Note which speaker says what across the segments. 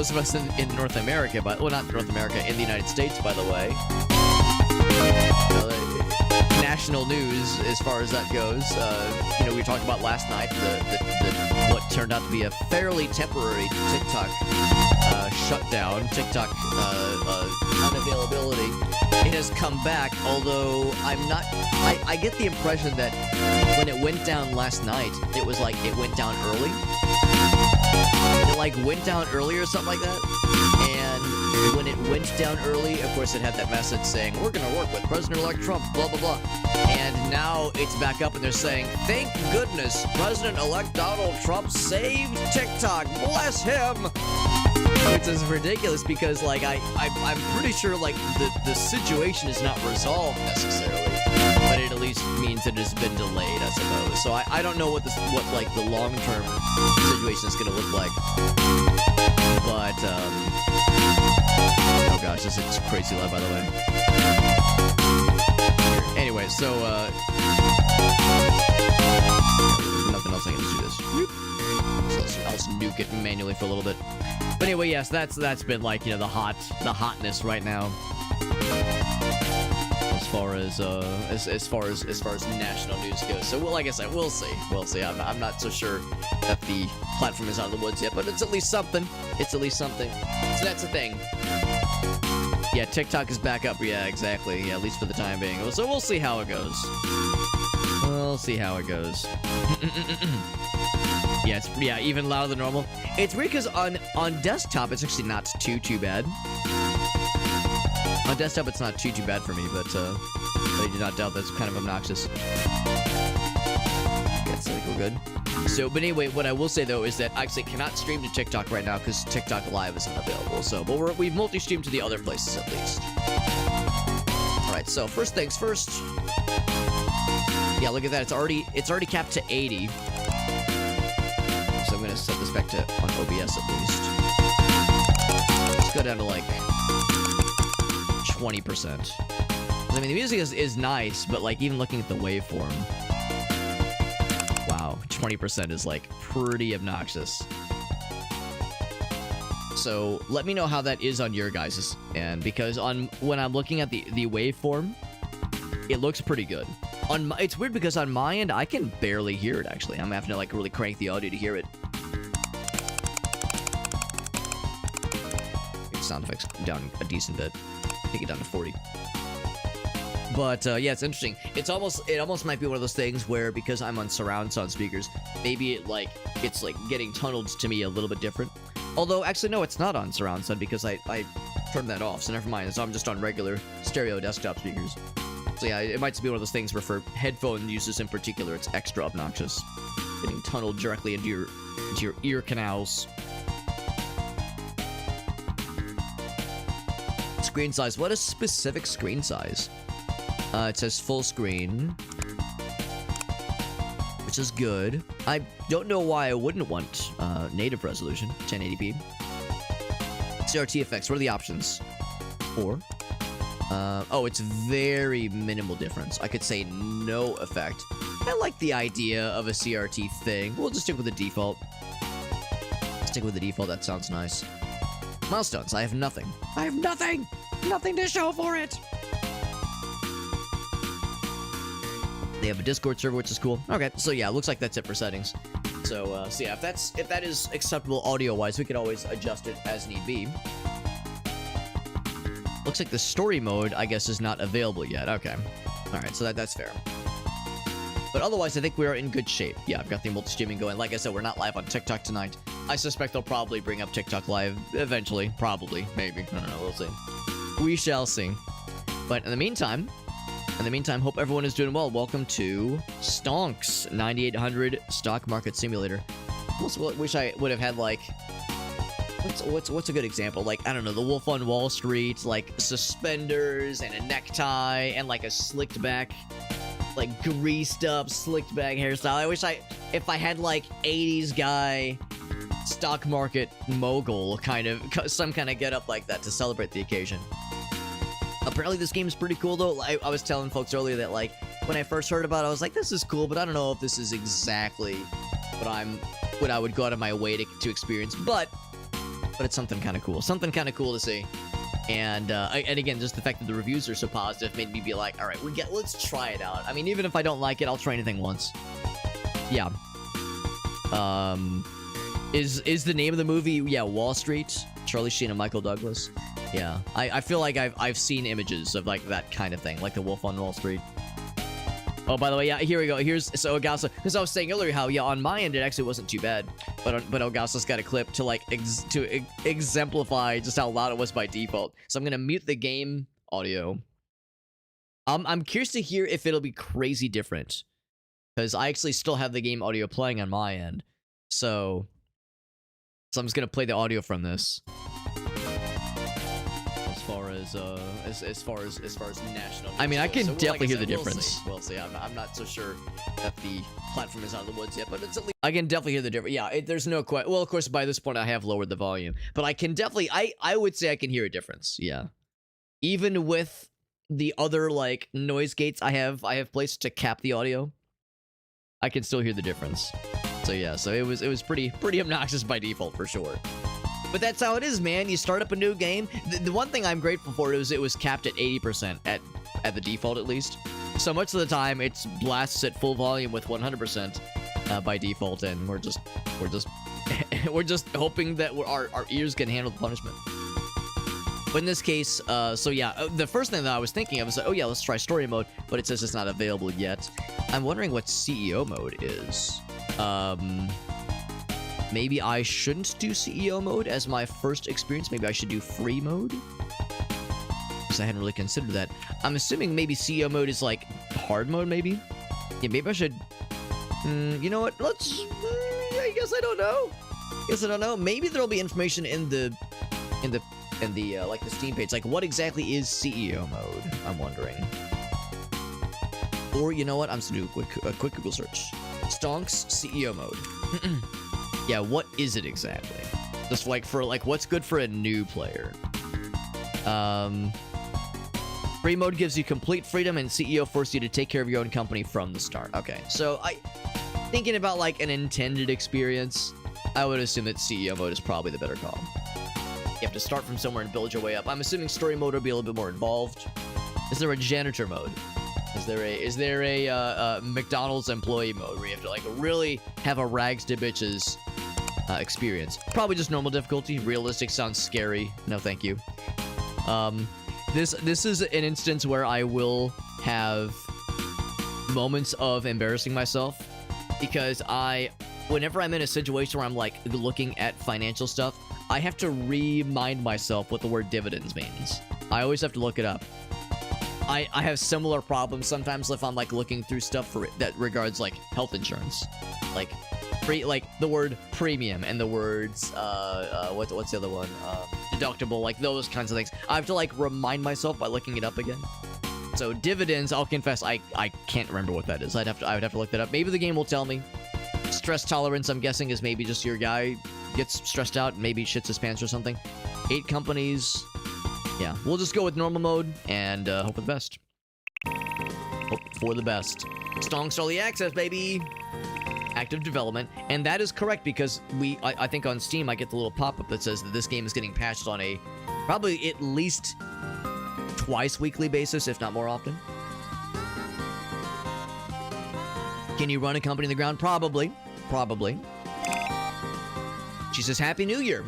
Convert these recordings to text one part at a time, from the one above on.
Speaker 1: those of us in North America, but well, not North America, in the United States, by the way. National news as far as that goes. You know, we talked about last night what turned out to be a fairly temporary TikTok shutdown, TikTok unavailability. It has come back, although I get the impression that when it went down last night, it was like it went down early. It like went down early or something like that. And when it went down early, of course, it had that message saying, we're going to work with President-elect Trump, blah, blah, blah. And now it's back up and they're saying, thank goodness President-elect Donald Trump saved TikTok. Bless him. Which is ridiculous because, like, I'm pretty sure, like, the situation is not resolved necessarily. But it at least means it has been delayed, I suppose. So I don't know what like, the long-term situation is going to look like. But, oh gosh, this is crazy loud, by the way. Anyway, so, nothing else I can do this. So I'll just nuke it manually for a little bit. But anyway, yes, that's been, like, you know, the hotness right now. As far as national news goes. So, well, like I said, we'll see. I'm not so sure that the platform is out of the woods yet, but it's at least something. So that's the thing. Yeah, TikTok is back up. Yeah, exactly. Yeah, at least for the time being. So we'll see how it goes. Yeah, even louder than normal. It's weird because on desktop, it's actually not too bad. On desktop, it's not too bad for me, but I do not doubt that's kind of obnoxious. Guess I think we're good. So, but anyway, what I will say, though, is that I actually cannot stream to TikTok right now because TikTok Live isn't available. So, but we've multi-streamed to the other places, at least. Alright, so first things first. Yeah, look at that. It's already capped to 80. So I'm going to set this back to on OBS, at least. Let's go down to, like, 20%. I mean, the music is nice, but, like, even looking at the waveform, wow, 20% is, like, pretty obnoxious. So let me know how that is on your guys's end, because when I'm looking at the waveform, it looks pretty good. It's weird because on my end, I can barely hear it, actually. I'm having to, like, really crank the audio to hear it. Get sound effects down a decent bit. Take it down to 40. But yeah, it's interesting. It almost might be one of those things where, because I'm on surround sound speakers, maybe it's like getting tunneled to me a little bit different. Although, actually, no, it's not on surround sound because I turned that off, so never mind. So I'm just on regular stereo desktop speakers. So yeah, it might be one of those things where for headphone users in particular, it's extra obnoxious. Getting tunneled directly into your ear canals. Screen size. What is specific screen size? It says full screen, which is good. I don't know why I wouldn't want native resolution, 1080p. CRT effects, what are the options? 4. Oh, it's very minimal difference. I could say no effect. I like the idea of a CRT thing. We'll just stick with the default. That sounds nice. Milestones, I have nothing. Nothing to show for it. They have a Discord server, which is cool. Okay, so yeah, looks like that's it for settings. So yeah, if that is acceptable audio-wise, we could always adjust it as need be. Looks like the story mode, I guess, is not available yet. Okay. Alright, so that's fair. But otherwise, I think we are in good shape. Yeah, I've got the multi-streaming going. Like I said, we're not live on TikTok tonight. I suspect they'll probably bring up TikTok Live eventually. Probably. Maybe. I don't know. We'll see. We shall see. But in the meantime, hope everyone is doing well. Welcome to STONKS 9800 Stock Market Simulator. Almost wish I would have had, like, what's a good example? Like, I don't know, the Wolf on Wall Street, like suspenders and a necktie and like a slicked back, like greased up slicked back hairstyle. I wish if I had like 80s guy stock market mogul some kind of get up like that to celebrate the occasion. Apparently this game is pretty cool though. I was telling folks earlier that, like, when I first heard about it, I was like, this is cool, but I don't know if this is exactly what I would go out of my way to experience. But but it's something kind of cool. Something kind of cool to see. And again, just the fact that the reviews are so positive made me be like, all right, let's try it out. I mean, even if I don't like it, I'll try anything once. Yeah. Is the name of the movie? Yeah, Wall Street. Charlie Sheen and Michael Douglas. Yeah, I feel like I've seen images of like that kind of thing, like The Wolf on Wall Street. Oh, by the way, yeah, here we go. So Ogasa, because I was saying earlier how, yeah, on my end, it actually wasn't too bad. But Ogasa's got a clip to, like, exemplify just how loud it was by default. So I'm going to mute the game audio. I'm curious to hear if it'll be crazy different. Because I actually still have the game audio playing on my end. So I'm just going to play the audio from this. As far as national.
Speaker 2: I mean, I can definitely hear the
Speaker 1: we'll
Speaker 2: difference.
Speaker 1: See. We'll see. I'm not so sure that the platform is out of the woods yet, but it's at least I can definitely hear the difference. Yeah, there's no question. Well, of course, by this point I have lowered the volume, but I can definitely. I would say I can hear a difference. Yeah, even with the other like noise gates I have placed to cap the audio, I can still hear the difference. So yeah, so it was pretty obnoxious by default for sure. But that's how it is, man. You start up a new game. The one thing I'm grateful for is it was capped at 80% at the default, at least. So much of the time, it's blasts at full volume with 100% by default, and we're just we're just hoping that our ears can handle the punishment. But in this case, so yeah, the first thing that I was thinking of was, oh yeah, let's try story mode, but it says it's not available yet. I'm wondering what CEO mode is. Maybe I shouldn't do CEO mode as my first experience. Maybe I should do free mode. Because I hadn't really considered that. I'm assuming maybe CEO mode is like hard mode, maybe? Yeah, maybe I should... you know what? Let's... I guess I don't know. Maybe there'll be information in the like the Steam page. Like, what exactly is CEO mode? I'm wondering. Or, you know what? I'm just gonna do a quick Google search. STONKS CEO mode. Yeah, what is it exactly? Just like for like what's good for a new player. Free mode gives you complete freedom, and CEO forces you to take care of your own company from the start. Okay, so thinking about like an intended experience, I would assume that CEO mode is probably the better call. You have to start from somewhere and build your way up. I'm assuming story mode will be a little bit more involved. Is there a janitor mode? Is there a McDonald's employee mode where you have to like really have a rags to bitches experience? Probably just normal difficulty. Realistic sounds scary. No, thank you. This is an instance where I will have moments of embarrassing myself because whenever I'm in a situation where I'm like looking at financial stuff, I have to remind myself what the word dividends means. I always have to look it up. I have similar problems sometimes if I'm like looking through stuff that regards like health insurance, like the word premium and the words what's the other one, deductible, like those kinds of things. I have to like remind myself by looking it up again. So dividends, I'll confess, I can't remember what that is. I would have to look that up. Maybe the game will tell me. Stress tolerance, I'm guessing, is maybe just your guy gets stressed out, maybe shits his pants or something. 8 companies. Yeah, we'll just go with normal mode and hope for the best. Hope for the best. STONKS early access, baby. Active development, and that is correct because I think on Steam I get the little pop-up that says that this game is getting patched on a probably at least twice weekly basis, if not more often. Can you run a company in the ground? Probably. She says, "Happy New Year."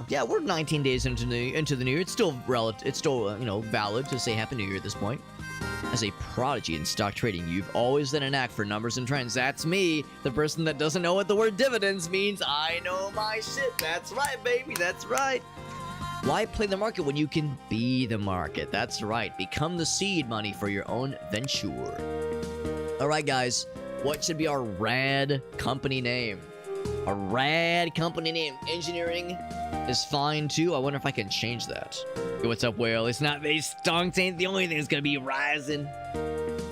Speaker 1: Yeah, we're 19 days into the New Year. It's still valid to say Happy New Year at this point. As a prodigy in stock trading, you've always had a knack for numbers and trends. That's me, the person that doesn't know what the word dividends means. I know my shit. That's right, baby. That's right. Why play the market when you can be the market? That's right. Become the seed money for your own venture. All right, guys. What should be our rad company name? A rad company name. Engineering is fine too. I wonder if I can change that. Hey, what's up, Whale? It's not these stonks ain't the only thing that's gonna be rising.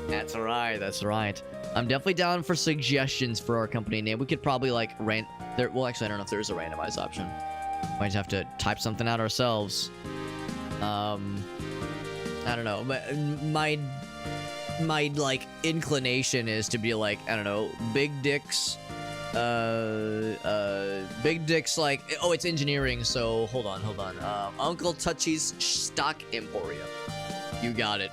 Speaker 1: That's right. I'm definitely down for suggestions for our company name. We could probably like well, actually, I don't know if there's a randomized option. Might have to type something out ourselves. I don't know. My like inclination is to be like, I don't know, big dicks Big Dick's like, oh, it's engineering, so hold on. Uncle Touchy's Stock Emporium. You got it.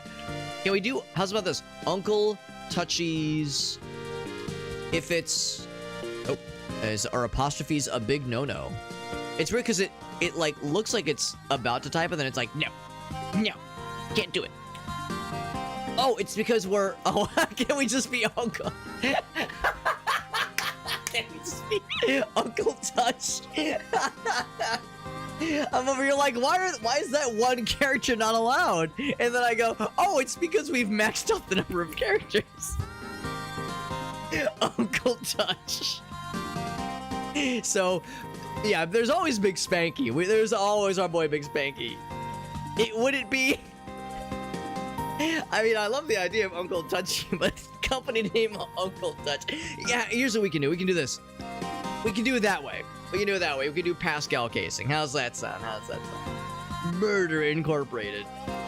Speaker 1: Can we do, how's about this? Uncle Touchy's, if it's, are apostrophes a big no-no? It's weird because it like looks like it's about to type, and then it's like, no, can't do it. Oh, it's because we're, can we just be Uncle? Can we just be Uncle Touch? I'm over here like, why is that one character not allowed? And then I go, oh, it's because we've maxed out the number of characters. Uncle Touch. So, yeah, there's always Big Spanky. There's always our boy Big Spanky. Would it be? I mean, I love the idea of Uncle Touchy, but company name Uncle Touch. Yeah, here's what we can do. We can do this. We can do it that way. We can do it that way. We can do Pascal casing. How's that sound? Murder Incorporated.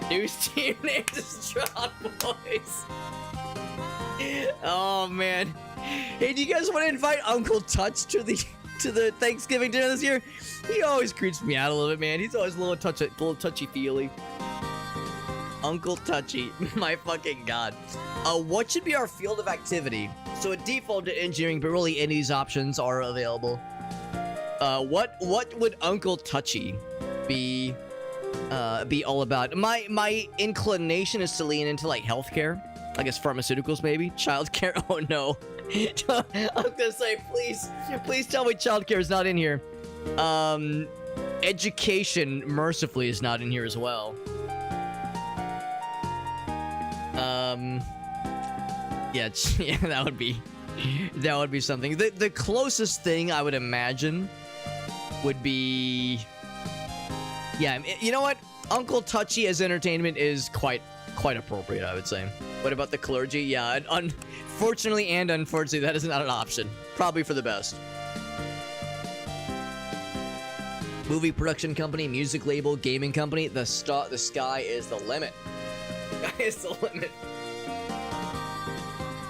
Speaker 1: New team name Distraught Boys. Oh, man. Hey, do you guys want to invite Uncle Touch to the Thanksgiving dinner this year? He always creeps me out a little bit, man. He's always a little touchy-feely. Uncle Touchy, my fucking god. What should be our field of activity? So it default to engineering, but really any of these options are available. What would Uncle Touchy be all about? My inclination is to lean into like healthcare. I guess pharmaceuticals, maybe. Childcare. Oh no. I'm gonna say, please tell me childcare is not in here. Education, mercifully, is not in here as well. Yeah, that would be something. The closest thing I would imagine would be, yeah, you know what? Uncle Touchy as entertainment is quite appropriate, I would say. What about the clergy? Yeah, unfortunately and unfortunately, that is not an option. Probably for the best. Movie production company, music label, gaming company. The sky is the limit. Sky is the limit.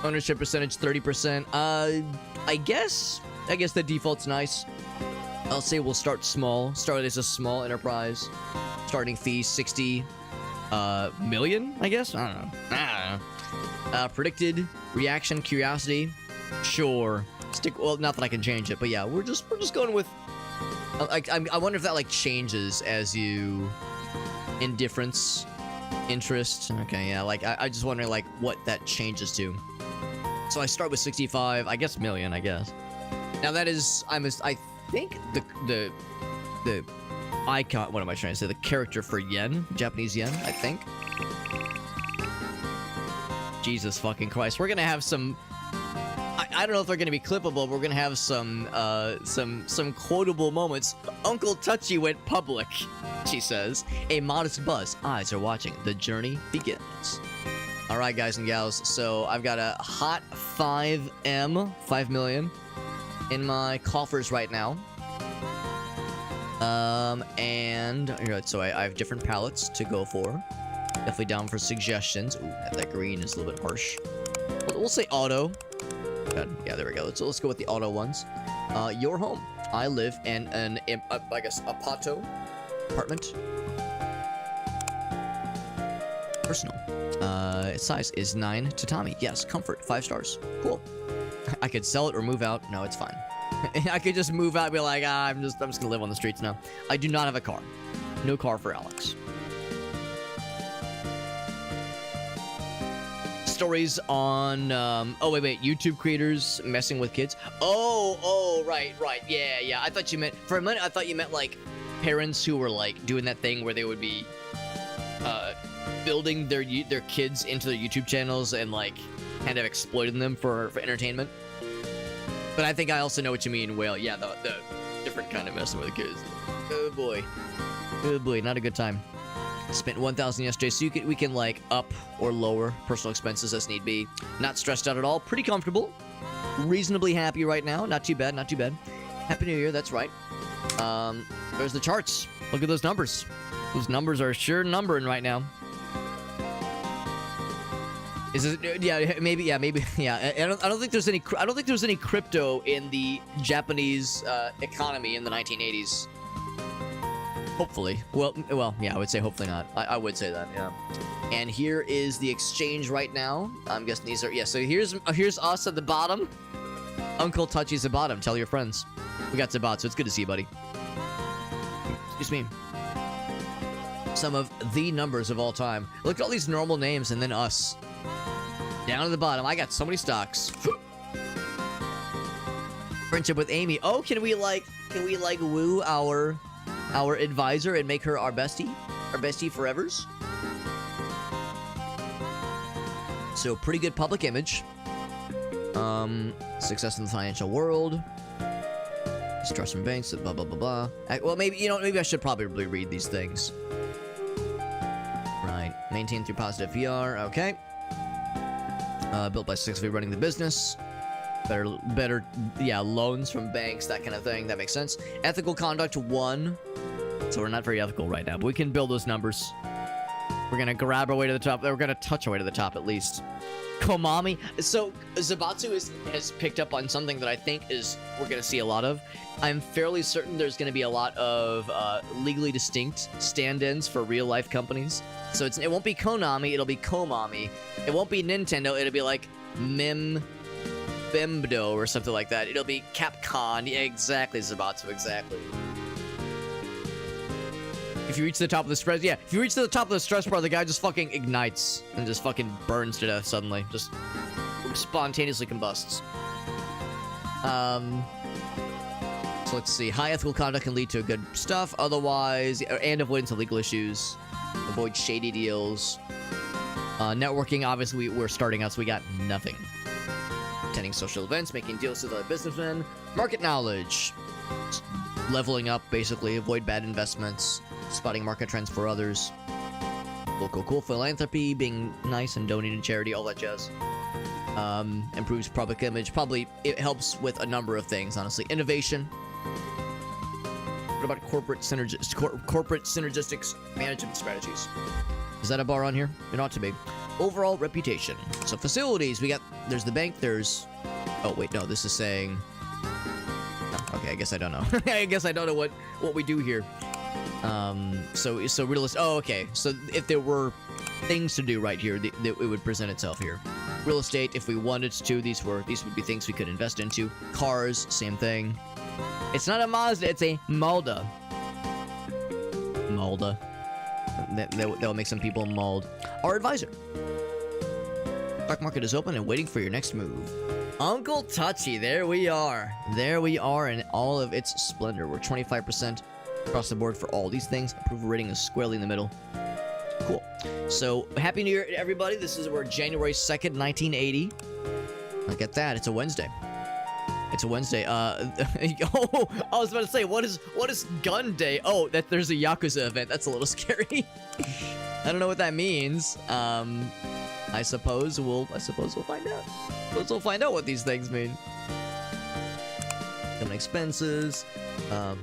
Speaker 1: Ownership percentage 30%. I guess the default's nice. I'll say we'll start small. Start as a small enterprise. Starting fee 60 million, I guess. I don't know. Predicted reaction curiosity. Sure. Well, not that I can change it, but yeah, we're just going with. I wonder if that like changes as you indifference, interest. Okay, yeah. Like I just wondering like what that changes to. So I start with 65, I guess million, I guess. Now that is, I think the icon, what am I trying to say? The character for yen, Japanese yen, I think. Jesus fucking Christ. We're gonna have some, I don't know if they're gonna be clippable, but we're gonna have some quotable moments. Uncle Touchy went public, she says. A modest buzz, eyes are watching. The journey begins. All right, guys and gals, so I've got a hot 5 million, in my coffers right now. And so I have different palettes to go for. Definitely down for suggestions. Ooh, that green is a little bit harsh. We'll say auto. Good. Yeah, there we go. Let's go with the auto ones. Your home. I live in I guess, Apato apartment. Personal. Size is 9 tatami. Yes, comfort 5 stars. Cool. I could sell it or move out. No, it's fine. I could just move out and be like, I'm just gonna live on the streets now. I do not have a car. No car for Alex. Stories on wait, YouTube creators messing with kids. Oh, right. Yeah. I thought you meant, for a minute I thought you meant like parents who were like doing that thing where they would be building their kids into their YouTube channels and like kind of exploiting them for entertainment. But I think I also know what you mean. Well, yeah, the different kind of messing with the kids. Oh boy, not a good time. Spent 1,000 yesterday, so we can like up or lower personal expenses as need be. Not stressed out at all. Pretty comfortable. Reasonably happy right now. Not too bad. Happy New Year. That's right. There's the charts. Look at those numbers. Those numbers are sure numbering right now. Is it? Yeah, maybe. Yeah, maybe. Yeah. I don't think there's any. I don't think there's any crypto in the Japanese economy in the 1980s. Hopefully. Well, yeah. I would say hopefully not. I would say that. Yeah. And here is the exchange right now. I'm guessing these are. Yeah. So here's us at the bottom. Uncle Touchy's at the bottom. Tell your friends. We got Zabat, so it's good to see you, buddy. Excuse me. Some of the numbers of all time. Look at all these normal names and then us. Down to the bottom. I got so many stocks. Friendship with Amy. Oh, can we like woo our advisor and make her our bestie? Our bestie forevers? So pretty good public image. Success in the financial world. Distrust from banks, blah blah blah blah. Well, maybe maybe I should probably read these things. Right. Maintained through positive PR. Okay. Built by successfully running the business. Better, yeah, loans from banks, that kind of thing. That makes sense. Ethical conduct 1. So we're not very ethical right now, but we can build those numbers. We're gonna grab our way to the top. We're gonna touch our way to the top at least. Komami. So Zabatsu has picked up on something that I think we're gonna see a lot of. I'm fairly certain there's gonna be a lot of legally distinct stand-ins for real-life companies. So it won't be Konami, it'll be Komami. It won't be Nintendo, it'll be like Bimdo or something like that. It'll be Capcom. Yeah, exactly, Zabatsu, exactly. If you reach the top of the stress, yeah, if you reach to the top of the stress bar, the guy just fucking ignites and just fucking burns to death suddenly. Just spontaneously combusts. So let's see. High ethical conduct can lead to good stuff. Otherwise, and avoidance of legal issues. Avoid shady deals. Networking, obviously, we're starting out, so we got nothing. Attending social events, making deals with other businessmen. Market knowledge. Leveling up, basically. Avoid bad investments. Spotting market trends for others. Cool. Philanthropy, being nice and donating to charity, all that jazz. Improves public image. Probably, it helps with a number of things, honestly. Innovation. What about corporate synergistics management strategies? Is that a bar on here? It ought to be. Overall reputation. So facilities, there's the bank, oh wait, no, this is saying, okay, I guess I don't know. I guess I don't know what we do here. So real estate, oh, okay. So if there were things to do right here, it would present itself here. Real estate, if we wanted to, these would be things we could invest into. Cars, same thing. It's not a Mazda, it's a Malda. Malda. That will make some people mauled. Our advisor. Stock market is open and waiting for your next move. Uncle Touchy, there we are. There we are in all of its splendor. We're 25% across the board for all these things. Approval rating is squarely in the middle. Cool. So, Happy New Year to everybody. We're January 2nd, 1980. Look at that. It's a Wednesday. It's a Wednesday. Oh, I was about to say, what is Gun Day? Oh, there's a Yakuza event. That's a little scary. I don't know what that means. I suppose we'll find out. We'll find out what these things mean. Coming expenses. I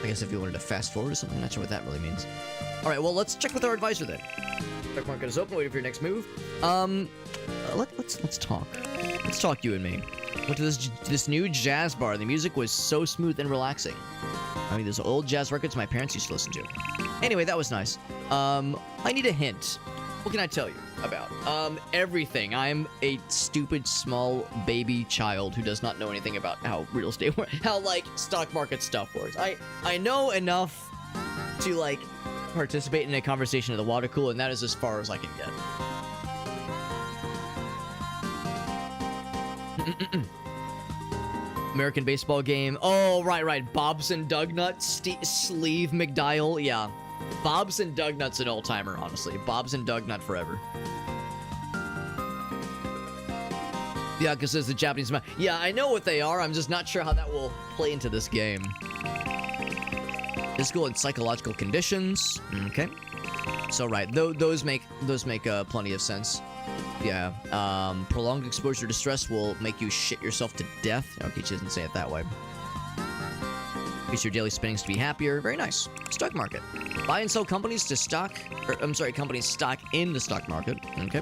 Speaker 1: guess if you wanted to fast forward or something, I'm not sure what that really means. All right, well, let's check with our advisor then. Stock market is open. Waiting for your next move. Let's talk. Let's talk, you and me. Went to this new jazz bar. The music was so smooth and relaxing. I mean, there's old jazz records my parents used to listen to. Anyway, that was nice. I need a hint. What can I tell you about? Everything. I'm a stupid, small, baby child who does not know anything about how real estate works, how, like, stock market stuff works. I know enough to, like, participate in a conversation at the water cooler, and that is as far as I can get. American baseball game. Oh, right. Bob's and Dugnut. Sleeve McDial. Yeah. Bob's and Dugnut's an old-timer, honestly. Bob's and Dugnut forever. Yeah, because there's the Japanese... Yeah, I know what they are. I'm just not sure how that will play into this game. Physical and psychological conditions. Okay. So, right. Those make plenty of sense. Yeah. Prolonged exposure to stress will make you shit yourself to death. Okay, she doesn't say it that way. Use your daily spendings to be happier. Very nice. Stock market. Buy and sell companies to stock, or I'm sorry, companies stock in the stock market. Okay.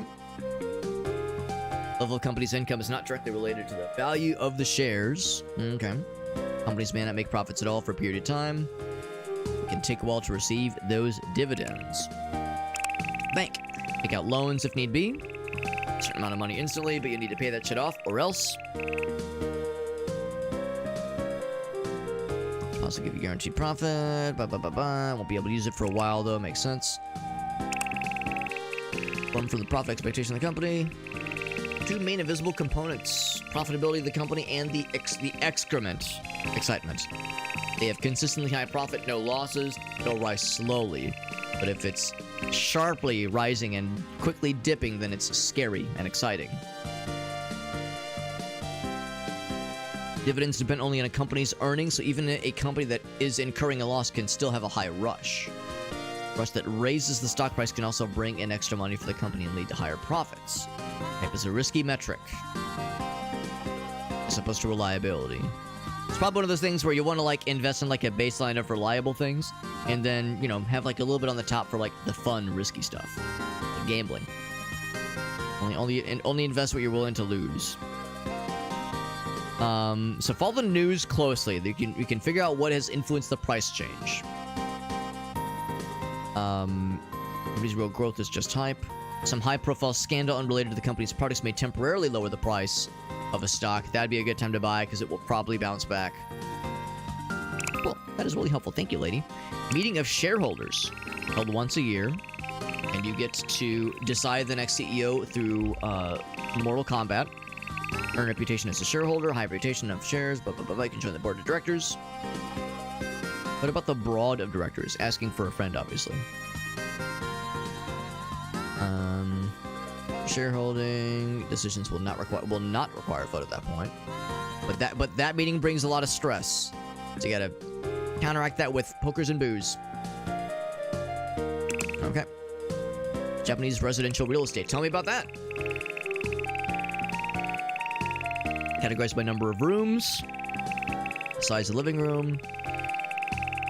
Speaker 1: Level of company's income is not directly related to the value of the shares. Okay. Companies may not make profits at all for a period of time. It can take a while to receive those dividends. Bank. Take out loans if need be. A certain amount of money instantly, but you need to pay that shit off or else. Also give you guaranteed profit. Won't be able to use it for a while though. Makes sense. One for the profit expectation of the company. Two main invisible components: profitability of the company and the excrement. Excitement. They have consistently high profit, no losses. They'll rise slowly. But if it's sharply rising and quickly dipping, then it's scary and exciting. Dividends depend only on a company's earnings, so even a company that is incurring a loss can still have a high rush. Rush that raises the stock price can also bring in extra money for the company and lead to higher profits. Type is a risky metric, as opposed to reliability. It's probably one of those things where you want to like invest in like a baseline of reliable things, and then, you know, have like a little bit on the top for like the fun, risky stuff, like gambling. Only invest what you're willing to lose. So follow the news closely. You can figure out what has influenced the price change. Company's real growth is just hype. Some high-profile scandal unrelated to the company's products may temporarily lower the price of a stock. That'd be a good time to buy because it will probably bounce back. Cool. That is really helpful. Thank you, lady. Meeting of shareholders held once a year, and you get to decide the next CEO through Mortal Kombat. Earn reputation as a shareholder, high reputation of shares, blah, blah, blah, blah. You can join the board of directors. What about the board of directors? Asking for a friend, obviously. Shareholding decisions will not require a vote at that point. But that meeting brings a lot of stress. So you gotta counteract that with pokers and booze. Okay. Japanese residential real estate. Tell me about that. Categorized by number of rooms, size of living room.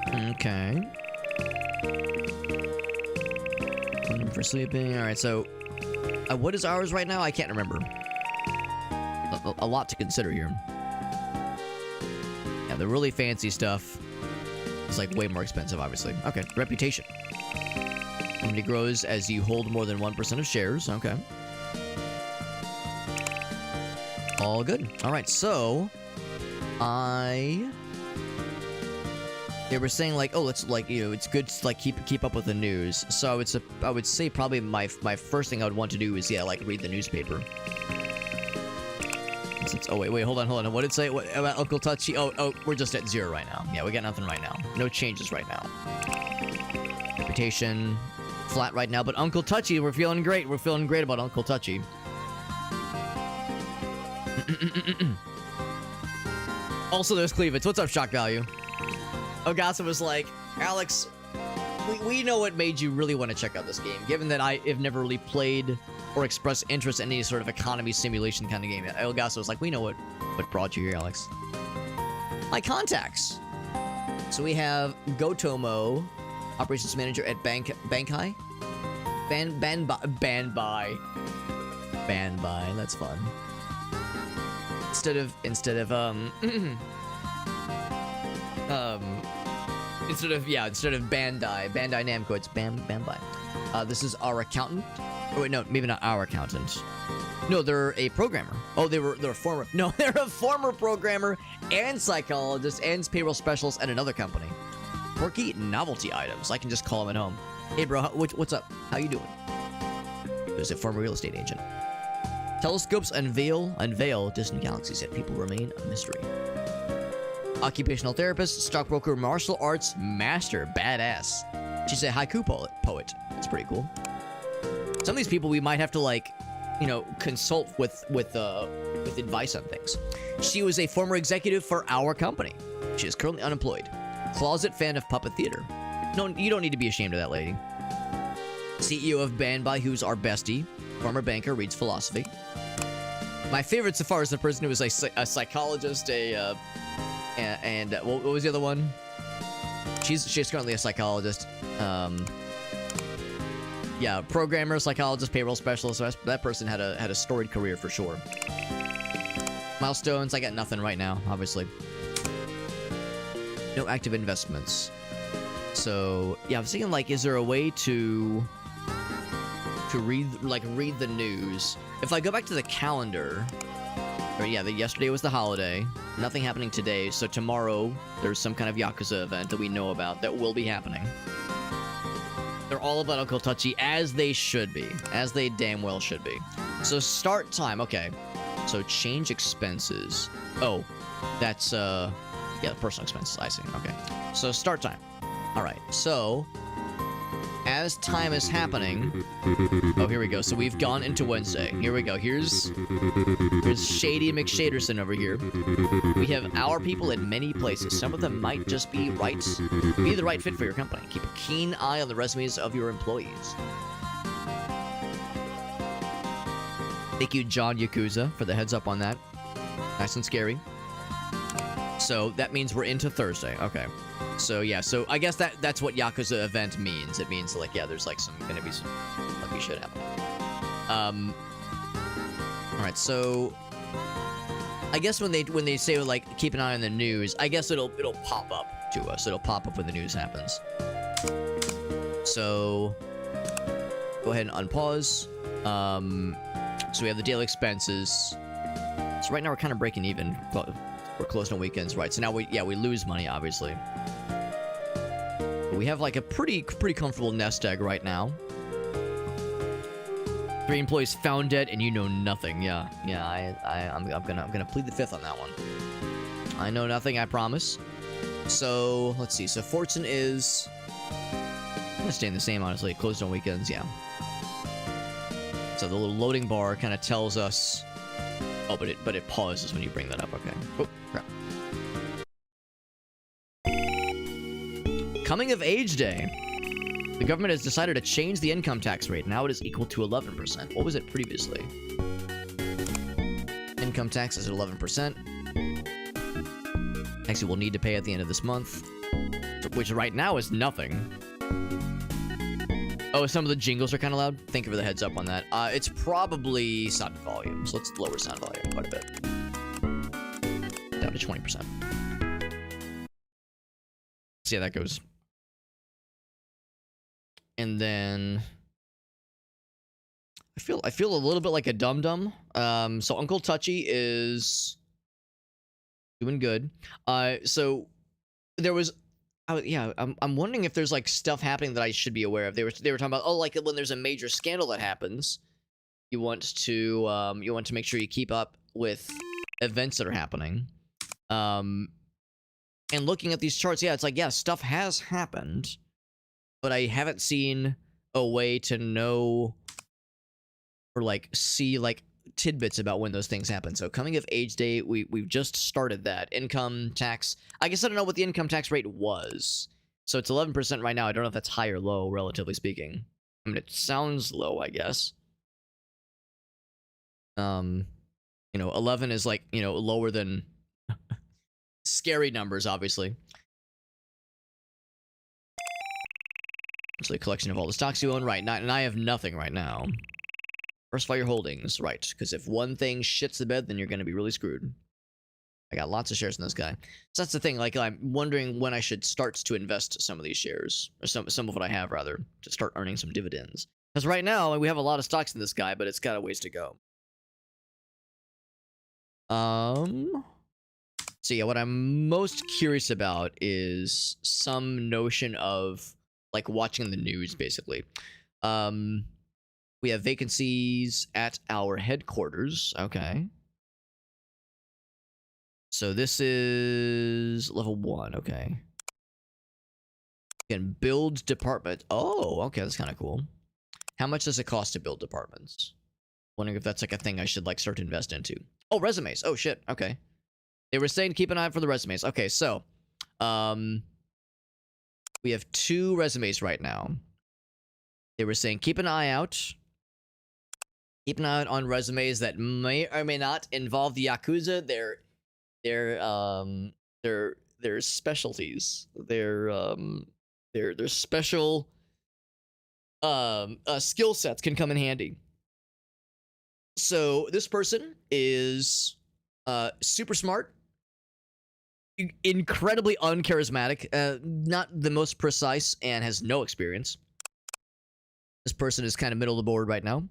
Speaker 1: Okay. Room for sleeping. All right. So, what is ours right now? I can't remember. A lot to consider here. Yeah, the really fancy stuff is like way more expensive, obviously. Okay. Reputation. Company grows as you hold more than 1% of shares. Okay. All good. All right, so they were saying like, oh, let's like, you know, it's good to like keep up with the news. So I would say probably my first thing I would want to do is like read the newspaper. Oh wait, hold on. What did it say? What about Uncle Touchy? Oh, we're just at 0 right now. Yeah, we got nothing right now. No changes right now. Reputation flat right now, but Uncle Touchy, we're feeling great. We're feeling great about Uncle Touchy. Also, there's cleavage. What's up, shock value? Ogasa was like, Alex, we know what made you really want to check out this game, given that I have never really played or expressed interest in any sort of economy simulation kind of game. Ogasa was like, we know what brought you here, Alex. My contacts. So we have Gotomo, operations manager at Bankai. Banbai. That's fun. Instead of Bandai Namco, it's Banbai. This is our accountant. Oh wait, no, maybe not our accountant. No, they're a programmer. Oh, they're a former. No, they're a former programmer and psychologist and payroll specialist at another company. Quirky novelty items. I can just call them at home. Hey, bro, what's up? How you doing? There's a former real estate agent. Telescopes unveil distant galaxies, yet people remain a mystery. Occupational therapist, stockbroker, martial arts master, badass. She's a haiku poet. That's pretty cool. Some of these people we might have to like, you know, consult with advice on things. She was a former executive for our company. She is currently unemployed. Closet fan of puppet theater. No, you don't need to be ashamed of that lady. CEO of Banbai, who's our bestie. Former banker, reads philosophy. My favorite so far is the person who was a psychologist, and what was the other one? She's currently a psychologist. Yeah, programmer, psychologist, payroll specialist. So that person had a storied career for sure. Milestones, I got nothing right now, obviously. No active investments. So yeah, I was thinking, like, is there a way to read the news? If I go back to the calendar, or yeah, yesterday was the holiday. Nothing happening today, so tomorrow there's some kind of Yakuza event that we know about that will be happening. They're all about Uncle Touchy, as they should be. As they damn well should be. So start time, okay. So change expenses. Oh, that's, yeah, the personal expenses, I see, okay. So start time. Alright, so as time is happening... Oh, here we go. So we've gone into Wednesday. Here we go. Here's Shady McShaderson over here. We have our people in many places. Some of them might just be the right fit for your company. Keep a keen eye on the resumes of your employees. Thank you, John Yakuza, for the heads up on that. Nice and scary. So that means we're into Thursday. Okay. So yeah, so I guess that's what Yakuza event means. It means, like, yeah, there's like gonna be some lucky shit happening. Alright, so I guess when they say, like, keep an eye on the news, I guess it'll pop up to us. It'll pop up when the news happens. So go ahead and unpause. So we have the daily expenses. So right now we're kind of breaking even. We're closed on weekends, right? So now we lose money, obviously. But we have, like, a pretty comfortable nest egg right now. 3 employees found dead, and you know nothing. Yeah, I'm gonna plead the fifth on that one. I know nothing, I promise. So let's see. So fortune is gonna stay the same, honestly. Closed on weekends, yeah. So the little loading bar kind of tells us. Oh, but it pauses when you bring that up. Okay. Oh, crap. Coming of age day. The government has decided to change the income tax rate. Now it is equal to 11%. What was it previously? Income tax is at 11%. Actually, we'll need to pay at the end of this month, which right now is nothing. Oh, some of the jingles are kind of loud. Thank you for the heads up on that. It's probably sound volume, so let's lower sound volume quite a bit. Down to 20%. See how that goes. And then I feel a little bit like a dum-dum. So Uncle Touchy is doing good. So there was I'm wondering if there's, like, stuff happening that I should be aware of. They were talking about, oh, like, when there's a major scandal that happens, you want to make sure you keep up with events that are happening. And looking at these charts, yeah, it's like, yeah, stuff has happened, but I haven't seen a way to know or, like, see, like, tidbits about when those things happen. So coming of age day, we've just started that. Income tax, I guess I don't know what the income tax rate was. So it's 11% right now. I don't know if that's high or low, relatively speaking. I mean, it sounds low, I guess. 11 is, like, lower than scary numbers, obviously. It's a collection of all the stocks you own, right? And I have nothing right now. Diversify your holdings, right? Because if one thing shits the bed, then you're going to be really screwed. I got lots of shares in this guy. So that's the thing. Like, I'm wondering when I should start to invest some of these shares, or some of what I have, rather, to start earning some dividends. Because right now we have a lot of stocks in this guy, but it's got a ways to go. So yeah, what I'm most curious about is some notion of, like, watching the news, basically. We have vacancies at our headquarters. Okay. So this is level 1. Okay. You can build department. Oh, okay. That's kind of cool. How much does it cost to build departments? Wondering if that's, like, a thing I should, like, start to invest into. Oh, resumes. Oh, shit. Okay. They were saying keep an eye out for the resumes. Okay, so we have 2 resumes right now. They were saying keep an eye out. Keep an eye out on resumes that may or may not involve the Yakuza. They're specialties, their special skill sets can come in handy. So this person is super smart, incredibly uncharismatic, not the most precise, and has no experience. This person is kind of middle of the board right now.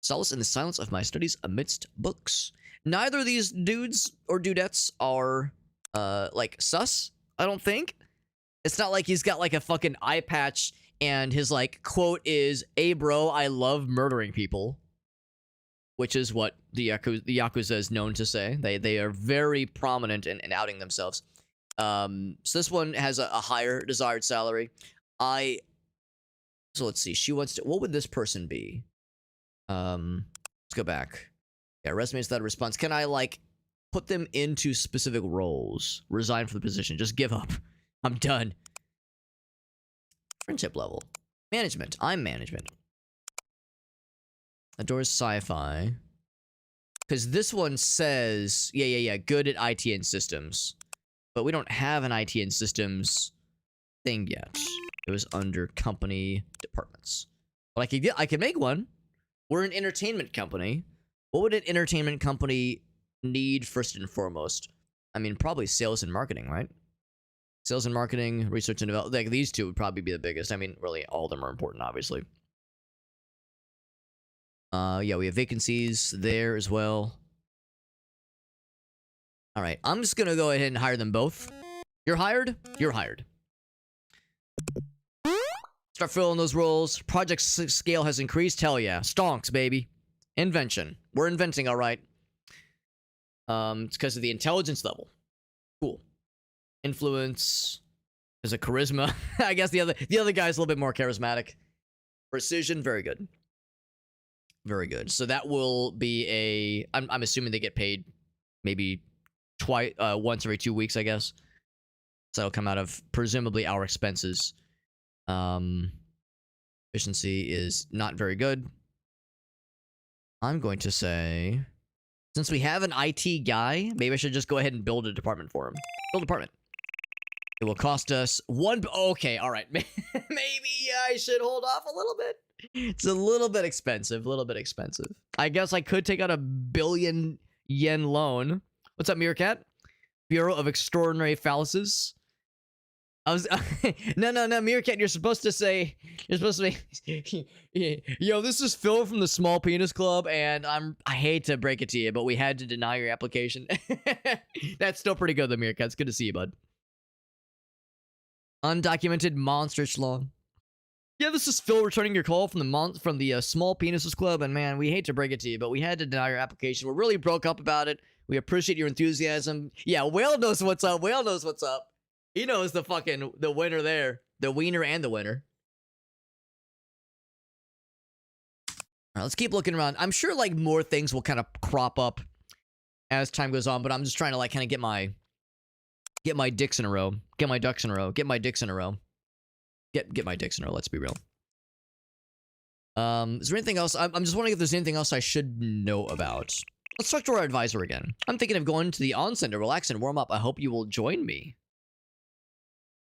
Speaker 1: Solace in the silence of my studies amidst books. Neither of these dudes or dudettes are like sus, I don't think. It's not like he's got like a fucking eye patch and his like quote is, "Hey bro, I love murdering people," which is what the Yakuza is known to say. They are very prominent in outing themselves. So this one has a higher desired salary. So let's see. She wants to. What would this person be? Let's go back. Yeah, resumes without a response. Can I like put them into specific roles? Resign from the position. Just give up. I'm done. Friendship level. Management. I'm management. Adores sci-fi. Because this one says, yeah, good at IT and systems. But we don't have an IT and systems thing yet. It was under company departments. But I could make one. We're an entertainment company. What would an entertainment company need first and foremost? I mean, probably sales and marketing, right? Sales and marketing, research and development. Like, these two would probably be the biggest. I mean, really, all of them are important, obviously. Yeah, we have vacancies there as well. All right, I'm just gonna go ahead and hire them both. You're hired? You're hired. Start filling those roles. Project scale has increased. Hell yeah. Stonks, baby. Invention. We're inventing, all right. It's because of the intelligence level. Cool. Influence is a charisma. I guess the other guy's a little bit more charismatic. Precision, very good. Very good. So that will be a. I'm assuming they get paid maybe once every 2 weeks, I guess. So it'll come out of presumably our expenses. Efficiency is not very good. I'm going to say, since we have an IT guy, maybe I should just go ahead and build a department for him. Build a department. It will cost us one. Okay, all right. Maybe I should hold off a little bit. It's a little bit expensive. I guess I could take out a 1 billion yen loan. What's up, Meerkat? Bureau of Extraordinary Fallacies. No, Meerkat, you're supposed to say, yo, this is Phil from the Small Penis Club, and I hate to break it to you, but we had to deny your application. That's still pretty good, though, Meerkat. It's good to see you, bud. Undocumented monster schlong. Yeah, this is Phil returning your call from the Small Penises Club, and man, we hate to break it to you, but we had to deny your application. We're really broke up about it. We appreciate your enthusiasm. Yeah, Whale knows what's up. Whale knows what's up. He knows the winner there. The wiener and the winner. Alright, let's keep looking around. I'm sure, like, more things will kind of crop up as time goes on, but I'm just trying to, like, kind of get my dicks in a row. Get my ducks in a row. Get my dicks in a row. Get my dicks in a row, let's be real. Is there anything else? I'm just wondering if there's anything else I should know about. Let's talk to our advisor again. I'm thinking of going to the onsen to relax and warm up. I hope you will join me.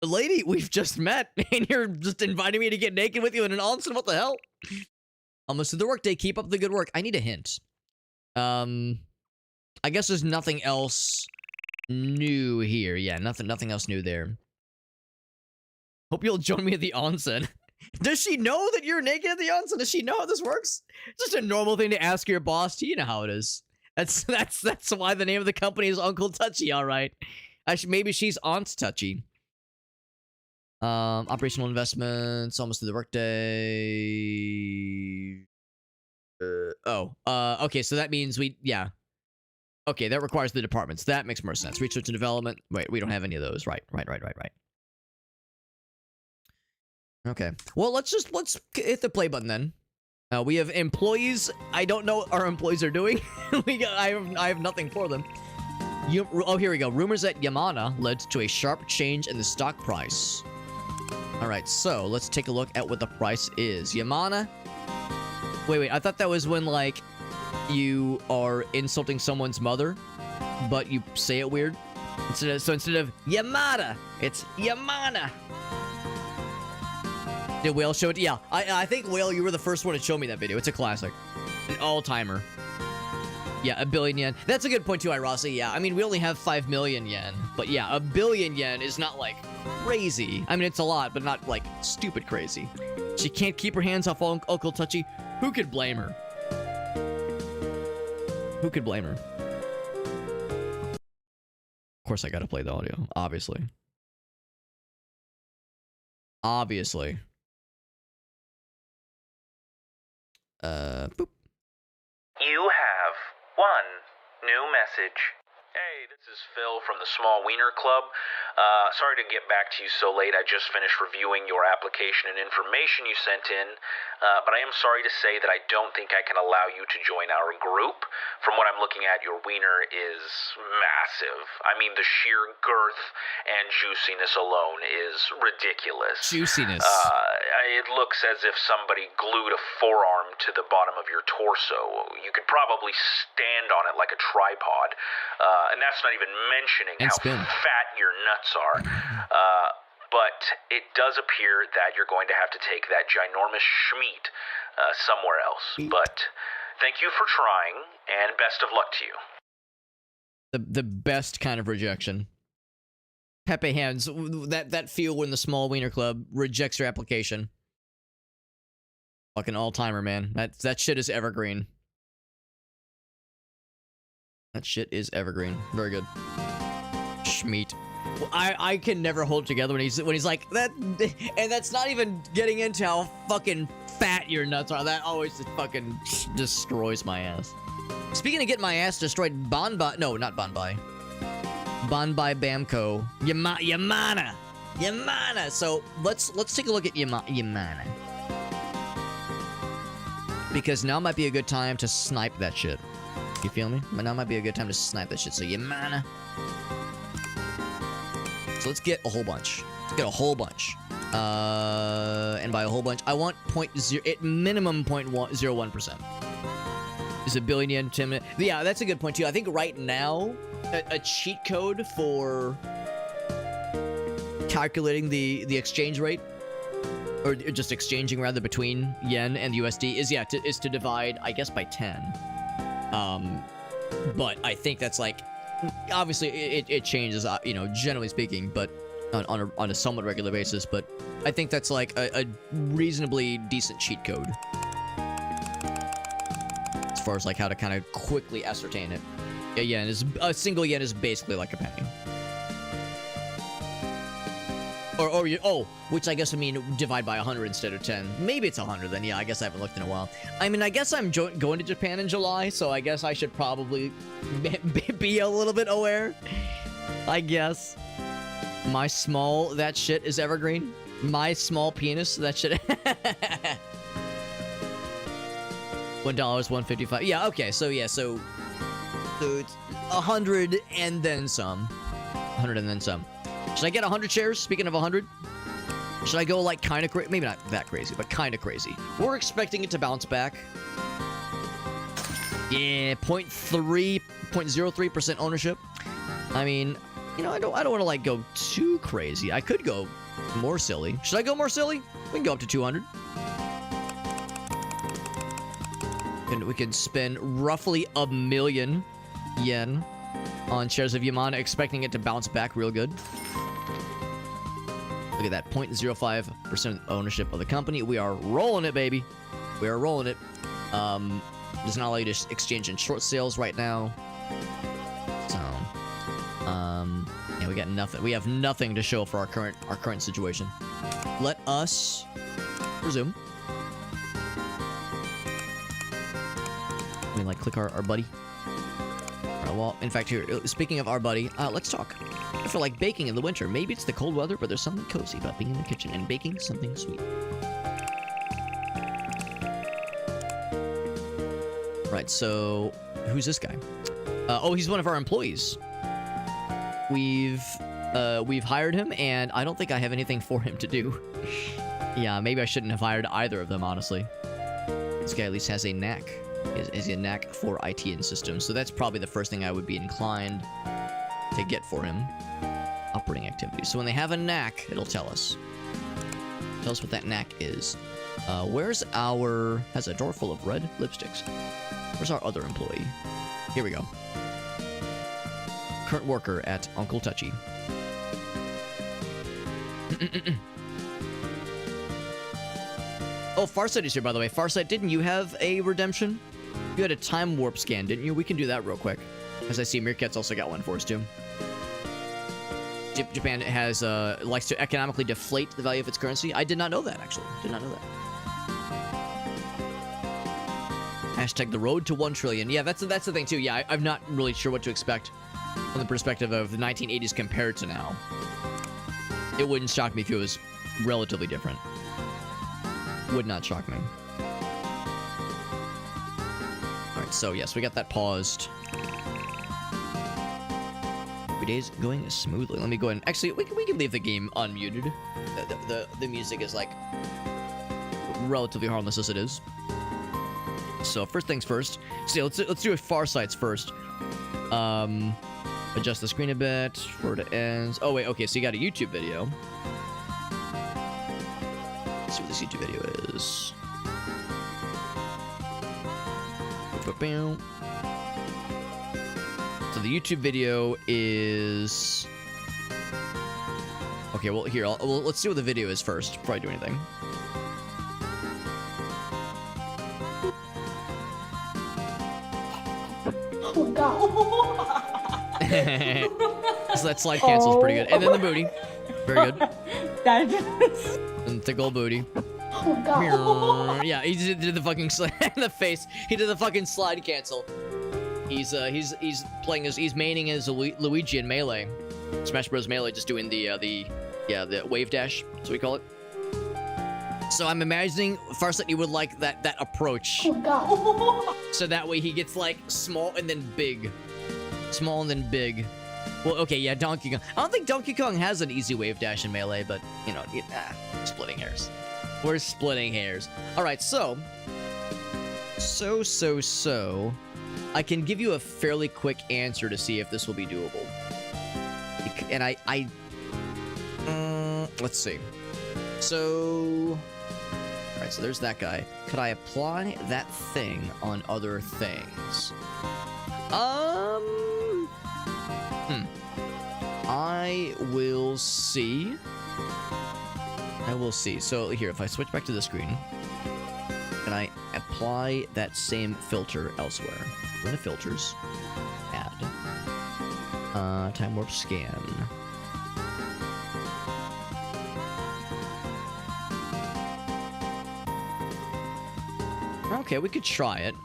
Speaker 1: The lady we've just met, and you're just inviting me to get naked with you in an onsen? What the hell? Almost to the workday. Keep up the good work. I need a hint. I guess there's nothing else new here. Yeah, nothing else new there. Hope you'll join me at the onsen. Does she know that you're naked at the onsen? Does she know how this works? It's just a normal thing to ask your boss. You know how it is. That's why the name of the company is Uncle Touchy. All right. Maybe she's Aunt Touchy. Operational investments, almost to the workday. Okay, so that means yeah. Okay, that requires the departments. That makes more sense. Research and development. Wait, we don't have any of those. Right. Okay. Well, let's hit the play button then. We have employees. I don't know what our employees are doing. I have nothing for them. Oh, here we go. Rumors at Yamana led to a sharp change in the stock price. All right, so let's take a look at what the price is. Yamana. Wait. I thought that was when, like, you are insulting someone's mother, but you say it weird. Instead of Yamada, it's Yamana. Did Whale show it? Yeah, I think Whale, you were the first one to show me that video. It's a classic. An all-timer. Yeah, 1 billion yen. That's a good point too, Irasi. Yeah, I mean, we only have 5 million yen. But yeah, 1 billion yen is not, like, crazy. I mean, it's a lot, but not, like, stupid crazy. She can't keep her hands off Uncle Touchy. Who could blame her? Who could blame her? Of course I gotta play the audio, obviously. Obviously. Boop.
Speaker 2: You have one new message. Hey, this is Phil from the Small Wiener Club. Sorry to get back to you so late. I just finished reviewing your application and information you sent in, but I am sorry to say that I don't think I can allow you to join our group. From what I'm looking at, your wiener is massive. I mean, the sheer girth and juiciness alone is ridiculous.
Speaker 1: Juiciness.
Speaker 2: It looks as if somebody glued a forearm to the bottom of your torso. You could probably stand on it like a tripod. And that's not even mentioning how fat your nuts are. But it does appear that you're going to have to take that ginormous schmeat somewhere else. But thank you for trying, and best of luck to you.
Speaker 1: The best kind of rejection. Pepe hands, that feel when the Small Wiener Club rejects your application. Fucking all-timer, man. That shit is evergreen. That shit is evergreen. Very good. Schmeat. Well, I can never hold it together when he's like that, and that's not even getting into how fucking fat your nuts are. That always just fucking destroys my ass. Speaking of getting my ass destroyed, Banbai, no, not Banbai. Banbai Bamco, Yamana. So let's take a look at Yamana, because now might be a good time to snipe that shit. You feel me? But now might be a good time to snipe that shit. So Yamana. So let's get a whole bunch. Let's get a whole bunch. And by a whole bunch, I want minimum 0.01%. Is a billion yen 10 minutes? Yeah, that's a good point too. I think right now, a cheat code for calculating the exchange rate, or just exchanging rather between yen and USD, is to divide, I guess, by 10. But I think that's like, obviously it changes, you know, generally speaking, but on a somewhat regular basis. But I think that's like a reasonably decent cheat code as far as like how to kind of quickly ascertain it. A single yen is basically like a penny. Which I guess would mean divide by 100 instead of 10. Maybe it's 100 then. Yeah, I guess I haven't looked in a while. I mean, I guess I'm going to Japan in July, so I guess I should probably be a little bit aware. I guess. That shit is evergreen. My small penis, that shit. $1, 155. Yeah, okay, so it's 100 and then some. 100 and then some. Should I get 100 shares? Speaking of 100, should I go like kind of crazy? Maybe not that crazy, but kind of crazy. We're expecting it to bounce back. Yeah, 0.03% ownership. I mean, you know, I don't want to like go too crazy. I could go more silly. Should I go more silly? We can go up to 200. And we can spend roughly 1 million yen on shares of Yamana, expecting it to bounce back real good. Look at that, 0.05% ownership of the company. We are rolling it, baby. We are rolling it. Does not allow you to exchange in short sales right now. So, yeah, we got nothing. We have nothing to show for our current situation. Let us resume. I mean, like, click our buddy. Well, in fact, here, speaking of our buddy, let's talk. I feel like baking in the winter. Maybe it's the cold weather, but there's something cozy about being in the kitchen and baking something sweet. Right, so who's this guy? Oh, he's one of our employees. We've hired him, and I don't think I have anything for him to do. Yeah, maybe I shouldn't have hired either of them, honestly. This guy at least has a knack. Is a knack for IT and systems, so that's probably the first thing I would be inclined to get for him. Operating activities. So when they have a knack, it'll tell us. Tell us what that knack is. Where's our... Has a drawer full of red lipsticks. Where's our other employee? Here we go. Current worker at Uncle Touchy. Oh, Farsight is here, by the way. Farsight, didn't you have a redemption? You had a time warp scan, didn't you? We can do that real quick. As I see, Meerkat's also got one for us, too. Japan has, likes to economically deflate the value of its currency. I did not know that, actually. Did not know that. Hashtag the road to 1 trillion. Yeah, that's the thing, too. Yeah, I'm not really sure what to expect from the perspective of the 1980s compared to now. It wouldn't shock me if it was relatively different. Would not shock me. Alright, so yes, we got that paused. Every day's going smoothly. Let me go ahead and... Actually, we can leave the game unmuted. The music is, like, relatively harmless as it is. So, first things first. So, let's do a Farsight's first. Adjust the screen a bit for it ends. Oh, wait, okay, so you got a YouTube video. Let's see what this YouTube video is. So the YouTube video is... Okay, well, here, well, let's see what the video is first before I do anything.
Speaker 3: Oh, God.
Speaker 1: So that slide cancels pretty good. And then the booty. Very good.
Speaker 3: That is...
Speaker 1: And thick old booty.
Speaker 3: Oh, God.
Speaker 1: Yeah, he did the fucking slide in the face. He did the fucking slide cancel. He's playing as... He's maining as Luigi in Melee. Smash Bros. Melee, just doing the wave dash. That's what we call it. So I'm imagining, Farsight, you would like that approach.
Speaker 3: Oh, God.
Speaker 1: So that way he gets, like, small and then big. Small and then big. Well, okay, yeah, Donkey Kong. I don't think Donkey Kong has an easy wave dash in Melee, but, you know, splitting hairs. We're splitting hairs. Alright, so, I can give you a fairly quick answer to see if this will be doable. And let's see. So, alright, so there's that guy. Could I apply that thing on other things? I will see. So here, if I switch back to the screen, can I apply that same filter elsewhere? Go into filters, add, time warp scan. Okay, we could try it.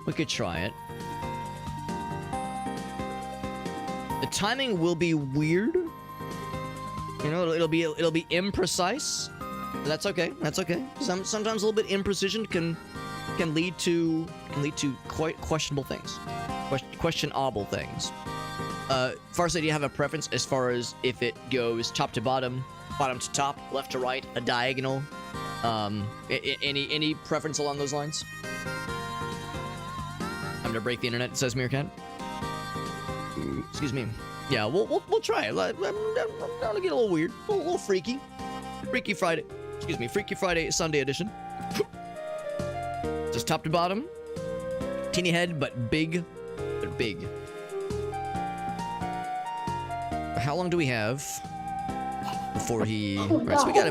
Speaker 1: The timing will be weird. You know, it'll be imprecise. But that's okay. Sometimes a little bit imprecision can lead to quite questionable things. Questionable things. Farsight, do you have a preference as far as if it goes top to bottom, bottom to top, left to right, a diagonal? Any preference along those lines? I'm gonna break the internet, says Meerkat. Excuse me. Yeah, we'll try it. I'm gonna get a little weird, a little freaky. Freaky Friday. Excuse me, Freaky Friday Sunday edition. Just top to bottom. Teeny head, but big. How long do we have before he... Right, so we got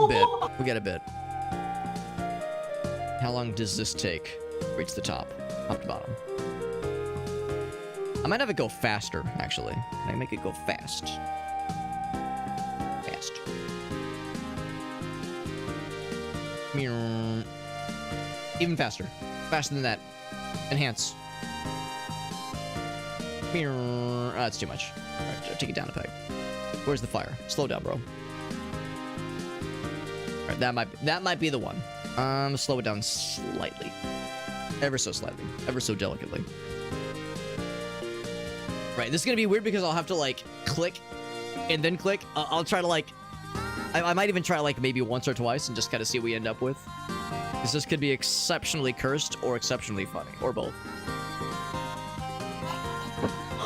Speaker 1: a bit. How long does this take to reach the top to bottom? I might have it go faster, actually. Can I make it go fast? Even faster. Faster than that. Enhance. That's too much. Alright, take it down a peg. Where's the fire? Slow down, bro. Alright, that might be the one. Slow it down slightly. Ever so slightly. Ever so delicately. Right, this is gonna be weird because I'll have to, like, click and then click. I'll try to, like... I might even try, like, maybe once or twice and just kind of see what we end up with. Because this could be exceptionally cursed or exceptionally funny. Or both.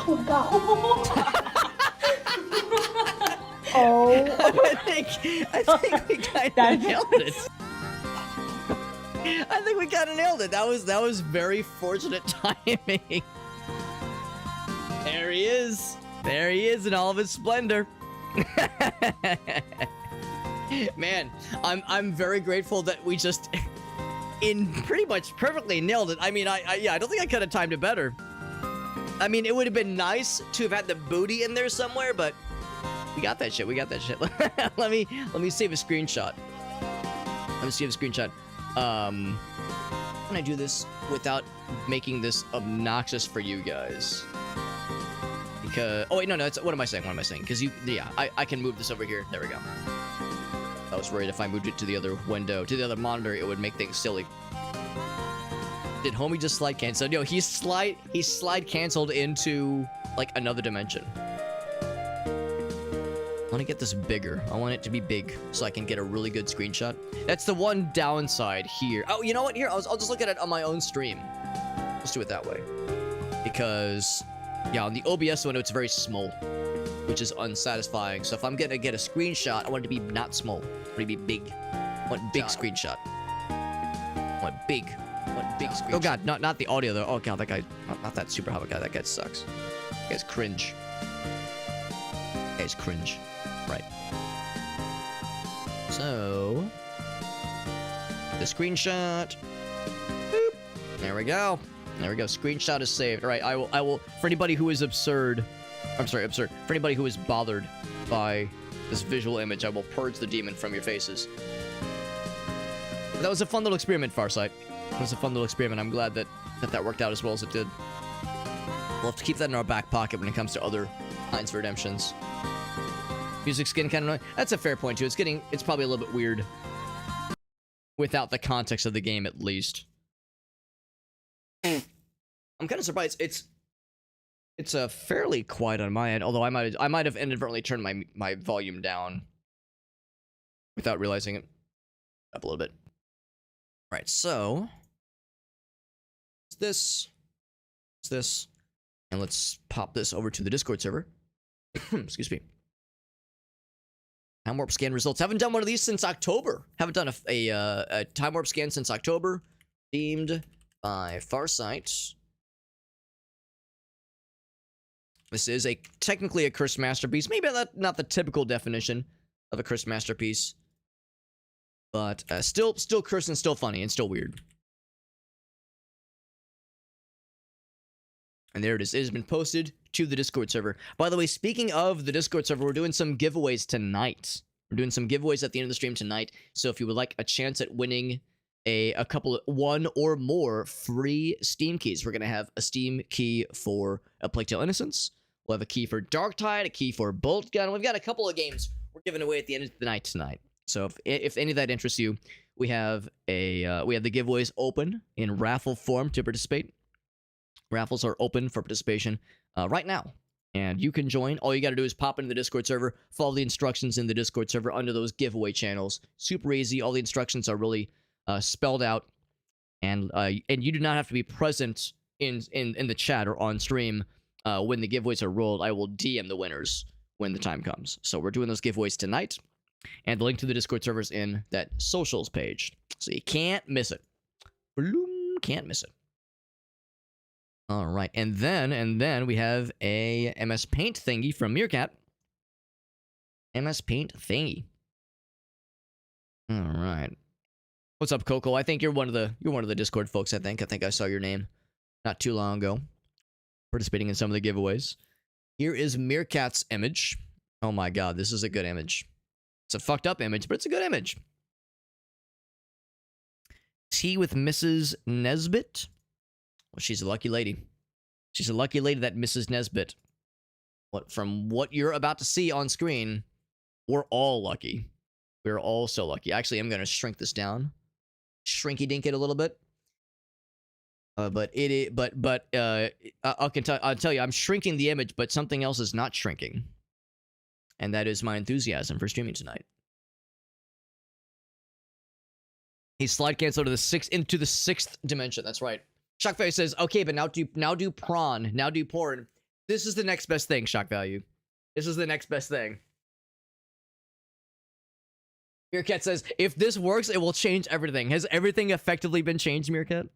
Speaker 3: Oh, God. Oh.
Speaker 1: I think we kind of nailed it. I think we kind of nailed it. That was very fortunate timing. There he is. There he is in all of his splendor. Man, I'm very grateful that we just pretty much perfectly nailed it. I mean, yeah, I don't think I could have timed it better. I mean, it would have been nice to have had the booty in there somewhere, but we got that shit. We got that shit. let me save a screenshot. Let me save a screenshot. How can I do this without making this obnoxious for you guys? Because oh wait, no, it's what am I saying? What am I saying? Because yeah, I can move this over here. There we go. I was worried if I moved it to the other window, to the other monitor, it would make things silly. Did homie just slide cancel? No, he's slide canceled into like another dimension. I want to get this bigger. I want it to be big so I can get a really good screenshot. That's the one downside here. Oh, you know what? Here, I'll just look at it on my own stream. Let's do it that way. Because, yeah, on the OBS window, it's very small, which is unsatisfying. So if I'm gonna get a screenshot, I want it to be not small. I want it to be big. I want big screenshot. I want big. I want big screenshot. Oh god, not the audio though. Oh god, that guy, not that super hot guy. That guy sucks. That guy's cringe. That guy's cringe. Right. So, the screenshot. Boop. There we go. There we go. Screenshot is saved. All right. I will. For anybody who is absurd. For anybody who is bothered by this visual image, I will purge the demon from your faces. But that was a fun little experiment, Farsight. That was a fun little experiment. I'm glad that worked out as well as it did. We'll have to keep that in our back pocket when it comes to other kinds of redemptions. Music's getting kind of annoying. That's a fair point too. It's probably a little bit weird without the context of the game, at least. I'm kind of surprised. It's fairly quiet on my end, although I might have inadvertently turned my volume down without realizing it. Up a little bit. All right, so it's this, and let's pop this over to the Discord server. Excuse me. Time warp scan results. Haven't done one of these since October. Haven't done a time warp scan since October. Themed by Farsight. This is technically a cursed masterpiece. Maybe not the typical definition of a cursed masterpiece, but still cursed and still funny and still weird. And there it is. It has been posted to the Discord server. By the way, speaking of the Discord server, we're doing some giveaways tonight. We're doing some giveaways at the end of the stream tonight. So if you would like a chance at winning one or more free Steam keys, we're going to have a Steam key for A Plague Tale Innocence. We'll have a key for Darktide, a key for Bolt Gun. We've got a couple of games we're giving away at the end of the night tonight. So if any of that interests you, we have the giveaways open in raffle form to participate. Raffles are open for participation right now, and you can join. All you got to do is pop into the Discord server, follow the instructions in the Discord server under those giveaway channels. Super easy. All the instructions are really spelled out, and you do not have to be present in the chat or on stream when the giveaways are rolled. I will DM the winners when the time comes. So we're doing those giveaways tonight, and the link to the Discord server is in that socials page, so you can't miss it. Bloom, can't miss it. All right, and then we have a MS Paint thingy from Meerkat. MS Paint thingy. All right. What's up, Coco? I think you're one of the Discord folks. I think I saw your name not too long ago, participating in some of the giveaways. Here is Meerkat's image. Oh my God, this is a good image. It's a fucked up image, but it's a good image. Tea with Mrs. Nesbit. Well, she's a lucky lady. She's a lucky lady, that Mrs. Nesbit. From what you're about to see on screen, we're all lucky. We're all so lucky. Actually, I'm going to shrink this down. Shrinky dink it a little bit. I'll tell you, I'm shrinking the image, but something else is not shrinking. And that is my enthusiasm for streaming tonight. He slide canceled into the sixth dimension. That's right. Shock Value says, okay, but now do prawn. Now do porn. This is the next best thing, Shock Value. This is the next best thing. Meerkat says, if this works, it will change everything. Has everything effectively been changed, Meerkat?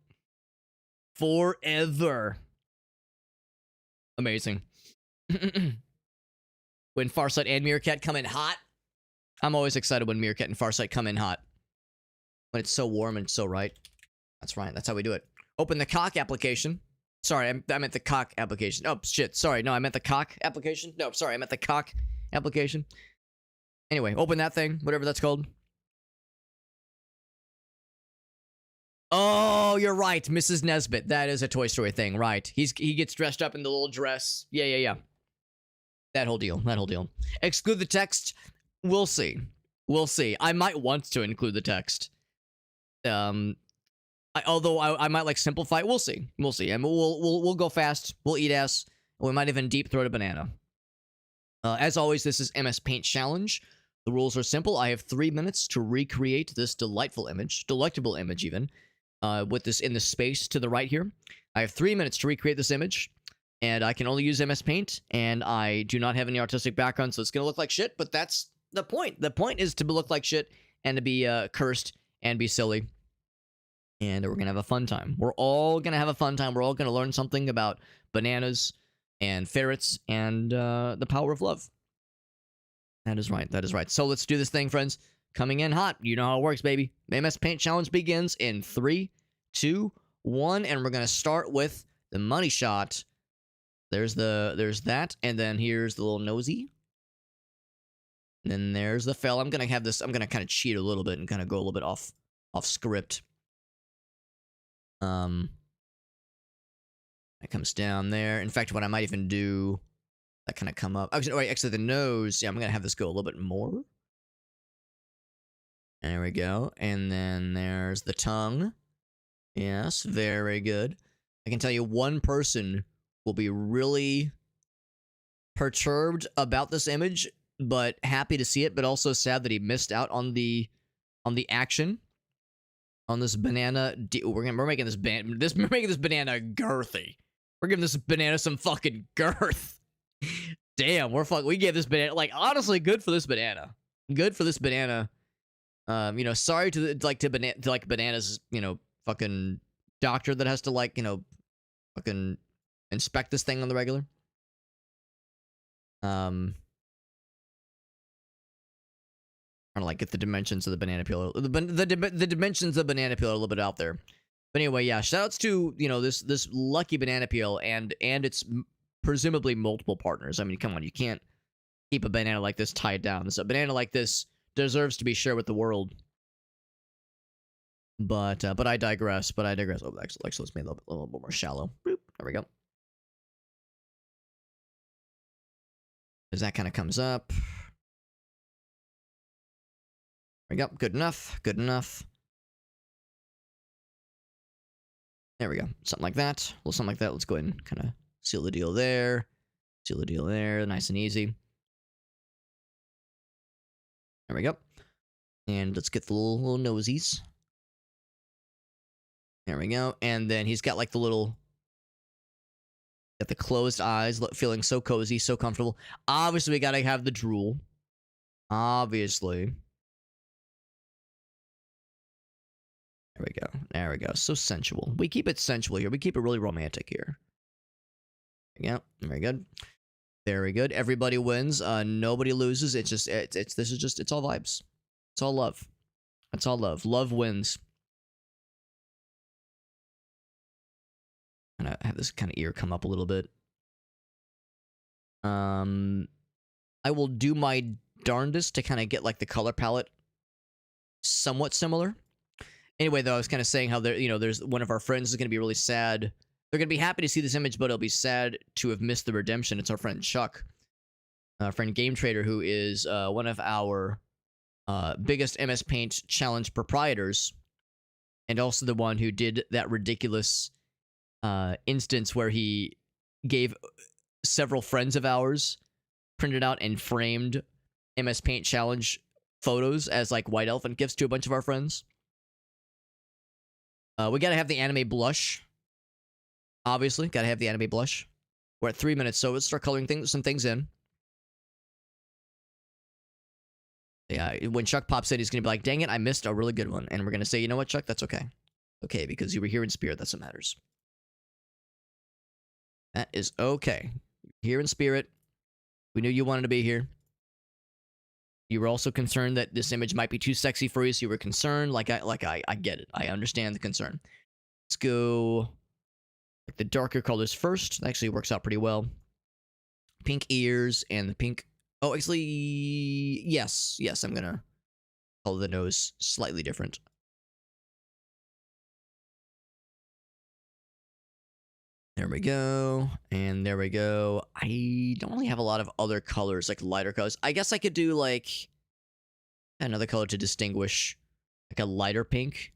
Speaker 1: Forever. Amazing. When Farsight and Meerkat come in hot. I'm always excited when Meerkat and Farsight come in hot. When it's so warm and so right. That's right. That's how we do it. Open the cock application. Sorry, I meant the cock application. Oh, shit. Sorry. No, I meant the cock application. No, sorry. I meant the cock application. Anyway, open that thing. Whatever that's called. Oh, you're right. Mrs. Nesbit. That is a Toy Story thing. Right. He gets dressed up in the little dress. Yeah. That whole deal. Exclude the text. We'll see. I might want to include the text. Although I might like simplify it. We'll see. And we'll go fast. We'll eat ass. We might even deep throat a banana. As always, this is MS Paint Challenge. The rules are simple. I have 3 minutes to recreate this delightful image, delectable image even, with this in the space to the right here. I have 3 minutes to recreate this image, and I can only use MS Paint, and I do not have any artistic background, so it's gonna look like shit. But that's the point. The point is to look like shit and to be cursed and be silly. And we're gonna have a fun time. We're all gonna have a fun time. We're all gonna learn something about bananas and ferrets and the power of love. That is right. So let's do this thing, friends. Coming in hot. You know how it works, baby. MS Paint Challenge begins in 3, 2, 1, and we're gonna start with the money shot. There's that, and then here's the little nosy. And then there's the fell. I'm gonna kind of cheat a little bit and kind of go a little bit off script. That comes down there. In fact, what I might even do, that kind of come up. Actually, the nose. Yeah, I'm gonna have this go a little bit more. There we go. And then there's the tongue. Yes, very good. I can tell you one person will be really perturbed about this image, but happy to see it, but also sad that he missed out on the action. On this banana, we're making this banana girthy. We're giving this banana some fucking girth. Damn, we gave this banana, like, honestly, good for this banana. Good for this banana. Sorry to bananas, fucking doctor that has to fucking inspect this thing on the regular. Trying to get the dimensions of the banana peel. The dimensions of the banana peel are a little bit out there. But anyway, yeah, shoutouts to, this lucky banana peel and its presumably multiple partners. I mean, come on, you can't keep a banana like this tied down. So a banana like this deserves to be shared with the world. But I digress. Oh, actually, let's make it a little bit more shallow. Boop. There we go. As that kind of comes up. There we go. Good enough. There we go. Something like that. A little something like that. Let's go ahead and kind of seal the deal there. Nice and easy. There we go. And let's get the little nosies. There we go. And then he's got got the closed eyes, feeling so cozy, so comfortable. Obviously, we gotta have the drool. Obviously. There we go. So sensual. We keep it sensual here. We keep it really romantic here. Yeah, very good. Very good. Everybody wins. Nobody loses. It's all vibes. It's all love. It's all love. Love wins. And I have this kind of ear come up a little bit. I will do my darndest to kind of get the color palette somewhat similar. Anyway, though, I was kind of saying how there's one of our friends is going to be really sad. They're going to be happy to see this image, but it'll be sad to have missed the redemption. It's our friend Chuck, our friend Game Trader, who is one of our biggest MS Paint Challenge proprietors, and also the one who did that ridiculous instance where he gave several friends of ours printed out and framed MS Paint Challenge photos as white elephant gifts to a bunch of our friends. We gotta have the anime blush. Obviously, gotta have the anime blush. We're at 3 minutes, so let's start coloring some things in. Yeah, when Chuck pops in, he's gonna be like, dang it, I missed a really good one. And we're gonna say, you know what, Chuck, that's okay. Okay, because you were here in spirit, that's what matters. That is okay. Here in spirit. We knew you wanted to be here. You were also concerned that this image might be too sexy for you, so you were concerned. I get it. I understand the concern. Let's go like the darker colors first. That actually works out pretty well. Pink ears and the pink. Oh, actually, yes, I'm gonna color the nose slightly different. There we go. And there we go. I don't really have a lot of other colors, like lighter colors. I guess I could do like another color to distinguish, like a lighter pink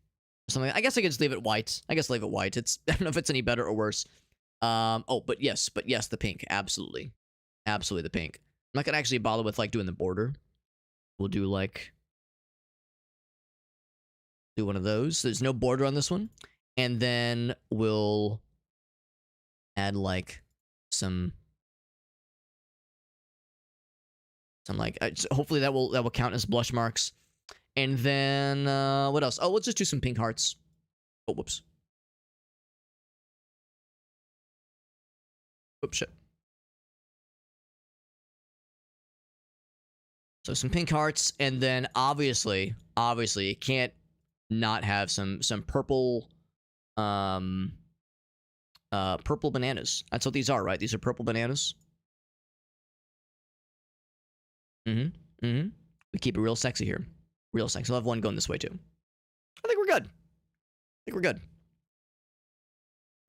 Speaker 1: or something. I guess I could just leave it white. I guess leave it white. It's I don't know if it's any better or worse. Oh, but yes, the pink. Absolutely. Absolutely the pink. I'm not gonna actually bother with like doing the border. We'll do like one of those. There's no border on this one. And then we'll add like some like hopefully that will count as blush marks. And then what else? Oh, let's just do some pink hearts. Oh, whoops. Oops, shit. So some pink hearts, and then obviously it can't not have some purple purple bananas. That's what these are, right? These are purple bananas. We keep it real sexy here. Real sexy. I'll have one going this way too. I think we're good.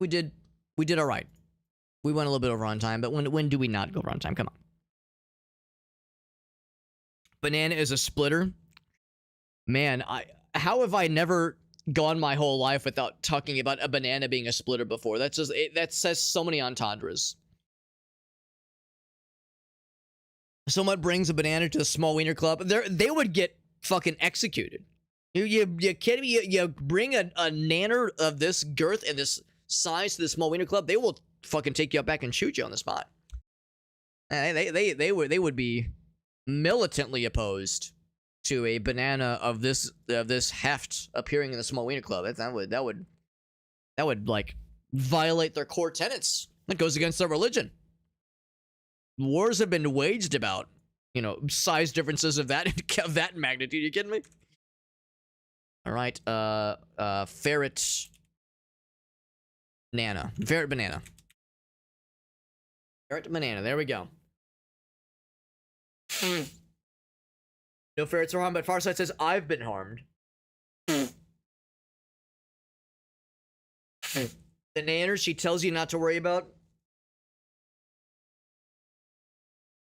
Speaker 1: We did all right. We went a little bit over on time, but when do we not go over on time? Come on. Banana is a splitter. Man, how have I never gone my whole life without talking about a banana being a splitter before? That's just that says so many entendres. Someone brings a banana to the small wiener club, they would get fucking executed. You kidding me? You bring a nanner of this girth and this size to the small wiener club, they will fucking take you up back and shoot you on the spot. They would be militantly opposed to a banana of this heft appearing in the small wiener club. That would like violate their core tenets. That goes against their religion. Wars have been waged about, size differences of that magnitude. You kidding me? All right, ferret banana. Ferret banana. There we go. No ferrets are harmed, but Farsight says I've been harmed. The nanners she tells you not to worry about.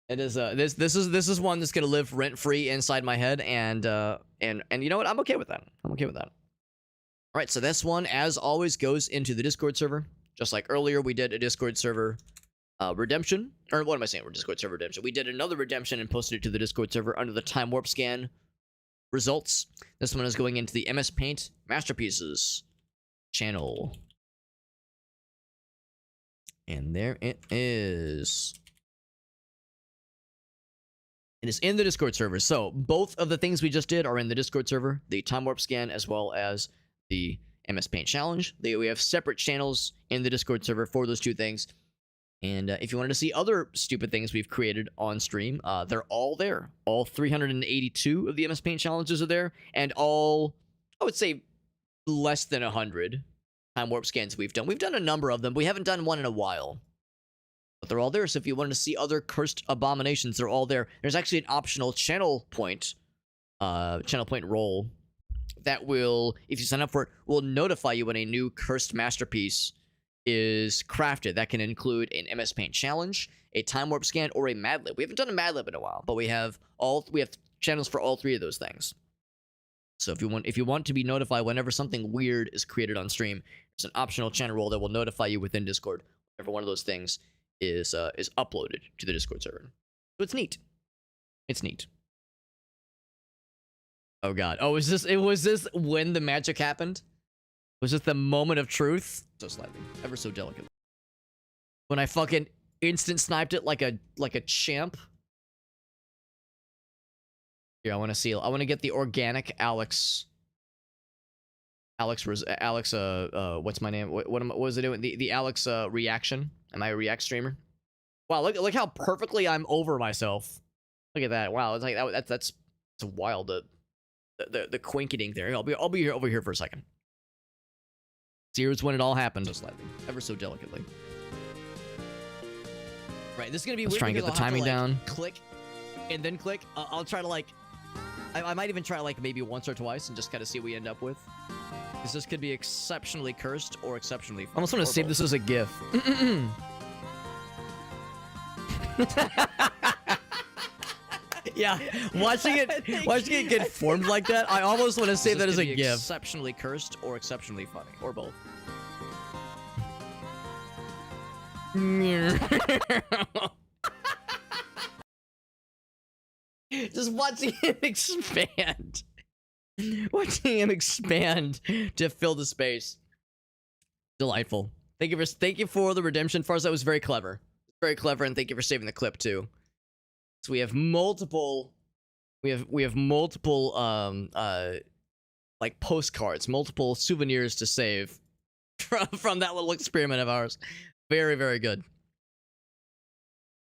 Speaker 1: It is this is one that's gonna live rent free inside my head, and you know what? I'm okay with that. All right, so this one, as always, goes into the Discord server. Just like earlier, we did a Discord server redemption, or what am I saying? We're Discord server redemption. We did another redemption and posted it to the Discord server under the time warp scan results. This one is going into the MS Paint Masterpieces channel, and there it is. It is in the Discord server. So both of the things we just did are in the Discord server, the time warp scan as well as the MS Paint challenge. We have separate channels in the Discord server for those two things. And if you wanted to see other stupid things we've created on stream, they're all there. All 382 of the MS Paint challenges are there, and all, I would say, less than 100 time warp scans we've done. We've done a number of them. We haven't done one in a while. But they're all there, so if you wanted to see other cursed abominations, they're all there. There's actually an optional channel point role that will, if you sign up for it, will notify you when a new cursed masterpiece is crafted. That can include an MS Paint challenge, a time warp scan, or a Mad Lib. We haven't done a Mad Lib in a while, but we have channels for all three of those things. So if you want to be notified whenever something weird is created on stream, it's an optional channel role that will notify you within Discord whenever one of those things is uploaded to the Discord server. So it's neat. It's neat. Oh god. Oh, was this when the magic happened? Was this the moment of truth? So slightly. Ever so delicate. When I fucking instant sniped it like a champ. Here, I want to see. I want to get the organic Alex. Alex, what's my name? What was it doing? The Alex reaction. Am I a react streamer? Wow, look how perfectly I'm over myself. Look at that. Wow, it's like that's wild. The quinketing there. I'll be here over here for a second. Here's when it all happened, just slightly, ever so delicately. Right, this is gonna be. Let's weird try and get the timing down. Click, and then click. I'll try to like. I might even try like maybe once or twice and just kind of see what we end up with. Because this could be exceptionally cursed or exceptionally. I almost want to save this as a GIF. Yeah, watching it get formed like that, I almost want to save that as a GIF. Exceptionally cursed or exceptionally funny, or both. Just watching him expand. Watching him expand to fill the space. Delightful. Thank you for the redemption. Farz, that was very clever. Very clever, and thank you for saving the clip too. So we have multiple like postcards, multiple souvenirs to save from that little experiment of ours. Very, very good.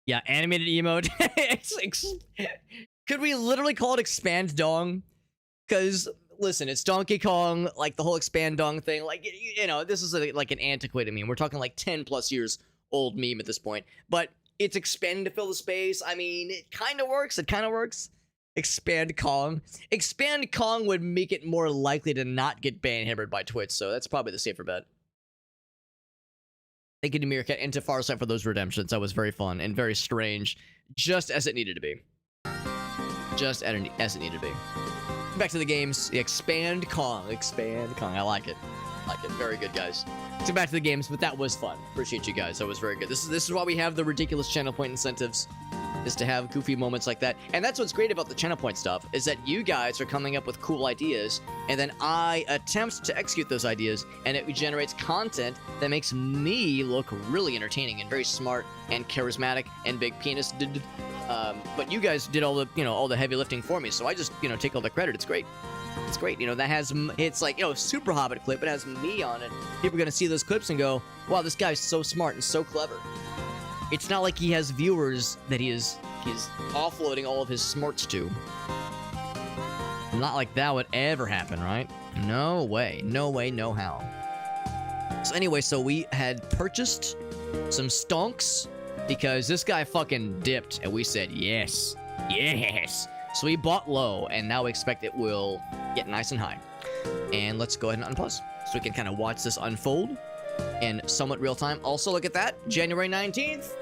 Speaker 1: Yeah, animated emote. Could we literally call it expand dong? Because listen, it's Donkey Kong, like the whole expand dong thing. Like, you know, this is like an antiquated meme. We're talking like 10+ years old meme at this point. But it's expanding to fill the space. I mean, it kind of works. It kind of works. Expand Kong. Expand Kong would make it more likely to not get ban hammered by Twitch, so that's probably the safer bet. Thank you to Meerkat and to Farsight for those redemptions. That was very fun and very strange, just as it needed to be. Just as it needed to be. Back to the games. Expand Kong. Expand Kong. I like it. I like it. Very good, guys. So back to the games, but that was fun. Appreciate you guys. That was very good. This is why we have the ridiculous channel point incentives, is to have goofy moments like that. And that's what's great about the channel point stuff, is that you guys are coming up with cool ideas, and then I attempt to execute those ideas, and it generates content that makes me look really entertaining and very smart and charismatic and big penis. But you guys did all the, all the heavy lifting for me, so I just, take all the credit. It's great. It's great. That has, it's like, Super Hobbit clip. It has me on it. People are going to see those clips and go, wow, this guy's so smart and so clever. It's not like he has viewers that he's offloading all of his smarts to. Not like that would ever happen, right? No way. No way, no how. So anyway, so we had purchased some stonks because this guy fucking dipped and we said, yes, yes. So we bought low and now we expect it will get nice and high. And let's go ahead and unpause so we can kind of watch this unfold in somewhat real time. Also, look at that, January 19th.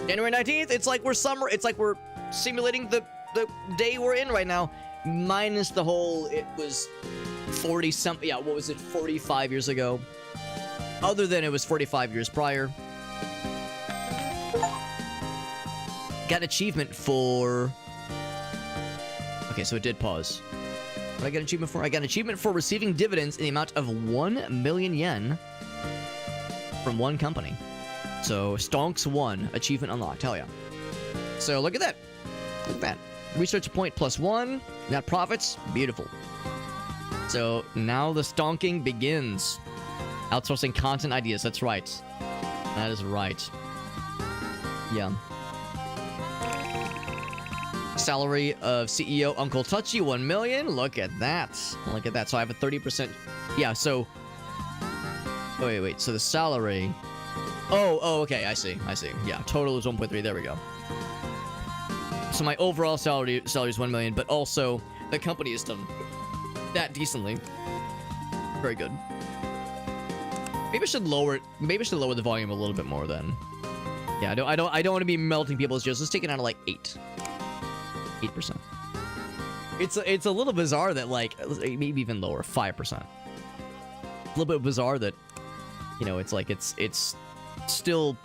Speaker 1: January 19th, it's like we're simulating the day we're in right now, minus the whole, it was 40 something, yeah, what was it, 45 years ago? Other than it was 45 years prior. Got an achievement for... Okay, so it did pause. What did I get an achievement for? I got an achievement for receiving dividends in the amount of 1 million yen from one company. So, Stonks 1, achievement unlocked. Hell yeah. So, look at that. Look at that. Research point +1. Net profits. Beautiful. So, now the stonking begins. Outsourcing content ideas. That's right. That is right. Yeah. Salary of CEO Uncle Touchy, 1 million. Look at that. Look at that. So, I have a 30%. Yeah, so... Oh, wait. So, the salary... Oh, okay, I see. Yeah, total is 1.3, there we go. So my overall salary is 1 million, but also the company has done that decently. Very good. Maybe I should lower the volume a little bit more then. Yeah, I don't want to be melting people's ears. Let's take it down to like 8%. It's a little bizarre that like maybe even lower, 5%. A little bit bizarre that it's like it's still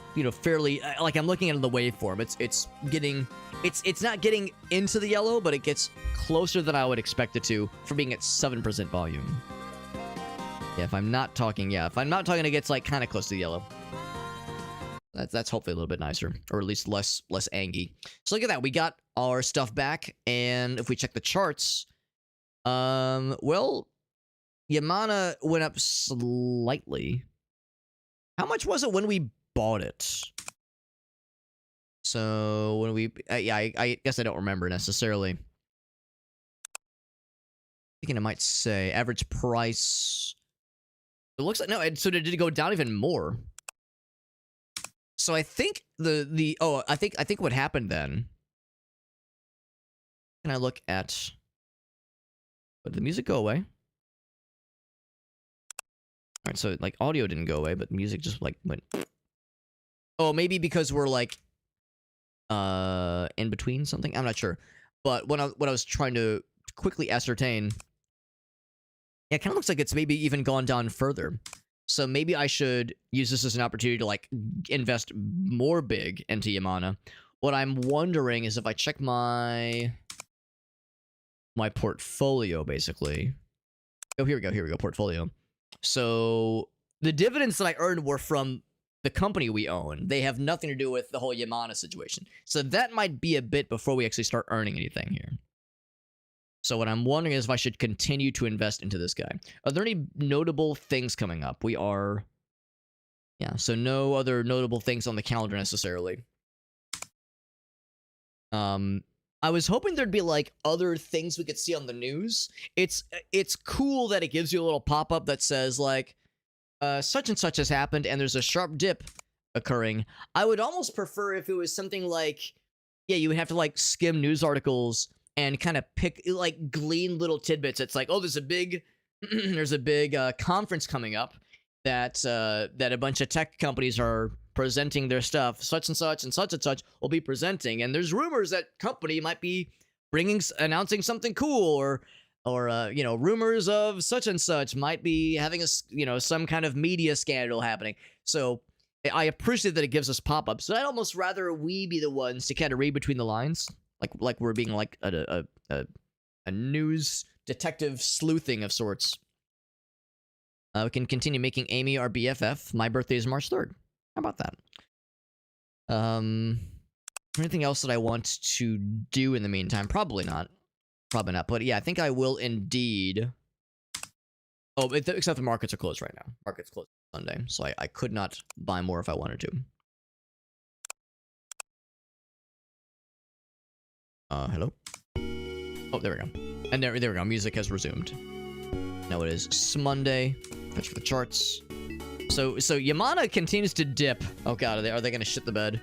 Speaker 1: fairly, like I'm looking at the waveform, it's not getting into the yellow, but it gets closer than I would expect it to for being at 7% volume. Yeah, if I'm not talking, it gets like kind of close to the yellow. That's hopefully a little bit nicer, or at least less angy. So look at that, we got our stuff back, and if we check the charts, well, Yamana went up slightly. How much was it when we bought it? So when we, yeah, I guess I don't remember necessarily. Thinking I might say average price. It looks like no. So did it go down even more? So I think I think what happened then. Can I look at? Did the music go away? All right, so like audio didn't go away, but music just like went. Oh, maybe because we're like in between something. I'm not sure. But what I was trying to quickly ascertain, yeah, it kind of looks like it's maybe even gone down further. So maybe I should use this as an opportunity to like invest more big into Yamana. What I'm wondering is if I check my portfolio, basically. Oh, here we go, portfolio. So the dividends that I earned were from the company we own. They have nothing to do with the whole Yamana situation. So that might be a bit before we actually start earning anything here. So what I'm wondering is if I should continue to invest into this guy. Are there any notable things coming up? We are... Yeah, so no other notable things on the calendar necessarily. I was hoping there'd be like other things we could see on the news. It's cool that it gives you a little pop-up that says like, such and such has happened and there's a sharp dip occurring. I would almost prefer if it was something like, yeah, you would have to like skim news articles and kind of glean little tidbits. It's like, oh, there's a big conference coming up that a bunch of tech companies are presenting their stuff. Such and such and such and such will be presenting, and there's rumors that company might be announcing something cool, or rumors of such and such might be having some kind of media scandal happening. So I appreciate that it gives us pop-ups. So I'd almost rather we be the ones to kind of read between the lines. Like we're being like a news detective sleuthing of sorts. We can continue making Amy our BFF. My birthday is March 3rd. How about that? Anything else that I want to do in the meantime? Probably not. Probably not. But yeah, I think I will indeed. Oh, except the markets are closed right now. Markets closed Sunday, so I could not buy more if I wanted to. Hello? Oh, there we go. And there we go. Music has resumed. Now it is Monday. Fetch for the charts. So Yamana continues to dip. Oh god, are they gonna shit the bed?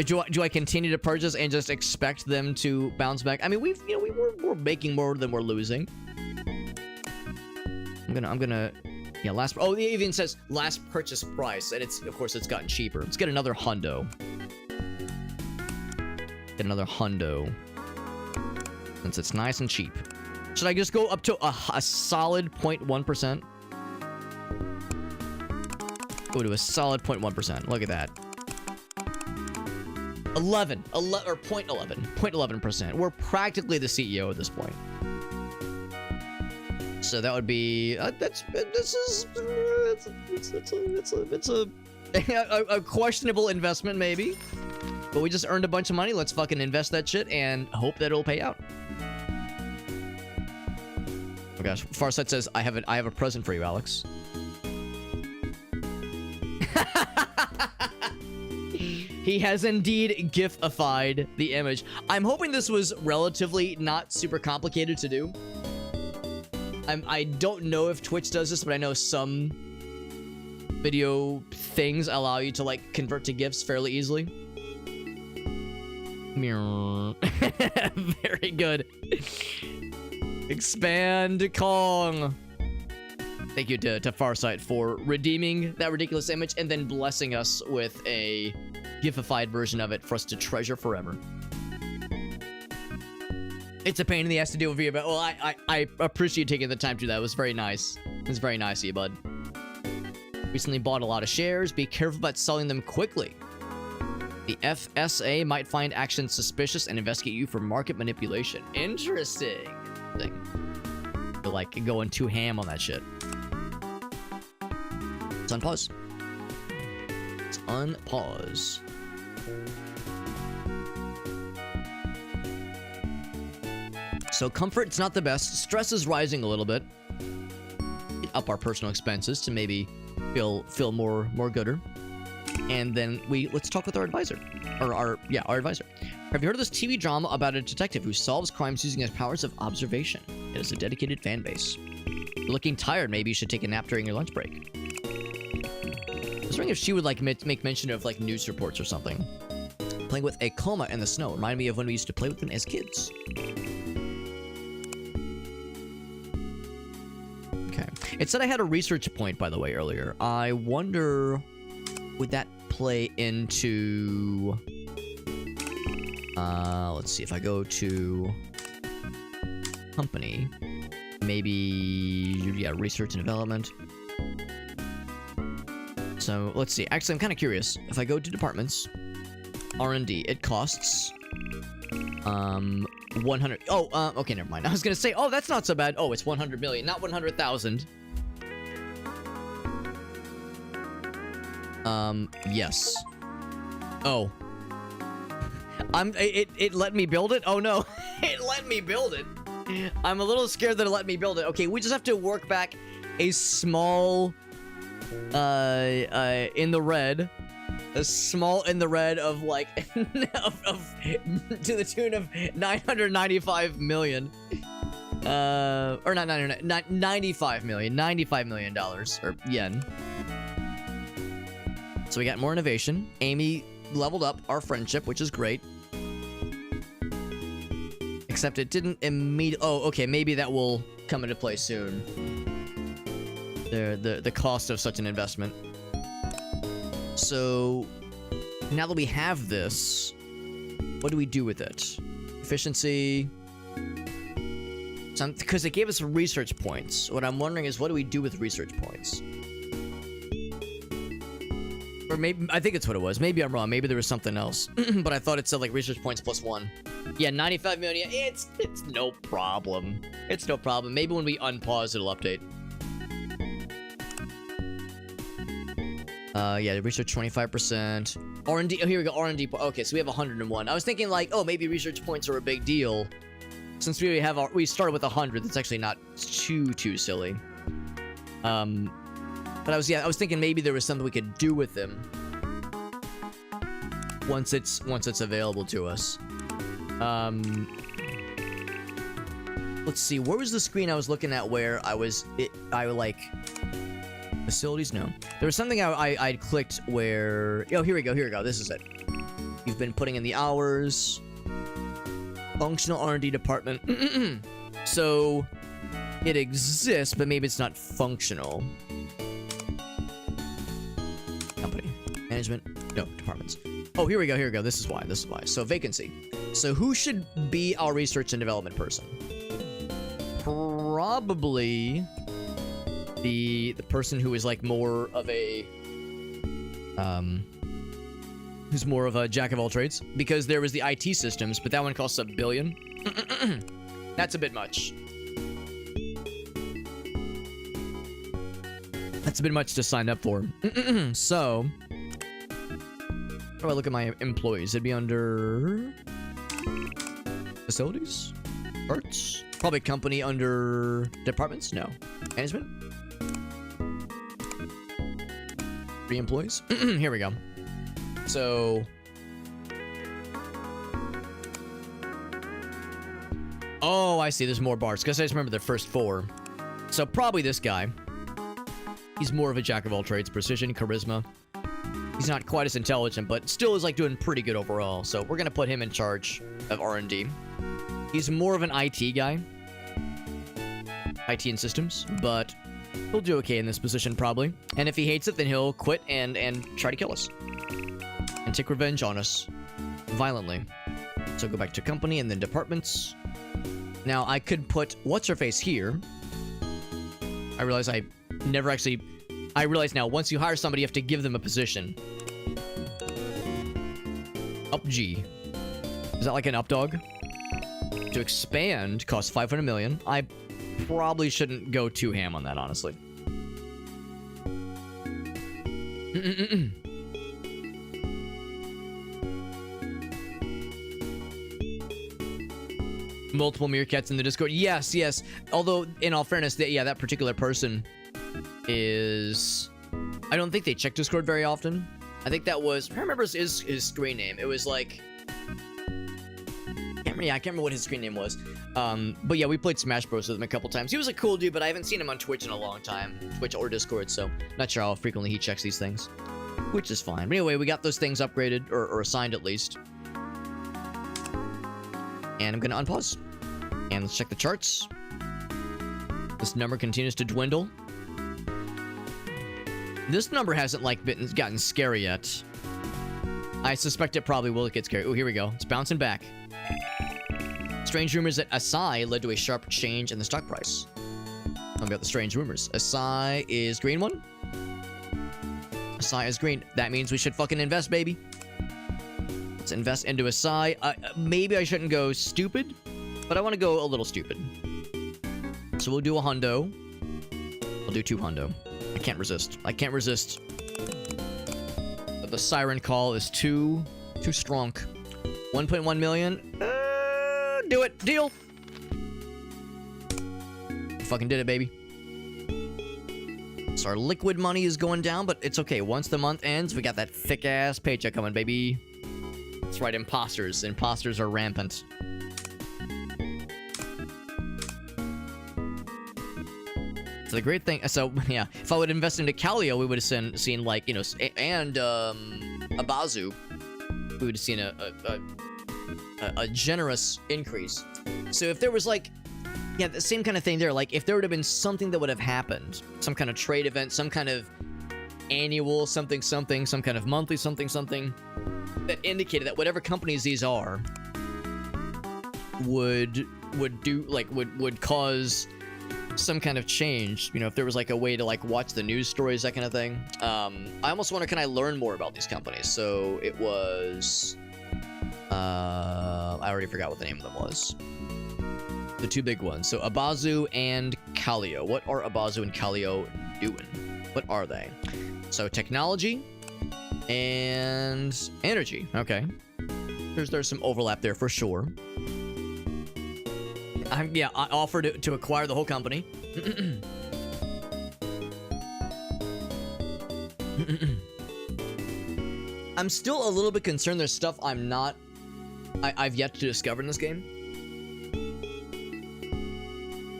Speaker 1: Do I continue to purchase and just expect them to bounce back? I mean, we're making more than we're losing. I'm gonna yeah, it even says last purchase price, and of course it's gotten cheaper. Let's get another hundo. Get another hundo. Since it's nice and cheap. Should I just go up to a solid 0.1%? Go to a solid 0.1%. Look at that. 0.11%. We're practically the CEO at this point. So that would be it's a questionable investment maybe, but we just earned a bunch of money. Let's fucking invest that shit and hope that it'll pay out. Oh gosh, Farsight says I have a present for you, Alex. He has indeed gifified the image. I'm hoping this was relatively not super complicated to do. I don't know if Twitch does this, but I know some video things allow you to like convert to GIFs fairly easily. Very good. Expand Kong. Thank you to Farsight for redeeming that ridiculous image and then blessing us with a gifified version of it for us to treasure forever. It's a pain in the ass to deal with you, but well, I appreciate taking the time to do that. It was very nice. It was very nice of you, bud. Recently bought a lot of shares. Be careful about selling them quickly. The FSA might find action suspicious and investigate you for market manipulation. Interesting. They're like going too ham on that shit. Let's unpause. Let's unpause. So comfort, it's not the best. Stress is rising a little bit. Up our personal expenses to maybe feel more gooder. And then let's talk with our advisor. Or our advisor. Have you heard of this TV drama about a detective who solves crimes using his powers of observation? It has a dedicated fan base. You're looking tired, maybe you should take a nap during your lunch break. I was wondering if she would like make mention of like news reports or something. Playing with a coma in the snow. Remind me of when we used to play with them as kids. Okay. It said I had a research point, by the way, earlier. I wonder, would that play into... let's see, if I go to... company, maybe, yeah, research and development. So, let's see. Actually, I'm kind of curious. If I go to departments, R&D, it costs, 100... Oh, okay, never mind. I was gonna say, oh, that's not so bad. Oh, it's 100 million, not 100,000. Yes. Oh. It let me build it? Oh, no. It let me build it. I'm a little scared that it let me build it. Okay, we just have to work back a small, in the red. A small in the red of, like, to the tune of 995 million. Or not 95 million. $95 million, or yen. So we got more innovation. Amy leveled up our friendship, which is great. Except it didn't immediately... Oh, okay, maybe that will come into play soon. The cost of such an investment. So, now that we have this, what do we do with it? Efficiency... Because it gave us research points. What I'm wondering is, what do we do with research points? Or maybe, I think it's what it was. Maybe I'm wrong. Maybe there was something else. But I thought it said, like, research points +1. Yeah, 95 million. It's no problem. It's no problem. Maybe when we unpause, it'll update. Yeah, research 25%. R&D. Oh, here we go. R&D. Okay, so we have 101. I was thinking, like, oh, maybe research points are a big deal. Since we already have we started with 100, that's actually not too silly. But I was thinking maybe there was something we could do with them once it's available to us. Let's see, where was the screen I was looking at where I like facilities? No, there was something I clicked where, oh, here we go, this is it. You've been putting in the hours. Functional R&D department. So it exists, but maybe it's not functional. Company. Management. No, departments. Oh, here we go. This is why. So vacancy. So who should be our research and development person? Probably the person who is like more of a who's more of a jack of all trades, because there was the IT systems, but that one costs $1 billion. That's a bit much. That's a bit much to sign up for. So, how do I look at my employees? It'd be under facilities, arts, probably company under departments. No, management. 3 employees. Here we go. So, oh, I see. There's more bars because I just remember the first 4. So probably this guy. He's more of a jack of all trades. Precision, charisma. He's not quite as intelligent, but still is like doing pretty good overall. So we're gonna put him in charge of R&D. He's more of an IT guy. IT and systems, but he'll do okay in this position probably. And if he hates it, then he'll quit and try to kill us. And take revenge on us violently. So go back to company and then departments. Now I could put what's-her-face here. I realize I never actually... I realize now, once you hire somebody, you have to give them a position. Up G. Is that like an up dog? To expand costs 500 million. I probably shouldn't go too ham on that, honestly. Multiple meerkats in the Discord. Yes, yes. Although, in all fairness, that particular person is... I don't think they check Discord very often. I think that was... I remember his screen name. It was like... I can't remember what his screen name was. But yeah, we played Smash Bros with him a couple times. He was a cool dude, but I haven't seen him on Twitch in a long time. Twitch or Discord, so not sure how frequently he checks these things. Which is fine. But anyway, we got those things upgraded, or assigned at least. And I'm gonna unpause. And let's check the charts. This number continues to dwindle. This number hasn't, like, gotten scary yet. I suspect it probably will get scary. Oh, here we go. It's bouncing back. Strange rumors that Asai led to a sharp change in the stock price. Tell me about the strange rumors. Asai is green one? Asai is green. That means we should fucking invest, baby. Let's invest into Asai. Maybe I shouldn't go stupid, but I want to go a little stupid. So we'll do a hundo. We'll do 2 hundo. I can't resist. I can't resist. But the siren call is too strong. 1.1 million. Do it. Deal. Fucking did it, baby. So our liquid money is going down, but it's okay. Once the month ends, we got that thick-ass paycheck coming, baby. That's right, imposters. Imposters are rampant. So the great thing... So, yeah, if I would invest into Calio, we would have seen like, you know, and Abazu, we would have seen a generous increase. So if there was like, yeah, the same kind of thing there, like if there would have been something that would have happened, some kind of trade event, some kind of annual something, some kind of monthly something, that indicated that whatever companies these are would cause some kind of change, you know, if there was like a way to like watch the news stories, that kind of thing. I almost wonder, can I learn more about these companies? So it was... I already forgot what the name of them was. The 2 big ones. So Abazu and Calio. What are Abazu and Calio doing? What are they? So technology and energy. Okay. There's some overlap there for sure. I offered to acquire the whole company. I'm still a little bit concerned there's stuff I've yet to discover in this game.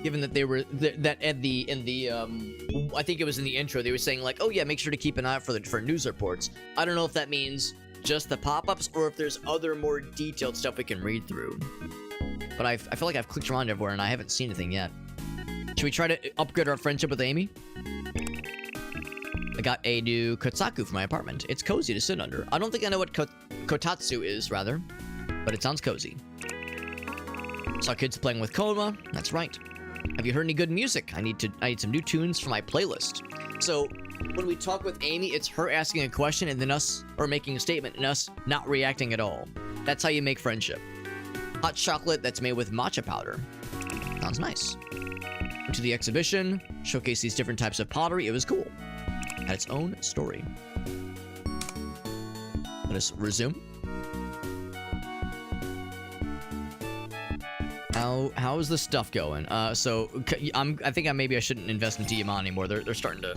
Speaker 1: Given that they were that I think it was in the intro, they were saying like, oh yeah, make sure to keep an eye out for news reports. I don't know if that means just the pop-ups or if there's other more detailed stuff we can read through. But I feel like I've clicked around everywhere and I haven't seen anything yet. Should we try to upgrade our friendship with Amy? I got a new Kotsaku for my apartment. It's cozy to sit under. I don't think I know what Kotatsu is, rather, but it sounds cozy. Saw kids playing with Koma. That's right. Have you heard any good music? I need some new tunes for my playlist. So when we talk with Amy, it's her asking a question and then us, or making a statement, and us not reacting at all. That's how you make friendship. Hot chocolate that's made with matcha powder. Sounds nice. Went to the exhibition, showcased these different types of pottery. It was cool. Had its own story. Let us resume. How is the stuff going? So I think maybe I shouldn't invest into Yamon anymore. They're starting to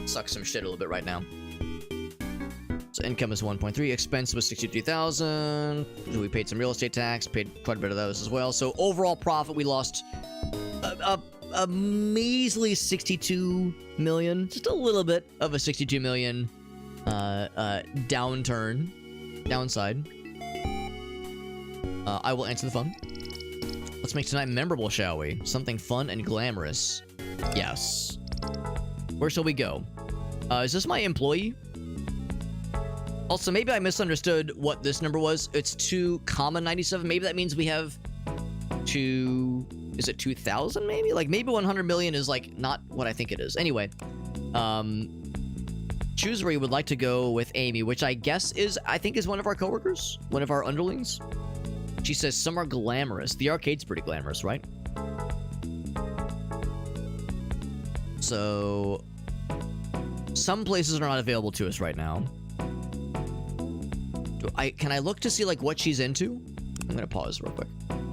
Speaker 1: suck some shit a little bit right now. So income is 1.3, expense was 63,000. We paid some real estate tax, paid quite a bit of those as well. So overall profit, we lost a measly 62 million, just a little bit of a 62 million downside. I will answer the phone. Let's make tonight memorable, shall we? Something fun and glamorous. Yes. Where shall we go? Is this my employee? Also, maybe I misunderstood what this number was. It's 2, 97. Maybe that means we have 2... Is it 2,000 maybe? Like, maybe 100 million is, like, not what I think it is. Anyway. Choosery would like to go with Amy, which I guess I think is one of our coworkers. One of our underlings. She says some are glamorous. The arcade's pretty glamorous, right? So... some places are not available to us right now. Can I look to see, like, what she's into? I'm gonna pause real quick.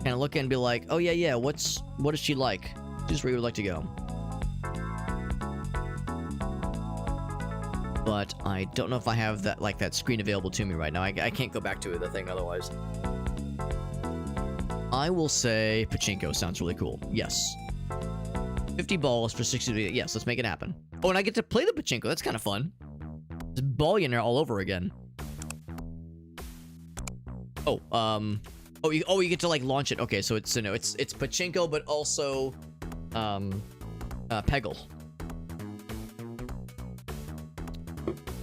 Speaker 1: kind of look and be like, oh yeah, what is she like? Just where you would like to go. But I don't know if I have that screen available to me right now. I can't go back to the thing otherwise. I will say pachinko sounds really cool. Yes. 50 balls for 60. Yes, let's make it happen. Oh, and I get to play the pachinko. That's kind of fun. It's billionaire all over again. Oh, you get to like launch it. Okay, so it's it's pachinko, but also Peggle.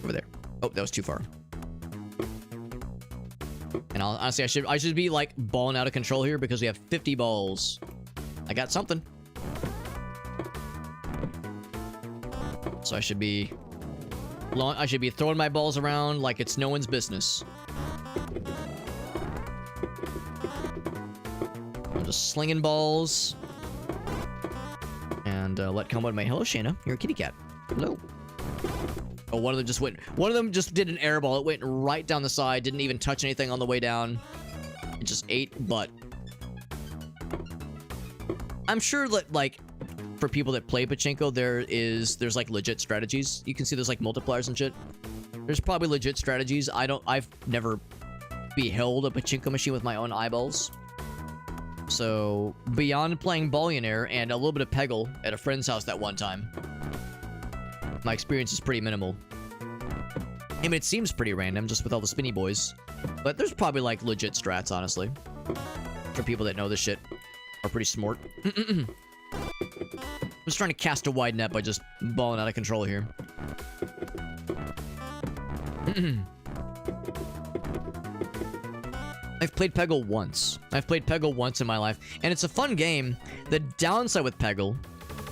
Speaker 1: Over there. Oh, that was too far. And honestly, I should be like balling out of control here because we have 50 balls. I got something. So I should be throwing my balls around like it's no one's business. I'm just slinging balls. And let come with my hello Shayna. You're a kitty cat. Hello. Oh, one of them just did an air ball. It went right down the side, didn't even touch anything on the way down. It just ate butt. I'm sure that, like, for people that play pachinko, there's like legit strategies. You can see there's like multipliers and shit. There's probably legit strategies. I've never beheld a pachinko machine with my own eyeballs. So, beyond playing Billionaire and a little bit of Peggle at a friend's house that one time, my experience is pretty minimal. I mean, it seems pretty random just with all the spinny boys. But there's probably like legit strats, honestly. For people that know this shit are pretty smart. I'm just trying to cast a wide net by just balling out of control here. I've played Peggle once. I've played Peggle once in my life, and it's a fun game. The downside with Peggle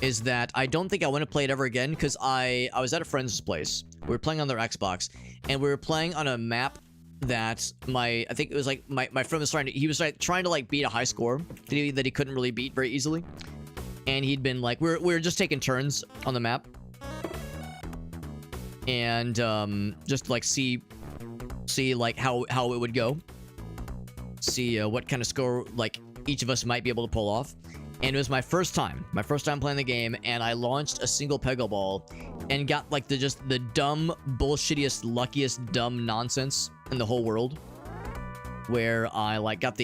Speaker 1: is that I don't think I want to play it ever again because I was at a friend's place. We were playing on their Xbox, and we were playing on a map that I think it was like my friend was trying to like beat a high score that he couldn't really beat very easily. And he'd been like, we were just taking turns on the map. And just like see like how it would go. See what kind of score like each of us might be able to pull off. And it was my first time playing the game, and I launched a single Peggle ball and got like the dumb, bullshittiest, luckiest dumb nonsense in the whole world. Where I like got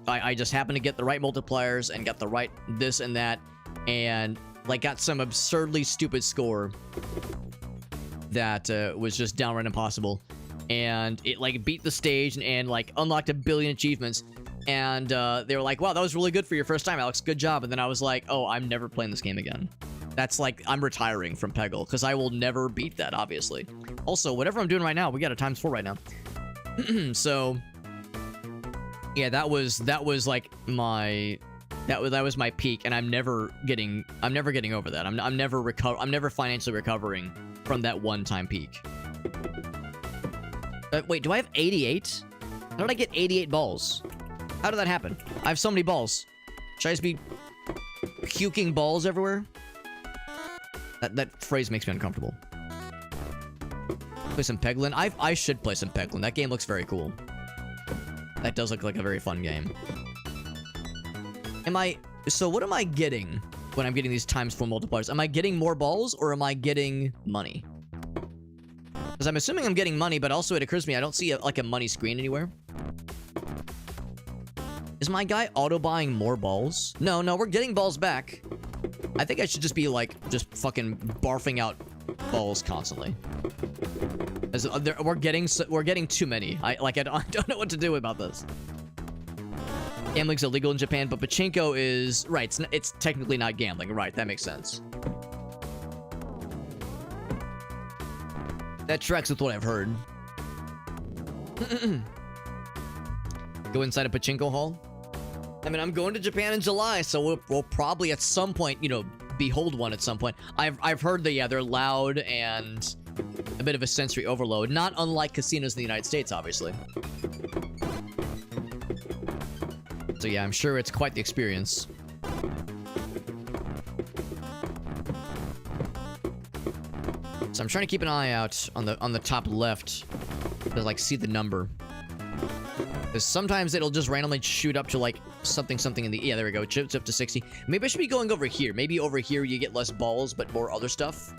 Speaker 1: I just happened to get the right multipliers and got the right this and that, and like got some absurdly stupid score that was just downright impossible. And it like beat the stage and like unlocked a billion achievements. And they were like, wow, that was really good for your first time, Alex. Good job. And then I was like, oh, I'm never playing this game again. That's like, I'm retiring from Peggle because I will never beat that, obviously. Also, whatever I'm doing right now, we got a ×4 right now. So, yeah, that was like my that was my peak, and I'm never getting over that. I'm never financially recovering from that one-time peak. Wait, do I have 88? How did I get 88 balls? How did that happen? I have so many balls. Should I just be puking balls everywhere? That phrase makes me uncomfortable. Play some Peglin. I should play some Peglin. That game looks very cool. That does look like a very fun game. So what am I getting when I'm getting these ×4 multipliers? Am I getting more balls or am I getting money? Because I'm assuming I'm getting money, but also it occurs to me I don't see like a money screen anywhere. Is my guy auto-buying more balls? No, we're getting balls back. I think I should just be like, just fucking barfing out balls constantly. We're getting too many. I don't know what to do about this. Gambling's illegal in Japan, but pachinko is right. It's technically not gambling, right? That makes sense. That tracks with what I've heard. Go inside a pachinko hall. I mean, I'm going to Japan in July, so we'll probably at some point, you know, behold one at some point. I've heard that, they're loud and a bit of a sensory overload, not unlike casinos in the United States, obviously. So yeah, I'm sure it's quite the experience. So I'm trying to keep an eye out on the top left to like see the number. Because sometimes it'll just randomly shoot up to like something something in the... Yeah, there we go. Chips up to 60. Maybe I should be going over here. Maybe over here you get less balls, but more other stuff.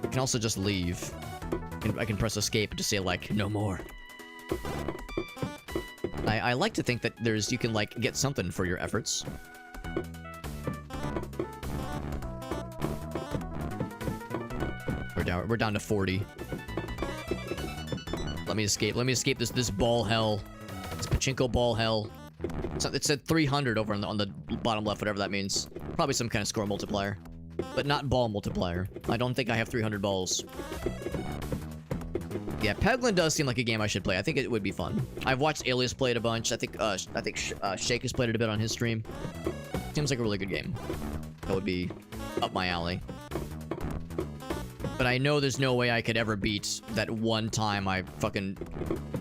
Speaker 1: I can also just leave. I can press escape to say, like, no more. I like to think that you can, like, get something for your efforts. We're down to 40. Let me escape this ball hell. This pachinko ball hell. So it said 300 over on the bottom left, whatever that means. Probably some kind of score multiplier. But not ball multiplier. I don't think I have 300 balls. Yeah, Peglin does seem like a game I should play. I think it would be fun. I've watched Alias play it a bunch. I think Shake has played it a bit on his stream. Seems like a really good game. That would be up my alley. But I know there's no way I could ever beat that one time I fucking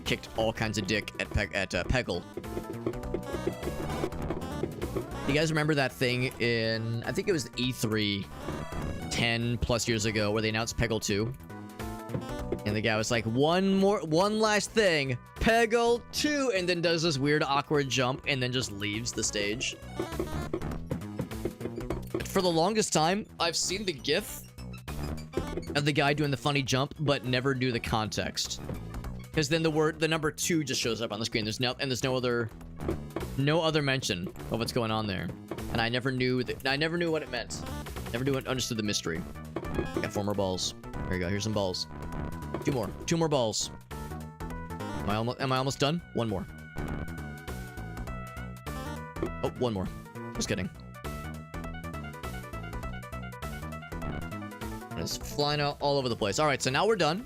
Speaker 1: kicked all kinds of dick at Peggle. You guys remember that thing in... I think it was E3 10 plus years ago where they announced Peggle 2? And the guy was like, one last thing, Peggle 2, and then does this weird awkward jump and then just leaves the stage. For the longest time, I've seen the GIF of the guy doing the funny jump, but never knew the context. Because then the number 2 just shows up on the screen. There's no other mention of what's going on there. And I never knew what it meant. Understood the mystery. Got 4 more balls. There you go. Here's some balls. 2 more balls. Am I almost done? 1 more. Oh, 1 more. Just kidding. It's flying out all over the place. All right, so now we're done.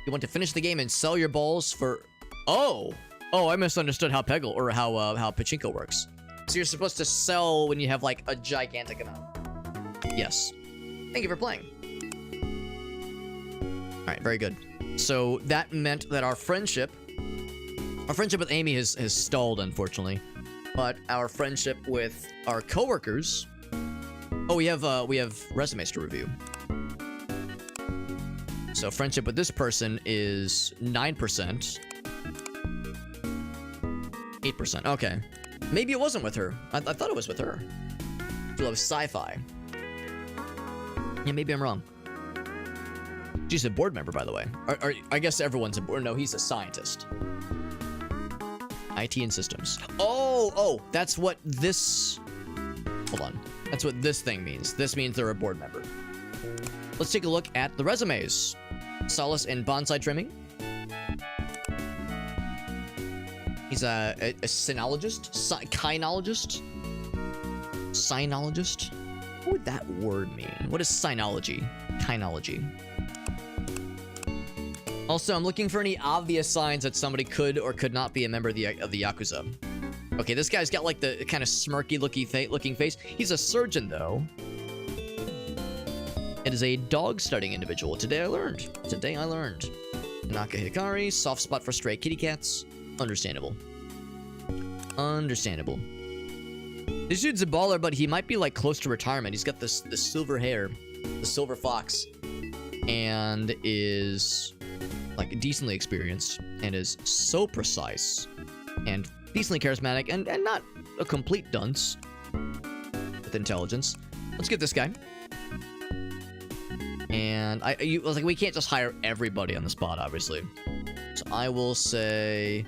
Speaker 1: You want to finish the game and sell your balls for... Oh, I misunderstood how Peggle or how Pachinko works. So you're supposed to sell when you have like a gigantic amount. Yes. Thank you for playing. All right, very good. So that meant that our friendship with Amy has stalled, unfortunately. But our friendship with our coworkers... Oh, we have resumes to review. So friendship with this person is 9%. 8%. Okay. Maybe it wasn't with her. I thought it was with her. She loves sci-fi. Yeah, maybe I'm wrong. She's a board member, by the way. I guess everyone's a board. No, he's a scientist. IT and systems. Oh, that's what this... Hold on. That's what this thing means. This means they're a board member. Let's take a look at the resumes. Solace in bonsai trimming. He's a sinologist? Kynologist? Sinologist? What would that word mean? What is sinology? Kynology. Also, I'm looking for any obvious signs that somebody could or could not be a member of the Yakuza. Okay, this guy's got like the kind of smirky looking face. He's a surgeon, though. It is a dog studying individual. Today I learned. Naka Hikari, soft spot for stray kitty cats. Understandable. This dude's a baller, but he might be like close to retirement. He's got this silver hair, the silver fox, and is like decently experienced and is so precise and decently charismatic and not a complete dunce with intelligence. Let's get this guy. And I was like, we can't just hire everybody on the spot, obviously. So I will say,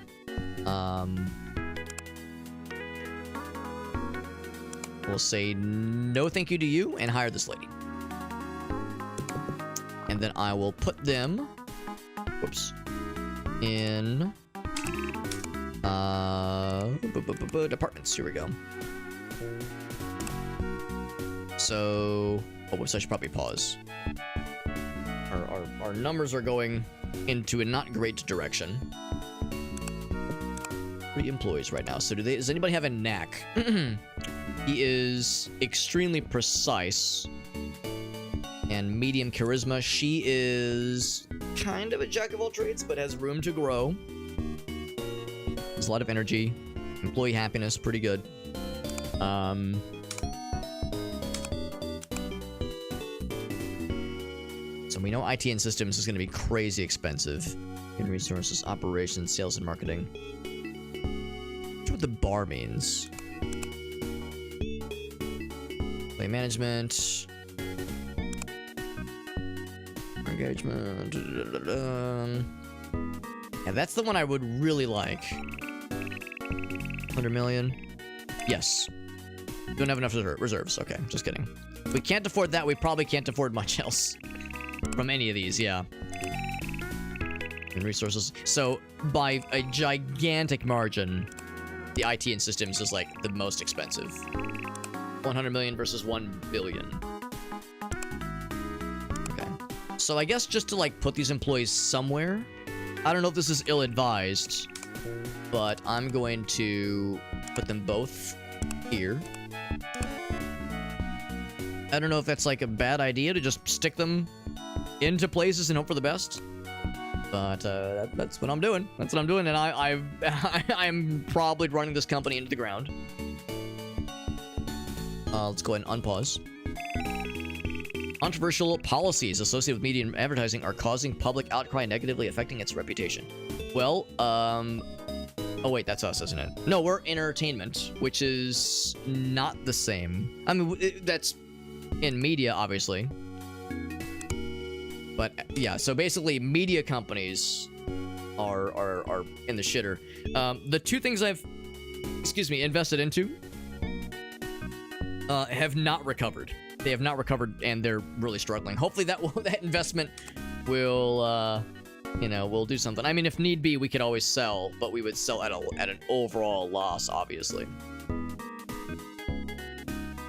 Speaker 1: we'll say no thank you to you and hire this lady. And then I will put them, in departments. Here we go. So, I should probably pause. Our numbers are going into a not great direction. 3 employees right now. So does anybody have a knack? He is extremely precise and medium charisma. She is kind of a jack of all trades, but has room to grow. There's a lot of energy. Employee happiness, pretty good. So we know IT and systems is going to be crazy expensive. Human resources, operations, sales, and marketing. That's what the bar means. Play management. Engagement. Yeah, that's the one I would really like. 100 million. Yes. Don't have enough reserves. Okay, just kidding. If we can't afford that, we probably can't afford much else. From any of these, yeah. And resources. So, by a gigantic margin, the IT and systems is like the most expensive. 100 million versus 1 billion. Okay. So I guess just to like put these employees somewhere. I don't know if this is ill-advised, but I'm going to put them both here. I don't know if that's like a bad idea to just stick them into places and hope for the best. But that's what I'm doing. That's what I'm doing, and I'm probably running this company into the ground. Let's go ahead and unpause. Controversial policies associated with media and advertising are causing public outcry, negatively affecting its reputation. Well, oh wait, that's us, isn't it? No, we're entertainment, which is not the same. I mean, that's in media, obviously. But yeah, so basically media companies are in the shitter. The two things I've, invested into have not recovered. They have not recovered, and they're really struggling. Hopefully that investment will, will do something. I mean, if need be, we could always sell, but we would sell at an overall loss, obviously.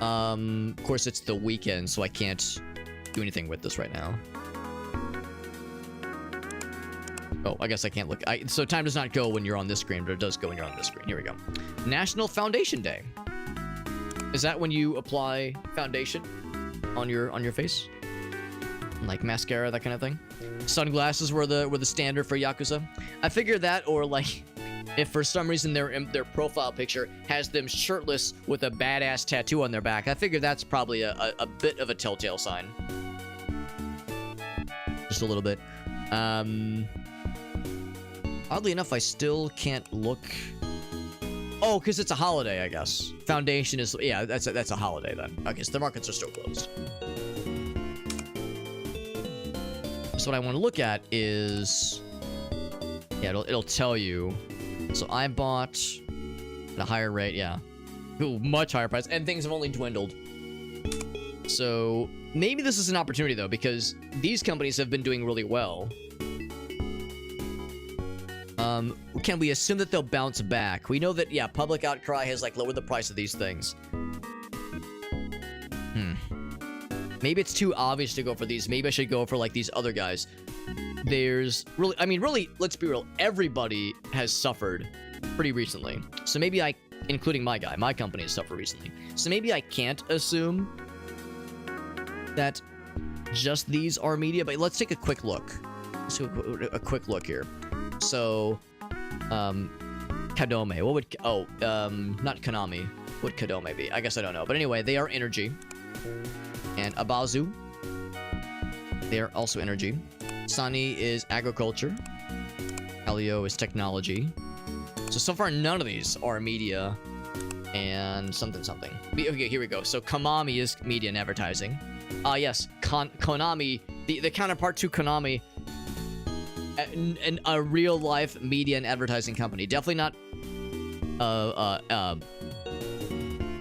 Speaker 1: Of course, it's the weekend, so I can't do anything with this right now. Oh, I guess I can't look. So time does not go when you're on this screen, but it does go when you're on this screen. Here we go. National Foundation Day. Is that when you apply foundation on your face? Like mascara, that kind of thing? Sunglasses were the standard for Yakuza. I figure that, or like, if for some reason their profile picture has them shirtless with a badass tattoo on their back, I figure that's probably a bit of a telltale sign. Just a little bit. Oddly enough, I still can't look. Oh, because it's a holiday, I guess. Foundation is, yeah, that's a holiday then. Okay, so the markets are still closed. So what I want to look at is, yeah, it'll tell you. So I bought at a higher rate, yeah. Ooh, much higher price, and things have only dwindled. So maybe this is an opportunity though, because these companies have been doing really well. Can we assume that they'll bounce back? We know that, yeah, public outcry has like lowered the price of these things. Maybe it's too obvious to go for these. Maybe I should go for like these other guys. There's really, I mean, really, let's be real. Everybody has suffered pretty recently. So maybe including my company has suffered recently. So maybe I can't assume that just these are media, but let's take a quick look. Let's do a quick look here. So, Kadome, what would, not Konami, what would Kadome be? I guess I don't know, but anyway, they are energy. And Abazu, they are also energy. Sani is agriculture. Alio is technology. So far, none of these are media and something. Okay, here we go. So Kamami is media and advertising. Yes, Konami, the counterpart to Konami, a real-life media and advertising company. Definitely not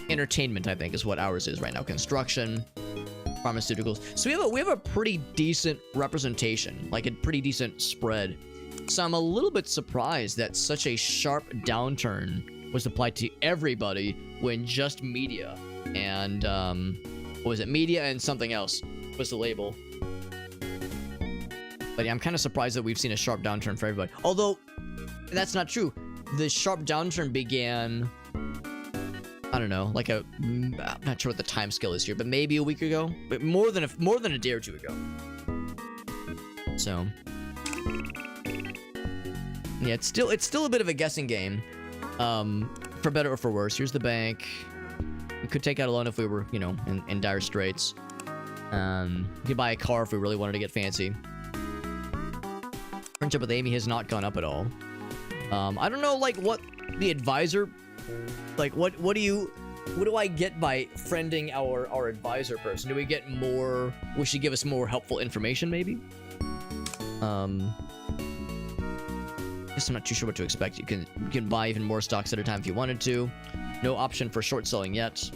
Speaker 1: entertainment, I think, is what ours is right now. Construction, pharmaceuticals. So we have a pretty decent representation, like a pretty decent spread. So I'm a little bit surprised that such a sharp downturn was applied to everybody when just media and what was it? Media and something else was the label. But yeah, I'm kind of surprised that we've seen a sharp downturn for everybody. Although, that's not true. The sharp downturn began, I don't know, like I'm not sure what the time scale is here, but maybe a week ago, but more than a day or two ago. So, yeah, it's still a bit of a guessing game, for better or for worse. Here's the bank. We could take out a loan if we were, in dire straits. We could buy a car if we really wanted to get fancy. Friendship with Amy has not gone up at all. I don't know, like, what the advisor... Like, what do I get by friending our advisor person? Do we get more... Will she give us more helpful information, maybe? Guess I'm not too sure what to expect. You can buy even more stocks at a time if you wanted to. No option for short selling yet.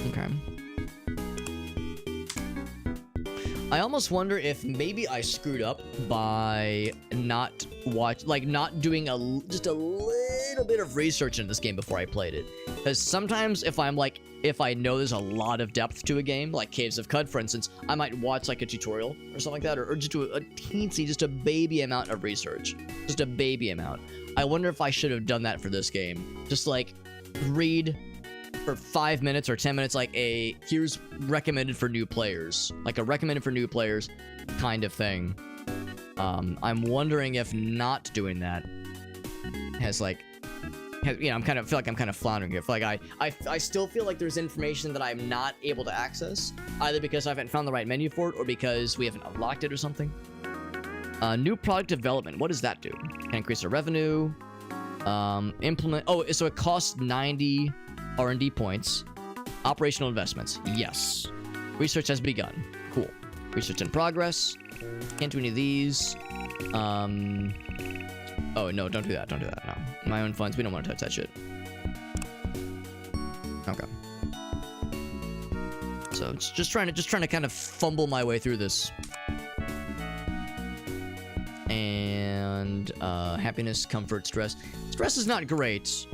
Speaker 1: Okay. I almost wonder if maybe I screwed up by not doing just a little bit of research in this game before I played it. Because sometimes if I know there's a lot of depth to a game, like Caves of Cud, for instance, I might watch like a tutorial or something like that, or just do a teensy, just a baby amount of research. Just a baby amount. I wonder if I should have done that for this game. Just like read for 5 minutes or 10 minutes, like here's recommended for new players, like a recommended for new players kind of thing. I'm wondering if not doing that has you know, I feel like I'm kind of floundering here. I still feel like there's information that I'm not able to access, either because I haven't found the right menu for it or because we haven't unlocked it or something. New product development. What does that do? Can increase our revenue. Implement. Oh, so it costs 90 R&D points. Operational investments. Yes. Research has begun. Cool. Research in progress. Can't do any of these. Oh, no, don't do that. Don't do that. No. My own funds. We don't want to touch that shit. Okay. So it's just trying to kind of fumble my way through this. And happiness, comfort, stress. Stress is not great.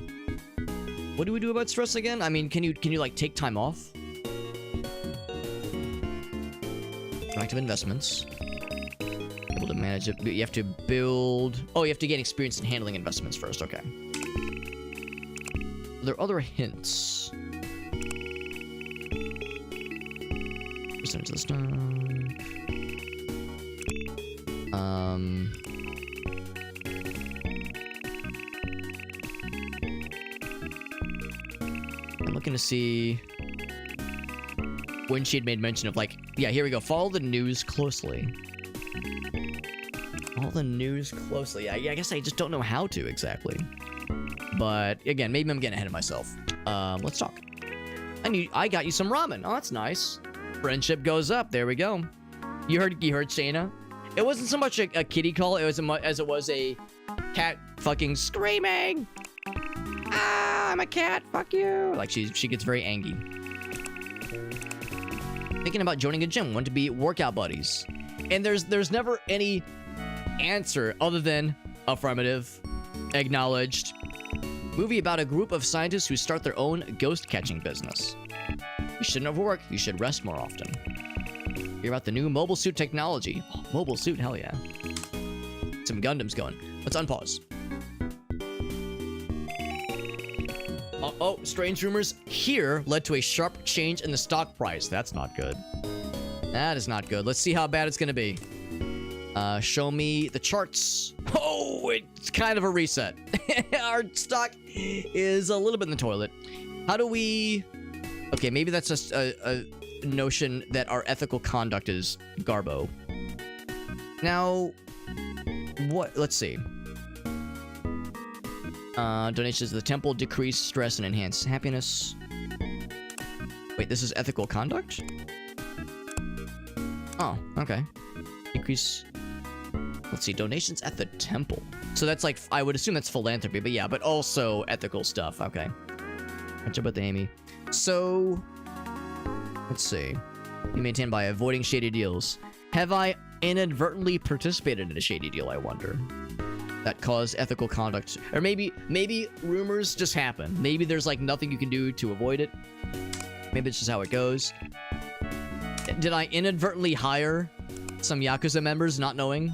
Speaker 1: What do we do about stress again? I mean, can you like take time off? Active investments. Able to manage it. You have to build. Oh, you have to gain experience in handling investments first. Okay. Are there other hints? Percentage of the stock. I'm looking to see when she had made mention of, like, yeah, here we go. Follow the news closely. Follow the news closely. I guess I just don't know how to exactly. But again, maybe I'm getting ahead of myself. Let's talk. I got you some ramen. Oh, that's nice. Friendship goes up. There we go. You heard Shayna? It wasn't so much a kitty call as it was a cat fucking screaming. Ah, I'm a cat. Fuck you. Like she gets very angry. Thinking about joining a gym. Want to be workout buddies. And there's never any answer other than affirmative, acknowledged. Movie about a group of scientists who start their own ghost catching business. You shouldn't overwork. You should rest more often. Hear about the new mobile suit technology. Oh, mobile suit, hell yeah. Some Gundams going. Let's unpause. Oh, strange rumors here led to a sharp change in the stock price. That's not good. That is not good. Let's see how bad it's gonna be. Show me the charts. Oh, it's kind of a reset. Our stock is a little bit in the toilet. How do we... Okay, maybe that's just a notion that our ethical conduct is garbo. Now, what? Let's see. Donations to the temple decrease stress and enhance happiness. Wait, this is ethical conduct? Oh, okay. Decrease. Let's see, donations at the temple. So that's like, I would assume that's philanthropy, but yeah, but also ethical stuff. Okay. Catch up with Amy. So, let's see. You maintain by avoiding shady deals. Have I inadvertently participated in a shady deal, I wonder? That caused ethical conduct. Or maybe rumors just happen. Maybe there's like nothing you can do to avoid it. Maybe it's just how it goes. Did I inadvertently hire some Yakuza members not knowing?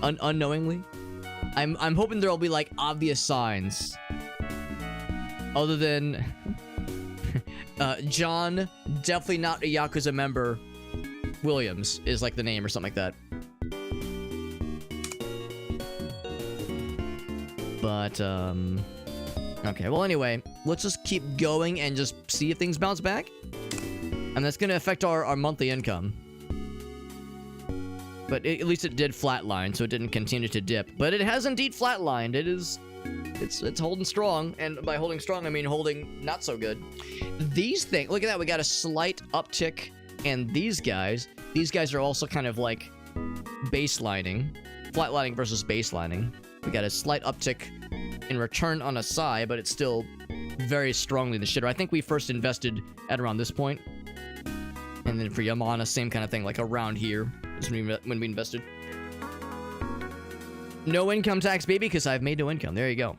Speaker 1: Unknowingly? I'm hoping there'll be like obvious signs. Other than John, definitely not a Yakuza member. Williams is like the name or something like that. But, okay, well, anyway, let's just keep going and just see if things bounce back. And that's gonna affect our monthly income. But at least it did flatline, so it didn't continue to dip. But it has indeed flatlined. It's holding strong, and by holding strong, I mean holding not so good. These things, look at that, we got a slight uptick, and these guys are also kind of like baselining, flatlining versus baselining. We got a slight uptick in return on SI, but it's still very strongly in the shitter. I think we first invested at around this point, and then for Yamana, same kind of thing, like around here is when we invested. No income tax, baby, because I've made no income. There you go.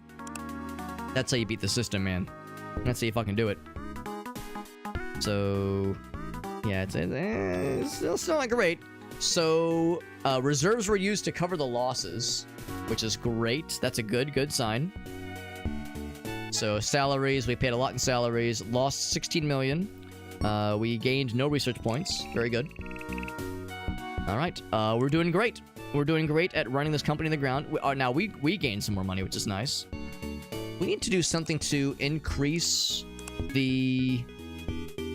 Speaker 1: That's how you beat the system, man. That's how you fucking do it. So, yeah, it's still not great. So, reserves were used to cover the losses, which is great. That's a good sign. So, salaries, we paid a lot in salaries. Lost 16 million. We gained no research points. Very good. All right, we're doing great. We're doing great at running this company in the ground. Now we gained some more money, which is nice. We need to do something to increase the...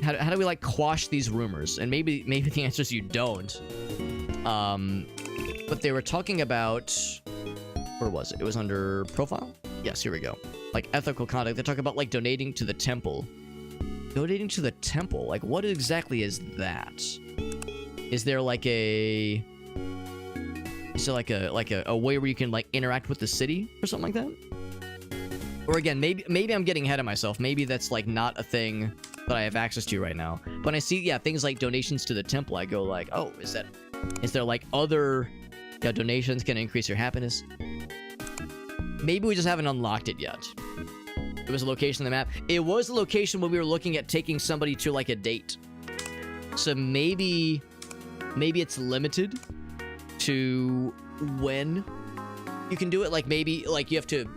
Speaker 1: How do we, like, quash these rumors? And maybe the answer is you don't. But they were talking about... Where was it? It was under profile? Yes, here we go. Like, ethical conduct. They talk about, like, donating to the temple. Donating to the temple? Like, what exactly is that? Is there, like, a... Is there, like, a way where you can, like, interact with the city? Or something like that? Or again, maybe I'm getting ahead of myself. Maybe that's, like, not a thing that I have access to right now. But when I see, yeah, things like donations to the temple, I go like, oh, is there, like, other donations can increase your happiness? Maybe we just haven't unlocked it yet. It was a location on the map. It was a location when we were looking at taking somebody to, like, a date. So maybe it's limited to when you can do it. Like, maybe, like, you have to,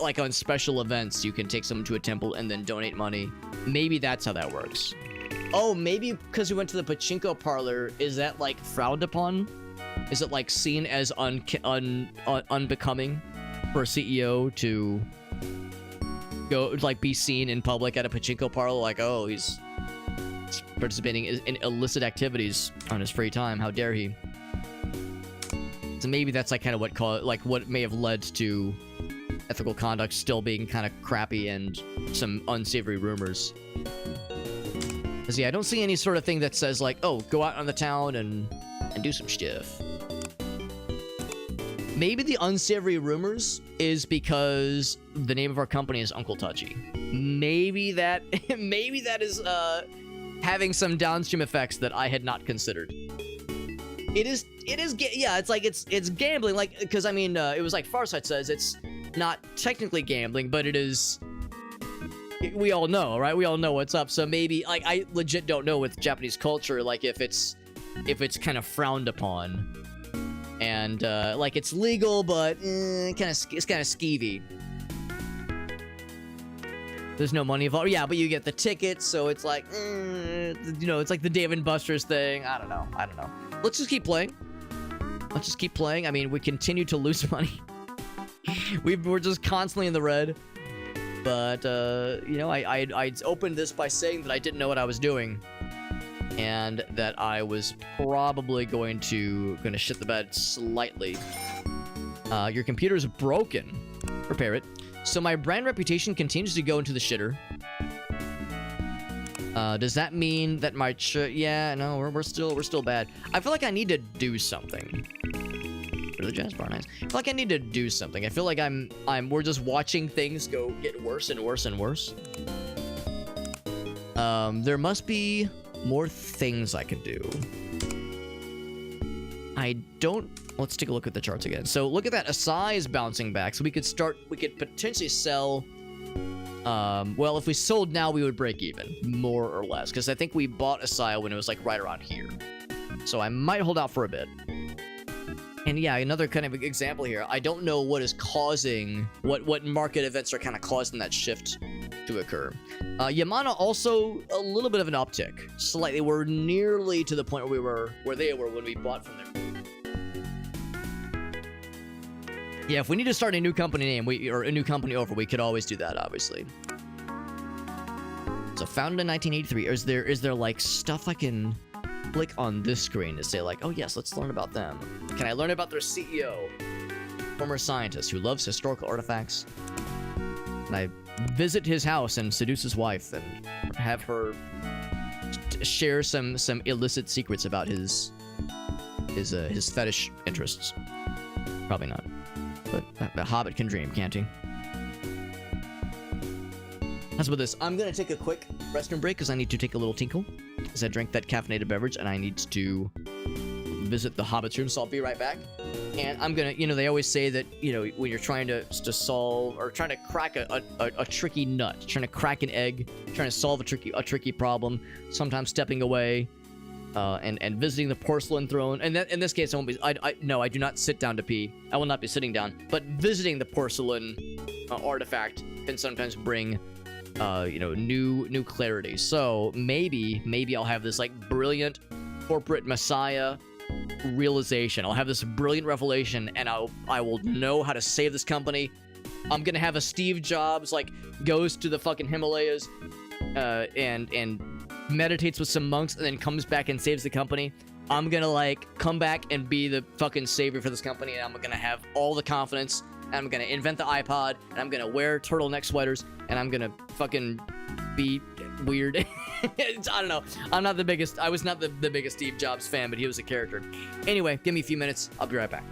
Speaker 1: like, on special events, you can take someone to a temple and then donate money. Maybe that's how that works. Oh, maybe because we went to the pachinko parlor, is that, like, frowned upon? Is it, like, seen as unbecoming for a CEO to go, like, be seen in public at a pachinko parlor? Like, oh, he's participating in illicit activities on his free time. How dare he? So maybe that's, like, kind of what may have led to ethical conduct still being kind of crappy and some unsavory rumors. Because, yeah, I don't see any sort of thing that says, like, oh, go out on the town and do some stuff. Maybe the unsavory rumors is because the name of our company is Uncle Touchy. Maybe that is having some downstream effects that I had not considered. Yeah, it's like it's gambling, like, because I mean it was like Farsight says, it's not technically gambling, but it is. We all know, right? We all know what's up. So maybe, like, I legit don't know with Japanese culture, like, if it's kind of frowned upon. And, like, it's legal, but it's kind of skeevy. There's no money involved. Yeah, but you get the tickets, so it's like, you know, it's like the Dave & Buster's thing. I don't know. Let's just keep playing. I mean, we continue to lose money. We're just constantly in the red. But, you know, I opened this by saying that I didn't know what I was doing. And that I was probably going to shit the bed slightly. Your computer's broken. Repair it. So my brand reputation continues to go into the shitter. Does that mean that my yeah, no, we're still bad. I feel like I need to do something. For the jazz bar, nice. I feel like I need to do something. I feel like we're just watching things get worse and worse and worse. There must be more things I can do. Let's take a look at the charts again. So look at that. Asai is bouncing back. So we could potentially sell. Well, if we sold now, we would break even, more or less. Because I think we bought Asai when it was, like, right around here. So I might hold out for a bit. And yeah, another kind of example here. I don't know what is causing, what market events are kind of causing that shift to occur. Yamana also a little bit of an uptick. Slightly. We're nearly to the point where they were when we bought from them. Yeah, if we need to start a new company name, or a new company over, we could always do that, obviously. So founded in 1983. Is there like stuff I can click on this screen to say like, oh yes, let's learn about them. Can I learn about their CEO, former scientist who loves historical artifacts? Can I visit his house and seduce his wife and have her share some illicit secrets about his fetish interests? Probably not. But a hobbit can dream, can't he? That's about this. I'm gonna take a quick restroom break because I need to take a little tinkle. Because I drank that caffeinated beverage and I need to visit the hobbit's room, so I'll be right back. And I'm gonna, they always say that, when you're trying to solve or trying to crack a tricky nut, trying to crack an egg, trying to solve a tricky problem, sometimes stepping away, and visiting the porcelain throne. And in this case, I won't be. No, I do not sit down to pee. I will not be sitting down. But visiting the porcelain artifact can sometimes bring, new clarity. So maybe I'll have this like brilliant corporate messiah realization. I'll have this brilliant revelation, and I will know how to save this company. I'm gonna have a Steve Jobs like goes to the fucking Himalayas, and meditates with some monks, and then comes back and saves the company. I'm gonna like come back and be the fucking savior for this company, and I'm gonna have all the confidence, and I'm gonna invent the iPod, and I'm gonna wear turtleneck sweaters, and I'm gonna fucking be weird. I don't know. I was not the biggest Steve Jobs fan, but he was a character. Anyway, give me a few minutes. I'll be right back.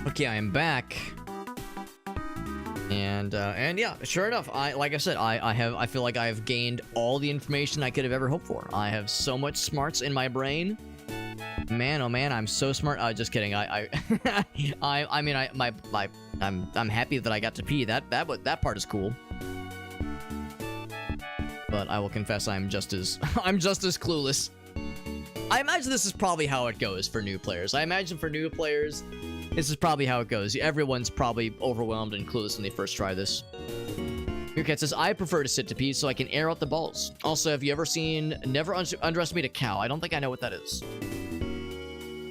Speaker 1: Okay, I am back. And yeah, sure enough, like I said, I feel like I have gained all the information I could have ever hoped for. I have so much smarts in my brain. Man, oh man, I'm so smart. Just kidding. I'm happy that I got to pee. That part is cool. But I will confess I'm just as clueless. I imagine this is probably how it goes for new players. I imagine for new players, this is probably how it goes. Everyone's probably overwhelmed and clueless when they first try this. Your cat says, I prefer to sit to pee so I can air out the balls. Also, have you ever seen Never Underestimate a Cow? I don't think I know what that is.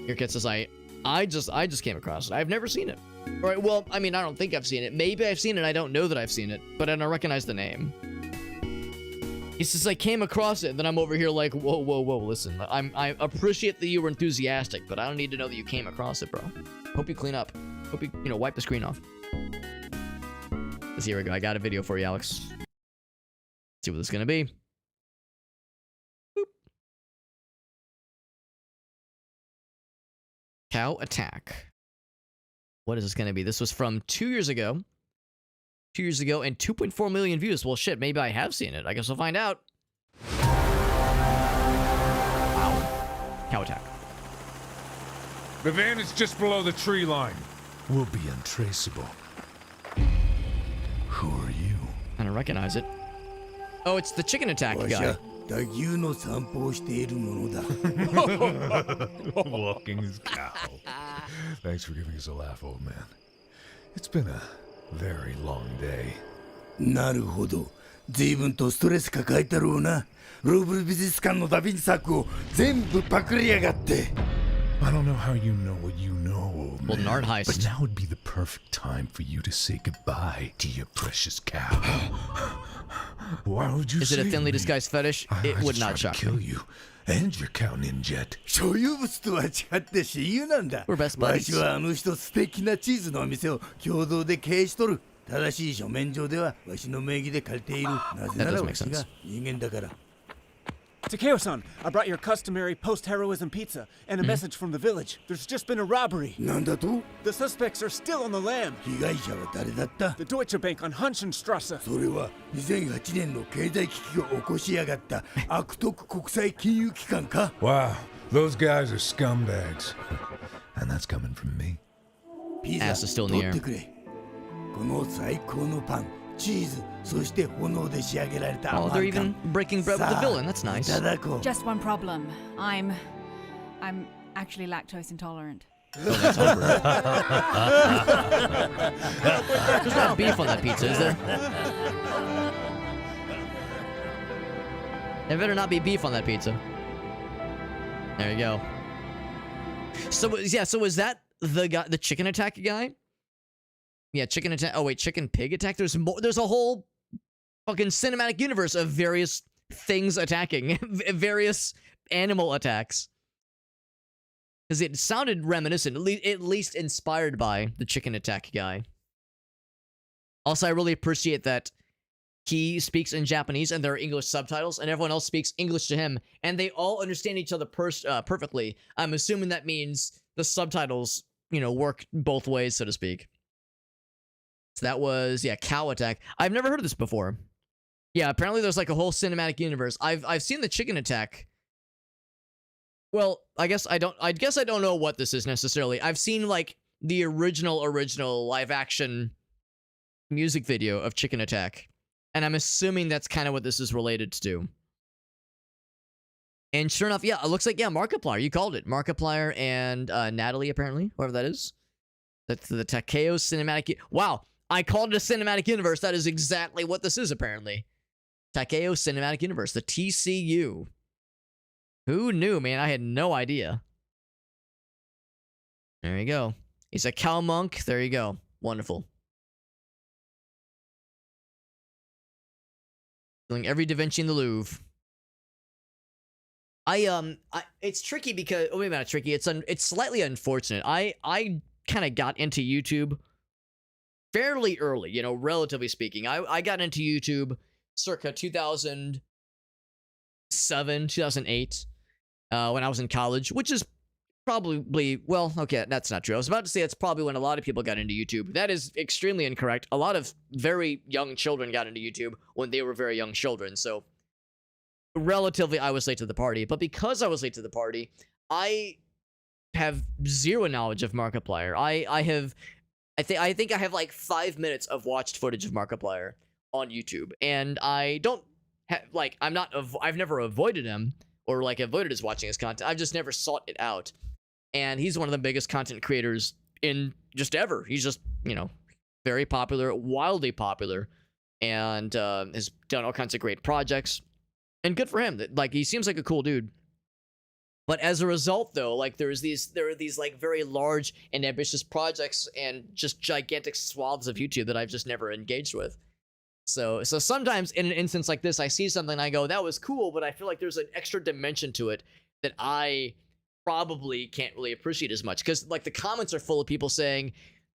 Speaker 1: Your cat says, I just came across it. I've never seen it. All right, well, I mean, I don't think I've seen it. Maybe I've seen it, I don't know that I've seen it, but I don't recognize the name. He says, I came across it, and then I'm over here like, whoa, listen. I appreciate that you were enthusiastic, but I don't need to know that you came across it, bro. Hope you clean up. Hope you, wipe the screen off. Here we go. I got a video for you, Alex. Let's see what this is gonna be. Boop. Cow attack. What is this gonna be? This was from 2 years ago. 2 years ago and 2.4 million views. Well, shit, maybe I have seen it. I guess we'll find out. Wow. Cow attack.
Speaker 4: The van is just below the tree line. We'll be untraceable. Who are you?
Speaker 1: I don't recognize it. Oh, it's the chicken attack guy.
Speaker 4: Walking cow. Thanks for giving us a laugh, old man. It's been a very long day.
Speaker 5: なるほど。随分とストレス抱えたろうな。ローブル美術館のダヴィンチ作を全部パクりやがって。
Speaker 4: I don't know how you know what you know, old
Speaker 1: Well,
Speaker 4: man,
Speaker 1: an art heist.
Speaker 4: but now would be the perfect time for you to say goodbye to your precious cow. Why would you
Speaker 1: Is it a
Speaker 4: say
Speaker 1: thinly
Speaker 4: to me,
Speaker 1: disguised fetish? It
Speaker 4: I
Speaker 1: would
Speaker 4: just
Speaker 1: not
Speaker 4: tried to
Speaker 1: shock
Speaker 4: kill
Speaker 1: me.
Speaker 4: you and your cow ninjet.
Speaker 5: 所有物とは違って親友なんだ。
Speaker 1: We're best
Speaker 5: わ
Speaker 1: buddies.
Speaker 5: しはあの人素敵なチーズのお店を共同で経営しとる。正しい書面上ではわしの名義で借りている。なぜな
Speaker 1: That
Speaker 5: ら
Speaker 1: does
Speaker 5: わ
Speaker 1: make
Speaker 5: し
Speaker 1: sense.
Speaker 5: が人間だから。
Speaker 6: Takeo-san, I brought your customary post-heroism pizza and a message from the village. There's just been a robbery.
Speaker 5: なんだと？
Speaker 6: The suspects are still on the lam.
Speaker 5: 被害者は誰だった？
Speaker 6: The Deutsche Bank on Hunschenstrasse.
Speaker 5: それは2008年の経済危機を起こしやがった悪徳国際金融機関か？
Speaker 4: Wow, those guys are scumbags. And that's coming from me.
Speaker 5: ピザ
Speaker 1: Ass is still in the
Speaker 5: 取
Speaker 1: air.
Speaker 5: ってくれ。この最高のパン、チーズ、そして炎で仕上げられた
Speaker 1: Oh,
Speaker 5: 甘
Speaker 1: they're
Speaker 5: い
Speaker 1: even breaking bread with the villain. That's
Speaker 5: い
Speaker 1: nice.
Speaker 5: ただこう。
Speaker 7: Just one problem. I'm actually lactose intolerant.
Speaker 1: Oh, that's over. There's not beef on that pizza, is there? There better not be beef on that pizza. There you go. So yeah, so was that the guy, the chicken attack guy? Yeah, chicken attack. Oh wait, chicken pig attack. There's more. There's a whole fucking cinematic universe of various things attacking, various animal attacks. Because it sounded reminiscent, at least inspired by the chicken attack guy. Also, I really appreciate that he speaks in Japanese and there are English subtitles, and everyone else speaks English to him, and they all understand each other perfectly. I'm assuming that means the subtitles, work both ways, so to speak. So that was, yeah, cow attack. I've never heard of this before. Yeah, apparently there's like a whole cinematic universe. I've seen the chicken attack. Well, I guess I don't know what this is necessarily. I've seen like the original live action music video of Chicken Attack, and I'm assuming that's kind of what this is related to. And sure enough, yeah, it looks like, yeah, Markiplier, you called it. Markiplier and Natalie, apparently, whoever that is. That's the Takeo cinematic. Wow, I called it a cinematic universe. That is exactly what this is, apparently. Takeo cinematic universe, the TCU. Who knew, man? I had no idea. There you go. He's a cow monk. There you go. Wonderful. Doing every Da Vinci in the Louvre. It's tricky because, oh, maybe not tricky. It's slightly unfortunate. I kind of got into YouTube fairly early, relatively speaking. I got into YouTube circa 2007, 2008, when I was in college, which is probably, well, okay, that's not true. I was about to say that's probably when a lot of people got into YouTube. That is extremely incorrect. A lot of very young children got into YouTube when they were very young children. So relatively, I was late to the party. But because I was late to the party, I have zero knowledge of Markiplier. I think I have like 5 minutes of watched footage of Markiplier on YouTube, and I don't like, I've never avoided him or like avoided his watching his content. I've just never sought it out. And he's one of the biggest content creators in just ever. He's just, you know, very popular, wildly popular, and has done all kinds of great projects. And good for him. Like, he seems like a cool dude. But as a result, though, like, there are these like very large and ambitious projects and just gigantic swaths of YouTube that I've just never engaged with. So sometimes in an instance like this, I see something and I go, that was cool, but I feel like there's an extra dimension to it that I probably can't really appreciate as much, because like the comments are full of people saying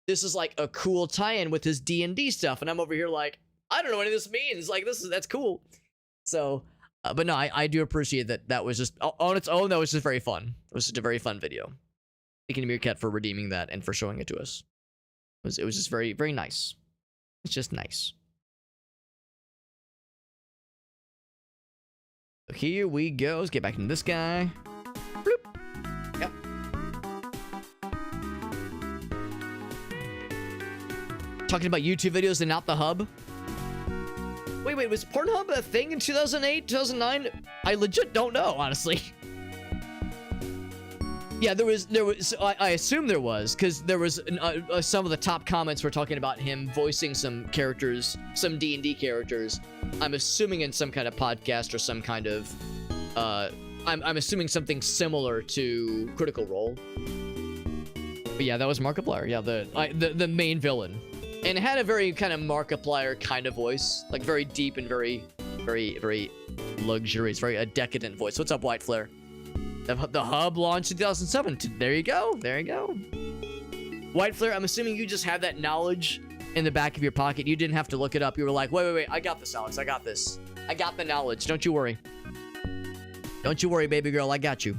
Speaker 1: this is like a cool tie-in with his D&D stuff, and I'm over here like, I don't know what any of this means. Like, that's cool. So but no, I do appreciate that was just on its own, that was just very fun. It was just a very fun video. Thank you to Meerkat for redeeming that and for showing it to us. It was just very, very nice. It's just nice. So here we go. Let's get back into this guy. Bloop. Yep. Talking about YouTube videos and not the hub. Wait, was Pornhub a thing in 2008, 2009? I legit don't know, honestly. Yeah, there was. I assume there was, because there was some of the top comments were talking about him voicing some characters, some D&D characters. I'm assuming in some kind of podcast or some kind of, I'm assuming something similar to Critical Role. But yeah, that was Markiplier. Yeah, the main villain. And it had a very kind of Markiplier kind of voice, like very deep and very, very, very luxurious, very a decadent voice. What's up, White Flare? The hub launched in 2007. There you go. There you go. White Flare, I'm assuming you just have that knowledge in the back of your pocket. You didn't have to look it up. You were like, wait. I got this, Alex. I got this. I got the knowledge. Don't you worry. Don't you worry, baby girl. I got you.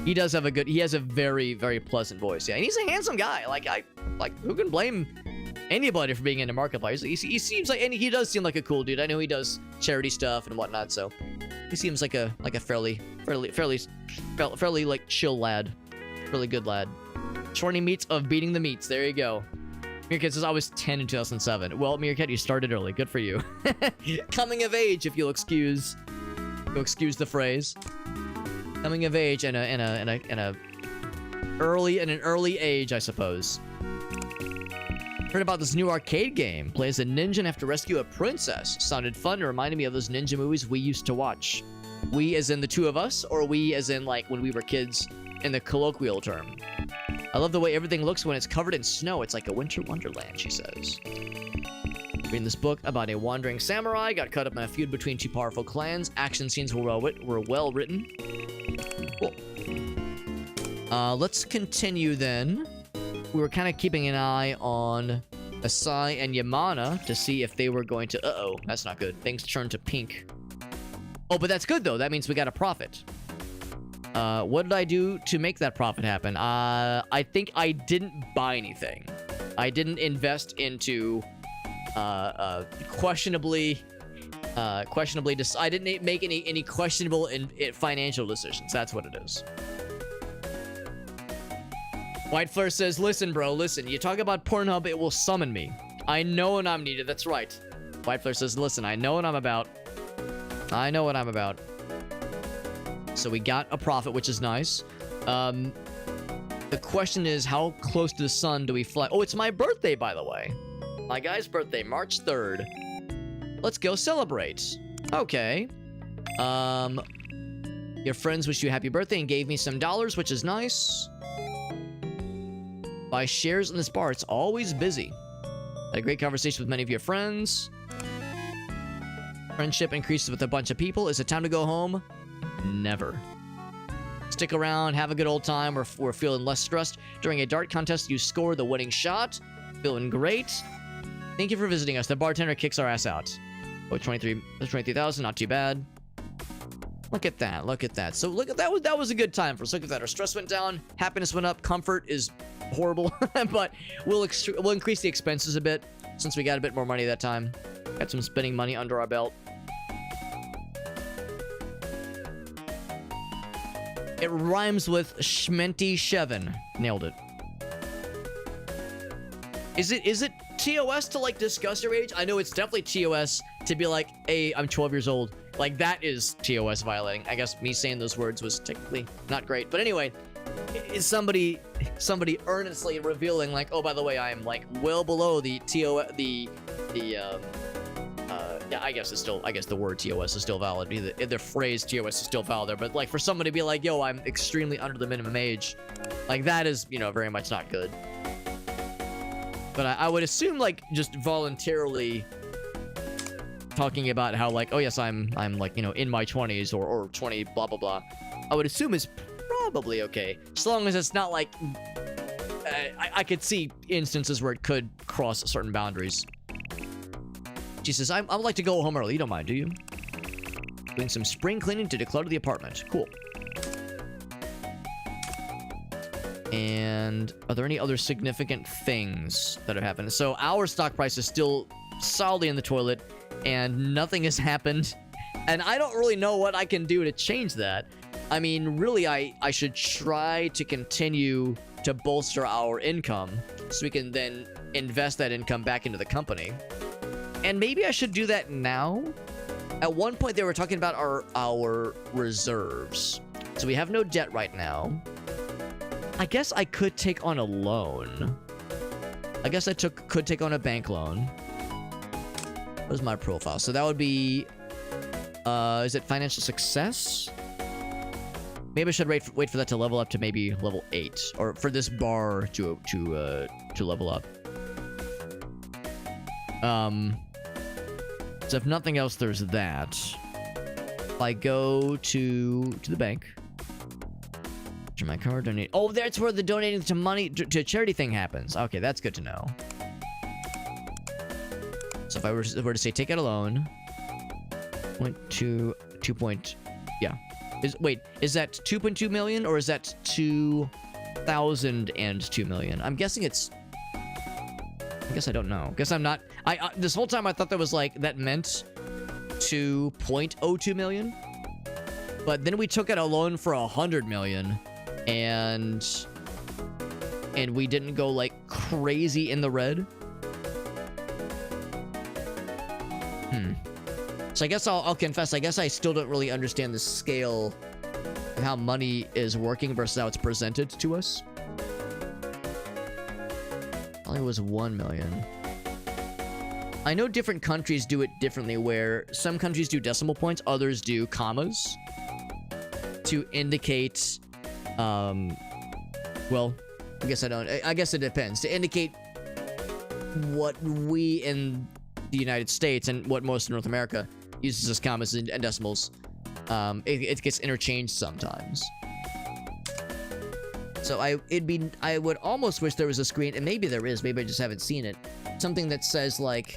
Speaker 1: He does have he has a very, very pleasant voice. Yeah, and he's a handsome guy. Like, who can blame anybody for being into Markiplier? He seems like, and he does seem like a cool dude. I know he does charity stuff and whatnot, so he seems like a fairly like chill lad, really good lad. 20 meets of beating the meats. There you go. Meerkat says I was 10 in 2007. Well, Meerkat, you started early. Good for you. Coming of age, if you'll excuse the phrase. Coming of age in an early age, I suppose. Heard about this new arcade game. Play as a ninja and have to rescue a princess. Sounded fun and reminded me of those ninja movies we used to watch. We as in the two of us, or we as in like when we were kids in the colloquial term? I love the way everything looks when it's covered in snow. It's like a winter wonderland, she says. Reading this book about a wandering samurai, got caught up in a feud between two powerful clans. Action scenes were well written. Cool. Let's continue then. We were kind of keeping an eye on Asai and Yamana to see if they were going to... Uh-oh, that's not good. Things turned to pink. Oh, but that's good, though. That means we got a profit. What did I do to make that profit happen? I think I didn't buy anything. I didn't invest into questionably... I didn't make any questionable financial decisions. That's what it is. White Flare says, listen, bro, listen. You talk about Pornhub, it will summon me. I know what I'm needed. That's right. White Flare says, listen, I know what I'm about. I know what I'm about. So we got a profit, which is nice. The question is, how close to the sun do we fly? Oh, it's my birthday, by the way. My guy's birthday, March 3rd. Let's go celebrate. Okay. Your friends wish you a happy birthday and gave me some dollars, which is nice. Buy shares in this bar. It's always busy. Had a great conversation with many of your friends. Friendship increases with a bunch of people. Is it time to go home? Never. Stick around, have a good old time. We're feeling less stressed. During a dart contest, you score the winning shot. Feeling great. Thank you for visiting us. The bartender kicks our ass out. Oh, 23,000, not too bad. Look at that. Look at that. So look at that. That was a good time for us. Look at that. Our stress went down. Happiness went up. Comfort is horrible. But we'll increase the expenses a bit since we got a bit more money that time. Got some spending money under our belt. It rhymes with Schmenty Shevin. Nailed it. Is it TOS to like discuss your age? I know it's definitely TOS to be like, hey, I'm 12 years old. Like that is TOS violating. I guess me saying those words was technically not great. But anyway, is somebody earnestly revealing like, oh, by the way, I am like well below the yeah, I guess the word TOS is still valid. The phrase TOS is still valid there. But like for somebody to be like, yo, I'm extremely under the minimum age, like that is, you know, very much not good. But I would assume like just voluntarily talking about how like, oh yes, I'm like, you know, in my 20s or 20 blah blah blah, I would assume is probably okay, as long as it's not like I could see instances where it could cross certain boundaries. She says, I would like to go home early. You don't mind, do you? Doing some spring cleaning to declutter the apartment. Cool. And are there any other significant things that have happened? So our stock price is still solidly in the toilet and nothing has happened. And I don't really know what I can do to change that. I mean, really, I should try to continue to bolster our income so we can then invest that income back into the company. And maybe I should do that now. At one point, they were talking about our reserves. So we have no debt right now. I guess I could take on a loan. I guess I could take on a bank loan. Where's my profile? So that would be... is it financial success? Maybe I should wait for that to level up to maybe level 8. Or for this bar to level up. So if nothing else, there's that. If I go to the bank... my card, donate. Oh, that's where the donating to money to charity thing happens. Okay, that's good to know. So if I were to say take out a loan, 2 yeah. Is that 2.2 million or is that 2,002 million? I'm guessing it's. I guess I don't know. Guess I'm not. This whole time I thought that was like that meant 2.02 million, but then we took out a loan for 100 million. And we didn't go like crazy in the red. So I guess I'll confess, I guess I still don't really understand the scale of how money is working versus how it's presented to us. Probably was 1 million. I know different countries do it differently, where some countries do decimal points, others do commas to indicate well, I guess I don't. I guess it depends. To indicate what we in the United States and what most of North America uses as commas and decimals, it gets interchanged sometimes. So I would almost wish there was a screen, and maybe there is. Maybe I just haven't seen it. Something that says like,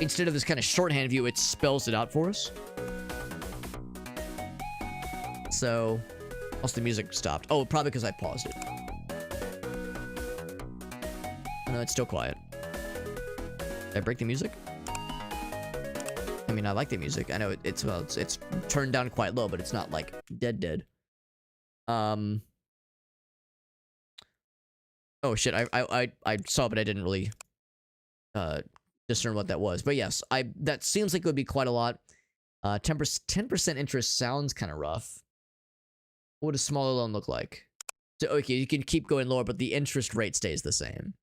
Speaker 1: instead of this kind of shorthand view, it spells it out for us. So. Also, the music stopped. Oh, probably because I paused it. No, it's still quiet. Did I break the music? I mean, I like the music. I know it's turned down quite low, but it's not like dead. Oh shit! I saw, but I didn't really discern what that was. But yes, that seems like it would be quite a lot. 10% interest sounds kind of rough. What would a smaller loan look like? So, okay, you can keep going lower, but the interest rate stays the same.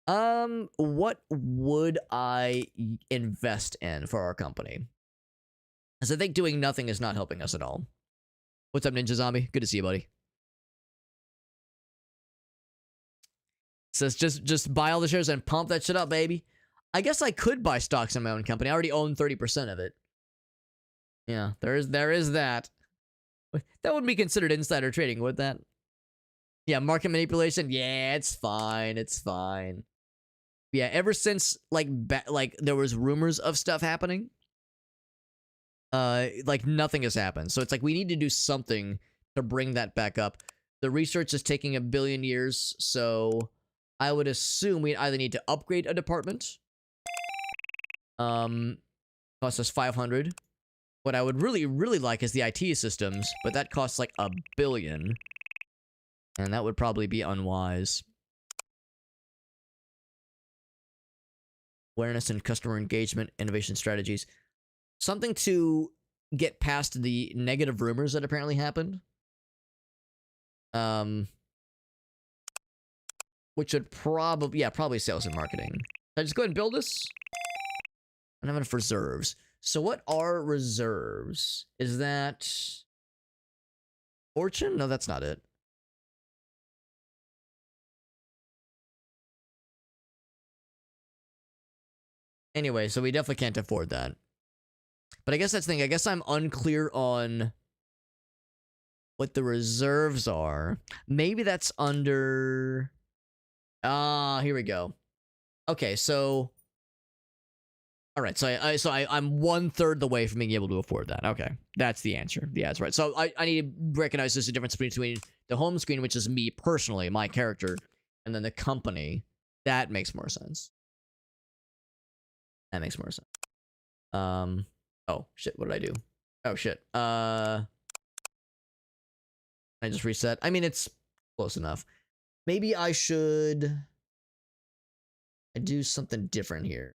Speaker 1: What would I invest in for our company? Because I think doing nothing is not helping us at all. What's up, Ninja Zombie? Good to see you, buddy. Says just buy all the shares and pump that shit up, baby. I guess I could buy stocks in my own company. I already own 30% of it. Yeah, there is that. That wouldn't be considered insider trading, would that? Yeah, market manipulation. Yeah, it's fine. It's fine. Yeah, ever since like there was rumors of stuff happening, like nothing has happened. So it's like we need to do something to bring that back up. The research is taking 1 billion years, so I would assume we either need to upgrade a department. Costs us 500. What I would really, really like is the IT systems, but that costs like 1 billion. And that would probably be unwise. Awareness and customer engagement, innovation strategies. Something to get past the negative rumors that apparently happened. Which would probably, yeah, probably sales and marketing. Should I just go ahead and build this? I don't have enough reserves. So what are reserves? Is that fortune? No, that's not it. Anyway, so we definitely can't afford that. But I guess that's the thing. I guess I'm unclear on what the reserves are. Maybe that's under... here we go. Okay, so... Alright, so I'm 1/3 the way from being able to afford that. Okay, that's the answer. Yeah, that's right. So I need to recognize there's a difference between the home screen, which is me personally, my character, and then the company. That makes more sense. That makes more sense. Oh, shit, what did I do? Oh, shit. I just reset. I mean, it's close enough. Maybe I should... do something different here.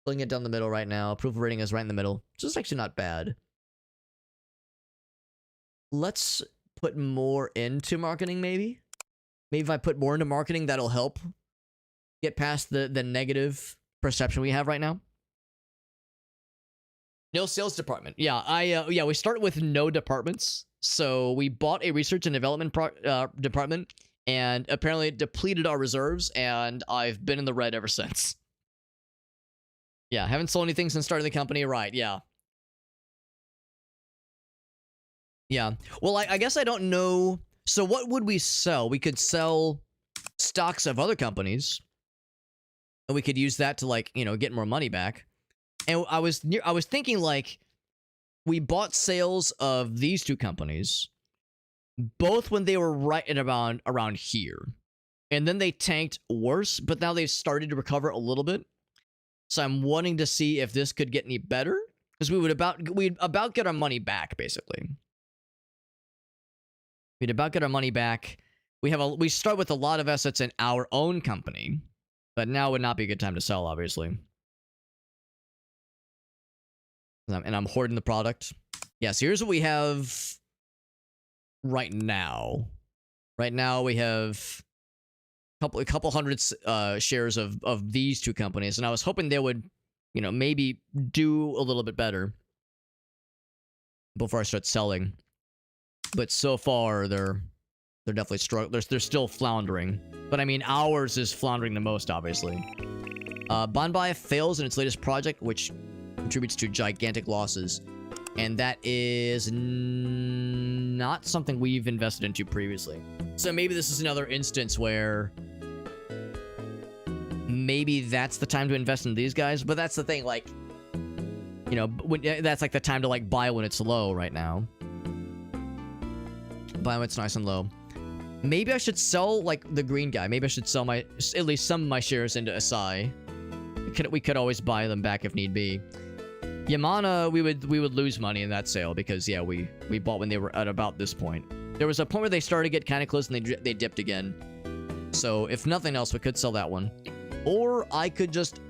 Speaker 1: Pulling it down the middle right now. Approval rating is right in the middle. Which is actually not bad. Let's put more into marketing, maybe? Maybe if I put more into marketing, that'll help get past the negative perception we have right now. No sales department. Yeah, yeah, we started with no departments. So we bought a research and development department, and apparently it depleted our reserves, and I've been in the red ever since. Yeah, haven't sold anything since starting the company. Right, yeah. Yeah. Well, I guess I don't know. So what would we sell? We could sell stocks of other companies, and we could use that to, like, you know, get more money back. And I was thinking, like, we bought sales of these two companies, both when they were right at around here. And then they tanked worse, but now they've started to recover a little bit. So I'm wanting to see if this could get any better, because we'd about get our money back, basically. We'd about get our money back. We start with a lot of assets in our own company, but now would not be a good time to sell, obviously. And I'm hoarding the product. Yeah, so here's what we have right now. Right now we have a couple hundred shares of these two companies, and I was hoping they would, you know, maybe do a little bit better before I start selling. But so far they're definitely struggling. They're still floundering. But I mean, ours is floundering the most, obviously. Bonbai fails in its latest project, which contributes to gigantic losses, and that is not something we've invested into previously. So maybe this is another instance where maybe that's the time to invest in these guys, but that's the thing, like, you know, that's like the time to, like, buy when it's low right now. Buy when it's nice and low. Maybe I should sell, like, the green guy. Maybe I should sell at least some of my shares into Asai. We could always buy them back if need be. Yamana, we would lose money in that sale because, yeah, we bought when they were at about this point. There was a point where they started to get kind of close and they dipped again. So if nothing else, we could sell that one. Or I could just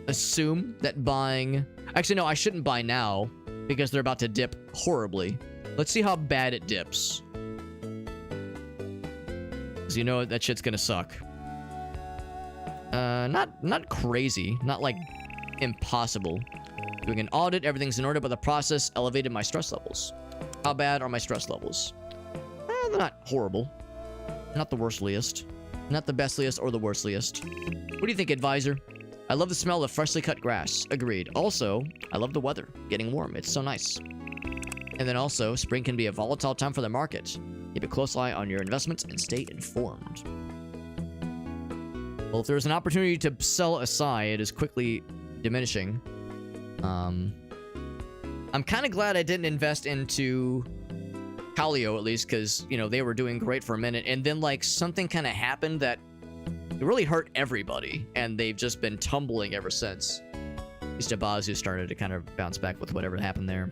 Speaker 1: assume that buying... Actually, no, I shouldn't buy now because they're about to dip horribly. Let's see how bad it dips. Because you know that shit's gonna suck. Not crazy. Not, like, impossible. Doing an audit, everything's in order, but the process elevated my stress levels. How bad are my stress levels? They're not horrible. Not the worstliest. Not the bestliest or the worstliest. What do you think, advisor? I love the smell of freshly cut grass. Agreed. Also, I love the weather. Getting warm. It's so nice. And then also, spring can be a volatile time for the market. Keep a close eye on your investments and stay informed. Well, if there's an opportunity to sell Asai, it is quickly diminishing. I'm kind of glad I didn't invest into Calio, at least, because, you know, they were doing great for a minute, and then, like, something kind of happened that it really hurt everybody, and they've just been tumbling ever since. At least Abazu started to kind of bounce back with whatever happened there.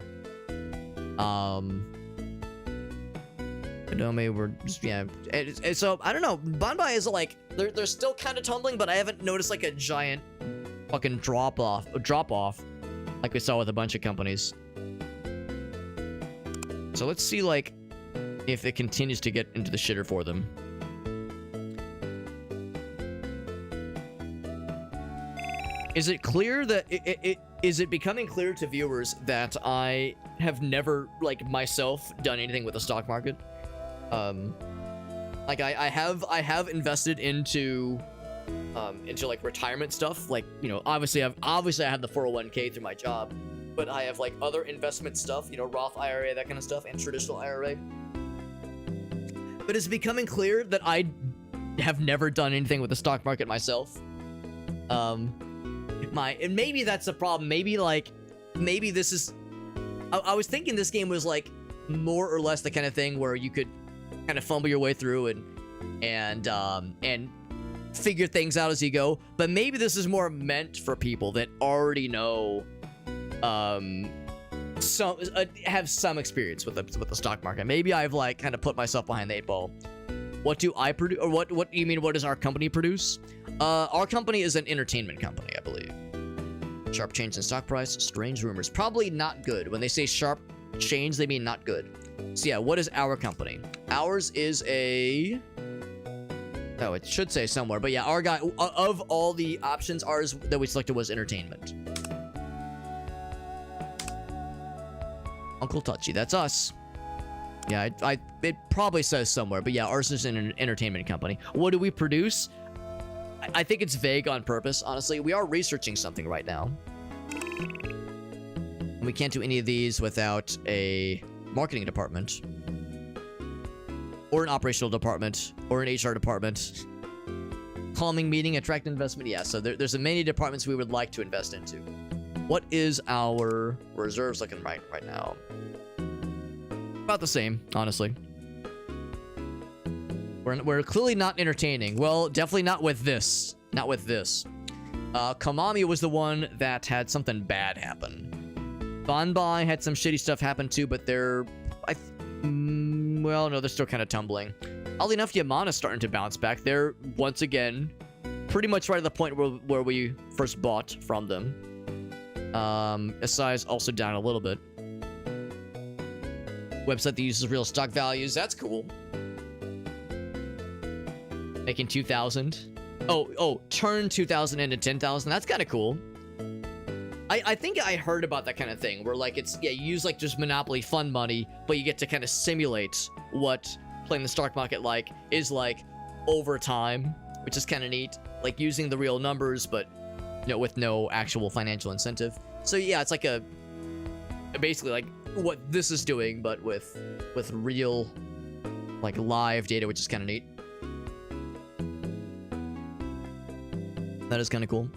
Speaker 1: Kodome, we're just, yeah. So, I don't know, Banbai is, like, they're still kind of tumbling, but I haven't noticed, like, a giant fucking drop-off, like we saw with a bunch of companies. So let's see, like, if it continues to get into the shitter for them. Is it clear that is it becoming clear to viewers that I have never, like, myself done anything with the stock market? Like I have invested into like retirement stuff, like, you know, obviously I have the 401k through my job, but I have, like, other investment stuff, you know, Roth IRA, that kind of stuff, and traditional IRA. But it's becoming clear that I have never done anything with the stock market myself. And maybe that's the problem. Maybe this is, I was thinking this game was, like, more or less the kind of thing where you could kind of fumble your way through and figure things out as you go. But maybe this is more meant for people that already know, have some experience with the stock market. Maybe I've, like, kind of put myself behind the 8-ball. What do I produce, or what do you mean, what does our company produce? Our company is an entertainment company, I believe. Sharp change in stock price, strange rumors. Probably not good. When they say sharp change, they mean not good. So yeah, what is our company? Ours is a... Oh, it should say somewhere, but yeah, our guy, of all the options, ours that we selected was entertainment. Uncle Touchy, that's us. Yeah, it probably says somewhere, but yeah, ours is an entertainment company. What do we produce? I think it's vague on purpose, honestly. We are researching something right now. And we can't do any of these without a marketing department, or an operational department, or an HR department. Calming meeting, attract investment. Yeah, so there's many departments we would like to invest into. What is our reserves looking right now? About the same, honestly. We're clearly not entertaining. Well, definitely not with this. Not with this. Kamami was the one that had something bad happen. Banbai had some shitty stuff happen too, but they're... well, no, they're still kind of tumbling. Oddly enough, Yamana's starting to bounce back. They're, once again, pretty much right at the point where we first bought from them. SI's also down a little bit. Website that uses real stock values. That's cool. Making 2,000. Oh, turn 2,000 into 10,000. That's kind of cool. I think I heard about that kind of thing where, like, it's, yeah, you use, like, just Monopoly fund money, but you get to kind of simulate what playing the stock market is like over time, which is kind of neat. Like, using the real numbers, but, you know, with no actual financial incentive. So yeah, it's like basically like what this is doing, but with real, like, live data, which is kind of neat. That is kind of cool.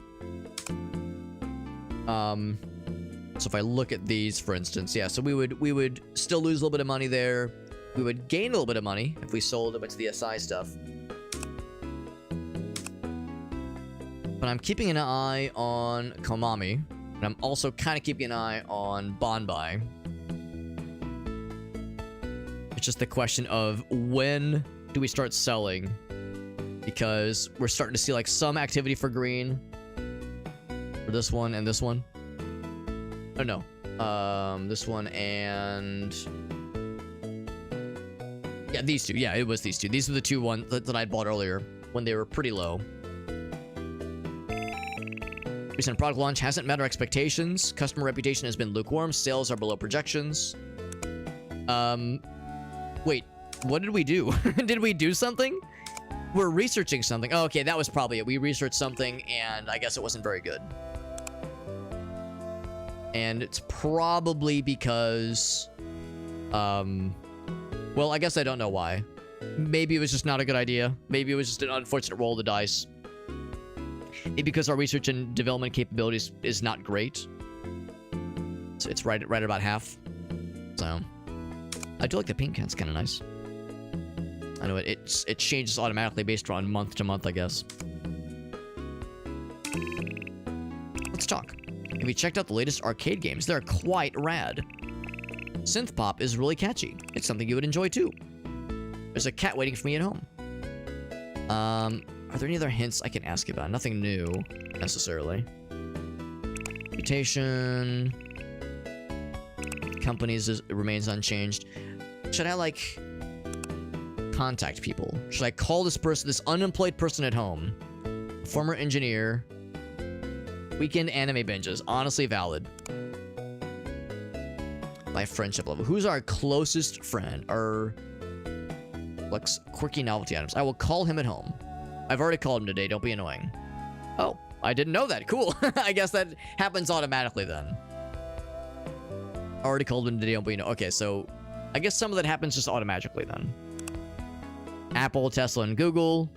Speaker 1: So if I look at these, for instance, yeah, so we would still lose a little bit of money there. We would gain a little bit of money if we sold a bunch of the SI stuff. But I'm keeping an eye on Komami, and I'm also kind of keeping an eye on Banbai. It's just the question of when do we start selling? Because we're starting to see, like, some activity for green. For this one and this one. Oh, no. This one and... yeah, these two. Yeah, it was these two. These were the two ones that I bought earlier when they were pretty low. Recent product launch hasn't met our expectations. Customer reputation has been lukewarm. Sales are below projections. Wait, what did we do? Did we do something? We're researching something. Oh, okay, that was probably it. We researched something, and I guess it wasn't very good. And it's probably because... well, I guess I don't know why. Maybe it was just not a good idea. Maybe it was just an unfortunate roll of the dice. Maybe because our research and development capabilities is not great. So it's right at about half. So I do like the pink. It's kind of nice. I know it changes automatically based on month to month, I guess. Let's talk. Have you checked out the latest arcade games? They're quite rad. Synth pop is really catchy. It's something you would enjoy too. There's a cat waiting for me at home. Are there any other hints I can ask you about? Nothing new, necessarily. Reputation. Companies remains unchanged. Should I, like, contact people? Should I call this person, this unemployed person at home? Former engineer. Weekend anime binges. Honestly valid. My friendship level. Who's our closest friend? Our quirky novelty items. I will call him at home. I've already called him today. Don't be annoying. Oh, I didn't know that. Cool. I guess that happens automatically then. Already called him today. Don't be annoying. Okay, so I guess some of that happens just automatically then. Apple, Tesla, and Google,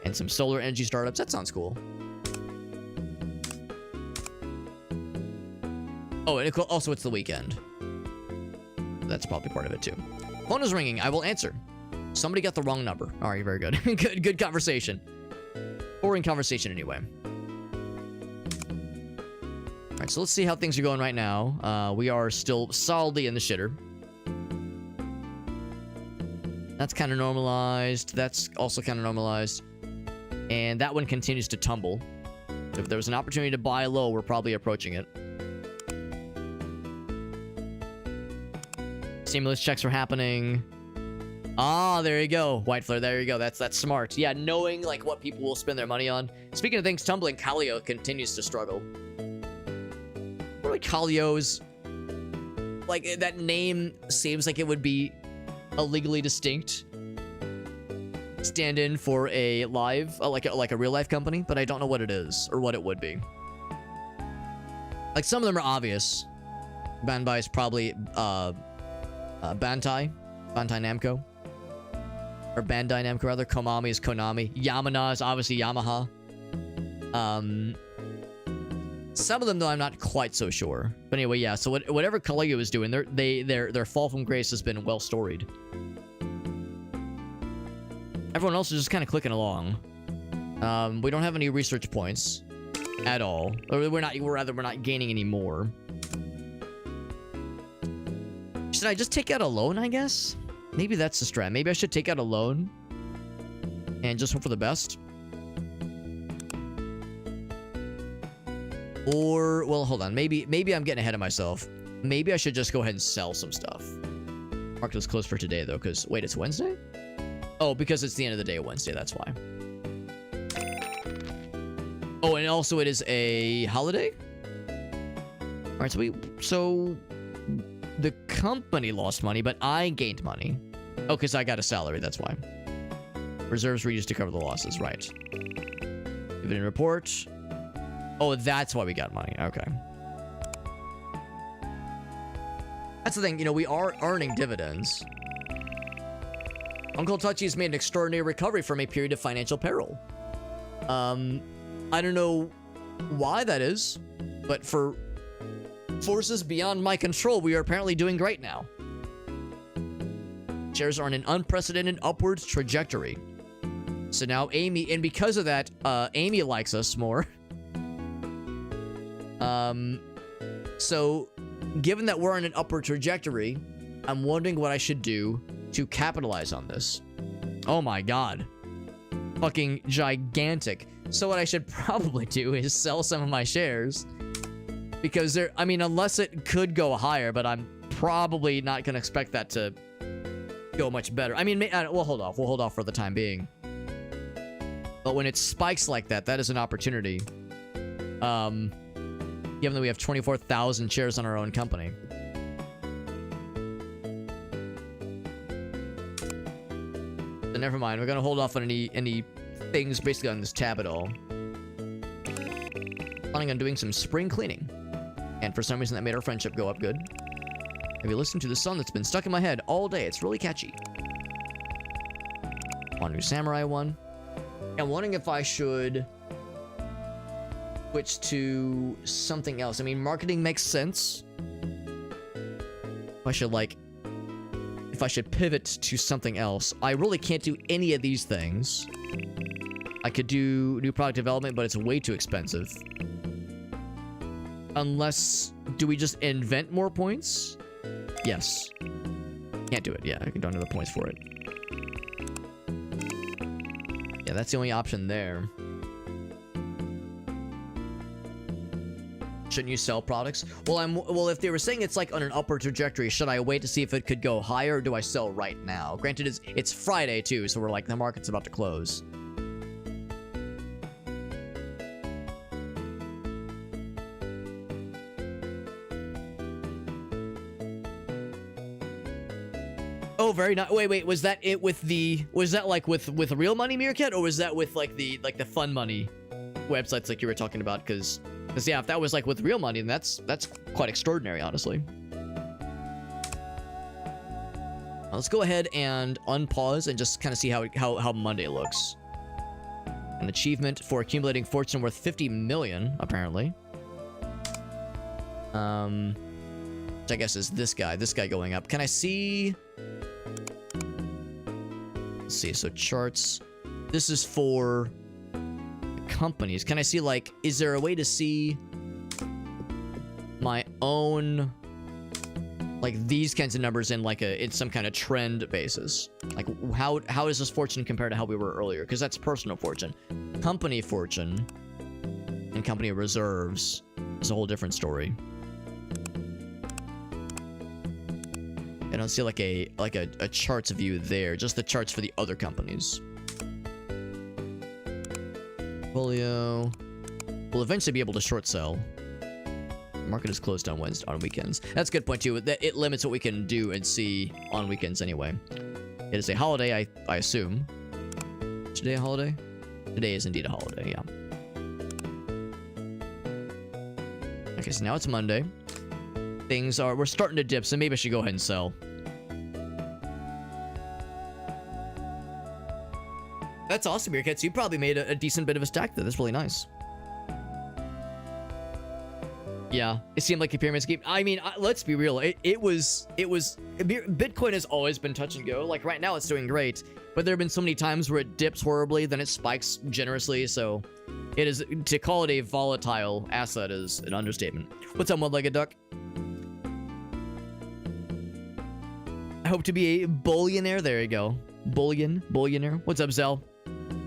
Speaker 1: and some solar energy startups. That sounds cool. Oh, and also it's the weekend. That's probably part of it too. Phone is ringing. I will answer. Somebody got the wrong number. All right, very good. Good conversation. Boring conversation anyway. All right, so let's see how things are going right now. We are still solidly in the shitter. That's kind of normalized. That's also kind of normalized. And that one continues to tumble. If there was an opportunity to buy low, we're probably approaching it. Stimulus checks are happening. Ah, there you go. White flare, there you go. That's smart. Yeah, knowing like what people will spend their money on. Speaking of things tumbling, Kaleo continues to struggle. Really, Kaleo's like that name seems like it would be a legally distinct stand-in for a live, like a real life company, but I don't know what it is or what it would be. Like some of them are obvious. Bandai is probably Bandai Namco. Or Bandai Namco, rather. Konami is Konami. Yamana is obviously Yamaha. Some of them, though, I'm not quite so sure. But anyway, yeah, so whatever Kaleo is doing, their fall from grace has been well storied. Everyone else is just kind of clicking along. We don't have any research points at all. Or we're not gaining any more. Should I just take out a loan, I guess? Maybe that's the strat. Maybe I should take out a loan and just hope for the best. Or, well, hold on. Maybe I'm getting ahead of myself. Maybe I should just go ahead and sell some stuff. Market was closed for today, though, because... Wait, it's Wednesday? Oh, because it's the end of the day Wednesday, that's why. Oh, and also it is a holiday? Alright, so the company lost money, but I gained money. Oh, because I got a salary, that's why. Reserves were used to cover the losses, right. Dividend report. Oh, that's why we got money. Okay. That's the thing, you know, we are earning dividends. Uncle Touchy has made an extraordinary recovery from a period of financial peril. I don't know why that is, but for forces beyond my control, we are apparently doing great now. Shares are on an unprecedented upward trajectory. So now Amy, and because of that, Amy likes us more. So given that we're on an upward trajectory, I'm wondering what I should do to capitalize on this. Oh my god. Fucking gigantic. So what I should probably do is sell some of my shares. Because I mean, unless it could go higher, but I'm probably not going to expect that to go much better. I mean, we'll hold off. We'll hold off for the time being. But when it spikes like that, that is an opportunity. Given that we have 24,000 shares on our own company. So never mind. We're going to hold off on any things basically on this tab at all. Planning on doing some spring cleaning. And for some reason that made our friendship go up good. Have you listened to the song that's been stuck in my head all day? It's really catchy. One new samurai one. I'm wondering if I should switch to something else. I mean, marketing makes sense. if I should pivot to something else. I really can't do any of these things. I could do new product development, but it's way too expensive. Unless, do we just invent more points? Yes. Can't do it. Yeah, I don't have the points for it. Yeah, that's the only option there. Shouldn't you sell products? Well, if they were saying it's like on an upward trajectory, should I wait to see if it could go higher, or do I sell right now? Granted, it's Friday too, so we're like, the market's about to close. Oh, very nice. Wait, was that it with the, was that like with real money, Meerkat, or was that with like the fun money websites like you were talking about? Because yeah, if that was like with real money, then that's quite extraordinary, honestly. Let's go ahead and unpause and just kind of see how Monday looks. An achievement for accumulating fortune worth 50 million, apparently. Which I guess is this guy going up. Can I see? Let's see, so charts. This is for companies. Can I see, like, is there a way to see my own, like, these kinds of numbers in like it's some kind of trend basis? Like, how does this fortune compare to how we were earlier? Because that's personal fortune. Company fortune and company reserves is a whole different story. I don't see like a charts view there, just the charts for the other companies. Portfolio. We'll eventually be able to short sell. The market is closed on weekends. That's a good point too. That it limits what we can do and see on weekends anyway. It is a holiday, I assume. Is today a holiday? Today is indeed a holiday, yeah. Okay, so now it's Monday. We're starting to dip, so maybe I should go ahead and sell. That's awesome, Meerkat. So you probably made a decent bit of a stack there. That's really nice. Yeah, it seemed like a pyramid scheme. I mean, let's be real. Bitcoin has always been touch and go. Like right now it's doing great, but there have been so many times where it dips horribly, then it spikes generously. So it is, to call it a volatile asset is an understatement. What's up, one-legged duck? I hope to be a bullionaire. There you go. Bullionaire. What's up, Zell?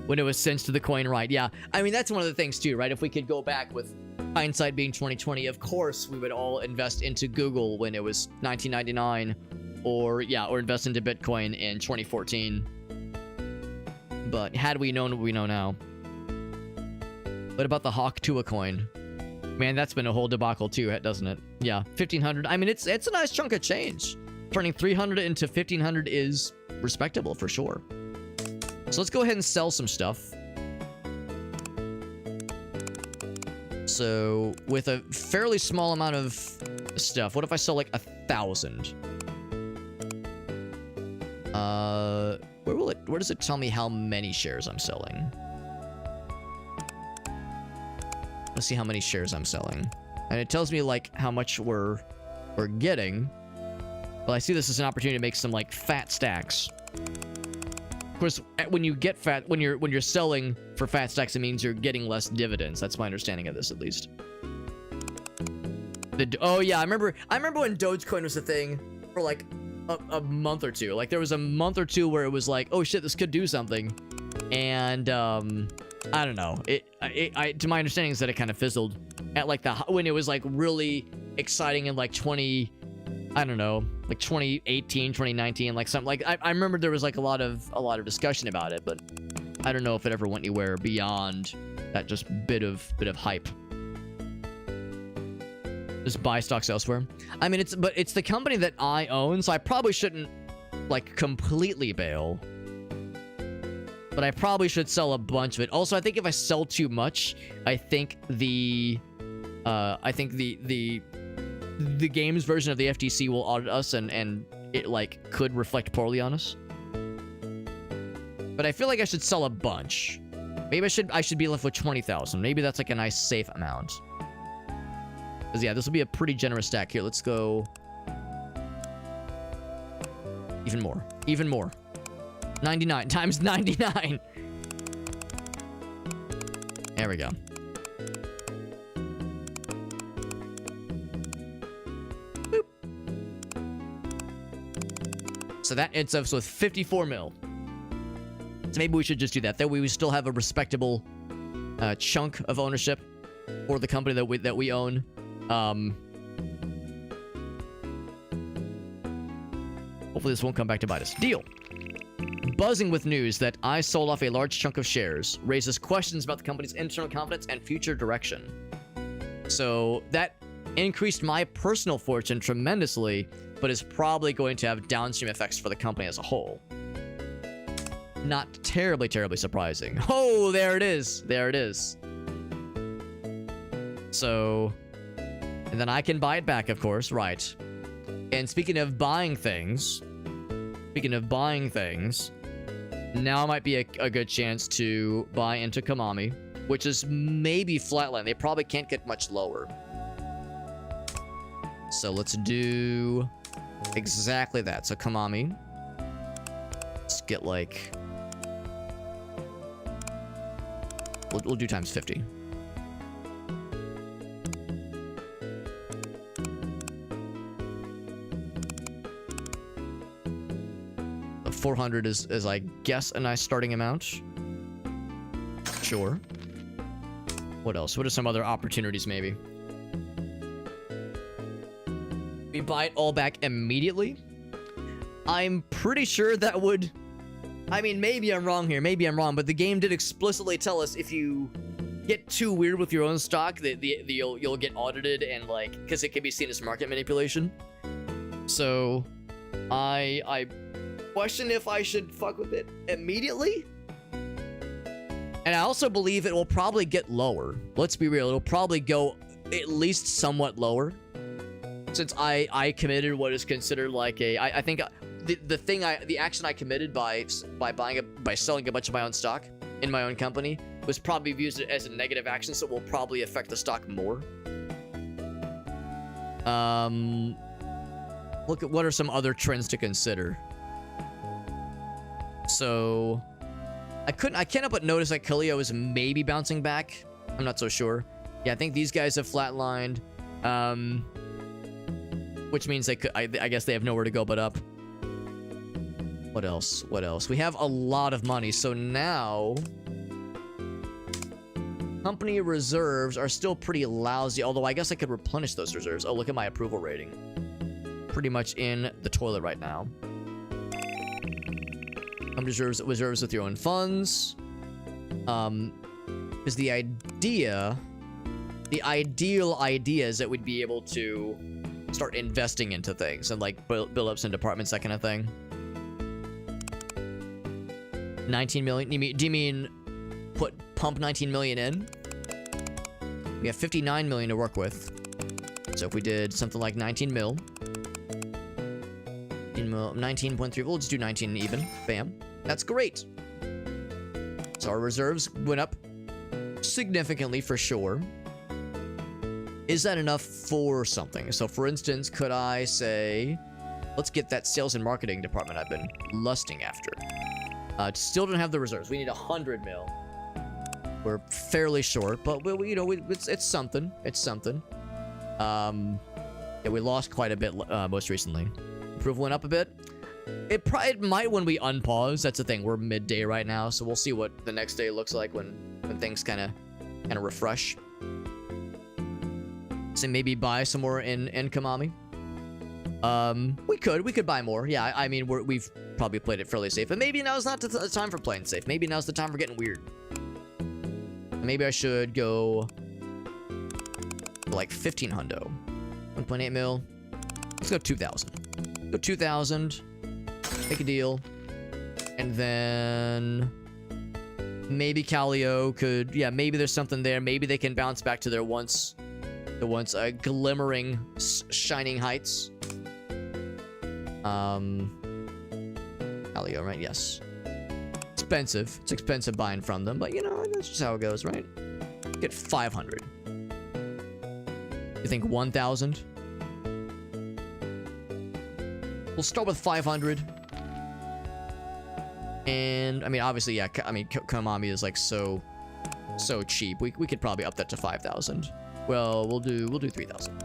Speaker 1: When it was sent to the coin, right? Yeah. I mean, that's one of the things too, right? If we could go back with hindsight being 2020, of course we would all invest into Google when it was 1999, or invest into Bitcoin in 2014. But had we known what we know now. What about the Hawk Tua coin? Man, that's been a whole debacle too, doesn't it? Yeah, 1500. I mean, it's a nice chunk of change. Turning 300 into 1500 is respectable for sure. So let's go ahead and sell some stuff. So with a fairly small amount of stuff, what if I sell like 1,000? Where does it tell me how many shares I'm selling? Let's see how many shares I'm selling. And it tells me like how much we're getting. Well, I see this as an opportunity to make some like fat stacks. Of course, when you get fat, when you're selling for fat stacks, it means you're getting less dividends. That's my understanding of this, at least. Oh yeah, I remember when Dogecoin was a thing for like a month or two. Like there was a month or two where it was like, oh shit, this could do something, and I don't know. To my understanding is that it kind of fizzled at like when it was like really exciting in like 2018, 2019, like something like I remember there was like a lot of discussion about it, but I don't know if it ever went anywhere beyond that just bit of hype. Just buy stocks elsewhere. I mean, it's the company that I own, so I probably shouldn't like completely bail. But I probably should sell a bunch of it. Also, I think if I sell too much, I think the game's version of the FTC will audit us and it like could reflect poorly on us. But I feel like I should sell a bunch. Maybe I should be left with 20,000. Maybe that's like a nice safe amount. Because yeah, this will be a pretty generous stack. Here, let's go Even more. Even more. 99 times 99. There we go. Boop. So that ends up with 54 mil. So maybe we should just do that. That way we still have a respectable chunk of ownership for the company that we own. Hopefully this won't come back to bite us. Deal. Buzzing with news that I sold off a large chunk of shares raises questions about the company's internal confidence and future direction. So that increased my personal fortune tremendously, but is probably going to have downstream effects for the company as a whole. Not terribly, terribly surprising. Oh, there it is. There it is. So, and then I can buy it back, of course, right. And speaking of buying things, now might be a good chance to buy into Kamami, which is maybe flatline. They probably can't get much lower. So let's do exactly that. So Kamami, let's get like, we'll do times 50. 400 is I guess a nice starting amount. Sure. What else? What are some other opportunities maybe? We buy it all back immediately? I'm pretty sure that would... I mean, maybe I'm wrong here. Maybe I'm wrong, but the game did explicitly tell us if you get too weird with your own stock, that you'll get audited and like, because it can be seen as market manipulation. So, I question if I should fuck with it immediately. And I also believe it will probably get lower. Let's be real, it'll probably go at least somewhat lower. Since I committed what is considered like a, I think the action I committed by selling a bunch of my own stock in my own company was probably viewed as a negative action, so it will probably affect the stock more. Look at what are some other trends to consider. So, I can't help but notice that Coolio is maybe bouncing back. I'm not so sure. Yeah, I think these guys have flatlined. Which means they could, I guess they have nowhere to go but up. What else? What else? We have a lot of money, so now company reserves are still pretty lousy, although I guess I could replenish those reserves. Oh, look at my approval rating. Pretty much in the toilet right now. Reserves with your own funds. Because the ideal idea is that we'd be able to start investing into things and like build up some departments, that kind of thing. 19 million? Do you mean pump 19 million in? We have 59 million to work with. So if we did something like 19 mil. 19.3, we'll just do 19 even. Bam. That's great. So our reserves went up significantly for sure. Is that enough for something? So for instance, could I say, let's get that sales and marketing department I've been lusting after. Still don't have the reserves. We need 100 mil. We're fairly short, but we it's something. It's something. Yeah, we lost quite a bit most recently. Approval went up a bit. It might when we unpause. That's the thing. We're midday right now, so we'll see what the next day looks like when things kind of refresh. So maybe buy some more in Kamami. We could buy more. Yeah, I mean we've probably played it fairly safe, but maybe now's not the time for playing safe. Maybe now's the time for getting weird. Maybe I should go for like 15 hundo. 1.8 mil. Let's go 2,000. Go 2,000. Make a deal. And then maybe Calio could, yeah, maybe there's something there. Maybe they can bounce back to their once glimmering, shining heights. Calio, right? Yes. Expensive. It's expensive buying from them, but you know, that's just how it goes, right? Get 500. You think 1,000? We'll start with 500. And I mean, obviously, yeah. I mean, Konami is like so cheap. We could probably up that to 5,000. Well, we'll do 3,000.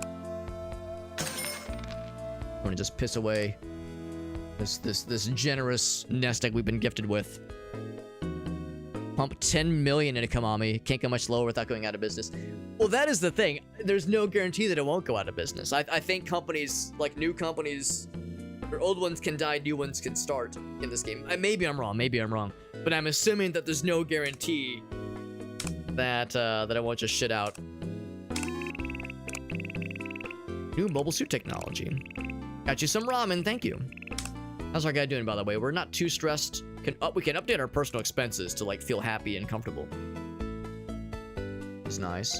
Speaker 1: I'm gonna just piss away this generous nest egg we've been gifted with. Pump 10 million into Konami. Can't go much lower without going out of business. Well, that is the thing. There's no guarantee that it won't go out of business. I think companies, like new companies, or old ones can die, new ones can start in this game. Maybe I'm wrong. But I'm assuming that there's no guarantee that I won't just shit out. New mobile suit technology. Got you some ramen, thank you. How's our guy doing, by the way? We're not too stressed. We can update our personal expenses to like feel happy and comfortable. It's nice.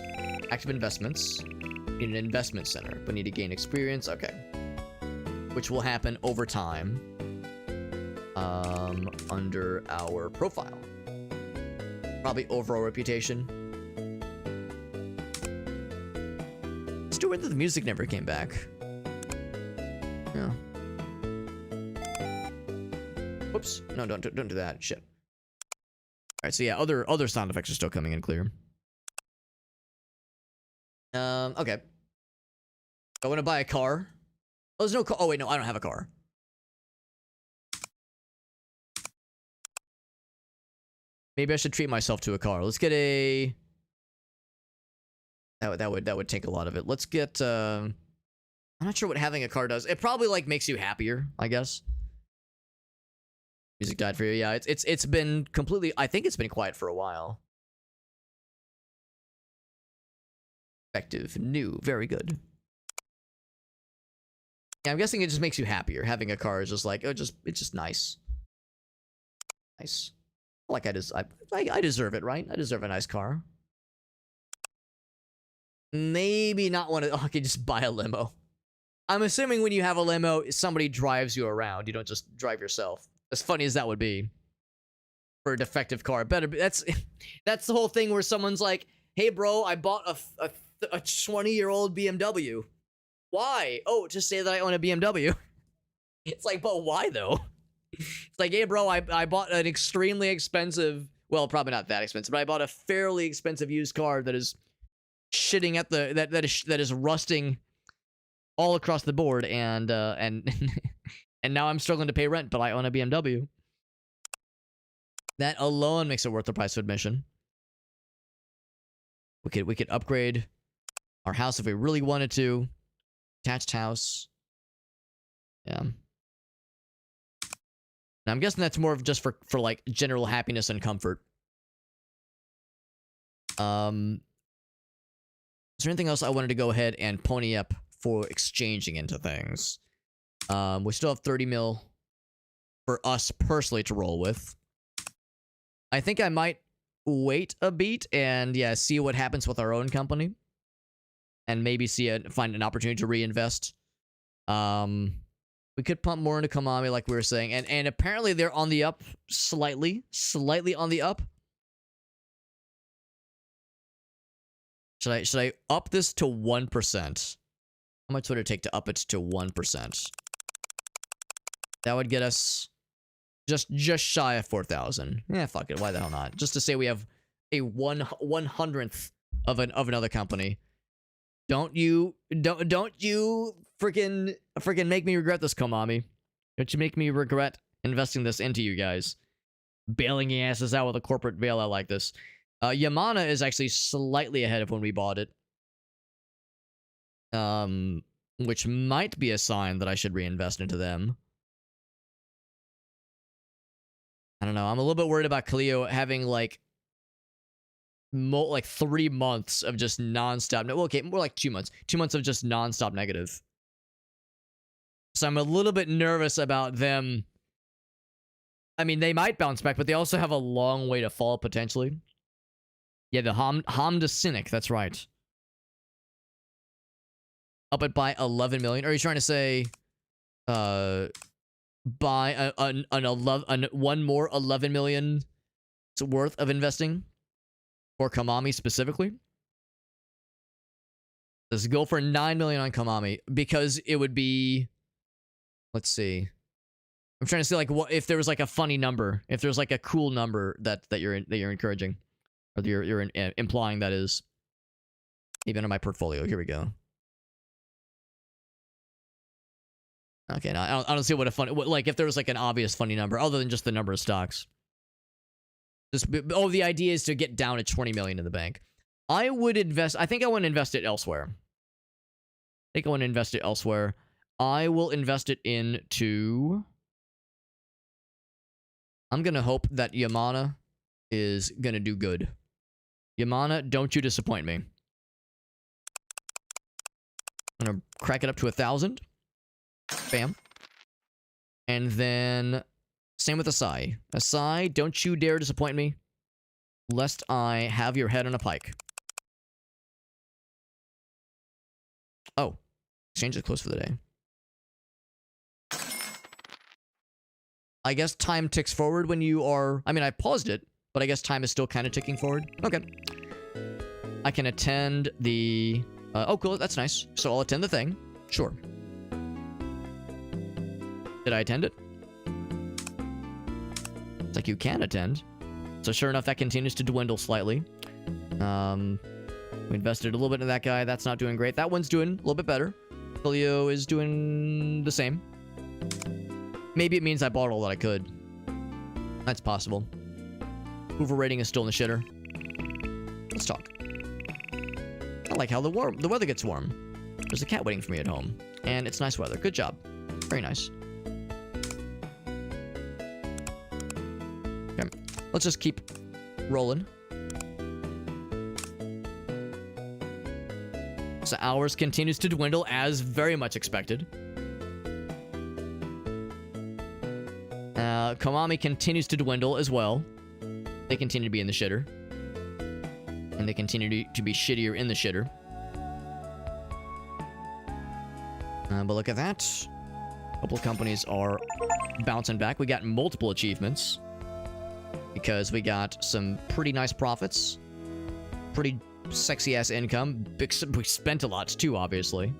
Speaker 1: Active investments. Need an investment center, but need to gain experience. Okay. Which will happen over time. Under our profile. Probably overall reputation. It's too weird that the music never came back. Yeah. Whoops. No, don't do that. Shit. Alright, so yeah, other sound effects are still coming in clear. Okay. I want to buy a car. Oh, there's no car. Oh, wait, no, I don't have a car. Maybe I should treat myself to a car. Let's get a... That would take a lot of it. Let's get, I'm not sure what having a car does. It probably, like, makes you happier, I guess. Music died for you. Yeah, it's been completely... I think it's been quiet for a while. Effective. New. Very good. Yeah, I'm guessing it just makes you happier. Having a car is just like... it's just nice. Nice. Like, I deserve it, right? I deserve a nice car. Maybe not one of... Oh, okay, just buy a limo. I'm assuming when you have a limo, somebody drives you around. You don't just drive yourself. As funny as that would be. For a defective car. Better be... That's the whole thing where someone's like, hey, bro, I bought a 20-year-old BMW. Why? Oh, just say that I own a BMW. It's like, but why, though? It's like, hey, bro, I bought an extremely expensive... Well, probably not that expensive, but I bought a fairly expensive used car that is shitting at the... That is rusting all across the board, and and now I'm struggling to pay rent, but I own a BMW. That alone makes it worth the price of admission. We could upgrade our house if we really wanted to. Attached house. Yeah. And I'm guessing that's more of just for like general happiness and comfort. Is there anything else I wanted to go ahead and pony up for exchanging into things? We still have 30 mil for us personally to roll with. I think I might wait a beat and, yeah, see what happens with our own company. And maybe find an opportunity to reinvest. We could pump more into Konami, like we were saying. And apparently they're on the up slightly on the up. Should I up this to 1%? How much would it take to up it to 1%? That would get us just shy of 4,000. Yeah, fuck it. Why the hell not? Just to say we have a 1/100th of another company. Don't you freaking make me regret this, Konami. Don't you make me regret investing this into you guys. Bailing your asses out with a corporate bailout like this. Yamana is actually slightly ahead of when we bought it. Which might be a sign that I should reinvest into them. I don't know. I'm a little bit worried about Clio having like 3 months of just non-stop. No, okay, more like 2 months. 2 months of just non-stop negative. So I'm a little bit nervous about them. I mean, they might bounce back, but they also have a long way to fall potentially. Yeah, the Honda Civic, that's right. Up it by 11 million. Are you trying to say buy one more 11 million worth of investing for Konami specifically? Let's go for 9 million on Konami because it would be, let's see, I'm trying to see like what if there was like a funny number, if there's like a cool number that you're encouraging, or that you're implying that is. Even in my portfolio. Here we go. Okay, now I don't see what a funny like if there was like an obvious funny number other than just the number of stocks. The idea is to get down to 20 million in the bank. I would invest. I think I want to invest it elsewhere. I will invest it into. I'm gonna hope that Yamana is gonna do good. Yamana, don't you disappoint me. I'm gonna crack it up to 1,000. Bam. And then same with Asai. Asai, don't you dare disappoint me, lest I have your head on a pike. Oh, exchange is closed for the day. I guess time ticks forward when you are. I mean, I paused it, but I guess time is still kind of ticking forward. Okay. I can attend the. Oh, cool. That's nice. So I'll attend the thing. Sure. Did I attend it? It's like you can attend. So sure enough, that continues to dwindle slightly. We invested a little bit in that guy. That's not doing great. That one's doing a little bit better. Filio is doing the same. Maybe it means I bought all that I could. That's possible. Hoover rating is still in the shitter. Let's talk. I like how the weather gets warm. There's a cat waiting for me at home. And it's nice weather. Good job. Very nice. Okay. Let's just keep rolling. So hours continues to dwindle as very much expected. Komami continues to dwindle as well. They continue to be in the shitter. And they continue to be shittier in the shitter. But look at that. A couple of companies are bouncing back. We got multiple achievements. Because we got some pretty nice profits. Pretty sexy-ass income. We spent a lot too, obviously.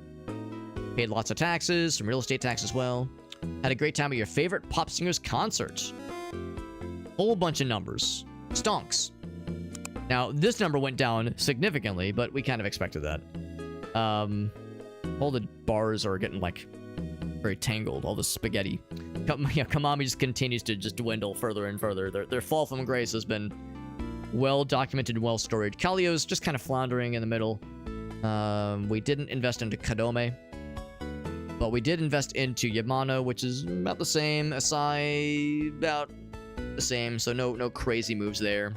Speaker 1: Paid lots of taxes, some real estate tax as well. Had a great time at your favorite pop singer's concert. Whole bunch of numbers. Stonks. Now, this number went down significantly, but we kind of expected that. All the bars are getting, like, very tangled. All the spaghetti. Komami just continues to just dwindle further and further. Their fall from grace has been well documented and well storied. Kalio's just kind of floundering in the middle. We didn't invest into Kadome. But we did invest into Yamano, which is about the same. Asai, about the same. So no crazy moves there.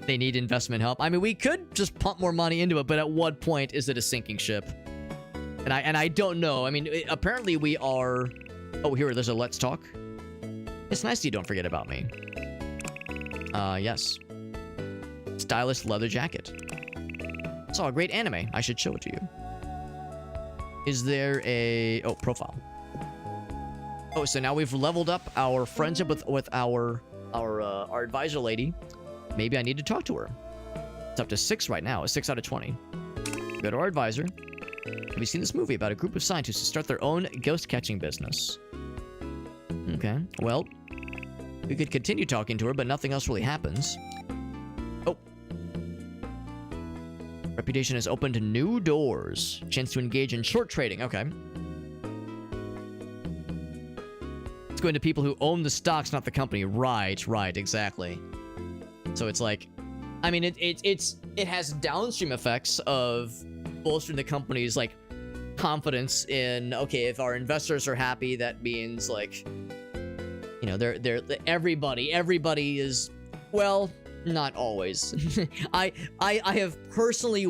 Speaker 1: They need investment help. I mean, we could just pump more money into it, but at what point is it a sinking ship? And I don't know. I mean, apparently we are... Oh, here, there's a Let's Talk. It's nice you don't forget about me. Yes. Stylish leather jacket. Saw a great anime. I should show it to you. Is there a... Oh, profile. Oh, so now we've leveled up our friendship with our advisor lady. Maybe I need to talk to her. It's up to 6 right now. 6 out of 20. Go to our advisor. Have you seen this movie about a group of scientists who start their own ghost catching business? Okay, well, we could continue talking to her, but nothing else really happens. Oh. Reputation has opened new doors. Chance to engage in short trading. Okay. It's going to people who own the stocks, not the company. Right, exactly. So it's like, I mean, it has downstream effects of bolstering the company's like confidence in, okay, if our investors are happy, that means like, you know, everybody is, well, not always. I have personally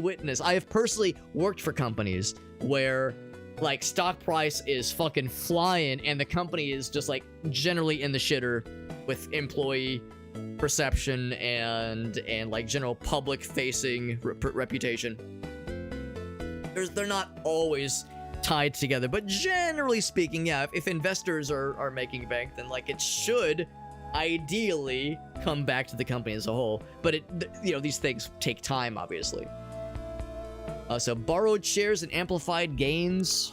Speaker 1: worked for companies where like stock price is fucking flying and the company is just like generally in the shitter with employee perception and like general public facing reputation. They're not always tied together, but generally speaking, yeah, if investors are making bank, then like it should ideally come back to the company as a whole. But you know, these things take time, obviously. So borrowed shares and amplified gains.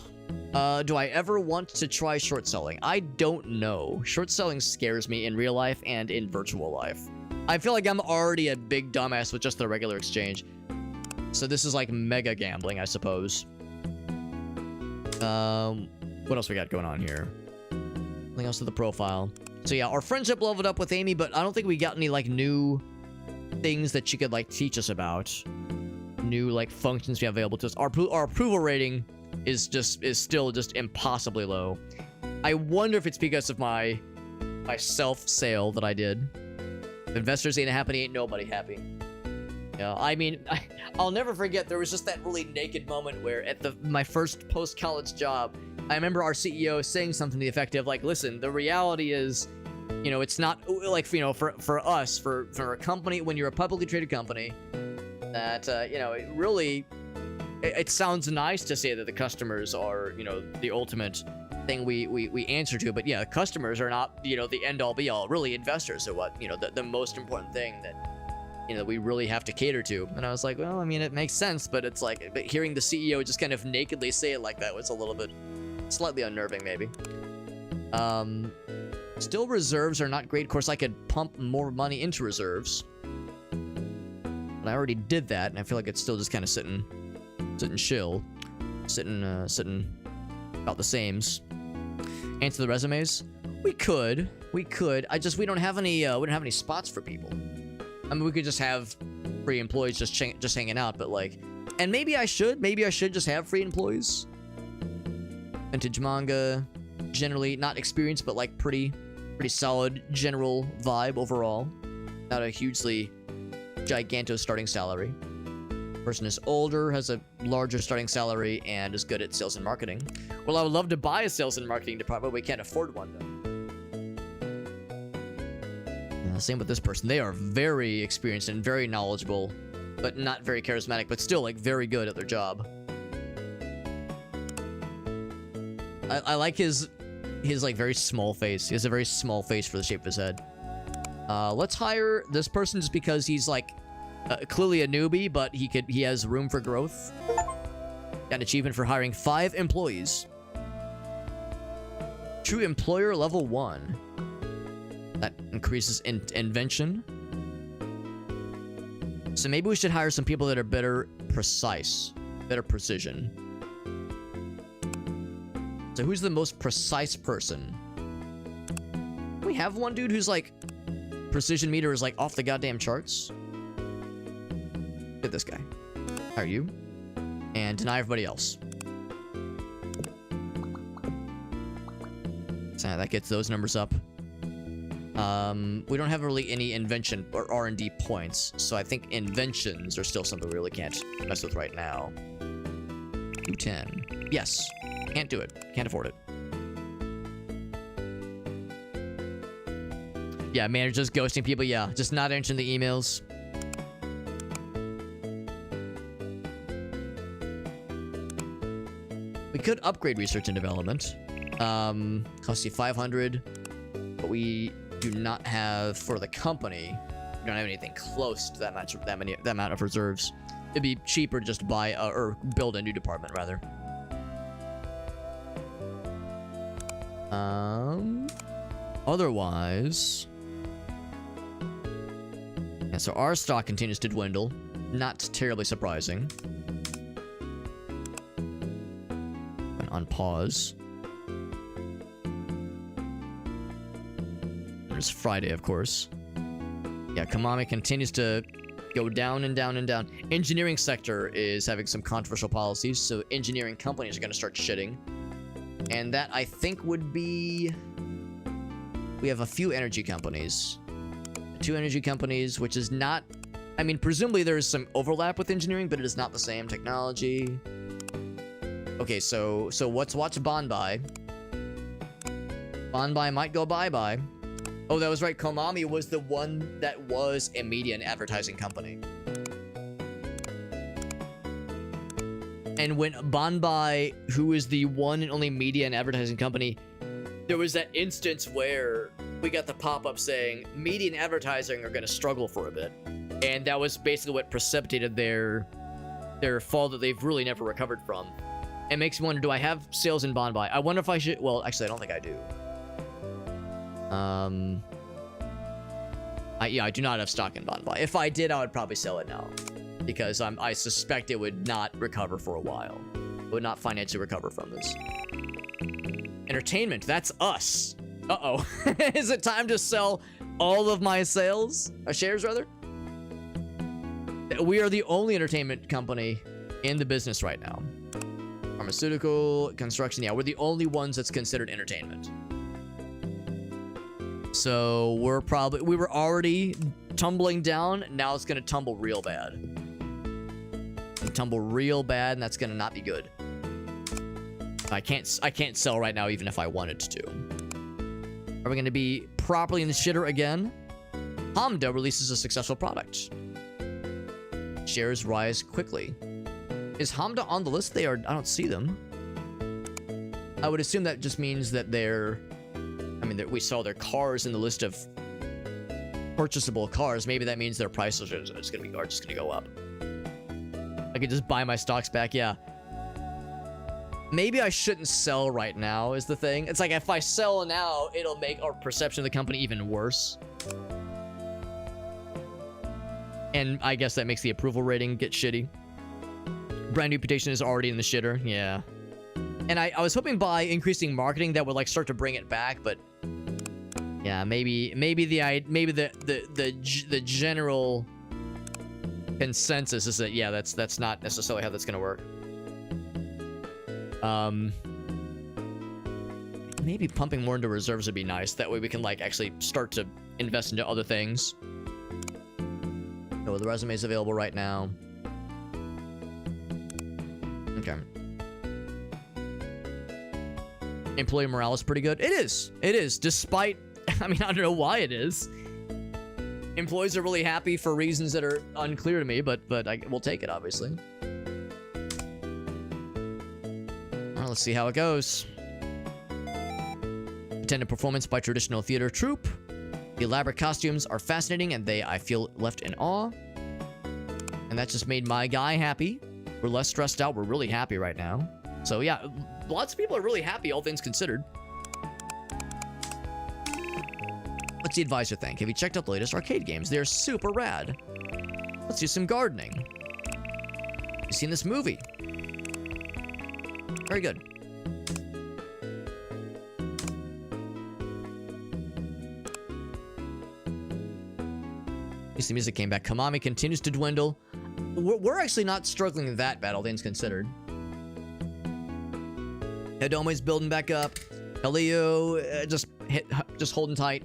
Speaker 1: Do I ever want to try short selling? I don't know. Short selling scares me in real life and in virtual life. I feel like I'm already a big dumbass with just the regular exchange. So this is like mega gambling, I suppose. What else we got going on here? Nothing else to the profile. So yeah, our friendship leveled up with Amy, but I don't think we got any like new things that she could like teach us about. New like functions we have available to us. Our approval rating is still just impossibly low. I wonder if it's because of my self sale that I did. If investors ain't happy, ain't nobody happy. Yeah, I mean, I'll never forget, there was just that really naked moment where at my first post-college job, I remember our CEO saying something to the effect of like, listen, the reality is, you know, it's not like, you know, for us, for a company, when you're a publicly traded company, that, you know, it really, it sounds nice to say that the customers are, you know, the ultimate thing we answer to, but yeah, customers are not, you know, the end all be all. Really, investors are what, you know, the most important thing that, you know, we really have to cater to. And I was like, well, I mean, it makes sense, but it's like, but hearing the CEO just kind of nakedly say it like that was a little bit slightly unnerving, maybe. Still, reserves are not great. Of course, I could pump more money into reserves, but I already did that, and I feel like it's still just kind of sitting chill, sitting about the sames. Answer the resumes. We could. We don't have any spots for people. I mean, we could just have free employees just hanging out, but like, and maybe I should just have free employees. Vintage manga, generally not experienced, but like pretty solid general vibe overall. Not a hugely giganto starting salary. Person is older, has a larger starting salary, and is good at sales and marketing. Well, I would love to buy a sales and marketing department, but we can't afford one though. Same with this person. They are very experienced and very knowledgeable, but not very charismatic, but still like very good at their job. I like his like very small face. He has a very small face for the shape of his head. Let's hire this person just because he's like clearly a newbie, but he has room for growth. Got an achievement for hiring 5 employees. True employer level 1. That increases invention. So maybe we should hire some people that are better precision. So who's the most precise person? We have one dude who's like, precision meter is like off the goddamn charts. Look at this guy. How are you? And deny everybody else. So that gets those numbers up. We don't have really any invention or R&D points, so I think inventions are still something we really can't mess with right now. 210. Yes. Can't do it. Can't afford it. Yeah, manager's ghosting people. Yeah, just not answering the emails. We could upgrade research and development. Cost you 500, but we do not have for the company. We don't have anything close to that amount of reserves. It'd be cheaper to just buy or build a new department rather. Otherwise, yeah, so our stock continues to dwindle. Not terribly surprising. And on pause. There's Friday, of course. Yeah, Kamami continues to go down and down and down. Engineering sector is having some controversial policies, so engineering companies are going to start shitting. And that, I think, would be... We have a few energy companies. 2 energy companies, which is not... I mean, presumably there is some overlap with engineering, but it is not the same technology. Okay, so what's Banbai? Banbai might go bye-bye. Oh, that was right. Konami was the one that was a media and advertising company. And when Banbai, who is the one and only media and advertising company, there was that instance where we got the pop-up saying media and advertising are going to struggle for a bit. And that was basically what precipitated their fall that they've really never recovered from. It makes me wonder, do I have sales in bond buy? I wonder if I should... Well, actually, I don't think I do. Yeah, I do not have stock in bond buy. If I did, I would probably sell it now. Because I suspect it would not recover for a while. It would not financially recover from this. Entertainment, that's us. Uh-oh. Is it time to sell all of my shares rather? We are the only entertainment company in the business right now. Pharmaceutical, construction, yeah, we're the only ones that's considered entertainment. So we were already tumbling down, now it's gonna tumble real bad. Tumble real bad, and that's gonna not be good. I can't sell right now even if I wanted to. Are we gonna be properly in the shitter again? Hamda releases a successful product. Shares rise quickly. Is Hamda on the list? I don't see them. I would assume that just means that we saw their cars in the list of purchasable cars. Maybe that means their prices are just gonna go up. I could just buy my stocks back, yeah. Maybe I shouldn't sell right now is the thing. It's like if I sell now, it'll make our perception of the company even worse. And I guess that makes the approval rating get shitty. Brand reputation is already in the shitter, yeah. And I was hoping by increasing marketing that would like start to bring it back, but yeah, maybe the general consensus is that yeah, that's not necessarily how that's gonna work. Maybe pumping more into reserves would be nice. That way we can like actually start to invest into other things. Oh, the resume is available right now. Okay. Employee morale is pretty good. It is. It is. Despite, I mean, I don't know why it is. Employees are really happy for reasons that are unclear to me, but we'll take it, obviously. Well, let's see how it goes. Attended performance by traditional theater troupe. The elaborate costumes are fascinating, and I feel left in awe. And that just made my guy happy. We're less stressed out. We're really happy right now. So yeah, lots of people are really happy, all things considered. What's the advisor think? Have you checked out the latest arcade games? They're super rad. Let's do some gardening. You seen this movie? Very good. The music came back. Konami continues to dwindle. We're actually not struggling that bad, all things considered. Hidome's building back up. Helio just holding tight.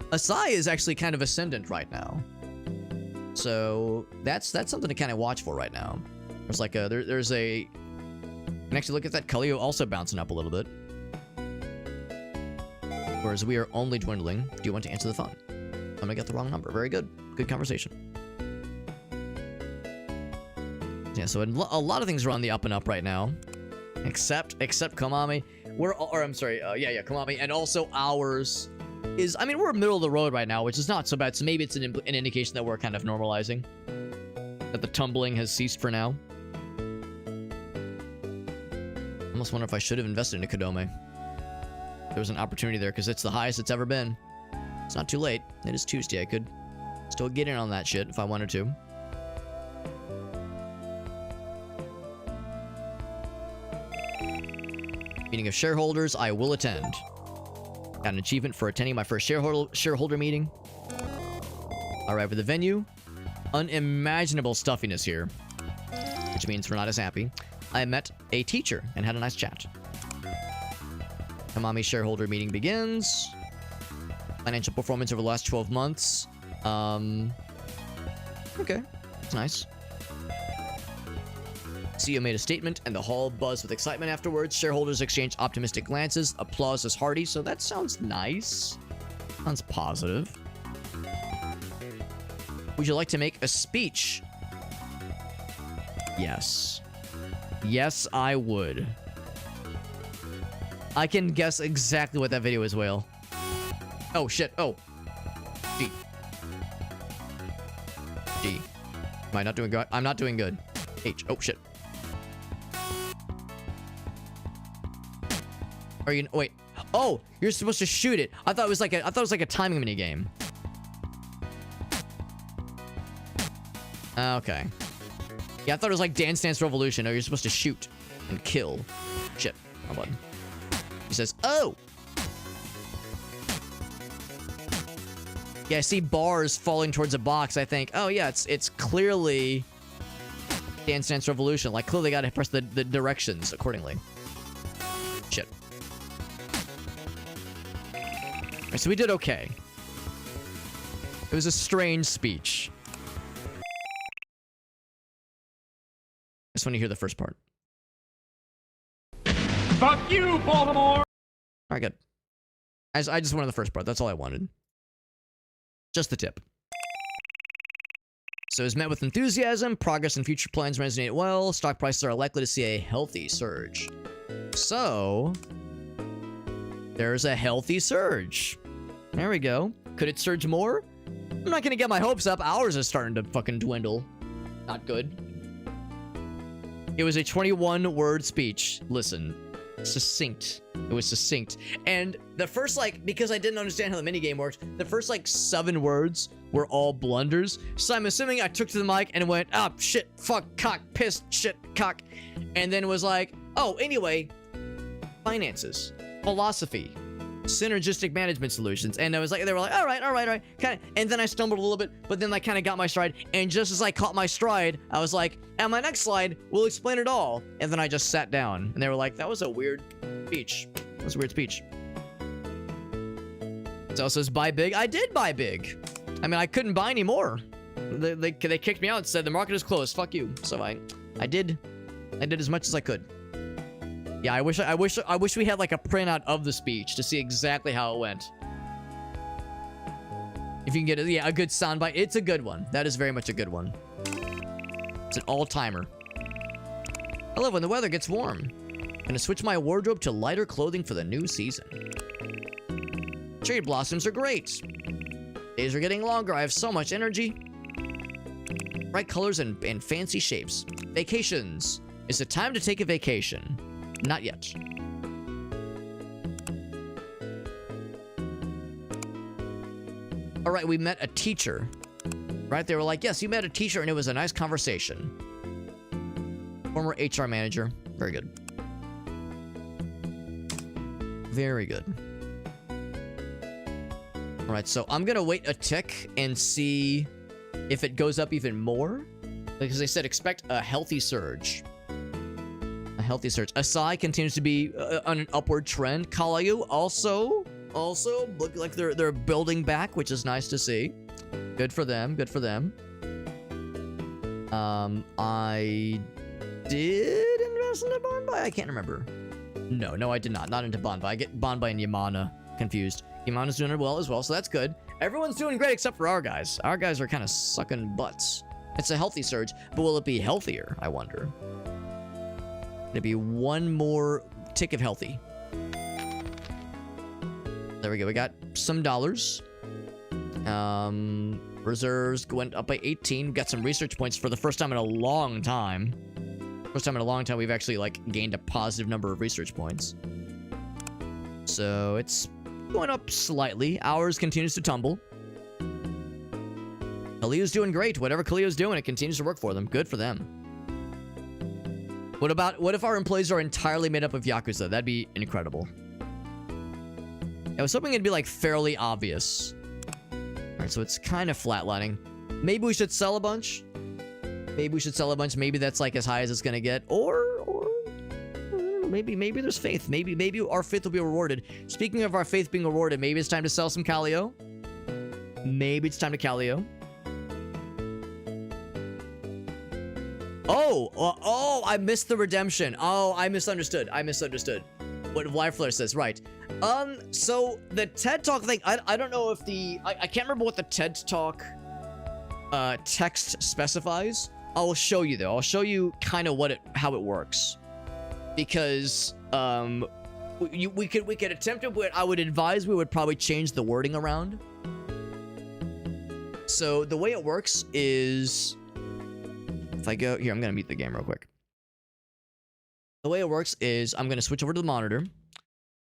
Speaker 1: Asai is actually kind of ascendant right now. So that's something to kind of watch for right now. There's like there's a. And actually look at that. Kaleo also bouncing up a little bit. Whereas we are only dwindling. Do you want to answer the phone? I'm gonna get the wrong number. Very good. Good conversation. Yeah, so a lot of things are on the up and up right now. Except Konami. Konami. And also ours is, I mean, we're middle of the road right now, which is not so bad. So maybe it's an indication that we're kind of normalizing. That the tumbling has ceased for now. I almost wonder if I should have invested in a Kodome. There was an opportunity there, because it's the highest it's ever been. It's not too late. It is Tuesday. I could still get in on that shit if I wanted to. Meeting of shareholders, I will attend. Got an achievement for attending my first shareholder meeting. Arrived at the venue. Unimaginable stuffiness here, which means we're not as happy. I met a teacher and had a nice chat. Konami shareholder meeting begins. Financial performance over the last 12 months. Okay, that's nice. CEO made a statement, and the hall buzzed with excitement afterwards. Shareholders exchanged optimistic glances. Applause is hearty, so that sounds nice. Sounds positive. Would you like to make a speech? Yes. Yes, I would. I can guess exactly what that video is, Whale. Oh, shit. Oh. G. G. Am I not doing good? I'm not doing good. H. Oh, shit. Are you wait? Oh, you're supposed to shoot it. I thought it was like a timing mini game. Okay. Yeah, I thought it was like Dance Dance Revolution. No, you're supposed to shoot and kill. Shit. My button. He says, "Oh." Yeah, I see bars falling towards a box. I think, oh yeah, it's clearly Dance Dance Revolution. Like, clearly got to press the directions accordingly. Shit. Alright, so we did okay. It was a strange speech. I just want to hear the first part.
Speaker 8: Fuck you, Baltimore!
Speaker 1: Alright, good. I just wanted the first part. That's all I wanted. Just the tip. So it was met with enthusiasm. Progress and future plans resonate well. Stock prices are likely to see a healthy surge. So there's a healthy surge. There we go. Could it surge more? I'm not gonna get my hopes up. Ours is starting to fucking dwindle. Not good. It was a 21-word speech. Listen. Succinct. It was succinct. And the first, like, because I didn't understand how the minigame worked, the first, like, 7 words were all blunders. So I'm assuming I took to the mic and went, ah, shit, fuck, cock, piss, shit, cock. And then it was like, oh, anyway, finances, philosophy, synergistic management solutions. And I was like, they were like, all right. Kind of, and then I stumbled a little bit, but then I kind of got my stride. And just as I caught my stride, I was like, and my next slide will explain it all. And then I just sat down and they were like, that was a weird speech. That was a weird speech. It also says buy big. I did buy big. I mean, I couldn't buy any more. They kicked me out and said the market is closed. Fuck you. So I did as much as I could. Yeah, I wish we had like a printout of the speech to see exactly how it went. If you can get a good soundbite, it's a good one. That is very much a good one. It's an all-timer. I love when the weather gets warm. Gonna switch my wardrobe to lighter clothing for the new season. Cherry blossoms are great. Days are getting longer. I have so much energy. Bright colors and fancy shapes. Vacations. Is it time to take a vacation? Not yet. All right, we met a teacher. Right? They were like, yes, you met a teacher and it was a nice conversation. Former HR manager. Very good. Very good. All right, so I'm gonna wait a tick and see if it goes up even more. Because they said expect a healthy surge. A healthy surge. Asai continues to be on an upward trend. Kalayu also look like they're building back, which is nice to see. Good for them. Good for them. I did invest into Bonbai? I can't remember. No, I did not. Not into Bonbai. I get Bonbai and Yamana confused. Yamana's doing well as well, so that's good. Everyone's doing great except for our guys. Our guys are kind of sucking butts. It's a healthy surge, but will it be healthier? I wonder. It'll be one more tick of healthy. There we go. We got some dollars. Reserves went up by 18. Got some research points for the first time in a long time. First time in a long time we've actually like gained a positive number of research points. So it's going up slightly. Ours continues to tumble. Kaliu's doing great. Whatever Kaliu's doing, it continues to work for them. Good for them. What if our employees are entirely made up of Yakuza? That'd be incredible. I was hoping it'd be like fairly obvious. Alright, so it's kind of flatlining. Maybe we should sell a bunch. Maybe that's like as high as it's gonna get. Or maybe there's faith. Maybe our faith will be rewarded. Speaking of our faith being rewarded, maybe it's time to sell some Calio. Maybe it's time to Calio. Oh, I missed the redemption. Oh, I misunderstood. What Wyflare says, right. So the TED Talk thing, I don't know if I can't remember what the TED Talk text specifies. I'll show you though. I'll show you kind of how it works. Because we could attempt it, but I would advise we would probably change the wording around. So the way it works is, if I go here, I'm gonna mute the game real quick. The way it works is I'm gonna switch over to the monitor.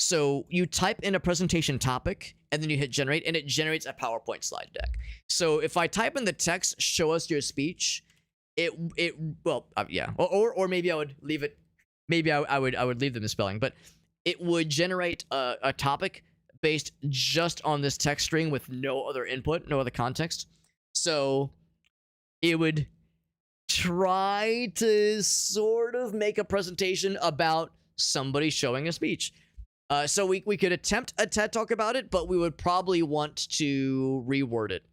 Speaker 1: So you type in a presentation topic, and then you hit generate, and it generates a PowerPoint slide deck. So if I type in the text, show us your speech, yeah, or maybe I would leave it. Maybe I would leave the misspelling, but it would generate a topic based just on this text string with no other input, no other context. So it would try to sort of make a presentation about somebody showing a speech. So we could attempt a TED Talk about it, but we would probably want to reword it.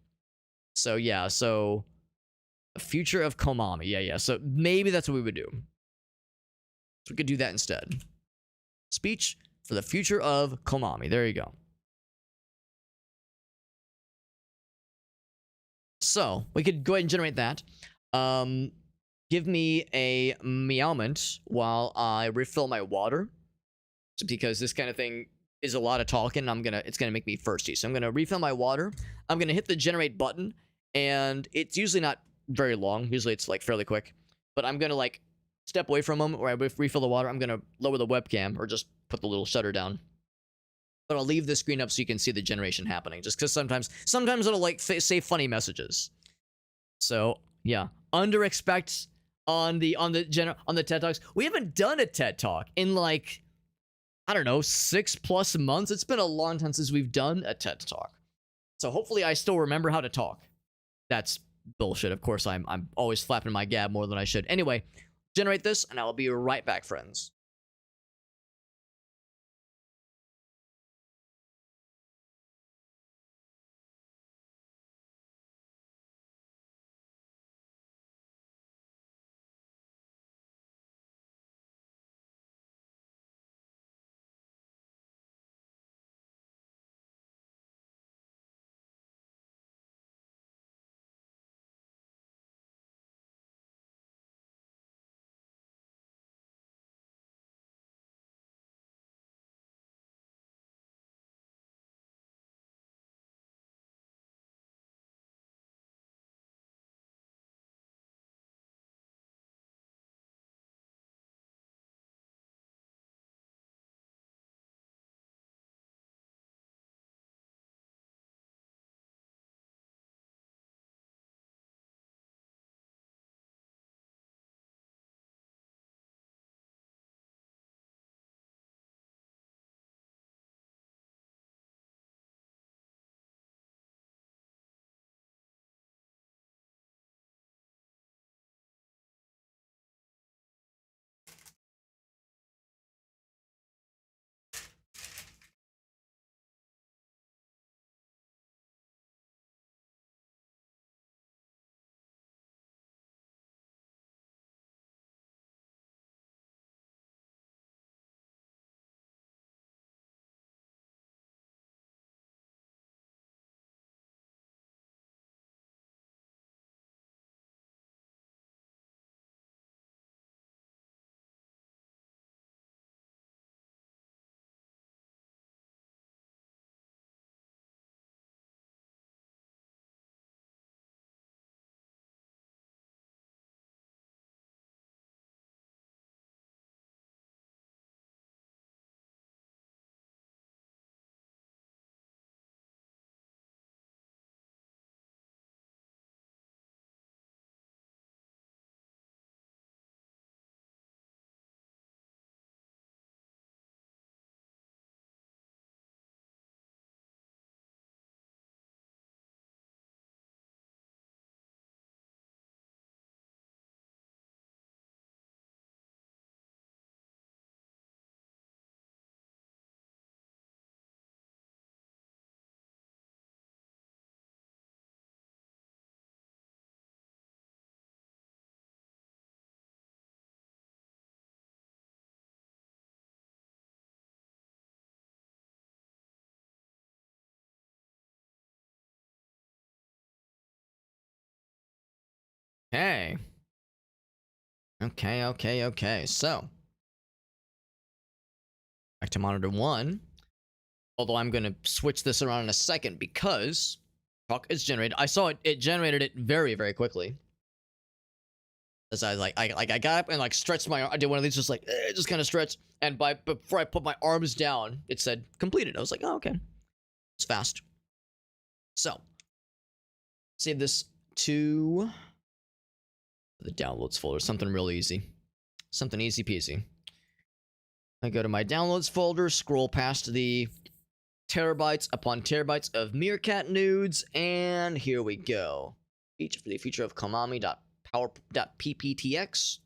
Speaker 1: So yeah, so the future of Konami. Yeah. So maybe that's what we would do. So we could do that instead. Speech for the future of Konami. There you go. So we could go ahead and generate that. Give me a meowment while I refill my water. Because this kind of thing is a lot of talking. It's gonna make me thirsty. So I'm gonna refill my water. I'm gonna hit the generate button, and it's usually not very long. Usually it's like fairly quick. But I'm gonna like step away from them, or I refill the water. I'm gonna lower the webcam, or just put the little shutter down. But I'll leave the screen up so you can see the generation happening. Just because sometimes it'll like say funny messages. So yeah, under expect on the TED Talks. We haven't done a TED Talk in like, I don't know, 6+ months. It's been a long time since we've done a TED Talk. So hopefully I still remember how to talk. That's bullshit. Of course, I'm always flapping my gab more than I should. Anyway, generate this, and I'll be right back, friends. Okay. Okay. So, back to monitor 1. Although I'm going to switch this around in a second because talk is generated. I saw it generated it very, very quickly. As I got up and like stretched my arm. I did one of these, just like just kind of stretch. And before I put my arms down, it said completed. I was like, oh, okay, it's fast. So save this to the downloads folder. Something real easy, something easy peasy. I go to my downloads folder, scroll past the terabytes upon terabytes of Meerkat nudes, and here we go. Feature for the future of Konami.power.pptx.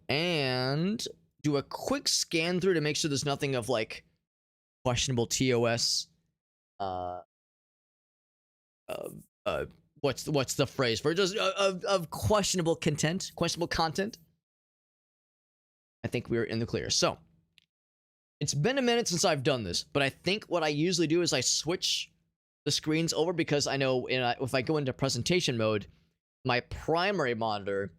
Speaker 1: And do a quick scan through to make sure there's nothing of like questionable TOS. What's the phrase for it? Just of questionable content, I think we're in the clear. So it's been a minute since I've done this, but I think what I usually do is I switch the screens over, because I know if I go into presentation mode, my primary monitor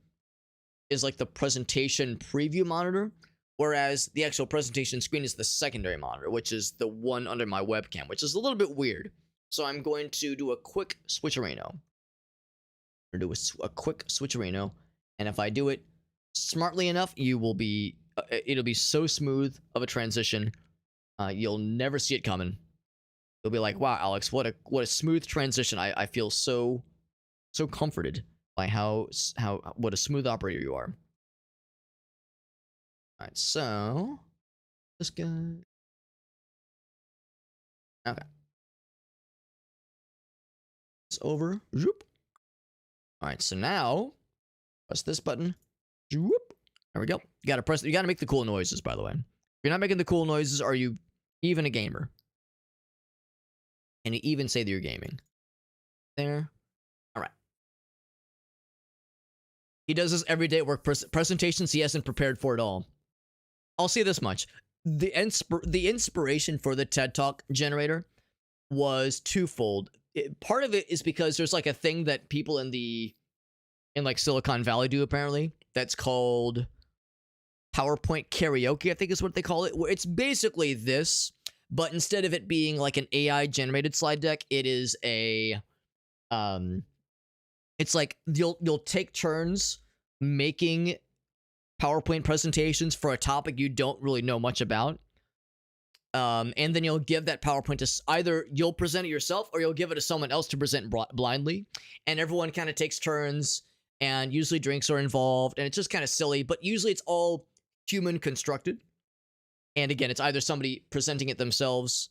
Speaker 1: is like the presentation preview monitor, whereas the actual presentation screen is the secondary monitor, which is the one under my webcam, which is a little bit weird. So I'm going to do a quick switcherino. A quick switcherino, and if I do it smartly enough, it'll be so smooth of a transition, you'll never see it coming. You'll be like, wow, Alex, what a smooth transition. I feel so comforted by what a smooth operator you are. All right, so this guy. Okay, it's over. Zoop. All right, so now press this button. Zoop. There we go. You gotta make the cool noises, by the way. If you're not making the cool noises, are you even a gamer? And you even say that you're gaming. There. All right. He does this every day at work. Presentations he hasn't prepared for at all. I'll say this much. The inspiration for the TED Talk generator was twofold. Part of it is because there's like a thing that people in like Silicon Valley do, apparently, that's called PowerPoint karaoke, I think is what they call it. Where it's basically this, but instead of it being like an AI generated slide deck, it is it's like you'll take turns making PowerPoint presentations for a topic you don't really know much about. And then you'll give that PowerPoint to either you'll present it yourself or you'll give it to someone else to present blindly. And everyone kind of takes turns, and usually drinks are involved, and it's just kind of silly, but usually it's all human constructed. And again, it's either somebody presenting it themselves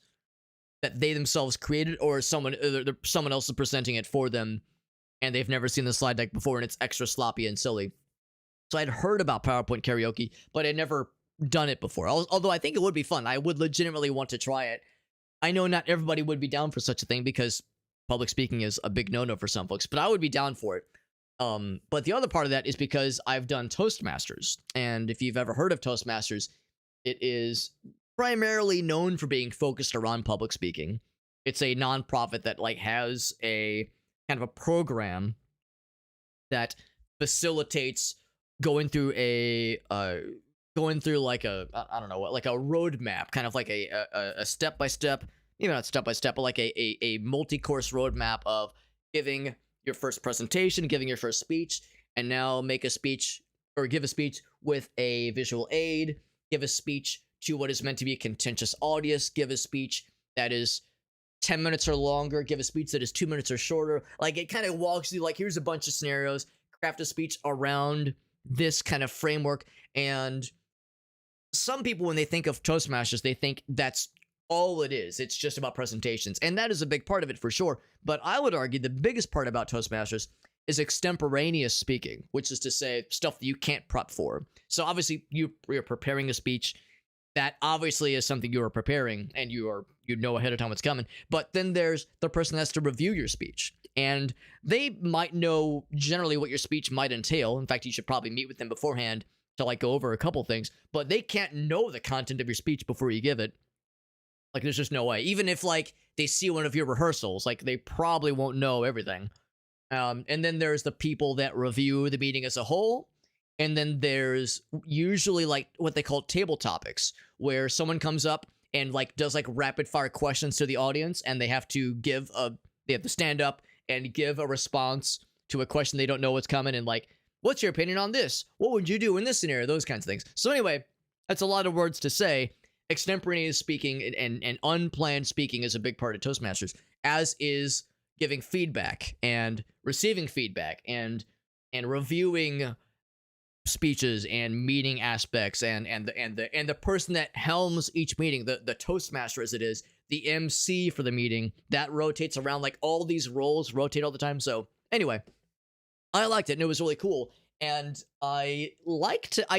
Speaker 1: that they themselves created, or someone else is presenting it for them and they've never seen the slide deck before and it's extra sloppy and silly. So I'd heard about PowerPoint karaoke, but I'd never done it before. Although I think it would be fun. I would legitimately want to try it. I know not everybody would be down for such a thing because public speaking is a big no-no for some folks, but I would be down for it. But the other part of that is because I've done Toastmasters. And if you've ever heard of Toastmasters, it is primarily known for being focused around public speaking. It's a nonprofit that like has a kind of a program that facilitates going through like a, I don't know what, like a roadmap, kind of like a step-by-step, maybe not step-by-step, but like a multi-course roadmap of giving your first presentation, giving your first speech, and now make a speech or give a speech with a visual aid, give a speech to what is meant to be a contentious audience, give a speech that is 10 minutes or longer, give a speech that is 2 minutes or shorter. Like it kind of walks you like, here's a bunch of scenarios, craft a speech around this kind of framework. And some people, when they think of Toastmasters, they think that's all it is. It's just about presentations. And that is a big part of it for sure. But I would argue the biggest part about Toastmasters is extemporaneous speaking, which is to say stuff that you can't prep for. So obviously you're preparing a speech. That obviously is something you are preparing and you know ahead of time what's coming. But then there's the person that has to review your speech. And they might know generally what your speech might entail. In fact, you should probably meet with them beforehand to like go over a couple things. But they can't know the content of your speech before you give it. Like there's just no way. Even if like they see one of your rehearsals, like they probably won't know everything. And then there's the people that review the meeting as a whole. And then there's usually like what they call table topics, where someone comes up and like does like rapid fire questions to the audience, and they have to stand up and give a response to a question they don't know what's coming, and like, what's your opinion on this? What would you do in this scenario? Those kinds of things. So anyway, that's a lot of words to say. Extemporaneous speaking and unplanned speaking is a big part of Toastmasters, as is giving feedback and receiving feedback and reviewing speeches and meeting aspects and the person that helms each meeting, the Toastmaster as it is, the MC for the meeting, that rotates around. Like, all these roles rotate all the time. So anyway, I liked it and it was really cool. And I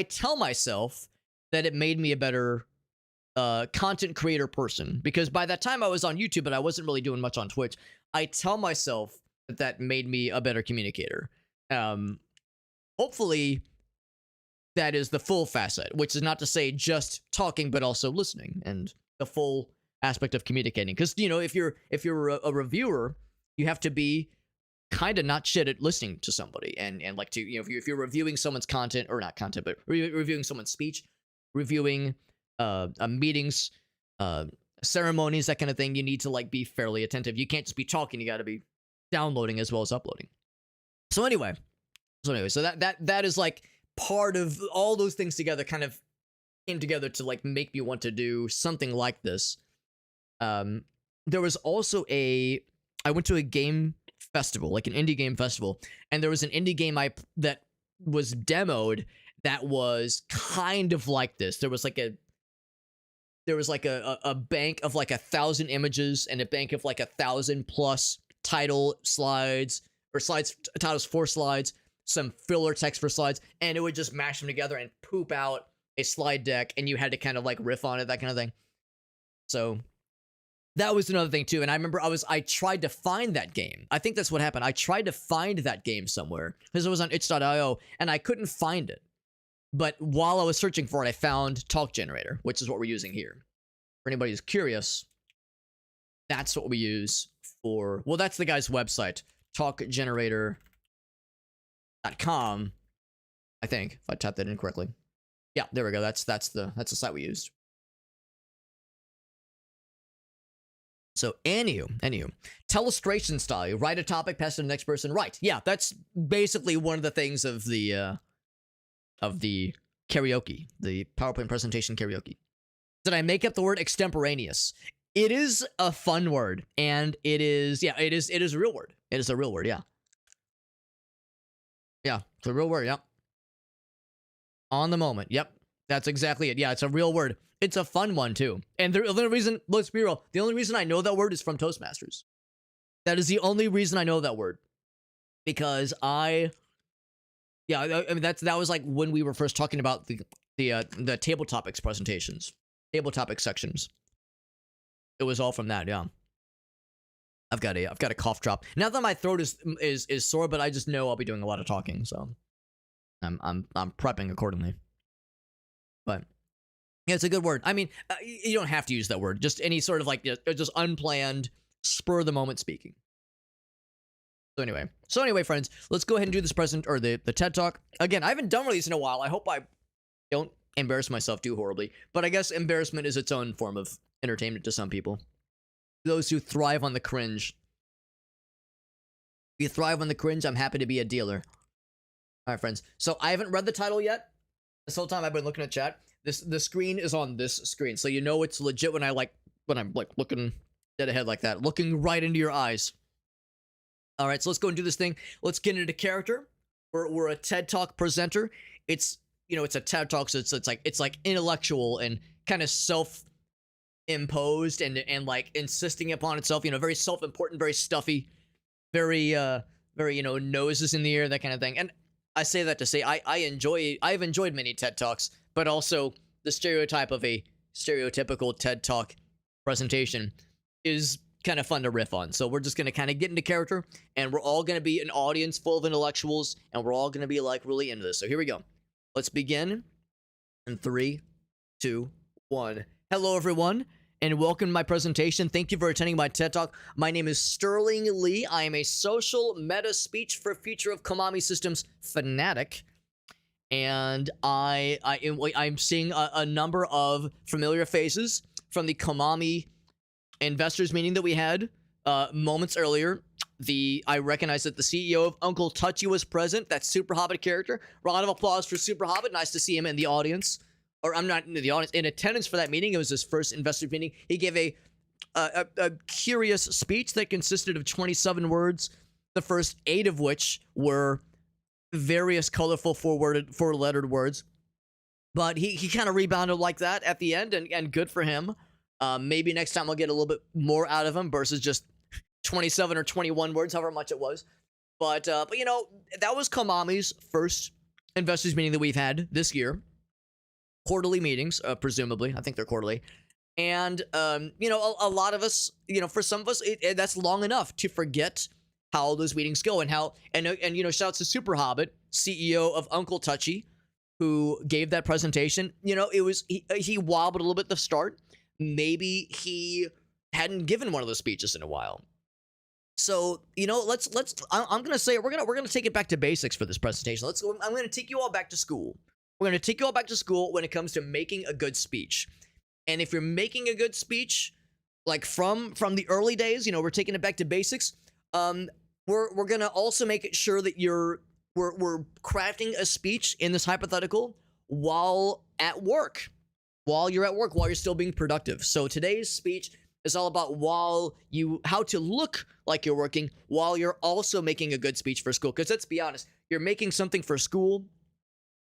Speaker 1: tell myself that it made me a better content creator person, because by that time I was on YouTube, but I wasn't really doing much on Twitch. I tell myself that made me a better communicator. Hopefully that is the full facet, which is not to say just talking, but also listening and the full aspect of communicating. Because, you know, if you're a reviewer, you have to be kind of not shit at listening to somebody and like to, you know, if you're reviewing someone's content, or not content, but reviewing someone's speech, reviewing meetings, ceremonies, that kind of thing, you need to like be fairly attentive. You can't just be talking, you got to be downloading as well as uploading. So anyway, so that is like part of all those things together, kind of came together to like make me want to do something like this. There was also I went to a game festival, like an indie game festival, and there was an indie game that was demoed that was kind of like this. There was like a bank of like 1,000 images and a bank of like 1,000 plus title slides, or titles for slides, some filler text for slides, and it would just mash them together and poop out a slide deck, and you had to kind of like riff on it, that kind of thing. So that was another thing too. And I remember I tried to find that game. I think that's what happened. I tried to find that game somewhere because it was on itch.io and I couldn't find it. But while I was searching for it, I found Talk Generator, which is what we're using here. For anybody who's curious, that's what we use for, well, that's the guy's website, talkgenerator.com, I think, if I typed that in correctly. Yeah, there we go. That's the site we used. So, anywho, telestration style. You write a topic, pass it to the next person. Right. Yeah, that's basically one of the things of the karaoke, the PowerPoint presentation karaoke. Did I make up the word extemporaneous? It is a fun word, and it is a real word. It is a real word, yeah. Yeah, it's a real word, yep. On the moment, yep. That's exactly it. Yeah, it's a real word. It's a fun one, too. And the only reason, let's be real, the only reason I know that word is from Toastmasters. That is the only reason I know that word. Because I mean, that was like when we were first talking about the table topics presentations, table topic sections. It was all from that, yeah. I've got a cough drop. Now that my throat is sore, but I just know I'll be doing a lot of talking, so I'm prepping accordingly. But yeah, it's a good word. I mean, you don't have to use that word. Just any sort of like just unplanned, spur of the moment speaking. So anyway, friends, let's go ahead and do this the TED Talk. Again, I haven't done one of these in a while. I hope I don't embarrass myself too horribly. But I guess embarrassment is its own form of entertainment to some people. Those who thrive on the cringe. If you thrive on the cringe, I'm happy to be a dealer. All right, friends. So I haven't read the title yet. This whole time I've been looking at chat. The screen is on this screen, so you know it's legit when I'm looking dead ahead like that, looking right into your eyes. All right, so let's go and do this thing. Let's get into character. We're a TED Talk presenter. It's a TED Talk, so it's like intellectual and kind of self-imposed and like insisting upon itself. Very self-important, very stuffy, very noses in the air, that kind of thing. And I say that to say I've enjoyed many TED Talks, but also the stereotype of a stereotypical TED Talk presentation is kind of fun to riff on. So we're just going to kind of get into character, and we're all going to be an audience full of intellectuals, and we're all going to be like really into this. So here we go. Let's begin in 3, 2, 1. Hello, everyone, and welcome to my presentation. Thank you for attending my TED Talk. My name is Sterling Lee. I am a social meta speech for future of Konami Systems fanatic. And I'm seeing a number of familiar faces from the Konami investors meeting that we had moments earlier. I recognize that the CEO of Uncle Touchy was present. That Super Hobbit character. Round of applause for Super Hobbit. Nice to see him in the audience. Or I'm not in the audience, in attendance for that meeting. It was his first investor meeting. He gave a curious speech that consisted of 27 words, the first 8 of which were various colorful four-lettered words. But he kind of rebounded like that at the end, and good for him. Maybe next time I'll get a little bit more out of him versus just 27 or 21 words, however much it was. But you know, that was Konami's first investors meeting that we've had this year. Quarterly meetings, presumably. I think they're quarterly. And, you know, a lot of us, you know, for some of us, that's long enough to forget how those meetings go and how, and you know, shouts to Super Hobbit, CEO of Uncle Touchy, who gave that presentation. You know, it was, he wobbled a little bit at the start. Maybe he hadn't given one of those speeches in a while. So, you know, I'm going to say, we're going to take it back to basics for this presentation. I'm going to take you all back to school. We're going to take you all back to school when it comes to making a good speech. And if you're making a good speech, like from the early days, you know, we're taking it back to basics. We're going to also make it sure that we're crafting a speech in this hypothetical while at work. While you're at work, while you're still being productive. So today's speech is all about how to look like you're working while you're also making a good speech for school. Because let's be honest, you're making something for school,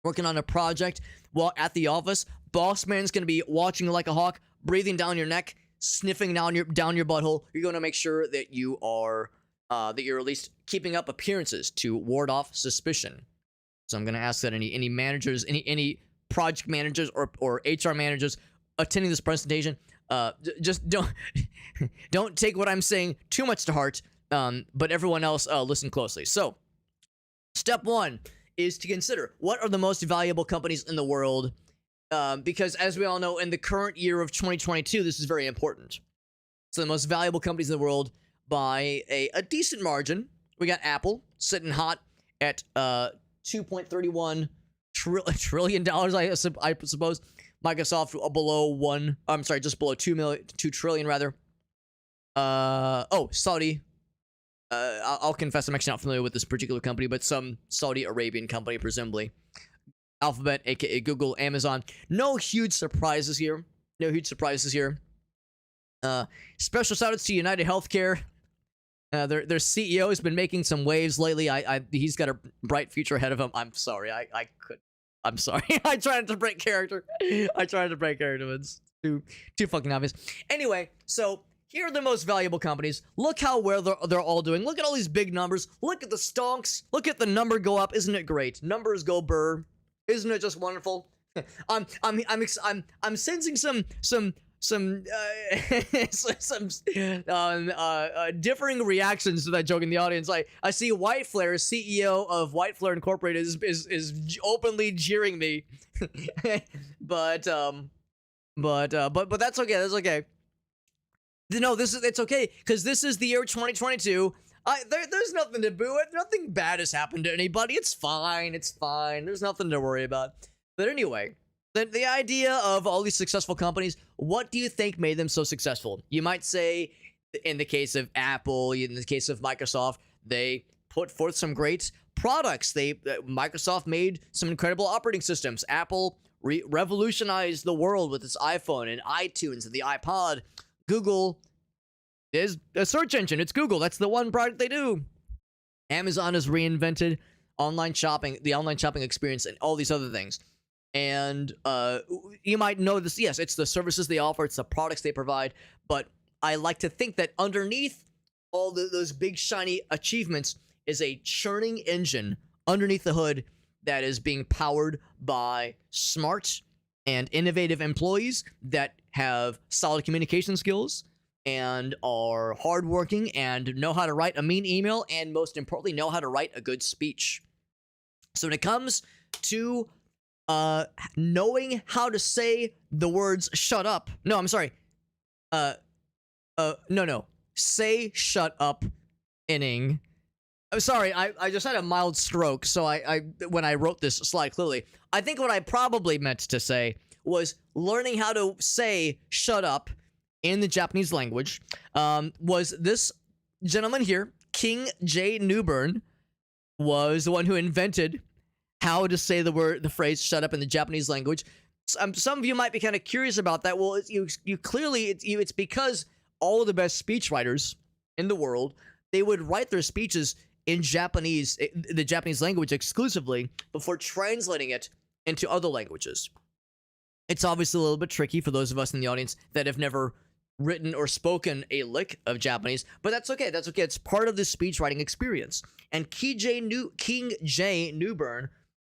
Speaker 1: working on a project while at the office. Boss man's going to be watching you like a hawk, breathing down your neck, sniffing down your butthole. You're going to make sure that you are that you're at least keeping up appearances to ward off suspicion. So I'm going to ask that any managers, any project managers or HR managers attending this presentation, just don't take what I'm saying too much to heart. But everyone else, listen closely. So, step 1 is to consider what are the most valuable companies in the world, because as we all know, in the current year of 2022, this is very important. So the most valuable companies in the world by a decent margin. We got Apple sitting hot at $2.31 trillion, I suppose. Microsoft just below 2 trillion rather. Saudi. I'll confess I'm actually not familiar with this particular company, but some Saudi Arabian company, presumably. Alphabet, aka Google, Amazon. No huge surprises here. Special shoutouts to United Healthcare. Their CEO has been making some waves lately. He's got a bright future ahead of him. I'm sorry. I'm sorry. I tried to break character. It's too fucking obvious. Anyway, so here are the most valuable companies. Look how well they're all doing. Look at all these big numbers. Look at the stonks. Look at the number go up. Isn't it great? Numbers go burr. Isn't it just wonderful? I'm sensing some differing reactions to that joke in the audience. I see White Flare, CEO of White Flare Incorporated, is openly jeering me. but that's okay. That's okay. No, it's okay because this is the year 2022. There's nothing to boo at. Nothing bad has happened to anybody. It's fine. There's nothing to worry about. But anyway, the idea of all these successful companies, what do you think made them so successful? You might say, in the case of Apple, in the case of Microsoft, they put forth some great products. Microsoft made some incredible operating systems. Apple revolutionized the world with its iPhone and iTunes and the iPod. Google is a search engine. It's Google. That's the one product they do. Amazon has reinvented the online shopping experience and all these other things. And you might know this. Yes, it's the services they offer. It's the products they provide. But I like to think that underneath all those big shiny achievements is a churning engine underneath the hood that is being powered by smart and innovative employees that have solid communication skills and are hardworking and know how to write a mean email and, most importantly, know how to write a good speech. So when it comes to knowing how to say the words shut up. No, I'm sorry. Say shut up inning. I'm sorry, I just had a mild stroke, so when I wrote this slide clearly, I think what I probably meant to say was learning how to say shut up in the Japanese language was this gentleman here, King J. Newburn was the one who invented how to say the phrase "shut up" in the Japanese language. Some of you might be kind of curious about that. Well, you clearly it's because all of the best speechwriters in the world, they would write their speeches in Japanese, the Japanese language exclusively, before translating it into other languages. It's obviously a little bit tricky for those of us in the audience that have never written or spoken a lick of Japanese, but that's okay. That's okay. It's part of the speechwriting experience. And King J. Newburn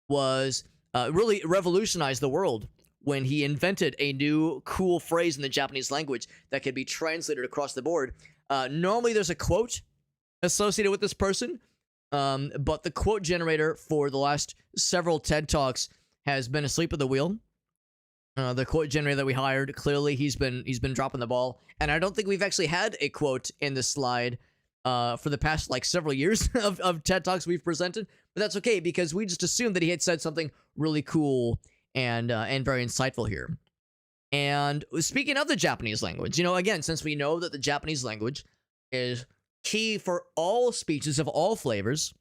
Speaker 1: was really revolutionized the world when he invented a new cool phrase in the Japanese language that could be translated across the board. Normally, there's a quote associated with this person, but the quote generator for the last several TED Talks has been asleep at the wheel. The quote generator that we hired, clearly he's been dropping the ball, and I don't think we've actually had a quote in this slide for the past like several years of TED Talks we've presented. But that's okay because we just assumed that he had said something really cool and very insightful here. And speaking of the Japanese language, again, since we know that the Japanese language is key for all speeches of all flavors,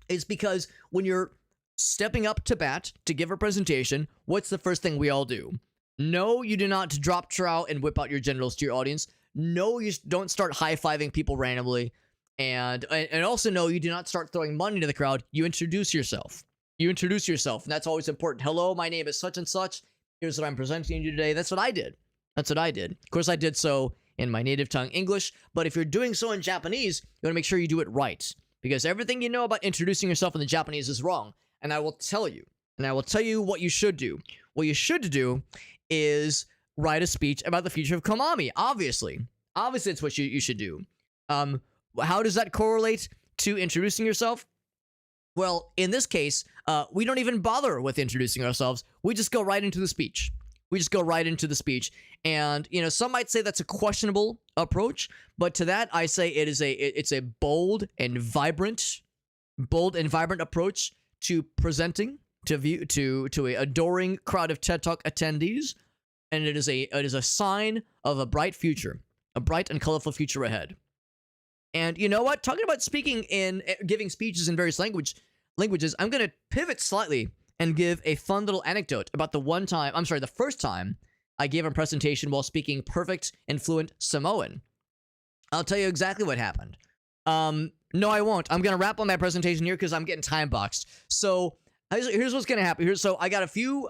Speaker 1: it's because when you're stepping up to bat to give a presentation, what's the first thing we all do? No, you do not drop trout and whip out your genitals to your audience. No, you don't start high-fiving people randomly. And also no, you do not start throwing money to the crowd. You introduce yourself. And that's always important. Hello, my name is such and such. Here's what I'm presenting you today. That's what I did. Of course, I did so in my native tongue, English. But if you're doing so in Japanese, you want to make sure you do it right. Because everything you know about introducing yourself in the Japanese is wrong. And I will tell you what you should do. What you should do is write a speech about the future of Konami. Obviously, it's what you should do. How does that correlate to introducing yourself? Well, in this case, we don't even bother with introducing ourselves. We just go right into the speech. And some might say that's a questionable approach, but to that I say it's a bold and vibrant approach to presenting to a adoring crowd of TED Talk attendees, and it is a sign of a bright and colorful future ahead. And you know what? Talking about giving speeches in various languages, I'm going to pivot slightly and give a fun little anecdote about the first time I gave a presentation while speaking perfect and fluent Samoan. I'll tell you exactly what happened. No, I won't. I'm going to wrap on my presentation here because I'm getting time boxed. So here's what's going to happen. So I got a few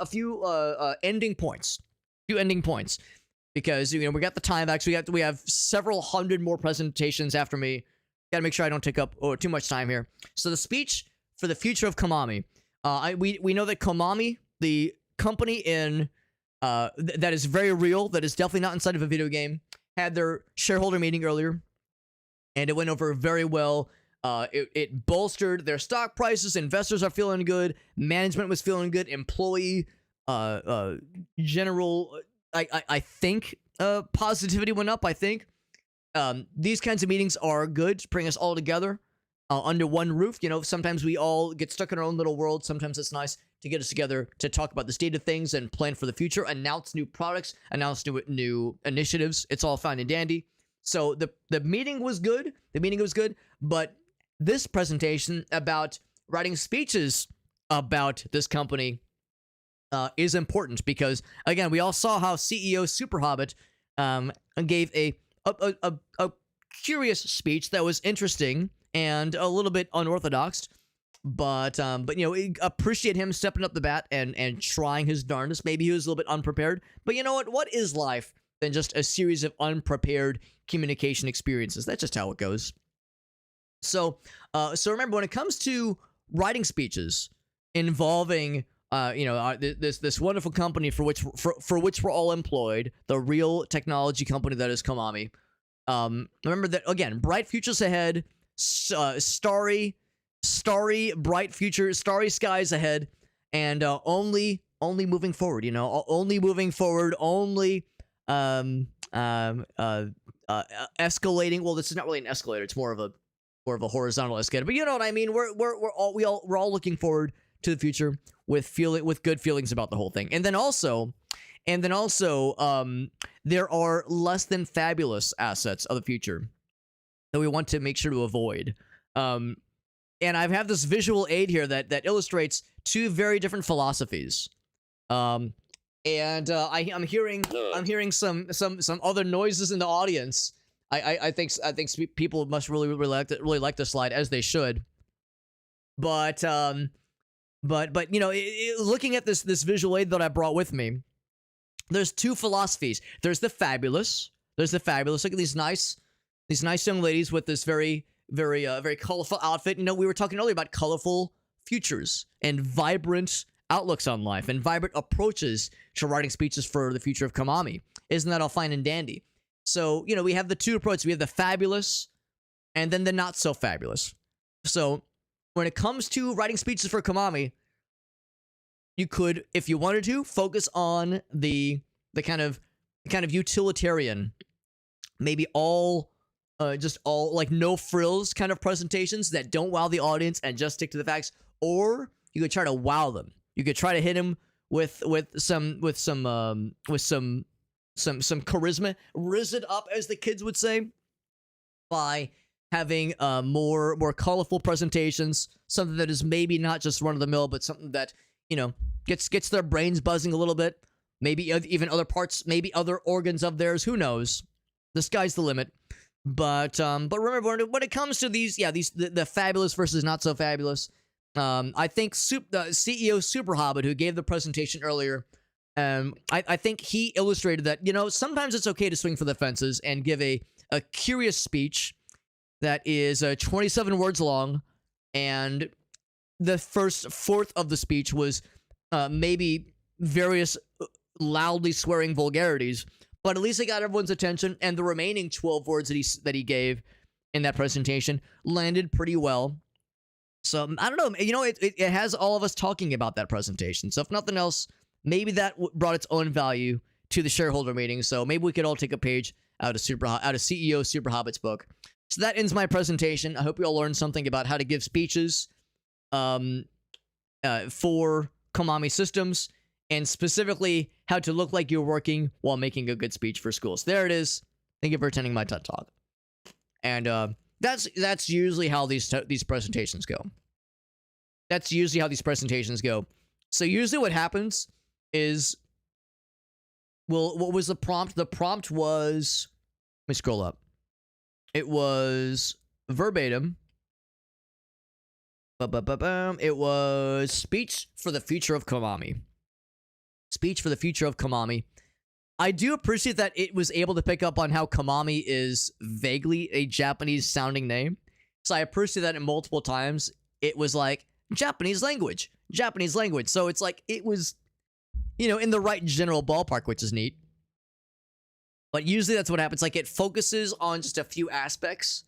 Speaker 1: ending points. Because we got the time box. We have several hundred more presentations after me. Got to make sure I don't take up too much time here. So the speech for the future of Konami. We know that Konami, the company that is very real, that is definitely not inside of a video game, had their shareholder meeting earlier, and it went over very well. It bolstered their stock prices. Investors are feeling good. Management was feeling good. Employee, general, I think positivity went up. I think these kinds of meetings are good to bring us all together under one roof. Sometimes we all get stuck in our own little world. Sometimes it's nice to get us together to talk about the state of things and plan for the future, announce new products, announce new initiatives. It's all fine and dandy. So the meeting was good. But this presentation about writing speeches about this company is important because, again, we all saw how CEO Super Hobbit gave a curious speech that was interesting and a little bit unorthodox, but appreciate him stepping up the bat and trying his darndest. Maybe he was a little bit unprepared, but you know what? What is life than just a series of unprepared communication experiences? That's just how it goes. So remember, when it comes to writing speeches involving this wonderful company for which we're all employed, the real technology company that is Konami. Remember that, again, bright futures ahead, starry bright future, starry skies ahead, and only moving forward. Only moving forward. Only escalating. Well, this is not really an escalator. It's more of a horizontal escalator. But you know what I mean. We're all looking forward to the future with good feelings about the whole thing. And then also, there are less than fabulous assets of the future that we want to make sure to avoid. And I've had this visual aid here that illustrates two very different philosophies. I'm hearing some other noises in the audience. I think people must really like the slide, as they should. But you know, looking at this visual aid that I brought with me, there's two philosophies. There's the fabulous. Look at these nice young ladies with this very colorful outfit. You know, we were talking earlier about colorful futures and vibrant outlooks on life and vibrant approaches to writing speeches for the future of Kamami. Isn't that all fine and dandy? So, you know, we have the two approaches. We have the fabulous and then the not so fabulous. So when it comes to writing speeches for Kamami, you could, if you wanted to, focus on the kind of utilitarian, maybe just all like no frills kind of presentations that don't wow the audience and just stick to the facts. Or you could try to wow them. You could try to hit him with some charisma, rizz it up, as the kids would say, by having more colorful presentations, something that is maybe not just run of the mill, but something that, you know, gets their brains buzzing a little bit. Maybe even other parts, maybe other organs of theirs. Who knows? The sky's the limit. But remember, when it comes to the fabulous versus not so fabulous, I think the CEO Super Hobbit, who gave the presentation earlier, I think he illustrated that, you know, sometimes it's okay to swing for the fences and give a curious speech that is 27 words long, and the first fourth of the speech was maybe various loudly swearing vulgarities, but at least it got everyone's attention, and the remaining 12 words that he gave in that presentation landed pretty well. So I don't know, you know, it has all of us talking about that presentation. So if nothing else, maybe that brought its own value to the shareholder meeting. So maybe we could all take a page out of CEO Super Hobbit's book. So that ends my presentation. I hope you all learned something about how to give speeches for Kamami systems, and specifically how to look like you're working while making a good speech for schools. There it is. Thank you for attending my TED Talk. And that's usually how these presentations go. That's usually how these presentations go. So usually what happens is, well, what was the prompt? The prompt was, let me scroll up. It was verbatim. It was speech for the future of Kamami. Speech for the future of Kamami. I do appreciate that it was able to pick up on how Kamami is vaguely a Japanese sounding name. So I appreciate that in multiple times. It was like, Japanese language. So it's like, it was, you know, in the right general ballpark, which is neat. But usually that's what happens. Like, it focuses on just a few aspects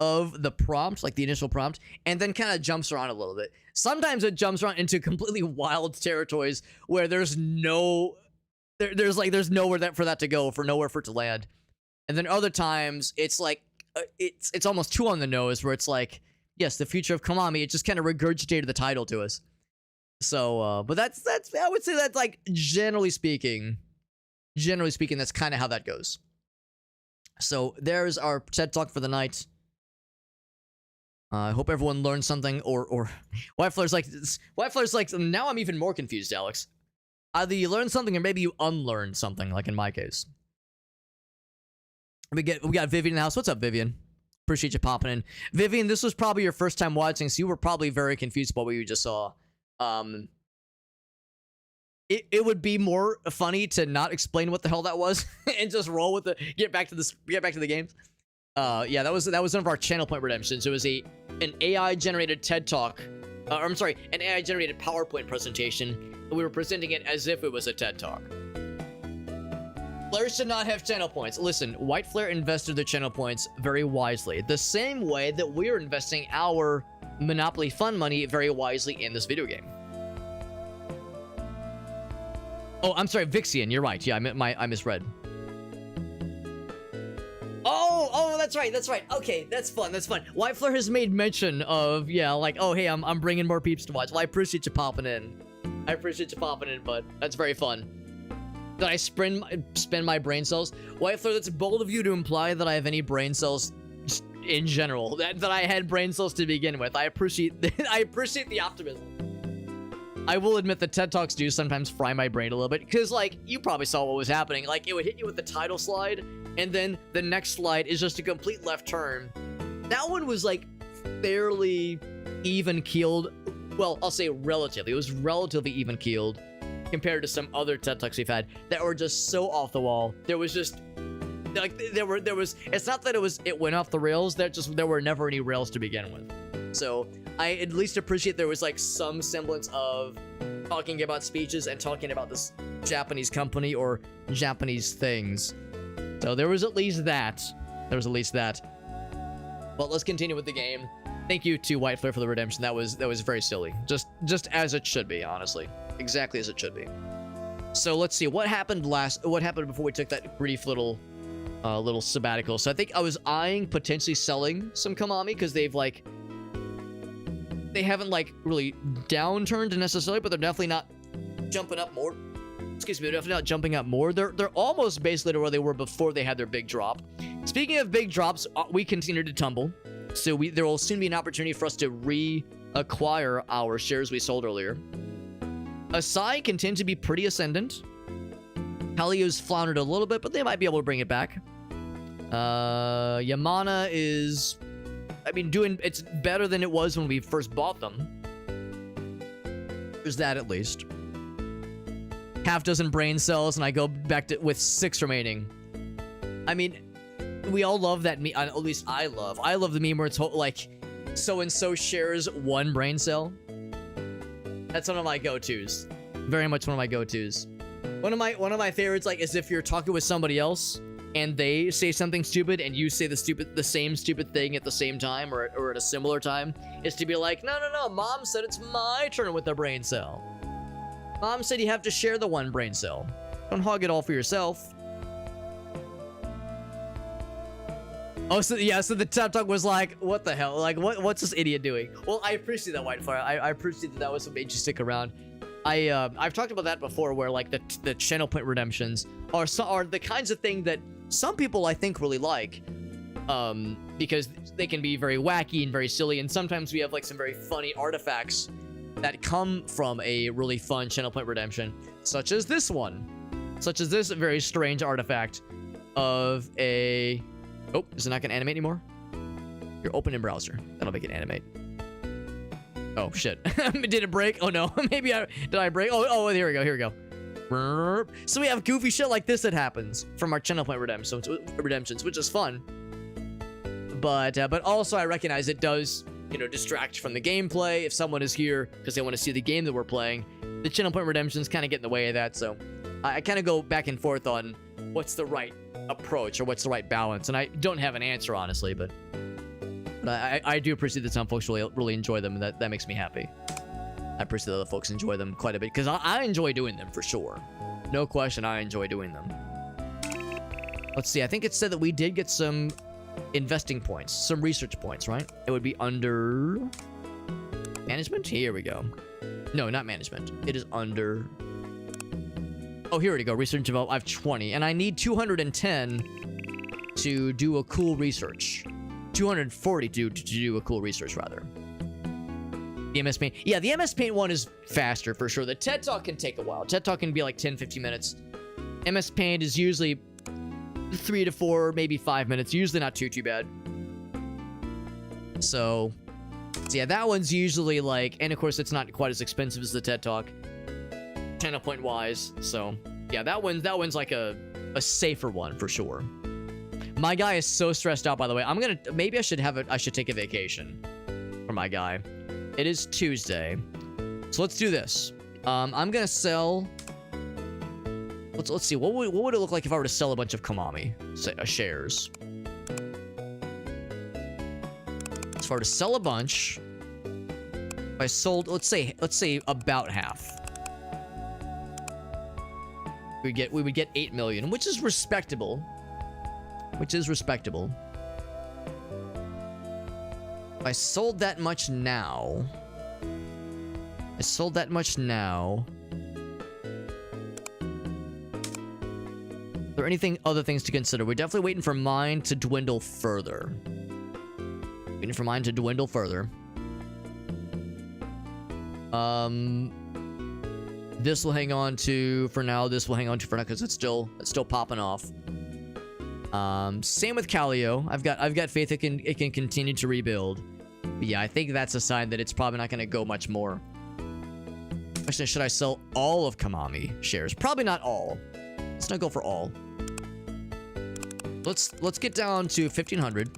Speaker 1: of the prompt, like the initial prompt, and then kind of jumps around a little bit. Sometimes it jumps around into completely wild territories where there's nowhere for that to go, nowhere for it to land. And then other times it's like it's almost too on the nose, where it's like, yes, the future of Kamami. It just kind of regurgitated the title to us. So, but that's I would say that's like generally speaking, that's kind of how that goes. So there's our TED Talk for the night. I hope everyone learned something, or White Flare's like, now I'm even more confused, Alex. Either you learned something or maybe you unlearned something, like in my case. We got Vivian in the house. What's up, Vivian? Appreciate you popping in. Vivian, this was probably your first time watching, so you were probably very confused about what you just saw. It would be more funny to not explain what the hell that was and just roll with get back to the games. Yeah, that was one of our channel point redemptions. It was an AI generated TED Talk. I'm sorry, an AI generated PowerPoint presentation. We were presenting it as if it was a TED Talk. Flare should not have channel points. Listen, White Flare invested their channel points very wisely. The same way that we're investing our Monopoly Fund money very wisely in this video game. Oh, I'm sorry, Vixian, you're right. Yeah, I misread. Oh, that's right. Okay, that's fun. White Flare has made mention of, yeah, like, oh, hey, I'm bringing more peeps to watch. Well, I appreciate you popping in. But that's very fun. Did I spend my brain cells? White Flare, that's bold of you to imply that I have any brain cells in general, that I had brain cells to begin with. I appreciate I appreciate the optimism. I will admit that TED Talks do sometimes fry my brain a little bit, because, like, you probably saw what was happening. Like, it would hit you with the title slide, and then the next slide is just a complete left turn. That one was, like, fairly even-keeled. Well, I'll say relatively. It was relatively even-keeled compared to some other TED Talks we've had that were just so off the wall. There was just, like, there was, it's not that it went off the rails, there were never any rails to begin with. So I at least appreciate there was like some semblance of talking about speeches and talking about this Japanese company or Japanese things. So there was at least that. But let's continue with the game. Thank you to White Flare for the redemption. That was very silly. Just as it should be, honestly. Exactly as it should be. So let's see what happened before we took that brief little sabbatical. So I think I was eyeing potentially selling some Kamami because they haven't like really downturned necessarily, but they're definitely not jumping up more. Excuse me, they're definitely not jumping up more. They're almost basically to where they were before they had their big drop. Speaking of big drops, we continue to tumble. So there will soon be an opportunity for us to reacquire our shares we sold earlier. Asai continues to be pretty ascendant. Palio's floundered a little bit, but they might be able to bring it back. Yamana is, I mean, it's better than it was when we first bought them. There's that at least. Half dozen brain cells, and I go back to with 6 remaining. I mean, we all love that meme. At least I love the meme where it's like, so and so shares 1 brain cell. That's one of my go-tos. Very much one of my go-tos. One of my favorites, like, is if you're talking with somebody else and they say something stupid and you say the same stupid thing at the same time or at a similar time, is to be like, no, Mom said it's my turn with the brain cell. Mom said you have to share the 1 brain cell. Don't hog it all for yourself. Oh, so the TED Talk was like, what the hell? Like, what's this idiot doing? Well, I appreciate that, Whitefire. I appreciate that was what made you stick around. I've talked about that before, where like the channel point redemptions are the kinds of thing that some people I think really like, because they can be very wacky and very silly, and sometimes we have like some very funny artifacts that come from a really fun channel point redemption, such as this very strange artifact of a. Oh, is it not going to animate anymore? You're open in browser. That'll make it animate. Oh, shit. Did it break? Oh, no. Maybe did I break? Oh, here we go. So we have goofy shit like this that happens from our channel point redemptions, which is fun. But also I recognize it does, distract from the gameplay. If someone is here because they want to see the game that we're playing, the channel point redemptions kind of get in the way of that. So I kind of go back and forth on what's the right approach or what's the right balance, and I don't have an answer, honestly, but I do appreciate that some folks really enjoy them, and that makes me happy. I appreciate that other folks enjoy them quite a bit, because I enjoy doing them for sure. No question, I enjoy doing them. Let's see, I think it said that we did get some investing points, some research points, right? It would be under management. Here we go. No, not management. It is under. Oh, here we go. Research and develop. I have 20, and I need 210 to do a cool research. 240 to do a cool research, rather. The MS Paint. Yeah, the MS Paint one is faster, for sure. The TED Talk can take a while. TED Talk can be like 10, 15 minutes. MS Paint is usually 3 to 4, maybe 5 minutes. Usually not too bad. So yeah, that one's usually like, and of course it's not quite as expensive as the TED Talk. Channel point wise, so yeah, that one's like a safer one for sure. My guy is so stressed out, by the way. Maybe I should take a vacation for my guy. It is Tuesday, so let's do this. I'm gonna sell. Let's see, what would it look like if I were to sell a bunch of Kamami shares? So if I were to sell a bunch, if I sold, let's say about half. We would get 8 million, which is respectable. If I sold that much now. Is there anything other things to consider? We're definitely waiting for mine to dwindle further. Waiting for mine to dwindle further. This will hang on to for now. This will hang on to for now because it's still popping off. Same with Calio. I've got faith it can continue to rebuild. But yeah, I think that's a sign that it's probably not going to go much more. Question is, should I sell all of Kamami shares? Probably not all. Let's not go for all. Let's get down to 1,500.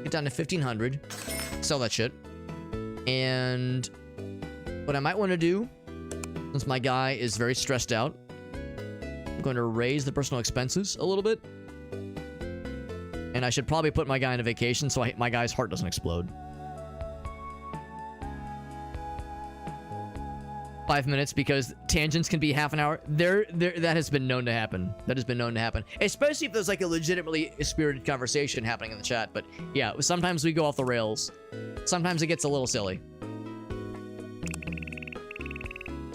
Speaker 1: Get down to 1,500. Sell that shit. And what I might want to do, since my guy is very stressed out, I'm going to raise the personal expenses a little bit. And I should probably put my guy on a vacation so my guy's heart doesn't explode. 5 minutes, because tangents can be half an hour. That has been known to happen. That has been known to happen. Especially if there's like a legitimately spirited conversation happening in the chat. But yeah, sometimes we go off the rails. Sometimes it gets a little silly.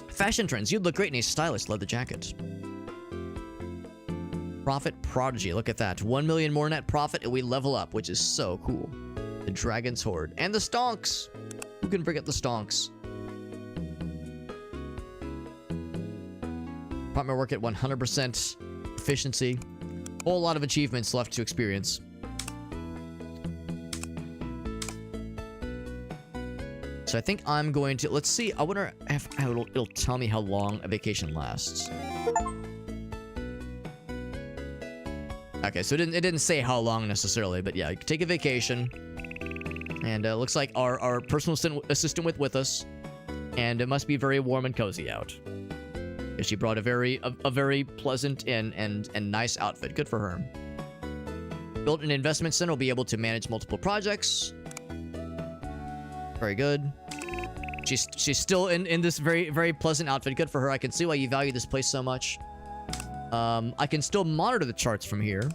Speaker 1: Fashion trends. You'd look great in a stylish leather jacket. Profit Prodigy. Look at that. 1 million more net profit and we level up, which is so cool. The Dragon's Horde. And the Stonks. Who can forget the Stonks? Apartment work at 100% efficiency. Whole lot of achievements left to experience. So I think I'm going to... Let's see. I wonder if it'll tell me how long a vacation lasts. Okay, so it didn't say how long necessarily, but yeah, you can take a vacation. And it looks like our personal assistant with us. And it must be very warm and cozy out. She brought a very pleasant and nice outfit. Good for her. Built an investment center, will be able to manage multiple projects. Very good. She's still in this very pleasant outfit. Good for her. I can see why you value this place so much. I can still monitor the charts from here.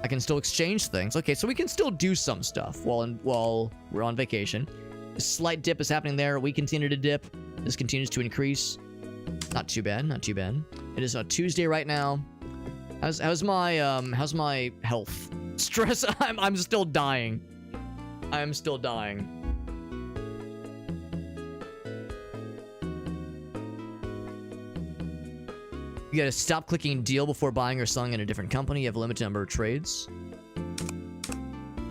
Speaker 1: I can still exchange things. Okay, so we can still do some stuff while we're on vacation. A slight dip is happening there. We continue to dip. This continues to increase. Not too bad, not too bad. It is a Tuesday right now. How's my health? Stress? I'm still dying. I am still dying. You gotta stop clicking deal before buying or selling in a different company. You have a limited number of trades.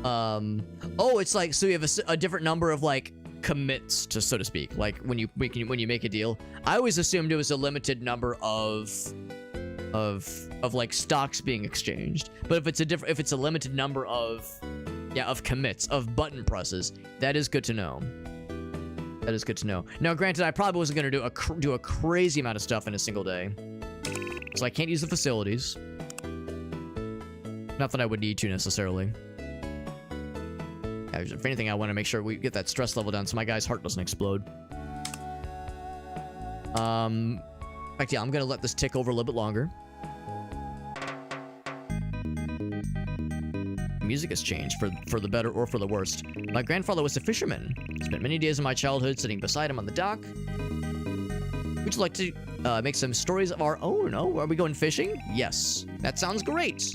Speaker 1: Oh, it's like, so you have a different number of like commits, to so to speak, like when you make a deal. I always assumed it was a limited number of like stocks being exchanged, but if it's a limited number of commits, of button presses, that is good to know. That is good to know. Now granted, I probably wasn't going to do a crazy amount of stuff in a single day, so I can't use the facilities. Not that I would need to necessarily. If anything, I want to make sure we get that stress level down so my guy's heart doesn't explode. In fact, yeah, I'm going to let this tick over a little bit longer. Music has changed for the better or for the worst. My grandfather was a fisherman. Spent many days of my childhood sitting beside him on the dock. Would you like to make some stories of our own? Oh, are we going fishing? Yes. That sounds great.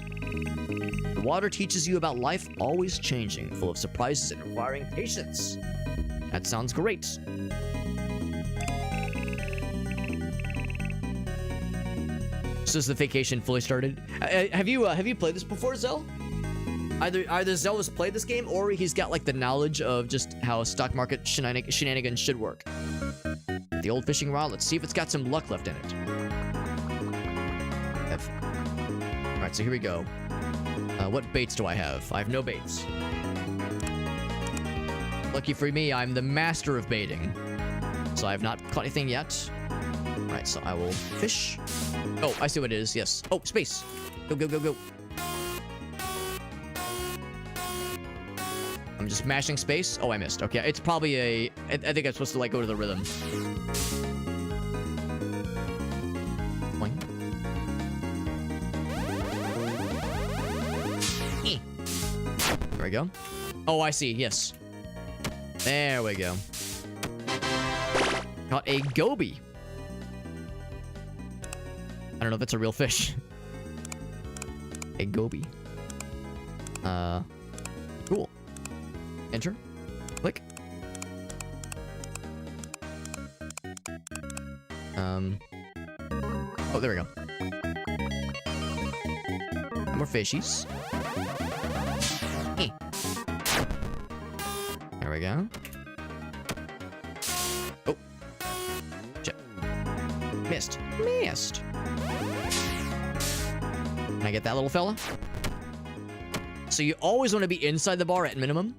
Speaker 1: The water teaches you about life always changing, full of surprises and requiring patience. That sounds great. So is the vacation fully started? Have you played this before, Zell? Either Zell has played this game, or he's got like the knowledge of just how stock market shenanigans should work. The old fishing rod. Let's see if it's got some luck left in it. All right, so here we go. What baits do I have? I have no baits. Lucky for me, I'm the master of baiting. So I have not caught anything yet. Alright, so I will fish. Oh, I see what it is, yes. Oh, space. Go, go, go, go. I'm just mashing space. Oh, I missed. Okay, it's probably I think I'm supposed to like go to the rhythm. Boing. There we go. Oh, I see. Yes. There we go. Caught a goby. don't know if it's a real fish. A goby. Cool. Enter. Click. Oh, there we go. More fishies. Hey. There we go. Oh. Shit. Missed. Missed. Can I get that little fella? So you always want to be inside the bar at minimum,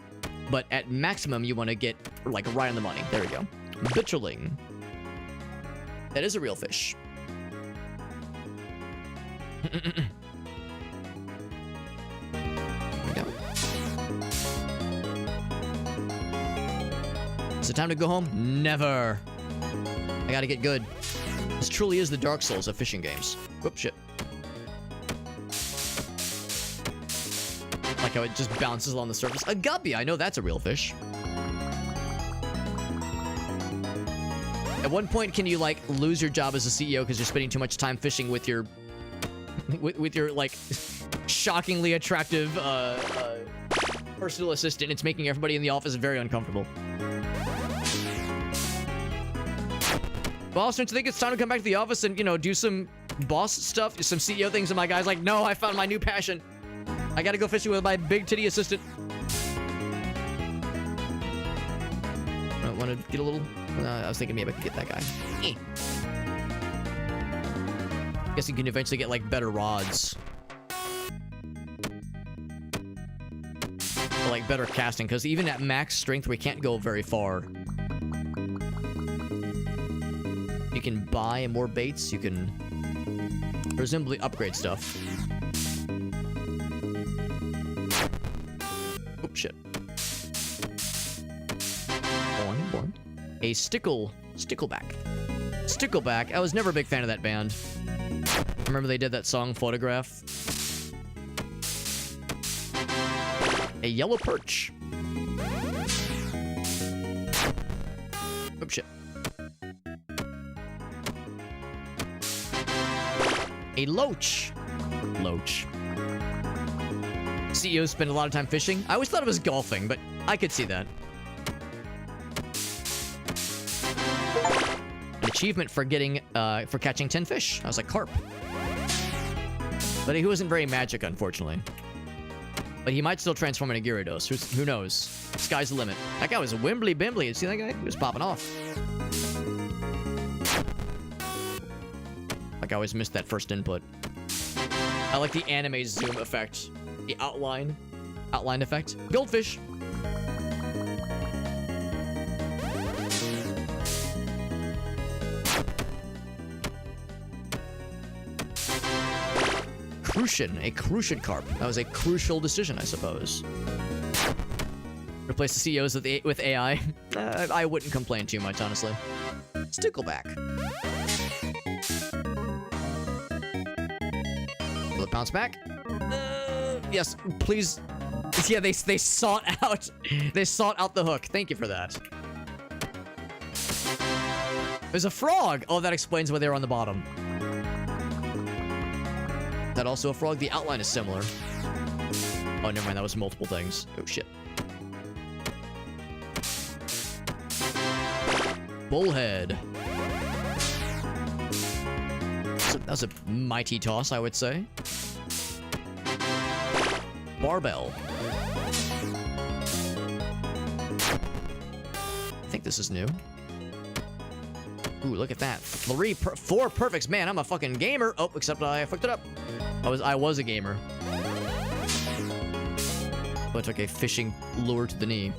Speaker 1: but at maximum you want to get, like, right on the money. There we go. Bitterling. That is a real fish. There we go. Is it time to go home? Never. I gotta get good. This truly is the Dark Souls of fishing games. Whoop, shit. Like how it just bounces along the surface. A guppy, I know that's a real fish. At one point, can you, like, lose your job as a CEO because you're spending too much time fishing with your... with your, like, shockingly attractive, personal assistant? It's making everybody in the office very uncomfortable. Boss, don't you think it's time to come back to the office and, you know, do some boss stuff, some CEO things? And my guy's like, no, I found my new passion. I gotta go fishing with my big titty assistant. I want to get a little... I was thinking maybe I could get that guy. Guess you can eventually get, like, better rods. Or, like, better casting, because even at max strength, we can't go very far. You can buy more baits. You can presumably upgrade stuff. Oh, shit. Boing. A Stickleback. Stickleback. I was never a big fan of that band. I remember they did that song, Photograph. A yellow perch. Oh, shit. A loach. CEOs spend a lot of time fishing. I always thought it was golfing, but I could see that. An achievement for getting, for catching 10 fish. I was like, carp. But he wasn't very magic, unfortunately. But he might still transform into Gyarados. Who knows? Sky's the limit. That guy was a Wimbly Bimbly. You see that guy? He was popping off. Like, I always missed that first input. I like the anime zoom effect. The outline effect. Goldfish. A crucian carp. That was a crucial decision, I suppose. Replace the CEOs with AI. I wouldn't complain too much, honestly. Stickleback. Will it bounce back? Yes, please. Yeah, they sought out. They sought out the hook. Thank you for that. There's a frog. Oh, that explains why they're on the bottom. That also a frog? The outline is similar. Oh, never mind. That was multiple things. Oh, shit. Bullhead. That was a mighty toss, I would say. Barbell. I think this is new. Ooh, look at that. 4 perfects. Man, I'm a fucking gamer. Oh, except I fucked it up. I was a gamer. But I took a fishing lure to the knee.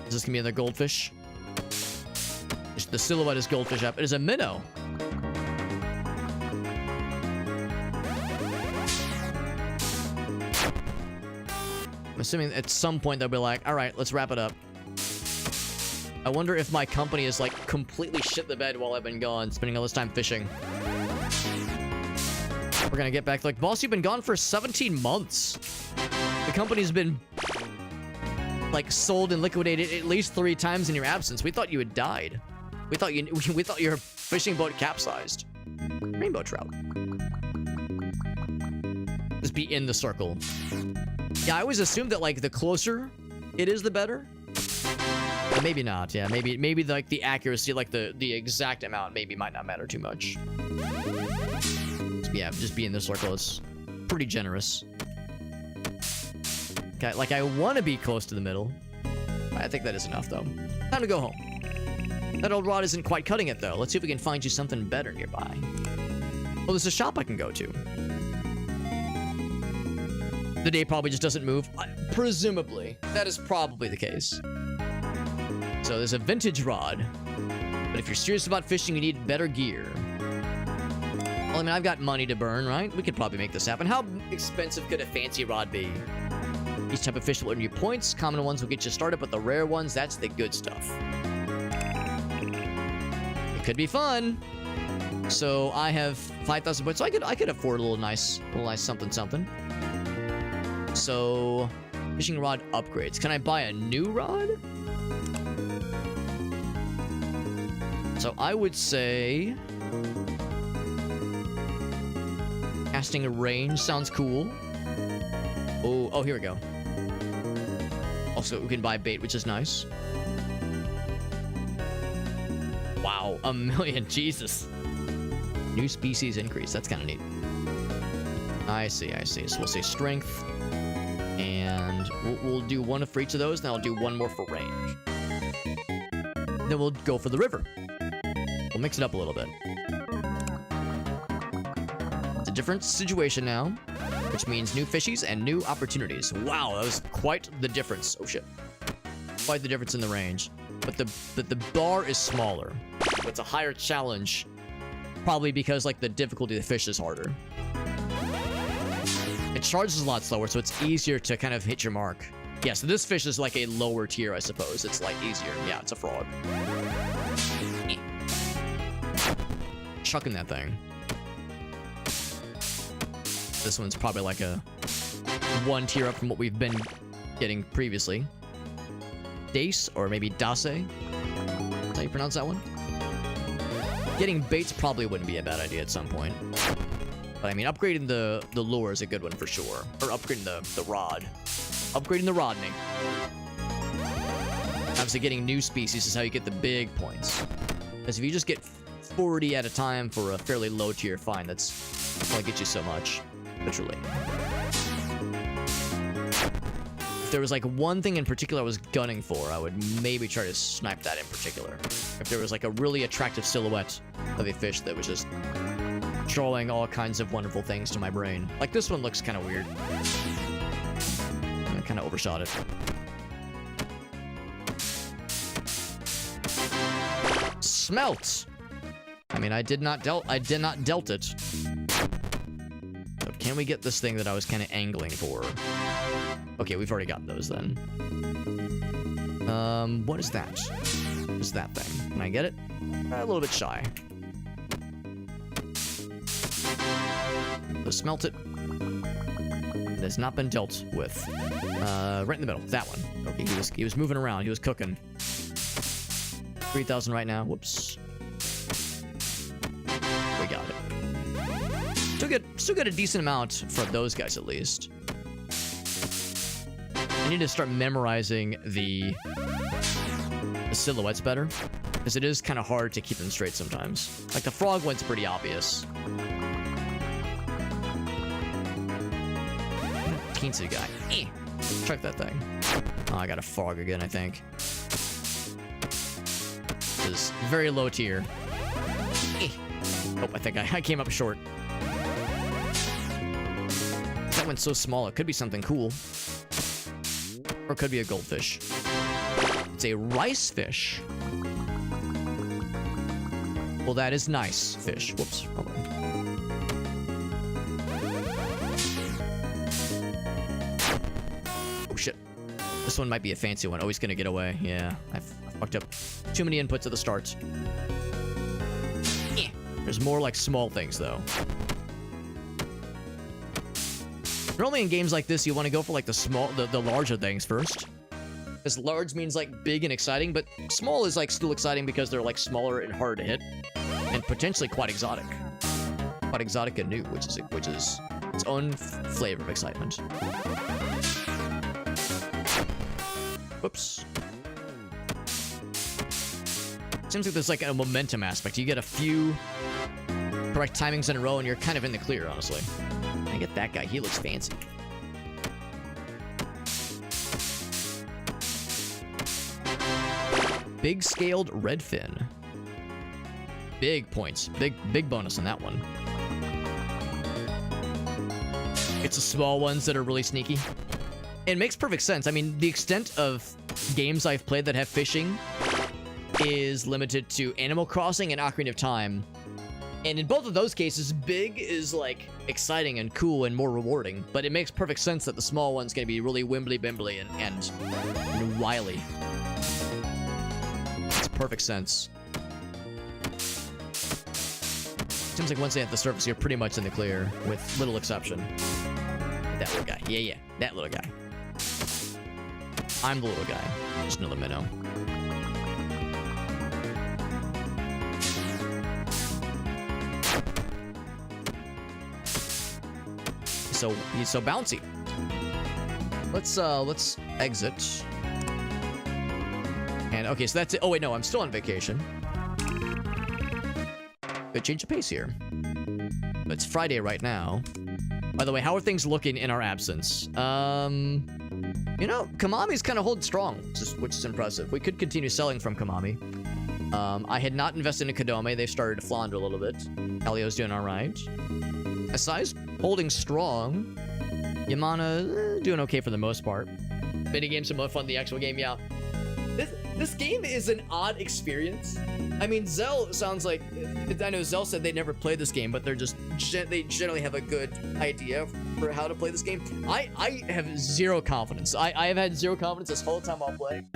Speaker 1: Is this gonna be another goldfish? The silhouette is goldfish up. It is a minnow. I'm assuming at some point they'll be like, all right, let's wrap it up. I wonder if my company is, like, completely shit the bed while I've been gone, spending all this time fishing. We're gonna get back, like, boss, you've been gone for 17 months. The company's been, like, sold and liquidated at least 3 times in your absence. We thought you had died. We thought we thought your fishing boat capsized. Rainbow trout. Just be in the circle. Yeah, I always assumed that like the closer it is, the better. But maybe not. Yeah, maybe like the accuracy, like the exact amount, maybe might not matter too much. Yeah, just be in the circle is pretty generous. Okay, like I want to be close to the middle. I think that is enough though. Time to go home. That old rod isn't quite cutting it though. Let's see if we can find you something better nearby. Well, there's a shop I can go to. The day probably just doesn't move. Presumably. That is probably the case. So there's a vintage rod. But if you're serious about fishing, you need better gear. Well, I mean, I've got money to burn, right? We could probably make this happen. How expensive could a fancy rod be? Each type of fish will earn you points. Common ones will get you started, but the rare ones, that's the good stuff. It could be fun. So I have 5,000 points. So I could afford a little nice something. So fishing rod upgrades. Can I buy a new rod? So I would say casting range sounds cool. Oh, here we go. Also, we can buy bait, which is nice. Wow, 1 million, Jesus. New species increase, that's kind of neat. I see. So we'll say strength, and we'll do one for each of those, then I'll do one more for range. Then we'll go for the river. We'll mix it up a little bit. It's a different situation now, which means new fishies and new opportunities. Wow, that was quite the difference. Oh shit. Quite the difference in the range. But the bar is smaller. But it's a higher challenge. Probably because like the difficulty of the fish is harder. It charges a lot slower, so it's easier to kind of hit your mark. Yeah, so this fish is like a lower tier, I suppose. It's like easier. Yeah, it's a frog. Chucking that thing. This one's probably like a 1 tier up from what we've been getting previously. Dace, or maybe Dace. That's how you pronounce that one? Getting baits probably wouldn't be a bad idea at some point. But I mean, upgrading the lure is a good one for sure. Or upgrading the rod. Upgrading the rodning. Obviously, getting new species is how you get the big points. Because if you just get 40 at a time for a fairly low tier, fine. That's only get you so much. Literally. If there was like one thing in particular I was gunning for, I would maybe try to snipe that in particular. If there was like a really attractive silhouette of a fish that was just drawing all kinds of wonderful things to my brain. Like this one looks kind of weird. I kind of overshot it. Smelt. I mean, I did not dealt it. So can we get this thing that I was kind of angling for? Okay, we've already got those then. What is that? What is that thing? Can I get it? A little bit shy. So smelt it. It has not been dealt with. Right in the middle. That one. Okay, he was moving around. He was cooking. 3,000 right now. Whoops. We got it. Still get a decent amount for those guys at least. I need to start memorizing the silhouettes better, because it is kind of hard to keep them straight sometimes. Like the frog one's pretty obvious. Teensy guy. Check that thing. Oh, I got a frog again, I think. This is very low tier. Oh, I think I came up short. That one's so small, it could be something cool. Or it could be a goldfish. It's a rice fish. Well, that is nice fish. Whoops. Hold on. Oh, shit. This one might be a fancy one. Oh, he's gonna get away. Yeah, I fucked up. Too many inputs at the start. There's more like small things, though. Normally in games like this, you want to go for like the larger things first. Because large means like big and exciting, but small is like still exciting because they're like smaller and harder to hit, and potentially quite exotic. Quite exotic and new, which is its own flavor of excitement. Whoops. Seems like there's like a momentum aspect. You get a few correct timings in a row and you're kind of in the clear, honestly. I get that guy. He looks fancy. Big scaled redfin. Big points. Big bonus on that one. It's the small ones that are really sneaky. It makes perfect sense. I mean, the extent of games I've played that have fishing is limited to Animal Crossing and Ocarina of Time. And in both of those cases, big is like exciting and cool and more rewarding. But it makes perfect sense that the small one's gonna be really wimbly-bimbly and wily. Makes perfect sense. Seems like once they hit the surface, you're pretty much in the clear, with little exception. That little guy. Yeah, that little guy. I'm the little guy. Just another minnow. So he's so bouncy. Let's exit. And okay, so that's it. Oh wait, no, I'm still on vacation. Good change of pace here. But it's Friday right now. By the way, how are things looking in our absence? You know, Kamami's kind of holding strong, which is impressive. We could continue selling from Kamami. I had not invested in Kodome. They've started to flounder a little bit. Elio's doing all right. Asai's holding strong. Yamana doing okay for the most part. Minigames are more fun than the actual game, yeah. This game is an odd experience. I mean, Zell sounds like... I know Zell said they never played this game, but they generally have a good idea for how to play this game. I have zero confidence. I have had zero confidence this whole time while playing.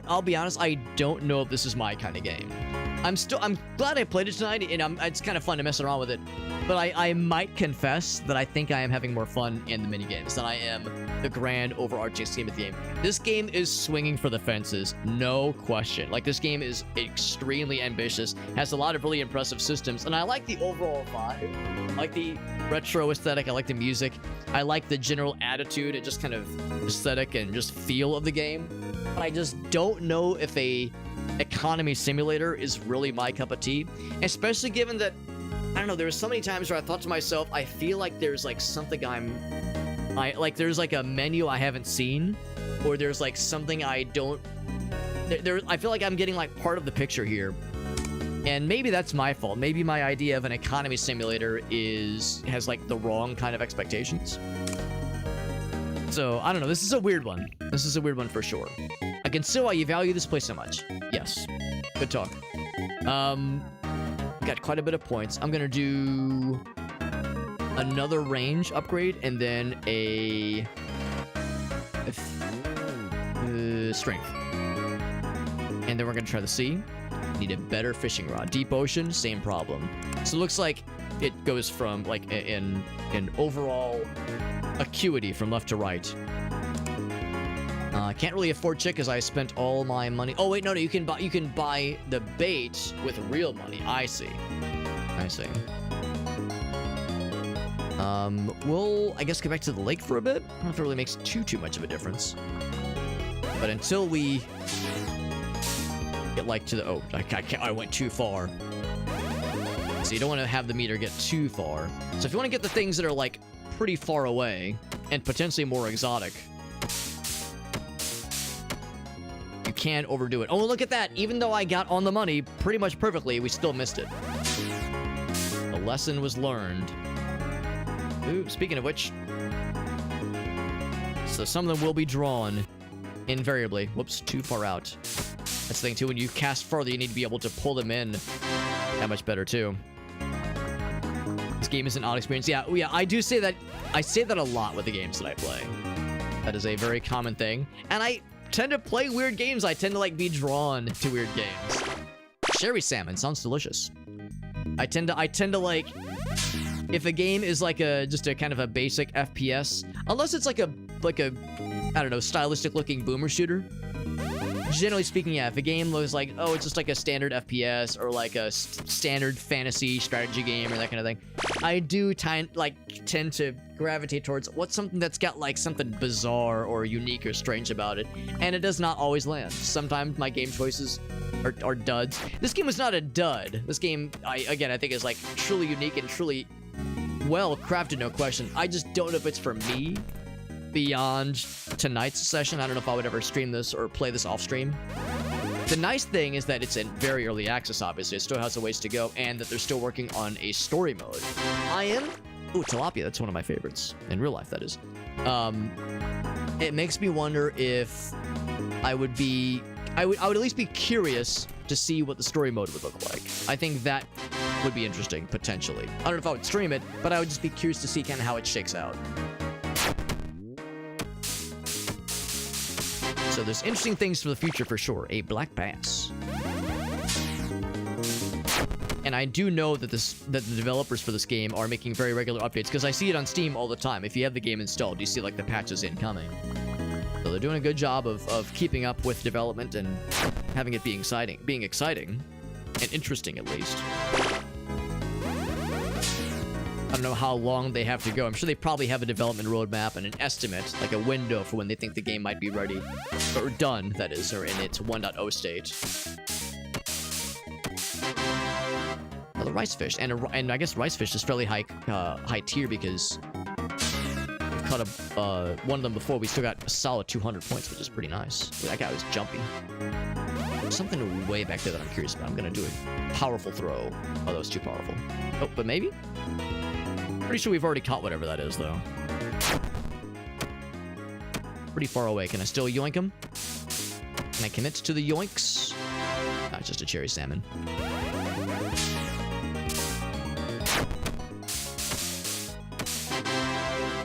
Speaker 1: I'll be honest, I don't know if this is my kind of game. I'm glad I played it tonight, and it's kind of fun to mess around with it. But I might confess that I think I am having more fun in the minigames than I am the grand overarching scheme of the game. This game is swinging for the fences, no question. Like, this game is extremely ambitious, has a lot of really impressive systems, and I like the overall vibe. I like the retro aesthetic, I like the music, I like the general attitude and just kind of aesthetic and just feel of the game. But I just don't know if a economy simulator is really my cup of tea, especially given that, I don't know, there's so many times where I thought to myself, I feel like there's like something like there's like a menu I haven't seen, or there's like something I don't, I feel like I'm getting like part of the picture here. And maybe that's my fault. Maybe my idea of an economy simulator has like the wrong kind of expectations. So, I don't know, this is a weird one. This is a weird one for sure. I can see why you value this place so much. Yes. Good talk. Got quite a bit of points. I'm gonna do another range upgrade and then a strength. And then we're gonna try the sea. Need a better fishing rod. Deep ocean, same problem. So it looks like it goes from like in overall acuity from left to right. I can't really afford chick because I spent all my money. Oh wait, no, you can buy the bait with real money. I see. We'll, I guess, go back to the lake for a bit. I don't know if it really makes too much of a difference. But until we get like to the, oh, I went too far. So you don't want to have the meter get too far. So if you want to get the things that are like pretty far away and potentially more exotic, you can't overdo it. Oh, look at that. Even though I got on the money pretty much perfectly, we still missed it. The lesson was learned. Ooh, speaking of which, so some of them will be drawn invariably. Whoops, too far out. That's the thing too, when you cast farther, you need to be able to pull them in that much better too. This game is an odd experience. Yeah, I do say that. I say that a lot with the games that I play. That is a very common thing. And I tend to play weird games. I tend to like be drawn to weird games. Sherry salmon sounds delicious. I tend to like, if a game is like just a kind of a basic FPS, unless it's like a I don't know, stylistic looking boomer shooter. Generally speaking, yeah, if a game looks like, oh, it's just like a standard FPS or like a standard fantasy strategy game or that kind of thing, I do tend to gravitate towards what's something that's got like something bizarre or unique or strange about it, and it does not always land. Sometimes my game choices are duds. This game was not a dud. This game, I think is like truly unique and truly well crafted, no question. I just don't know if it's for me. Beyond tonight's session, I don't know if I would ever stream this or play this off stream. The nice thing is that it's in very early access, obviously. It still has a ways to go, and that they're still working on a story mode. Ooh, tilapia, that's one of my favorites. In real life, that is. It makes me wonder if I would at least be curious to see what the story mode would look like. I think that would be interesting, potentially. I don't know if I would stream it, but I would just be curious to see kind of how it shakes out. So there's interesting things for the future for sure. A black bass. And I do know that the developers for this game are making very regular updates, because I see it on Steam all the time. If you have the game installed, you see like the patches incoming. So they're doing a good job of keeping up with development and having it being exciting and interesting at least. I don't know how long they have to go. I'm sure they probably have a development roadmap and an estimate, like a window for when they think the game might be ready. Or done, that is, or in its 1.0 state. Well, the rice fish, and I guess rice fish is fairly high tier, because we've caught one of them before. We still got a solid 200 points, which is pretty nice. That guy was jumpy. There's something way back there that I'm curious about. I'm gonna do a powerful throw. Oh, that was too powerful. Oh, but maybe? Pretty sure we've already caught whatever that is, though. Pretty far away. Can I still yoink him? Can I commit to the yoinks? Ah, it's just a cherry salmon.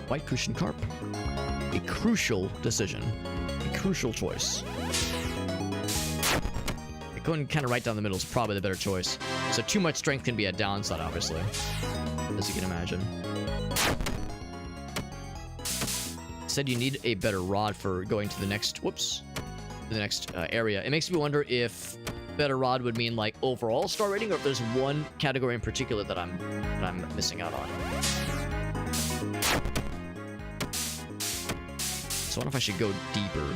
Speaker 1: White cushion carp. A crucial decision. A crucial choice. Going kind of right down the middle is probably the better choice. So too much strength can be a downside, obviously. As you can imagine. Said you need a better rod for going to the next, area. It makes me wonder if better rod would mean like overall star rating, or if there's one category in particular that I'm missing out on. So I wonder if I should go deeper.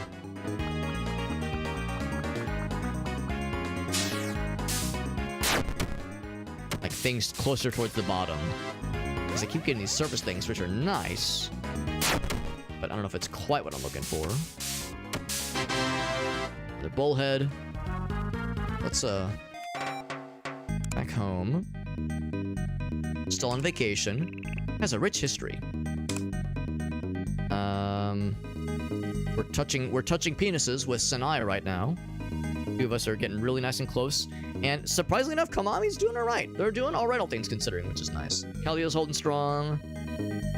Speaker 1: Like things closer towards the bottom. Because I keep getting these surface things, which are nice. But I don't know if it's quite what I'm looking for. The bullhead. Let's, back home. Still on vacation. Has a rich history. We're touching penises with Sanaya right now. A few of us are getting really nice and close. And surprisingly enough, Kamami's doing alright. They're doing alright, all things considering, which is nice. Kalio's holding strong.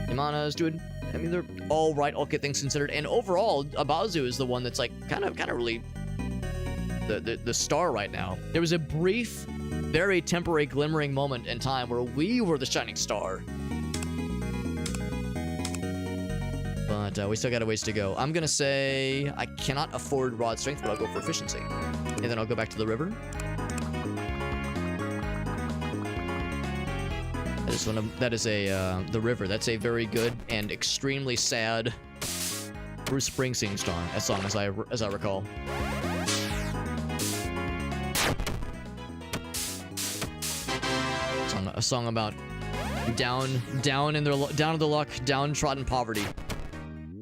Speaker 1: Imana's doing... I mean, they're all right, all good things considered. And overall, Abazu is the one that's like kind of really the star right now. There was a brief, very temporary glimmering moment in time where we were the shining star. But we still got a ways to go. I'm gonna say I cannot afford rod strength, but I'll go for efficiency. And then I'll go back to the river. That is the river. That's a very good and extremely sad Bruce Springsteen song, as I recall. A song about down in the luck, downtrodden poverty.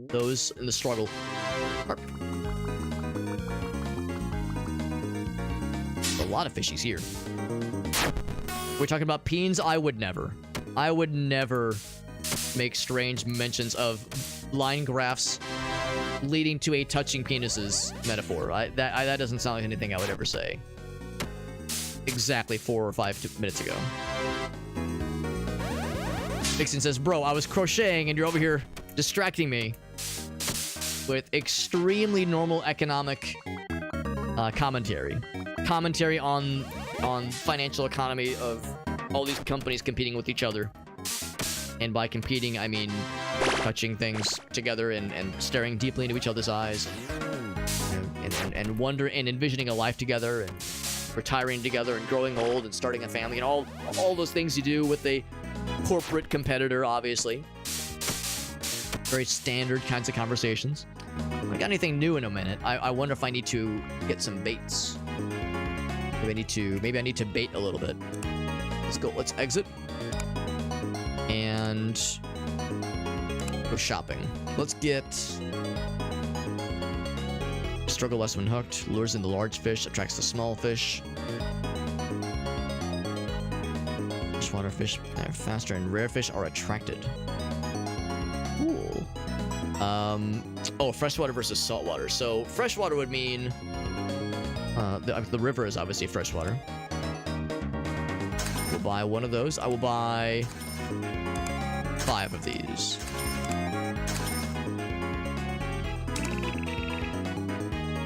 Speaker 1: Those in the struggle. A lot of fishies here. We're talking about peens. I would never make strange mentions of line graphs leading to a touching penises metaphor. That doesn't sound like anything I would ever say. Exactly 4 or 5 minutes ago. Vixen says, bro, I was crocheting and you're over here distracting me with extremely normal economic commentary. Commentary on financial economy of all these companies competing with each other. And by competing, I mean touching things together and staring deeply into each other's eyes, and wonder and envisioning a life together and retiring together and growing old and starting a family and all those things you do with a corporate competitor, obviously. Very standard kinds of conversations. I got anything new in a minute. I wonder if I need to get some baits. Maybe I need to bait a little bit. Let's go. Let's exit. And go shopping. Let's get struggle less when hooked. Lures in the large fish, attracts the small fish. Freshwater fish are faster and rare fish are attracted. Cool. Oh, freshwater versus saltwater. So freshwater would mean the river is obviously freshwater. We'll buy one of those. I will buy 5 of these.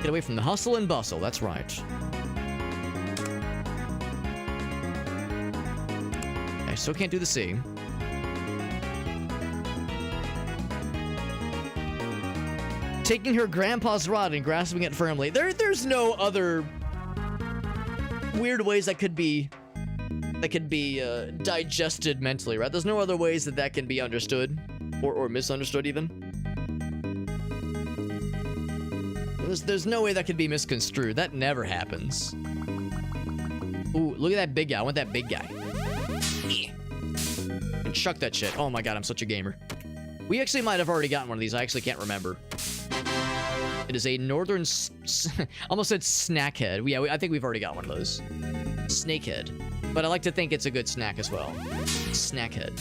Speaker 1: Get away from the hustle and bustle. That's right. I still can't do the sea. Taking her grandpa's rod and grasping it firmly. There's no other weird ways that could be digested mentally, right? There's no other ways that can be understood or misunderstood even. There's no way that could be misconstrued. That never happens. Ooh, look at that big guy. I want that big guy. And chuck that shit. Oh my god, I'm such a gamer. We actually might have already gotten one of these. I actually can't remember. It is a northern... almost said snackhead. Yeah, I think we've already got one of those. Snakehead. But I like to think it's a good snack as well. Snackhead.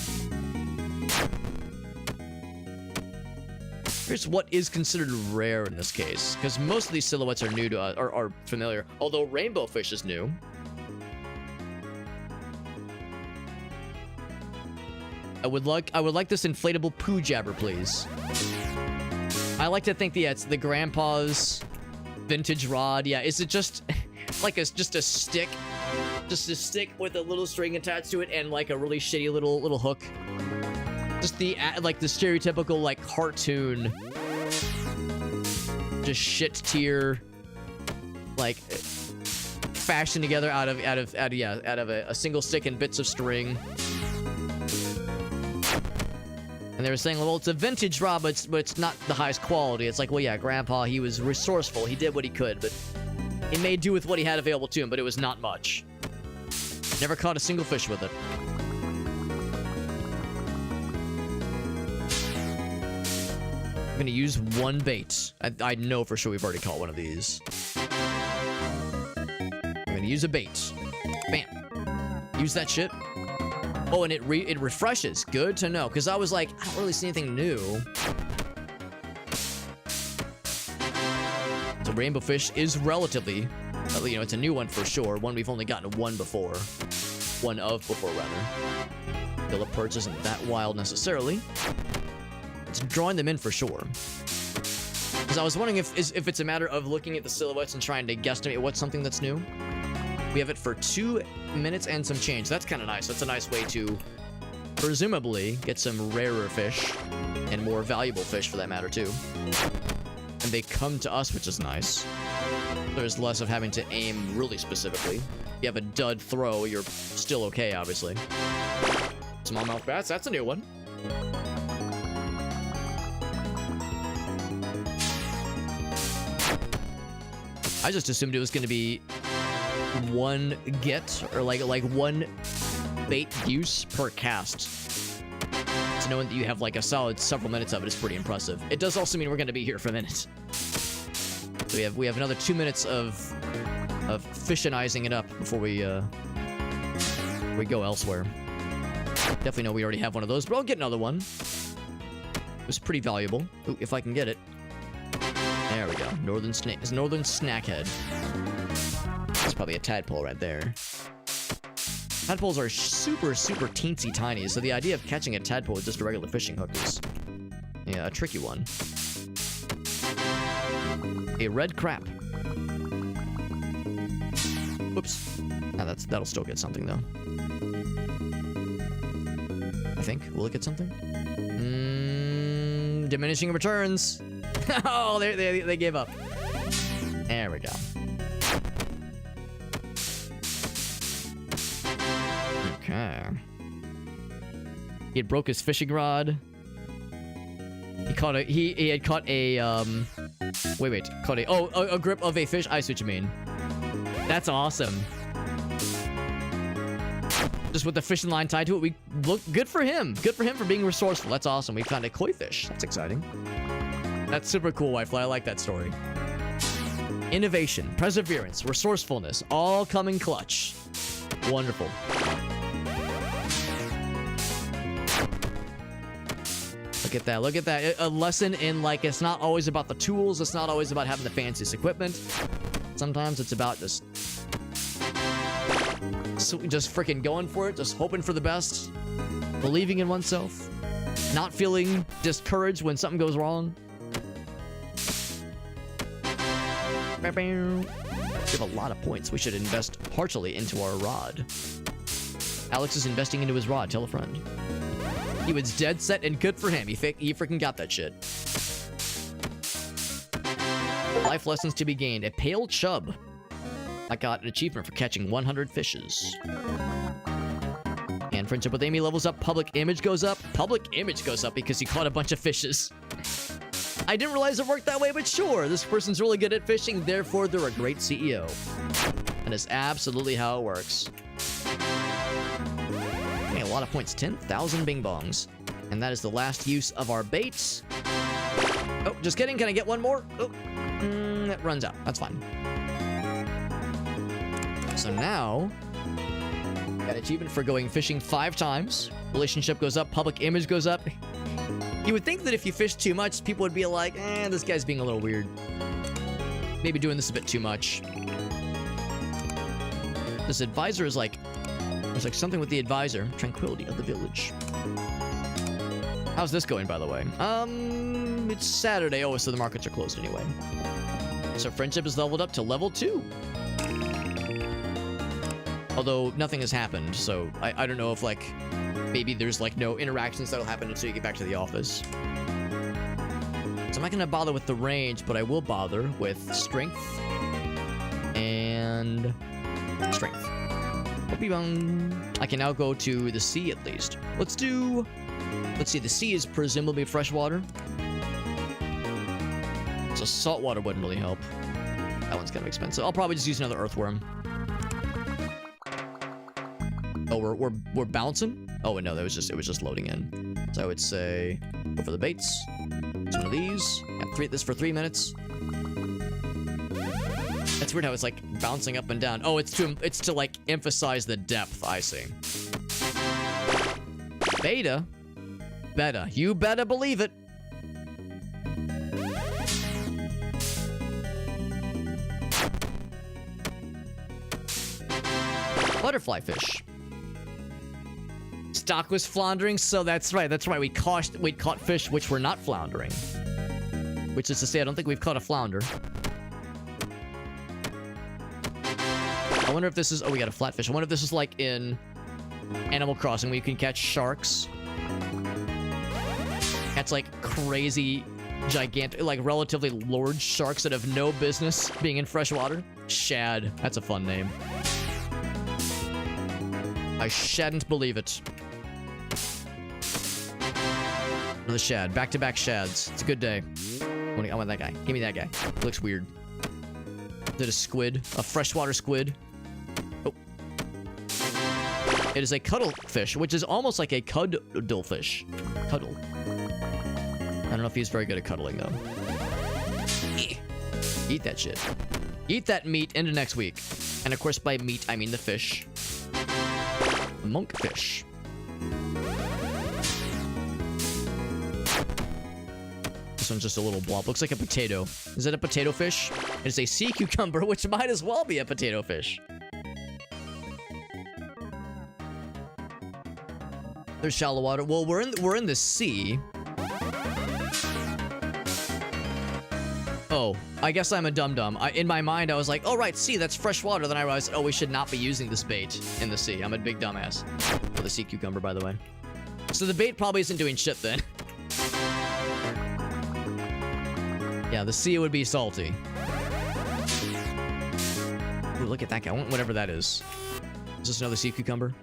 Speaker 1: Here's what is considered rare in this case, because most of these silhouettes are new to us, or are familiar. Although rainbow fish is new. I would like this inflatable poo jabber, please. I like to think it's the grandpa's vintage rod. Yeah, is it just like just a stick? Just a stick with a little string attached to it and like a really shitty little hook. Just the stereotypical like cartoon, just shit tier, like fashioned together out of a single stick and bits of string. And they were saying, well, it's a vintage rod, but it's not the highest quality. It's like, well, yeah, Grandpa, he was resourceful. He did what he could, but he made do with what he had available to him, but it was not much. Never caught a single fish with it. I'm gonna use one bait. I know for sure we've already caught one of these. I'm gonna use a bait. Bam. Use that shit. Oh, and it refreshes. Good to know, because I was like, I don't really see anything new. So rainbow fish is relatively, it's a new one for sure. One we've only gotten one of before, rather. Philip Perch isn't that wild necessarily. It's drawing them in for sure. Because I was wondering if it's a matter of looking at the silhouettes and trying to guesstimate what's something that's new. We have it for 2 minutes and some change. That's kind of nice. That's a nice way to presumably get some rarer fish and more valuable fish for that matter too. And they come to us, which is nice. There's less of having to aim really specifically. If you have a dud throw, you're still okay, obviously. Smallmouth bass, that's a new one. I just assumed it was going to be one get, or like one bait use per cast. So knowing that you have like a solid several minutes of it is pretty impressive. It does also mean we're going to be here for a minute. So we have another 2 minutes of fissionizing it up before we go elsewhere. Definitely know we already have one of those, but I'll get another one. It was pretty valuable. Ooh, if I can get it. There we go. Northern snackhead. That's probably a tadpole right there. Tadpoles are super, super teensy tiny, so the idea of catching a tadpole with just a regular fishing hook is, yeah, a tricky one. A red crab. Oops. Now that'll still get something though. I think. Will it get something? Diminishing returns. Oh, they gave up. There we go. Okay. He had broke his fishing rod. He caught a he had caught a caught a grip of a fish. I see what you mean. That's awesome. Just with the fishing line tied to it, we look good for him. Good for him for being resourceful. That's awesome. We found a koi fish. That's exciting. That's super cool, Wifely. I like that story. Innovation, perseverance, resourcefulness, all coming clutch. Wonderful. Look at that. Look at that. A lesson in, like, it's not always about the tools. It's not always about having the fanciest equipment. Sometimes it's about just freaking going for it, just hoping for the best, believing in oneself, not feeling discouraged when something goes wrong. We have a lot of points. We should invest heartily into our rod. Alex is investing into his rod. Tell a friend. He was dead set and good for him. He freaking got that shit. Life lessons to be gained. A pale chub. I got an achievement for catching 100 fishes. And friendship with Amy levels up. Public image goes up. Public image goes up because he caught a bunch of fishes. I didn't realize it worked that way, but sure. This person's really good at fishing, therefore they're a great CEO. That is absolutely how it works. Okay, a lot of points. 10,000 bing bongs. And that is the last use of our baits. Oh, just kidding. Can I get one more? Oh, that runs out. That's fine. So now, got achievement for going fishing 5 times. Relationship goes up. Public image goes up. You would think that if you fish too much, people would be like, this guy's being a little weird. Maybe doing this a bit too much. This advisor is like, there's like something with the advisor. Tranquility of the village. How's this going, by the way? It's Saturday. Oh, so the markets are closed anyway. So friendship is leveled up to level 2. Although nothing has happened, so I don't know if, like, maybe there's, like, no interactions that'll happen until you get back to the office. So I'm not gonna bother with the range, but I will bother with strength and strength. I can now go to the sea at least. Let's see, the sea is presumably freshwater. So saltwater wouldn't really help. That one's kind of expensive. I'll probably just use another earthworm. Oh, we're bouncing? Oh, no, it was just loading in. So I would say go for the baits. It's one of these. Have this for 3 minutes. That's weird how it's like bouncing up and down. Oh, it's to like emphasize the depth. I see. Beta. You better believe it. Butterfly fish. Stock was floundering, so that's right. We caught fish which were not floundering. Which is to say, I don't think we've caught a flounder. I wonder if this is... Oh, we got a flatfish. I wonder if this is like in Animal Crossing where you can catch sharks. That's like crazy, gigantic, like relatively large sharks that have no business being in fresh water. Shad. That's a fun name. I shouldn't believe it. Another shad. Back-to-back shads. It's a good day. I want that guy. Give me that guy. He looks weird. Is it a squid? A freshwater squid? Oh. It is a cuttlefish, which is almost like a cuddlefish. Cuddle. I don't know if he's very good at cuddling, though. Eat that shit. Eat that meat into next week. And of course, by meat, I mean the fish. Monkfish. This one's just a little blob. Looks like a potato. Is it a potato fish? It's a sea cucumber, which might as well be a potato fish. There's shallow water. Well, we're in the sea. Oh, I guess I'm a dum-dum. In my mind, I was like, oh, right, sea, that's fresh water. Then I realized, oh, we should not be using this bait in the sea. I'm a big dumbass. For the sea cucumber, by the way. So the bait probably isn't doing shit then. Yeah, the sea would be salty. Ooh, look at that guy. Whatever that is. Is this another sea cucumber?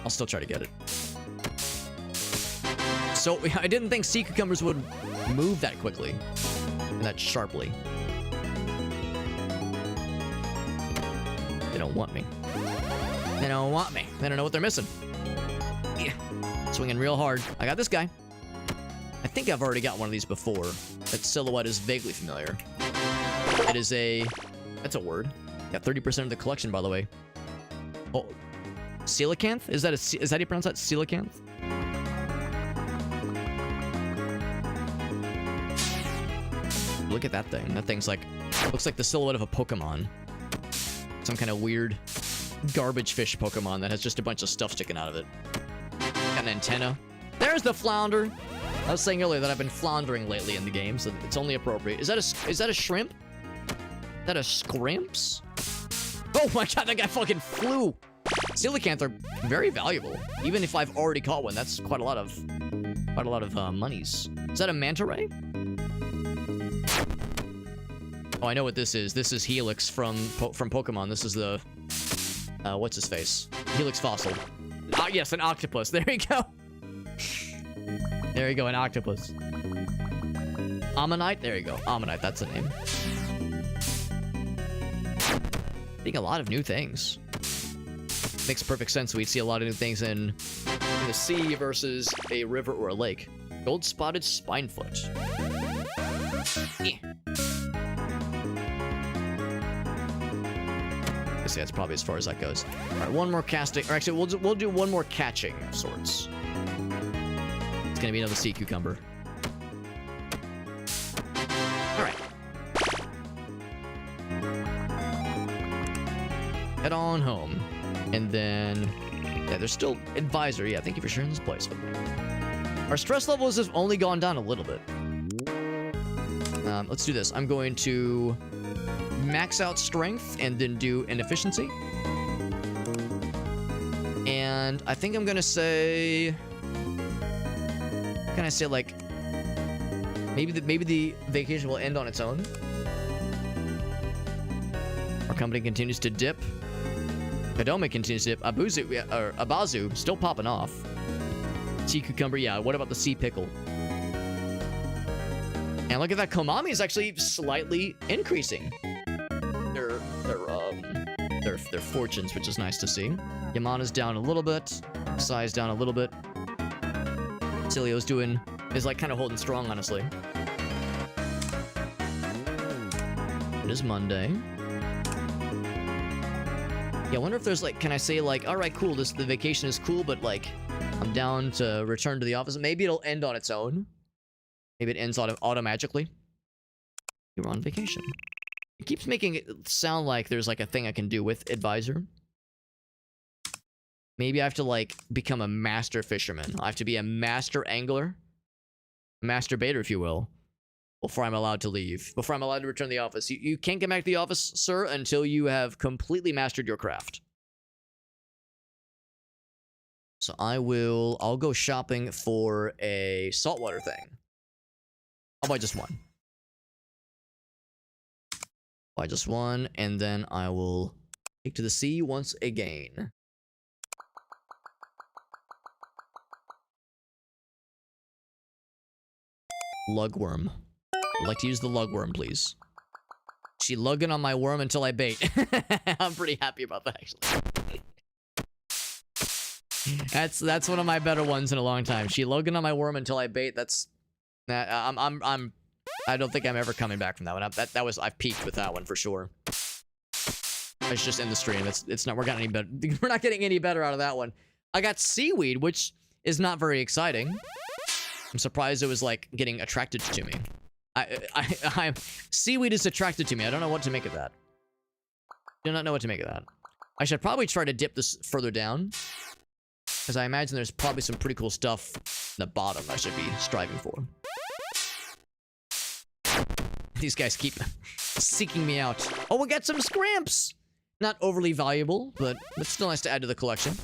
Speaker 1: I'll still try to get it. So, I didn't think sea cucumbers would move that quickly. And that sharply. They don't want me. They don't want me. They don't know what they're missing. Yeah. Swinging real hard. I got this guy. I think I've already got one of these before. That silhouette is vaguely familiar. It is a... That's a word. Got 30% of the collection, by the way. Oh, coelacanth? Is that how you pronounce that? Coelacanth? Look at that thing. That thing's like... Looks like the silhouette of a Pokemon. Some kind of weird garbage fish Pokemon that has just a bunch of stuff sticking out of it. Got an antenna. There's the flounder! I was saying earlier that I've been floundering lately in the game, so it's only appropriate. Is that a shrimp? Is that a scrimps? Oh my god, that guy fucking flew! Coelacanth are very valuable. Even if I've already caught one, that's quite a lot of monies. Is that a manta ray? Oh, I know what this is. This is Helix from Pokemon. This is the what's his face? Helix fossil. Ah, yes, an octopus. There you go. There you go, an octopus. Ammonite? There you go. Ammonite, that's the name. Seeing a lot of new things. Makes perfect sense. We'd see a lot of new things in the sea versus a river or a lake. Gold-spotted spinefoot. Yeah. I guess that's probably as far as that goes. All right, one more casting. Or actually, we'll do one more catching of sorts. It's gonna be another sea cucumber. All right. Head on home. And then... Yeah, there's still advisor. Yeah, thank you for sharing this place. Our stress levels have only gone down a little bit. Let's do this. I'm going to max out strength and then do an efficiency. And I think I'm gonna say... Can I say, like... Maybe the vacation will end on its own. Our company continues to dip. Kadome continues to dip. Abazu, still popping off. Sea cucumber, yeah. What about the sea pickle? And look at that. Komami is actually slightly increasing their fortunes, which is nice to see. Yamana's down a little bit. Sai's down a little bit. Cilio's is like kind of holding strong, honestly. It is Monday. Yeah, I wonder if there's like, can I say like, all right, cool, the vacation is cool, but like, I'm down to return to the office. Maybe it'll end on its own. Maybe it ends automagically. You're on vacation. It keeps making it sound like there's like a thing I can do with advisor. Maybe I have to like become a master fisherman. I have to be a master angler. Master baiter, if you will. Before I'm allowed to leave. Before I'm allowed to return to the office. You can't get back to the office, sir, until you have completely mastered your craft. So I'll go shopping for a saltwater thing. I'll buy just one. Buy just one, and then I will take to the sea once again. Lugworm. I'd like to use the lugworm, please. She lugging on my worm until I bait. I'm pretty happy about that, actually. That's one of my better ones in a long time. She lugging on my worm until I bait. That's... I don't think I'm ever coming back from that one. I've peaked with that one for sure. It's just in the stream. It's not. We're not getting any better out of that one. I got seaweed, which is not very exciting. I'm surprised it was like getting attracted to me. Seaweed is attracted to me. I don't know what to make of that. Do not know what to make of that. I should probably try to dip this further down, because I imagine there's probably some pretty cool stuff in the bottom I should be striving for. These guys keep seeking me out. Oh, we got some scramps! Not overly valuable, but it's still nice to add to the collection.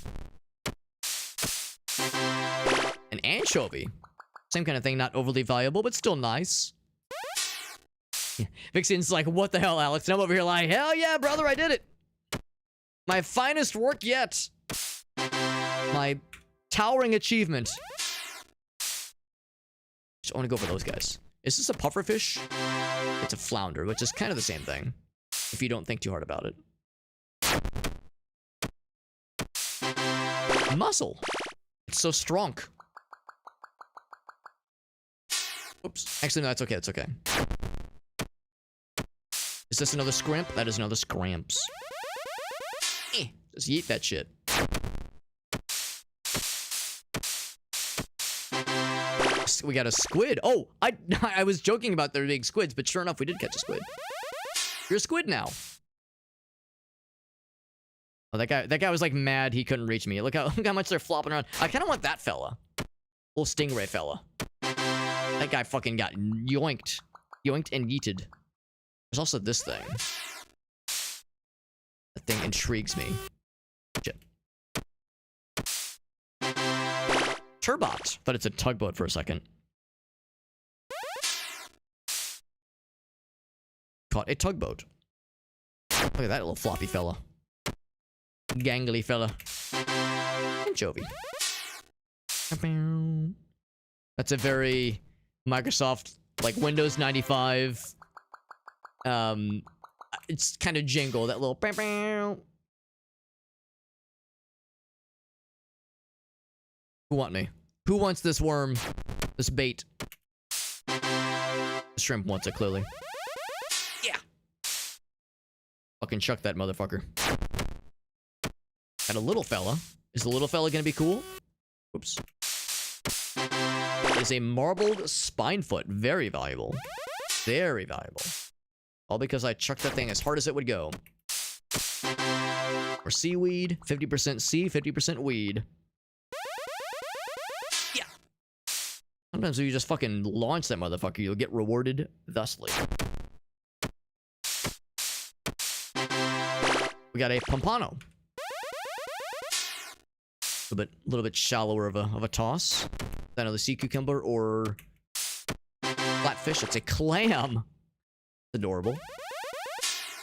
Speaker 1: An anchovy. Same kind of thing, not overly valuable, but still nice. Vixen's like, what the hell, Alex? And I'm over here like, hell yeah, brother, I did it. My finest work yet. My towering achievement. Just want to go for those guys. Is this a pufferfish? It's a flounder, which is kind of the same thing. If you don't think too hard about it. Muscle. It's so strong. Oops. Actually, no, that's okay. That's okay. Is this another scrimp? That is another scramps. Just yeet that shit. We got a squid. Oh, I was joking about there being squids, but sure enough, we did catch a squid. You're a squid now. Oh, that guy was like mad he couldn't reach me. Look how much they're flopping around. I kind of want that fella. Little stingray fella. That guy fucking got yoinked. Yoinked and yeeted. There's also this thing. That thing intrigues me. Shit. Turbot. Thought it's a tugboat for a second. Caught a tugboat. Look at that little floppy fella. Gangly fella. Anchovy. That's a very Microsoft, like Windows 95. It's kind of jingle, that little. Who want me? Who wants this worm? This bait? The shrimp wants it, clearly. Yeah. Fucking chuck that motherfucker. Got a little fella. Is the little fella gonna be cool? Oops. It is a marbled spine foot. Very valuable. Very valuable. All because I chucked that thing as hard as it would go. Or seaweed. 50% sea, 50% weed. Yeah. Sometimes if you just fucking launch that motherfucker, you'll get rewarded thusly. We got a pompano. A little bit shallower of a toss. Another sea cucumber or flatfish. It's a clam. Adorable.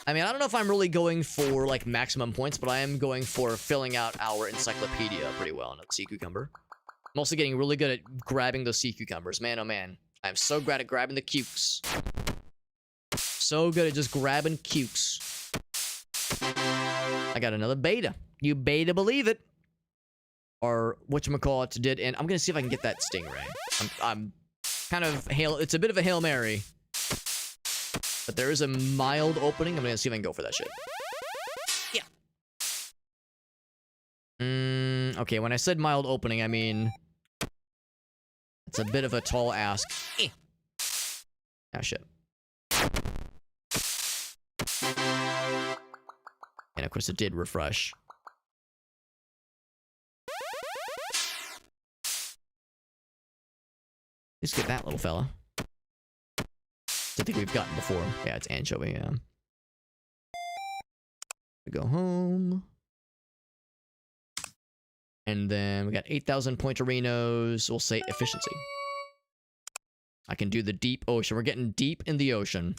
Speaker 1: I mean, I don't know if I'm really going for like maximum points, but I am going for filling out our encyclopedia pretty well on a sea cucumber. I'm also getting really good at grabbing those sea cucumbers. Man, oh man. I'm so great at grabbing the cukes. So good at just grabbing cukes. I got another beta. You beta believe it. Or whatchamacallit did, and I'm gonna see if I can get that stingray. I'm kind of it's a bit of a Hail Mary. But there is a mild opening. I'm gonna see if I can go for that shit. Yeah. Okay, when I said mild opening, I mean it's a bit of a tall ask. Ah, shit. And of course it did refresh. Let's get that little fella. I think we've gotten before. Yeah, it's anchovy, yeah. We go home. And then we got 8,000 pointerinos. We'll say efficiency. I can do the deep ocean. We're getting deep in the ocean.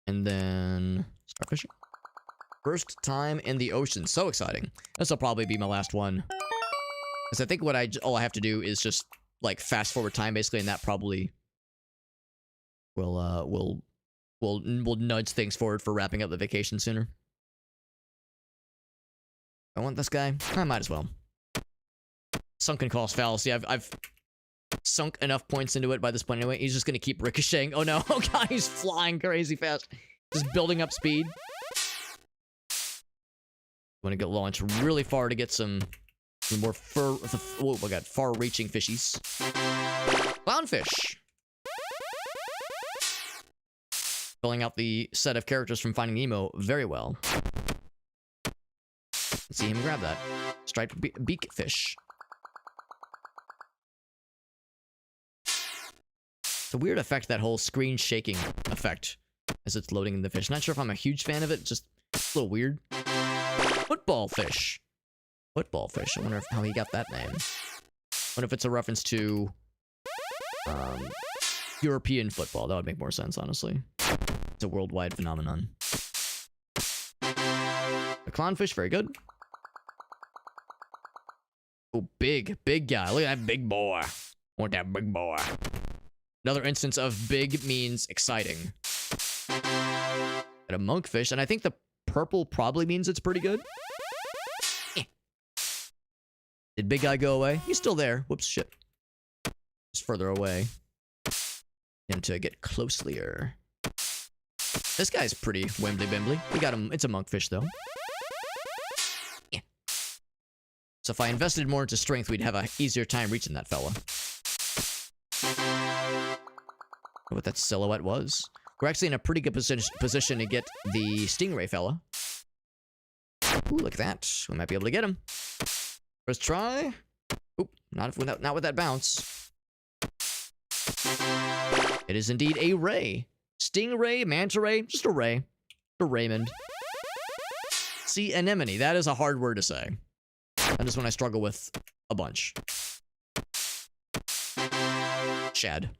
Speaker 1: And then start fishing. First time in the ocean. So exciting. This will probably be my last one. Because I think what all I have to do is just, like, fast forward time, basically, and that probably will nudge things forward for wrapping up the vacation sooner. I want this guy. I might as well. Sunken cost fallacy. I've sunk enough points into it by this point anyway. He's just gonna keep ricocheting. Oh no. Oh god, he's flying crazy fast. Just building up speed. I'm gonna go launch really far to get some more oh my god, far-reaching fishies. Clownfish. Filling out the set of characters from Finding Nemo very well. Let's see him grab that. Striped beak fish. It's a weird effect, that whole screen shaking effect as it's loading in the fish. Not sure if I'm a huge fan of it, just a little weird. Football fish. Football fish. I wonder how he got that name. What if it's a reference to European football? That would make more sense, honestly. It's a worldwide phenomenon. A clownfish, very good. Oh, big guy. Look at that big boy. Want that big boy. Another instance of big means exciting. And a monkfish, and I think the purple probably means it's pretty good. Did big guy go away? He's still there. Whoops, shit. Just further away. And to get closelier. This guy's pretty wimbly-bimbly. We got him. It's a monkfish, though. Yeah. So if I invested more into strength, we'd have an easier time reaching that fella. What that silhouette was. We're actually in a pretty good position to get the stingray fella. Ooh, look at that. We might be able to get him. First try. Oop, not with that bounce. It is indeed a ray. Stingray, manta ray, just a ray. A Raymond. See, anemone. That is a hard word to say. That is one I struggle with a bunch. Shad.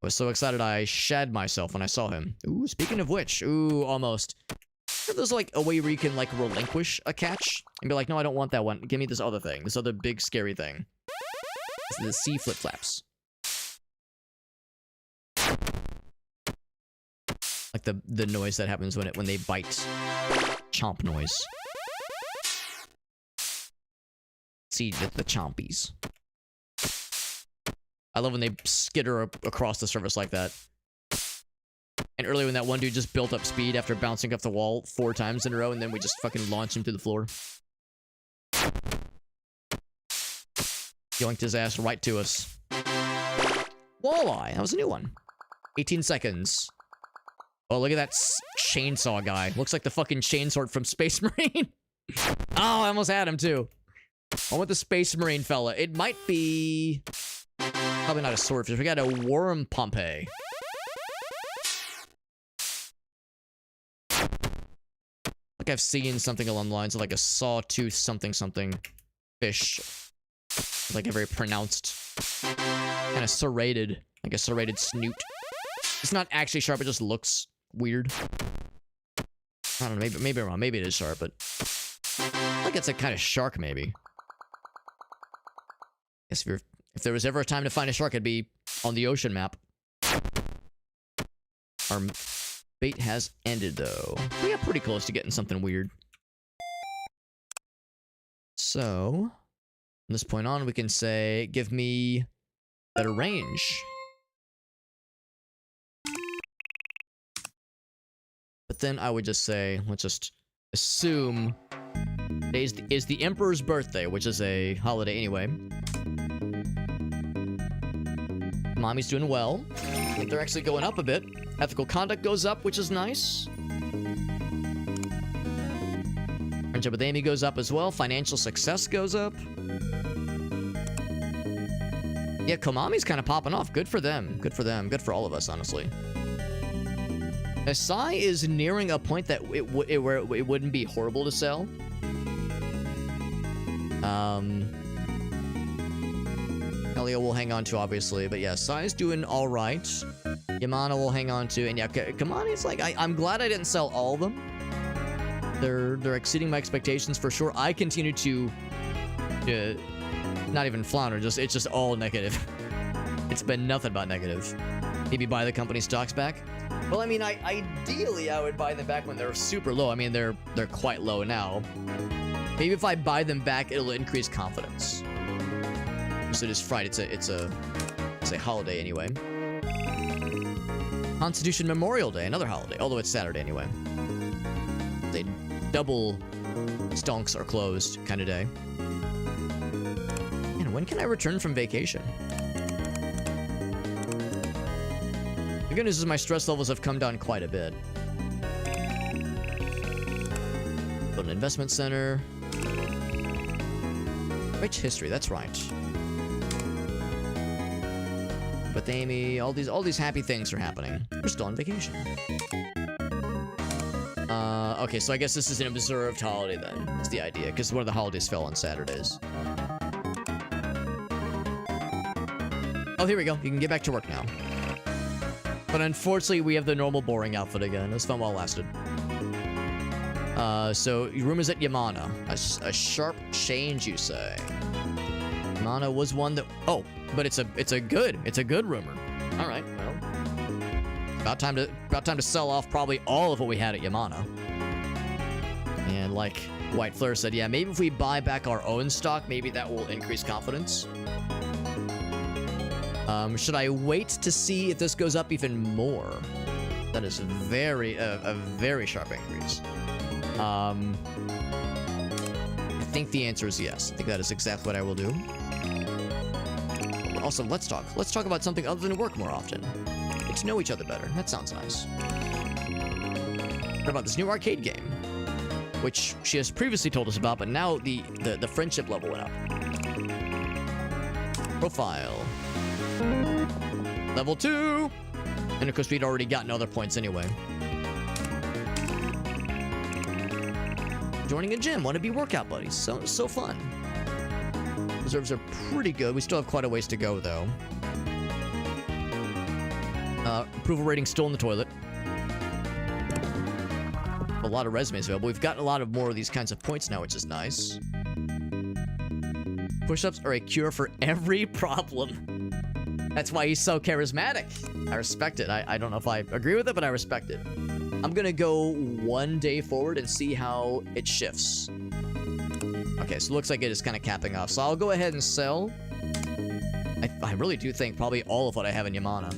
Speaker 1: I was so excited I shad myself when I saw him. Ooh, speaking of which. Ooh, almost. There's like a way where you can like relinquish a catch and be like, no, I don't want that one. Give me this other thing. This other big scary thing. It's the sea flip-flaps. Like the noise that happens when they bite. Chomp noise. See the chompies. I love when they skitter across the surface like that. And earlier when that one dude just built up speed after bouncing off the wall 4 times in a row, and then we just fucking launched him through the floor. Yoinked his ass right to us. Walleye! That was a new one. 18 seconds. Oh, look at that chainsaw guy. Looks like the fucking chainsword from Space Marine. Oh, I almost had him too. I want the Space Marine fella. It might be... Probably not a swordfish. We got a worm Pompeii. Like I've seen something along the lines of like a sawtooth something fish. Like a very pronounced, kind of serrated, like a serrated snoot. It's not actually sharp, it just looks weird. I don't know, maybe I'm wrong. Maybe it is sharp, but like it's a kind of shark, maybe. Guess if there was ever a time to find a shark, it'd be on the ocean map. Our bait has ended, though. We got pretty close to getting something weird. So, from this point on, we can say, give me better range. But then I would just say, let's just assume today is the Emperor's birthday, which is a holiday anyway. Mommy's doing well. I think they're actually going up a bit. Ethical conduct goes up, which is nice. Friendship with Amy goes up as well. Financial success goes up. Yeah, Konami's kind of popping off. Good for them. Good for them. Good for all of us, honestly. Asai is nearing a point that where it wouldn't be horrible to sell. Elio will hang on to, obviously, but yeah, Sai's doing all right. Yamana will hang on to, and yeah, Kamani's like, I'm glad I didn't sell all of them. They're exceeding my expectations for sure. I continue to not even flounder, it's just all negative. It's been nothing but negative. Maybe buy the company stocks back. Well, I mean, ideally I would buy them back when they're super low. I mean, they're quite low now. Maybe if I buy them back, it'll increase confidence. So it is Friday. It's a holiday anyway. Constitution Memorial Day, another holiday, although it's Saturday anyway. They double stonks are closed kind of day. And when can I return from vacation? The good news is my stress levels have come down quite a bit. Build an investment center. Rich history, that's right. But Amy, all these happy things are happening. We're still on vacation. Okay, so I guess this is an observed holiday then, is the idea, because one of the holidays fell on Saturdays. Oh, here we go. You can get back to work now. But unfortunately, we have the normal boring outfit again. It was fun while it lasted. So rumors at Yamana. A sharp change, you say? Yamana was one that. Oh, but it's a good rumor. All right, well, about time to sell off probably all of what we had at Yamana. And like White Fleur said, yeah, maybe if we buy back our own stock, maybe that will increase confidence. Should I wait to see if this goes up even more? That is a very sharp increase. I think the answer is yes. I think that is exactly what I will do. Also, let's talk. Let's talk about something other than work more often. Get to know each other better. That sounds nice. What about this new arcade game? Which she has previously told us about, but now the friendship level went up. Profile. Level 2! And of course, we'd already gotten other points anyway. Joining a gym. Want to be workout buddies. So fun. Reserves are pretty good. We still have quite a ways to go, though. Approval rating still in the toilet. A lot of resumes available. We've gotten a lot of more of these kinds of points now, which is nice. Push-ups are a cure for every problem. That's why he's so charismatic. I respect it. I don't know if I agree with it, but I respect it. I'm gonna go one day forward and see how it shifts. Okay, so it looks like it is kind of capping off. So I'll go ahead and sell. I really do think probably all of what I have in Yamana.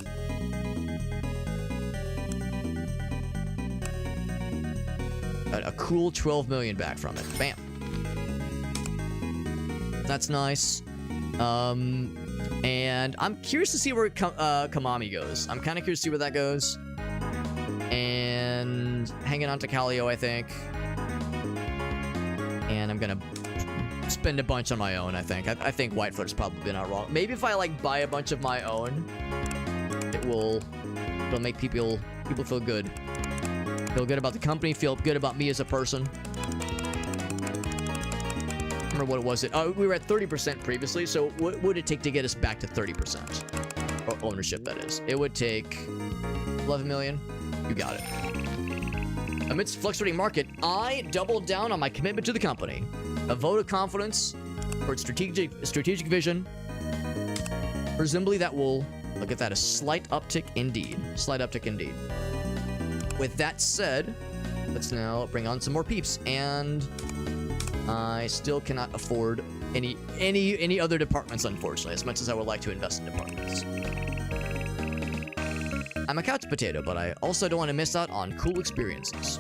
Speaker 1: A cool 12 million back from it. Bam. That's nice. And I'm curious to see where Kamami goes. I'm kind of curious to see where that goes. And hanging on to Kallio, I think. And I'm gonna spend a bunch on my own, I think. I think Whitefoot's probably not wrong. Maybe if I like buy a bunch of my own, it'll make people feel good. Feel good about the company, feel good about me as a person. Remember what was it? Oh, we were at 30% previously, so what would it take to get us back to 30%? Or ownership, that is. It would take 11 million. You got it. Amidst fluctuating market, I doubled down on my commitment to the company. A vote of confidence for its strategic vision. Presumably that will, look at that, a slight uptick indeed. Slight uptick indeed. With that said, let's now bring on some more peeps. And I still cannot afford any other departments, unfortunately, as much as I would like to invest in departments. I'm a couch potato, but I also don't want to miss out on cool experiences.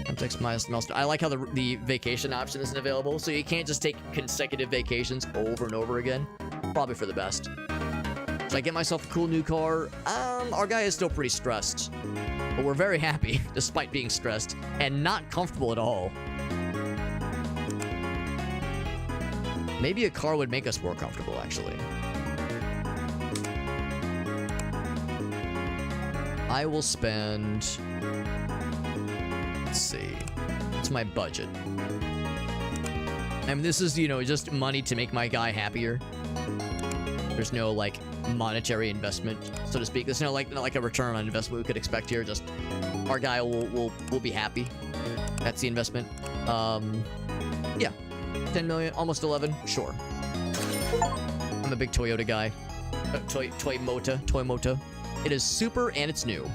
Speaker 1: Context milestone. I like how the vacation option isn't available, so you can't just take consecutive vacations over and over again. Probably for the best. Should I get myself a cool new car? Our guy is still pretty stressed. But we're very happy, despite being stressed, and not comfortable at all. Maybe a car would make us more comfortable, actually. I will spend... Let's see. What's my budget? I mean, this is, just money to make my guy happier. There's no, like, monetary investment, so to speak. There's no, not like a return on investment we could expect here. Just our guy will be happy. That's the investment. Yeah. 10 million, almost 11. Sure. I'm a big Toyota guy. Toyota. It is super and it's new.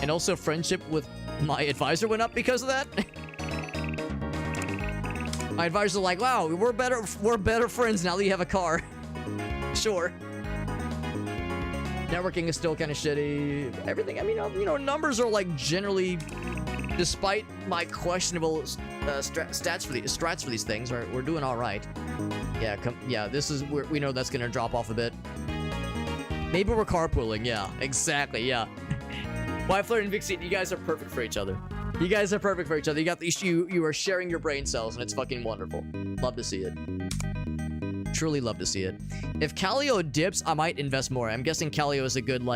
Speaker 1: And also friendship with my advisor went up because of that. My advisor's like, wow, we're better friends now that you have a car. Sure. Networking is still kind of shitty. Everything, I mean, numbers are like generally, despite my questionable strats for these things, we're doing all right. Yeah, this is where we know that's gonna drop off a bit. Maybe we're carpooling. Yeah, exactly. Yeah. Wyfleur and Vixie, you guys are perfect for each other. You guys are perfect for each other. You got these. You are sharing your brain cells, and it's fucking wonderful. Love to see it. Truly love to see it. If Kallio dips, I might invest more. I'm guessing Kallio is a good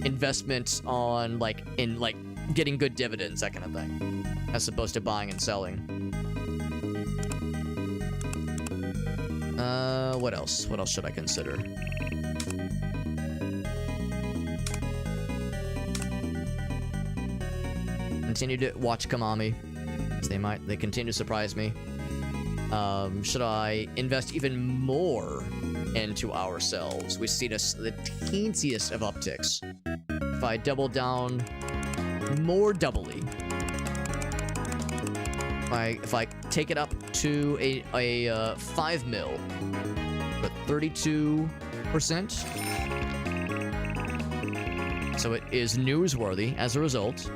Speaker 1: investment on in getting good dividends, that kind of thing, as opposed to buying and selling. What else? What else should I consider? continue to watch Kamami. They continue to surprise me. Should I invest even more into ourselves? We see this the teensiest of upticks. If I double down more doubly. If I take it up to a 5 mil, but 32%. So it is newsworthy as a result. All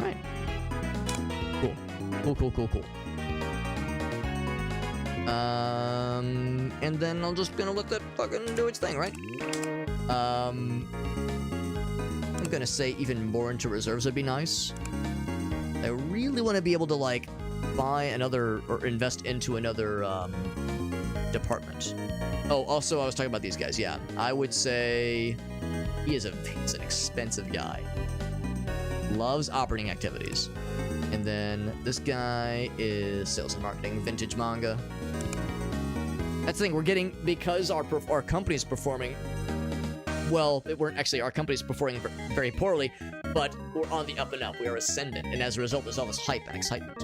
Speaker 1: right. Cool. And then I'm just gonna let that fucking do its thing, right? I'm gonna say even more into reserves would be nice. I really want to be able to, like, buy another or invest into another department. Oh, also, I was talking about these guys. Yeah, I would say he's an expensive guy. Loves operating activities. And then this guy is sales and marketing, vintage manga. That's the thing, we're getting, because our company's performing, well, our company's performing very poorly, but we're on the up and up, we are ascendant, and as a result, there's all this hype and excitement.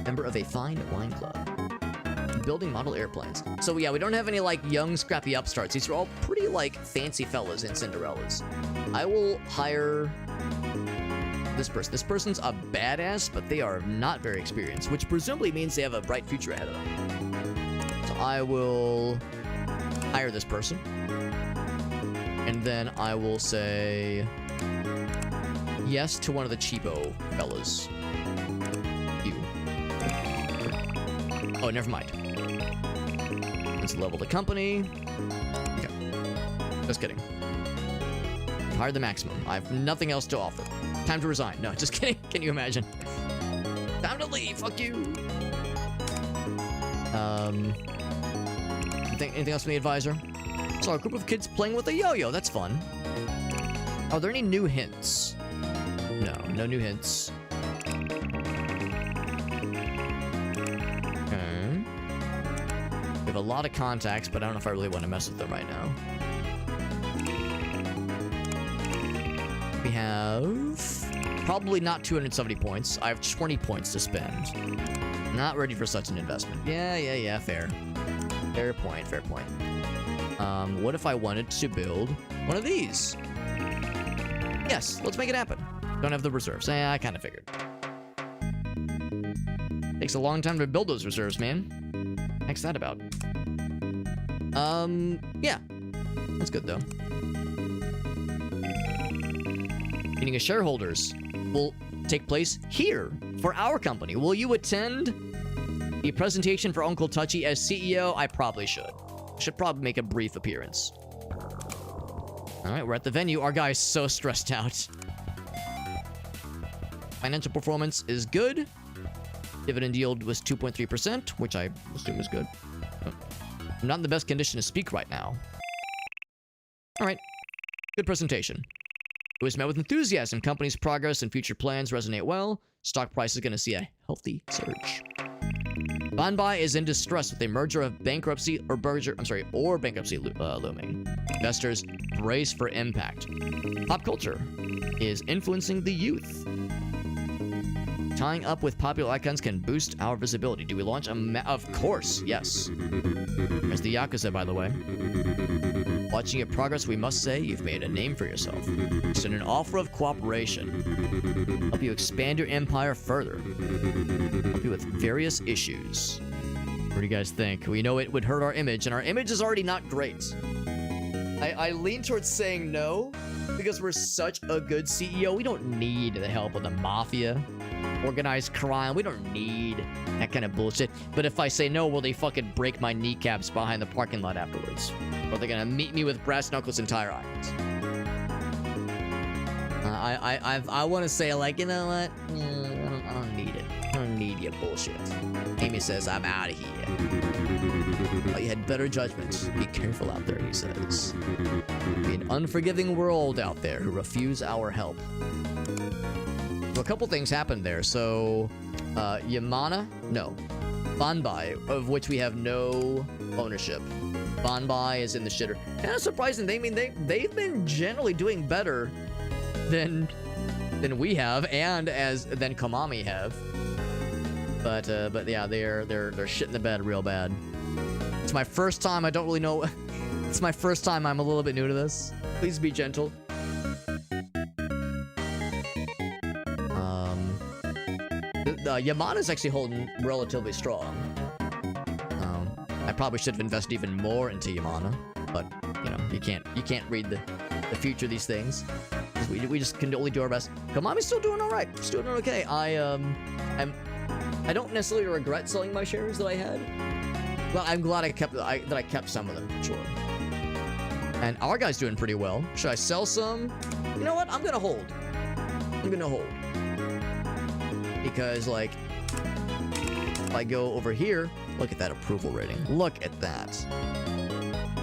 Speaker 1: Member of a fine wine club. Building model airplanes. So yeah, we don't have any, like, young, scrappy upstarts. These are all pretty, like, fancy fellas and Cinderellas. I will hire this person. This person's a badass, but they are not very experienced, which presumably means they have a bright future ahead of them. So I will hire this person. And then I will say yes to one of the cheapo fellas. You. Oh, never mind. Let's level the company. Okay. Just kidding. Hire the maximum. I have nothing else to offer. Time to resign. No, just kidding. Can you imagine? Time to leave. Fuck you. Anything else from the advisor? Saw a group of kids playing with a yo-yo. That's fun. Are there any new hints? No new hints. Okay. We have a lot of contacts, but I don't know if I really want to mess with them right now. We have probably not 270 points. I have 20 points to spend. Not ready for such an investment. Yeah, fair. Fair point. What if I wanted to build one of these? Yes, let's make it happen. Don't have the reserves. I kind of figured. Takes a long time to build those reserves, man. Heck's that about? Yeah. That's good, though. Meeting of shareholders will take place here for our company. Will you attend the presentation for Uncle Touchy as CEO? I probably should. Should probably make a brief appearance. All right, we're at the venue. Our guy's so stressed out. Financial performance is good. Dividend yield was 2.3%, which I assume is good. I'm not in the best condition to speak right now. All right, good presentation. It was met with enthusiasm. Company's progress and future plans resonate well. Stock price is going to see a healthy surge. Banbai is in distress with a merger of bankruptcy looming. Investors brace for impact. Pop culture is influencing the youth. Tying up with popular icons can boost our visibility. Do we launch of course, yes. As the Yakuza, by the way. Watching your progress, we must say you've made a name for yourself. Send an offer of cooperation. Help you expand your empire further. Help you with various issues. What do you guys think? We know it would hurt our image, and our image is already not great. I lean towards saying no, because we're such a good CEO. We don't need the help of the mafia, organized crime. We don't need that kind of bullshit. But if I say no, will they fucking break my kneecaps behind the parking lot afterwards? Or are they gonna meet me with brass knuckles and tire irons? I want to say, like, you know what? I don't need it. I don't need your bullshit. Amy says, I'm out of here. Oh, you had better judgment. Be careful out there, he says. Be an unforgiving world out there who refuse our help. So a couple things happened there. So, Banbai, of which we have no ownership. Banbai is in the shitter. Kind of surprising. They've been generally doing better than than we have, and than Konami have. But yeah, they're shitting the bed real bad. It's my first time. I don't really know. It's my first time. I'm a little bit new to this. Please be gentle. Yamana's actually holding relatively strong. I probably should have invested even more into Yamana, but you know, you can't read the future of these things. We just can only do our best. Konami's still doing all right. Still doing okay. I don't necessarily regret selling my shares that I had. Well, I'm glad that I kept some of them, sure. And our guy's doing pretty well. Should I sell some? You know what? I'm gonna hold. Because, like, if I go over here, look at that approval rating. Look at that.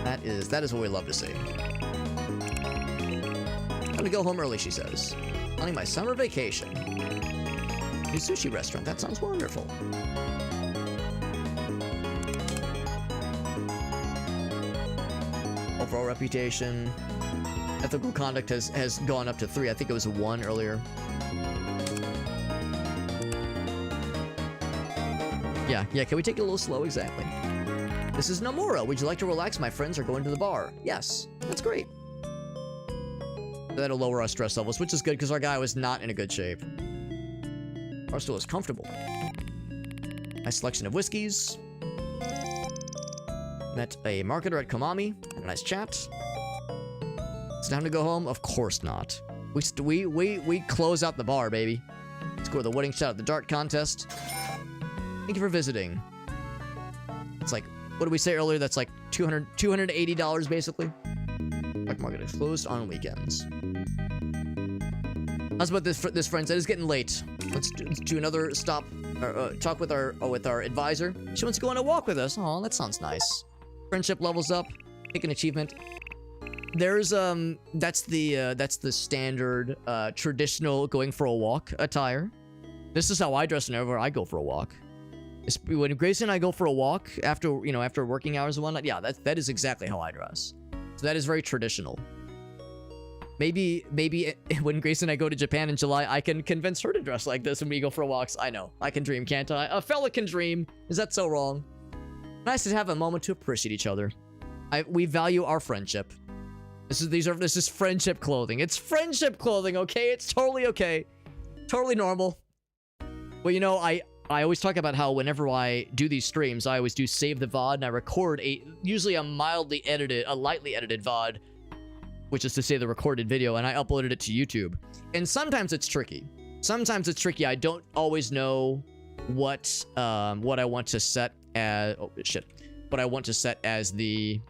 Speaker 1: That is what we love to see. I'm gonna go home early, she says. Planning my summer vacation. New sushi restaurant. That sounds wonderful. Overall reputation. Ethical conduct has gone up to 3. I think it was 1 earlier. Yeah, can we take it a little slow? Exactly. This is Nomura. Would you like to relax? My friends are going to the bar. Yes, that's great. That'll lower our stress levels, which is good because our guy was not in a good shape. Barstool is comfortable. Nice selection of whiskeys. Met a marketer at Konami. Had a nice chat. It's time to go home? Of course not. We close out the bar, baby. Score the winning shot at the dart contest. Thank you for visiting. It's like, what did we say earlier? That's like $280 basically. Black market is closed on weekends. How's about this friend said? It's getting late. Let's do another stop. Talk with our advisor. She wants to go on a walk with us. Oh, that sounds nice. Friendship levels up. Pick an achievement. There's that's the standard traditional going for a walk attire. This is how I dress whenever I go for a walk. When Grace and I go for a walk after working hours and whatnot, yeah, that is exactly how I dress. So that is very traditional. Maybe when Grace and I go to Japan in July, I can convince her to dress like this when we go for walks. I know. I can dream, can't I? A fella can dream. Is that so wrong? Nice to have a moment to appreciate each other. We value our friendship. This is friendship clothing. It's friendship clothing, okay? It's totally okay. Totally normal. Well, you know, I always talk about how whenever I do these streams, I always do save the VOD, and I record usually a lightly edited VOD, which is to say the recorded video, and I uploaded it to YouTube. And sometimes it's tricky. I don't always know what I want to set as what I want to set as the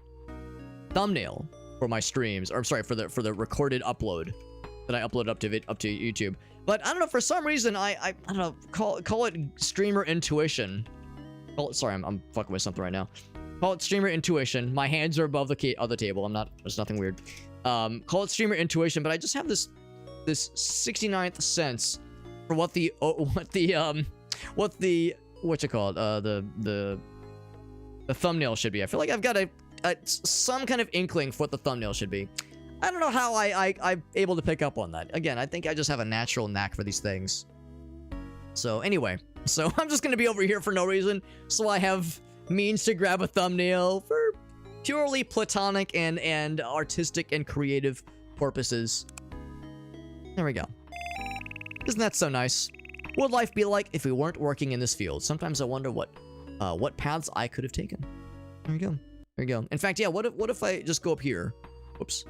Speaker 1: thumbnail for my streams, or I'm sorry, for the recorded upload that I upload up to YouTube. But I don't know, for some reason I don't know, call it streamer intuition. Sorry, I'm fucking with something right now. Call it streamer intuition. My hands are above the other table. There's nothing weird. Call it streamer intuition, but I just have this 69th sense for what the thumbnail should be. I feel like I've got some kind of inkling for what the thumbnail should be. I don't know how I'm able to pick up on that. Again, I think I just have a natural knack for these things. So anyway, I'm just gonna be over here for no reason, so I have means to grab a thumbnail for purely platonic and artistic and creative purposes. There we go. Isn't that so nice? What would life be like if we weren't working in this field? Sometimes I wonder what paths I could have taken. There we go. There we go. In fact, yeah, what if I just go up here? Whoops.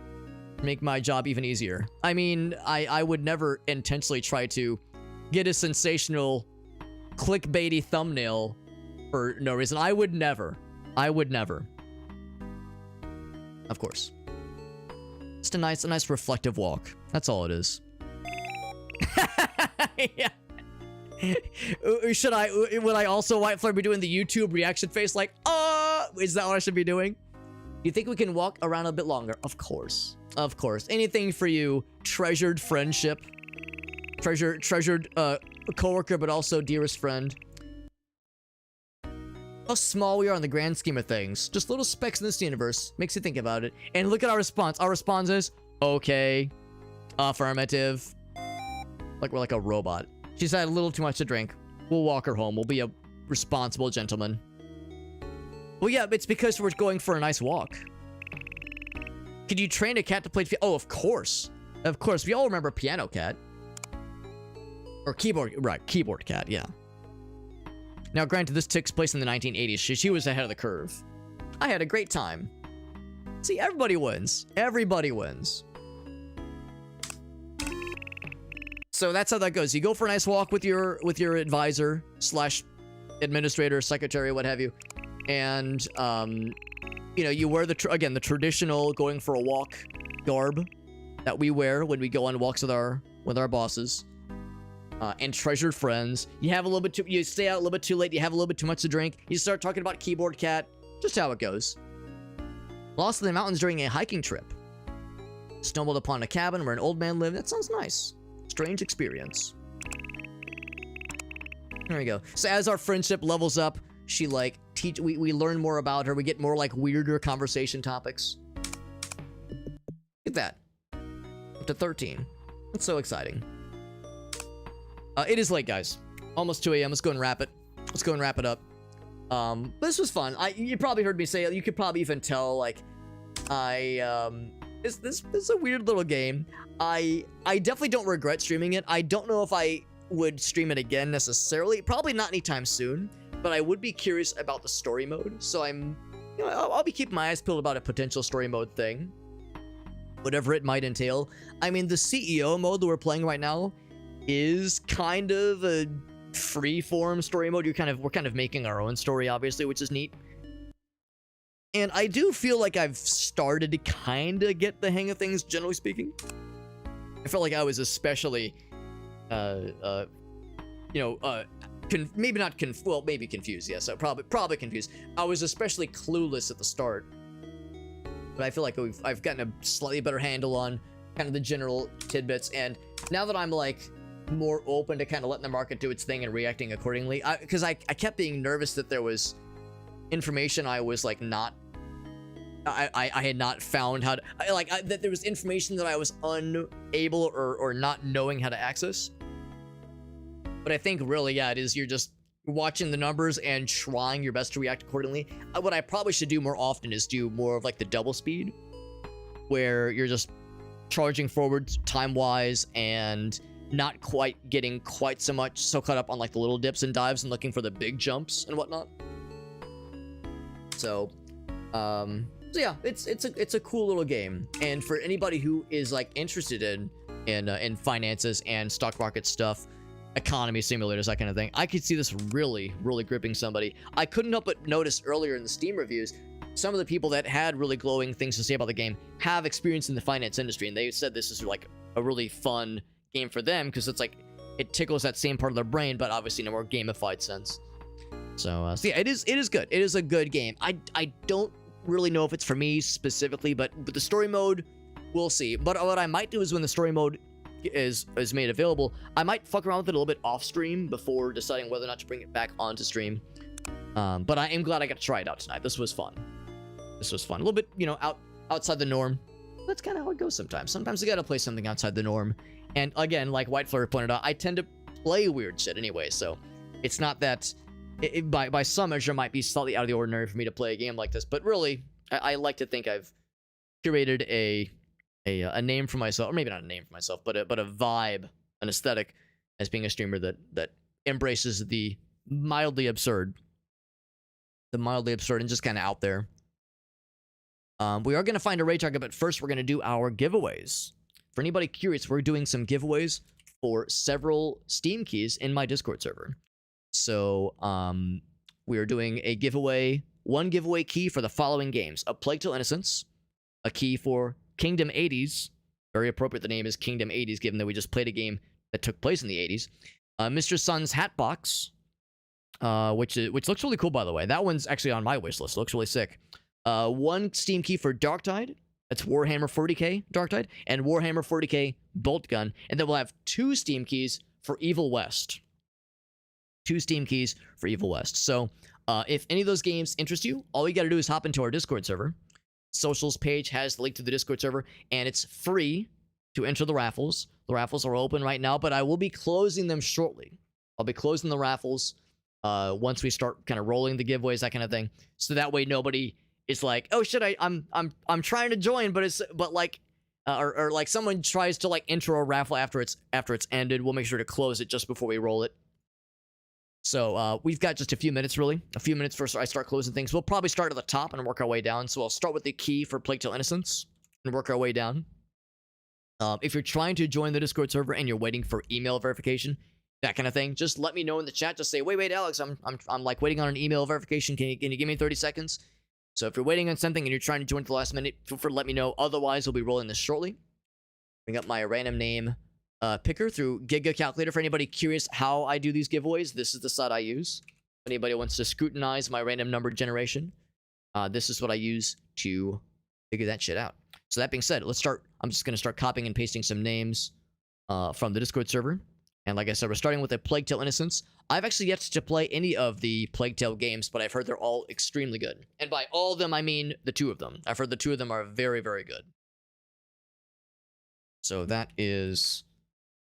Speaker 1: Make my job even easier. I mean, I would never intentionally try to get a sensational clickbaity thumbnail for no reason. I would never. Of course. Just a nice reflective walk. That's all it is. Yeah. Would I also White Flare be doing the YouTube reaction face like, is that what I should be doing? Do you think we can walk around a bit longer? Of course. Of course. Anything for you. Treasured friendship. Treasured coworker, but also dearest friend. How small we are in the grand scheme of things. Just little specks in this universe. Makes you think about it. And look at our response. Our response is, okay. Affirmative. Like we're like a robot. She's had a little too much to drink. We'll walk her home. We'll be a responsible gentleman. Well, yeah, it's because we're going for a nice walk. Could you train a cat to play? Oh, of course. Of course. We all remember Piano Cat. Or Keyboard, right, Keyboard Cat, yeah. Now, granted, this takes place in the 1980s. She was ahead of the curve. I had a great time. See, everybody wins. Everybody wins. So that's how that goes. You go for a nice walk with your advisor slash administrator, secretary, what have you, and you know, you wear the traditional going for a walk garb that we wear when we go on walks with our bosses. And treasured friends. You have a little bit too, you stay out a little bit too late. You have a little bit too much to drink. You start talking about Keyboard Cat. Just how it goes. Lost in the mountains during a hiking trip. Stumbled upon a cabin where an old man lived. That sounds nice. Strange experience. There we go. So as our friendship levels up, she like we learn more about her. We get more like weirder conversation topics. Look at that. Up to 13. That's so exciting. It is late, guys. Almost 2 a.m. Let's go and wrap it. Let's go and wrap it up. This was fun. You probably heard me say it. You could probably even tell, like, this is a weird little game. I definitely don't regret streaming it. I don't know if I would stream it again necessarily. Probably not anytime soon. But I would be curious about the story mode. So I'll be keeping my eyes peeled about a potential story mode thing. Whatever it might entail. I mean, the CEO mode that we're playing right now is kind of a free-form story mode. We're kind of making our own story, obviously, which is neat. And I do feel like I've started to kind of get the hang of things, generally speaking. I felt like I was especially, maybe confused. Yes, probably confused. I was especially clueless at the start, but I feel like I've gotten a slightly better handle on kind of the general tidbits. And now that I'm like more open to kind of letting the market do its thing and reacting accordingly, because I kept being nervous that there was information I was like not, I had not found how to, that there was information that I was unable or not knowing how to access. But I think really, yeah, it is, you're just watching the numbers and trying your best to react accordingly. What I probably should do more often is do more of like the double speed, where you're just charging forward time-wise and not quite getting quite so caught up on like the little dips and dives and looking for the big jumps and whatnot. So yeah, it's a cool little game. And for anybody who is like interested in finances and stock market stuff, economy simulators, that kind of thing, I could see this really gripping somebody. I couldn't help but notice earlier in the Steam reviews, some of the people that had really glowing things to say about the game have experience in the finance industry, and they said this is like a really fun game for them because it's like it tickles that same part of their brain, but obviously in a more gamified sense. So yeah, it is good. It is a good game. I don't really know if it's for me specifically, but the story mode, we'll see. But what I might do is when the story mode is made available, I might fuck around with it a little bit off stream before deciding whether or not to bring it back onto stream. But I am glad I got to try it out tonight. This was fun. A little bit, outside the norm. That's kind of how it goes sometimes. Sometimes you gotta play something outside the norm. And again, like White Flare pointed out, I tend to play weird shit anyway, so it's not that by some measure it might be slightly out of the ordinary for me to play a game like this. But really, I like to think I've curated a name for myself, or maybe not a name for myself, but a vibe, an aesthetic, as being a streamer that embraces the mildly absurd and just kind of out there. We are going to find a raid target, but first we're going to do our giveaways. For anybody curious, we're doing some giveaways for several Steam keys in my Discord server. So we are doing one giveaway key for the following games: A Plague Tale Innocence, a key for Kingdom 80s. Very appropriate the name is Kingdom 80s, given that we just played a game that took place in the 80s. Mr. Sun's Hatbox, which looks really cool, by the way. That one's actually on my wish list. It looks really sick. One Steam key for Darktide. That's Warhammer 40k Darktide, and Warhammer 40k Bolt Gun. And then we'll have 2 Steam keys for Evil West. 2 Steam keys for Evil West. So if any of those games interest you, all you got to do is hop into our Discord server. Socials page has the link to the Discord server, and it's free to enter the raffles. The raffles are open right now, but I will be closing them shortly. I'll be closing the raffles once we start kind of rolling the giveaways, that kind of thing. So that way nobody is like, oh shit, I'm trying to join, but like or like someone tries to like enter a raffle after it's ended. We'll make sure to close it just before we roll it. So we've got just a few minutes, really. A few minutes before I start closing things. We'll probably start at the top and work our way down. So I'll start with the key for Plague Tale Innocence and work our way down. If you're trying to join the Discord server and you're waiting for email verification, that kind of thing, just let me know in the chat. Just say, wait, Alex, I'm like waiting on an email verification. Can you give me 30 seconds? So if you're waiting on something and you're trying to join at the last minute, feel free to let me know. Otherwise, we'll be rolling this shortly. Bring up my random name picker through Giga Calculator. For anybody curious how I do these giveaways, this is the site I use. If anybody wants to scrutinize my random number generation, this is what I use to figure that shit out. So that being said, let's start. I'm just going to start copying and pasting some names from the Discord server. And like I said, we're starting with a Plague Tale Innocence. I've actually yet to play any of the Plague Tale games, but I've heard they're all extremely good. And by all of them, I mean the two of them. I've heard the two of them are very, very good. So that is,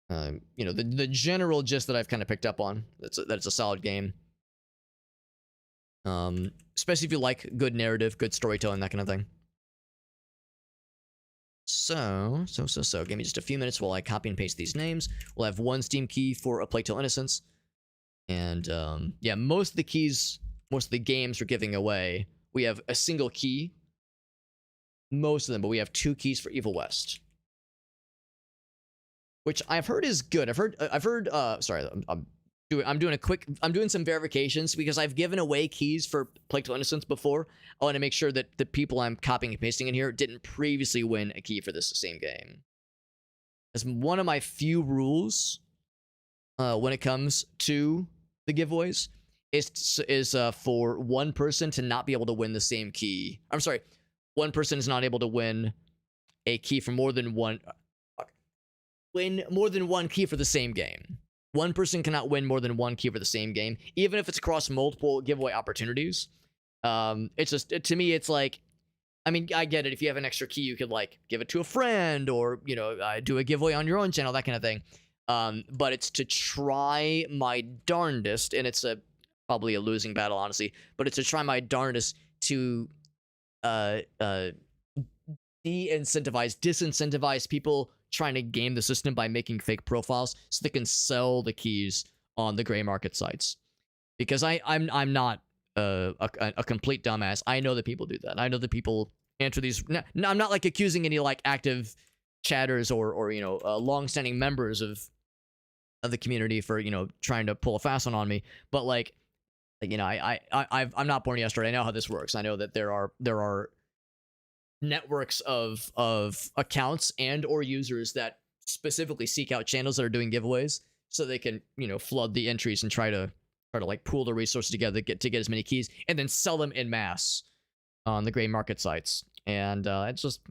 Speaker 1: you know, the general gist that I've kind of picked up on. That it's a solid game. Especially if you like good narrative, good storytelling, that kind of thing. So. Give me just a few minutes while I copy and paste these names. We'll have one Steam key for a Plague Tale Innocence. And, yeah, most of the keys, most of the games we're giving away, we have a single key. Most of them, but we have 2 keys for Evil West. Which I've heard is good. Sorry, I'm doing some verifications because I've given away keys for Plague Tale Innocence before. I want to make sure that the people I'm copying and pasting in here didn't previously win a key for this same game. As one of my few rules when it comes to the giveaways is for one person to not be able to win the same key. I'm sorry, one person is not able to win a key for more than one. Win more than one key for the same game. One person cannot win more than one key for the same game, even if it's across multiple giveaway opportunities. It's just, to me, it's like, I mean, I get it. If you have an extra key, you could like give it to a friend or, you know, do a giveaway on your own channel, that kind of thing. But it's to try my darndest, and it's probably a losing battle, honestly, but it's to try my darndest to disincentivize people trying to game the system by making fake profiles so they can sell the keys on the gray market sites. Because I'm not a complete dumbass. I know that people do that. I know that people enter these. No, I'm not like accusing any like active chatters or you know long-standing members of the community for, you know, trying to pull a fast one on me. But like you know, I'm not born yesterday. I know how this works. I know that there are networks of accounts and or users that specifically seek out channels that are doing giveaways so they can, you know, flood the entries and try to like pool the resources together to get as many keys and then sell them in mass on the gray market sites. And it's just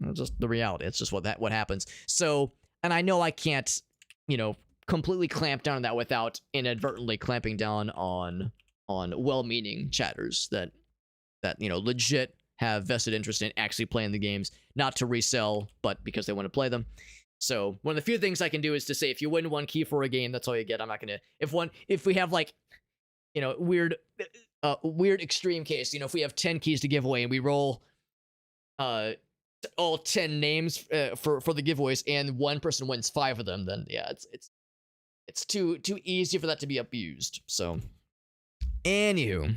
Speaker 1: the reality. It's just what happens. So, and I know I can't, you know, completely clamp down on that without inadvertently clamping down on well-meaning chatters that you know legit have vested interest in actually playing the games, not to resell, but because they want to play them. So one of the few things I can do is to say, if you win one key for a game, that's all you get. I'm not gonna, if we have like, you know, weird extreme case, you know, if we have 10 keys to give away and we roll all 10 names for the giveaways and one person wins 5 of them, then yeah, it's too easy for that to be abused. So anywho,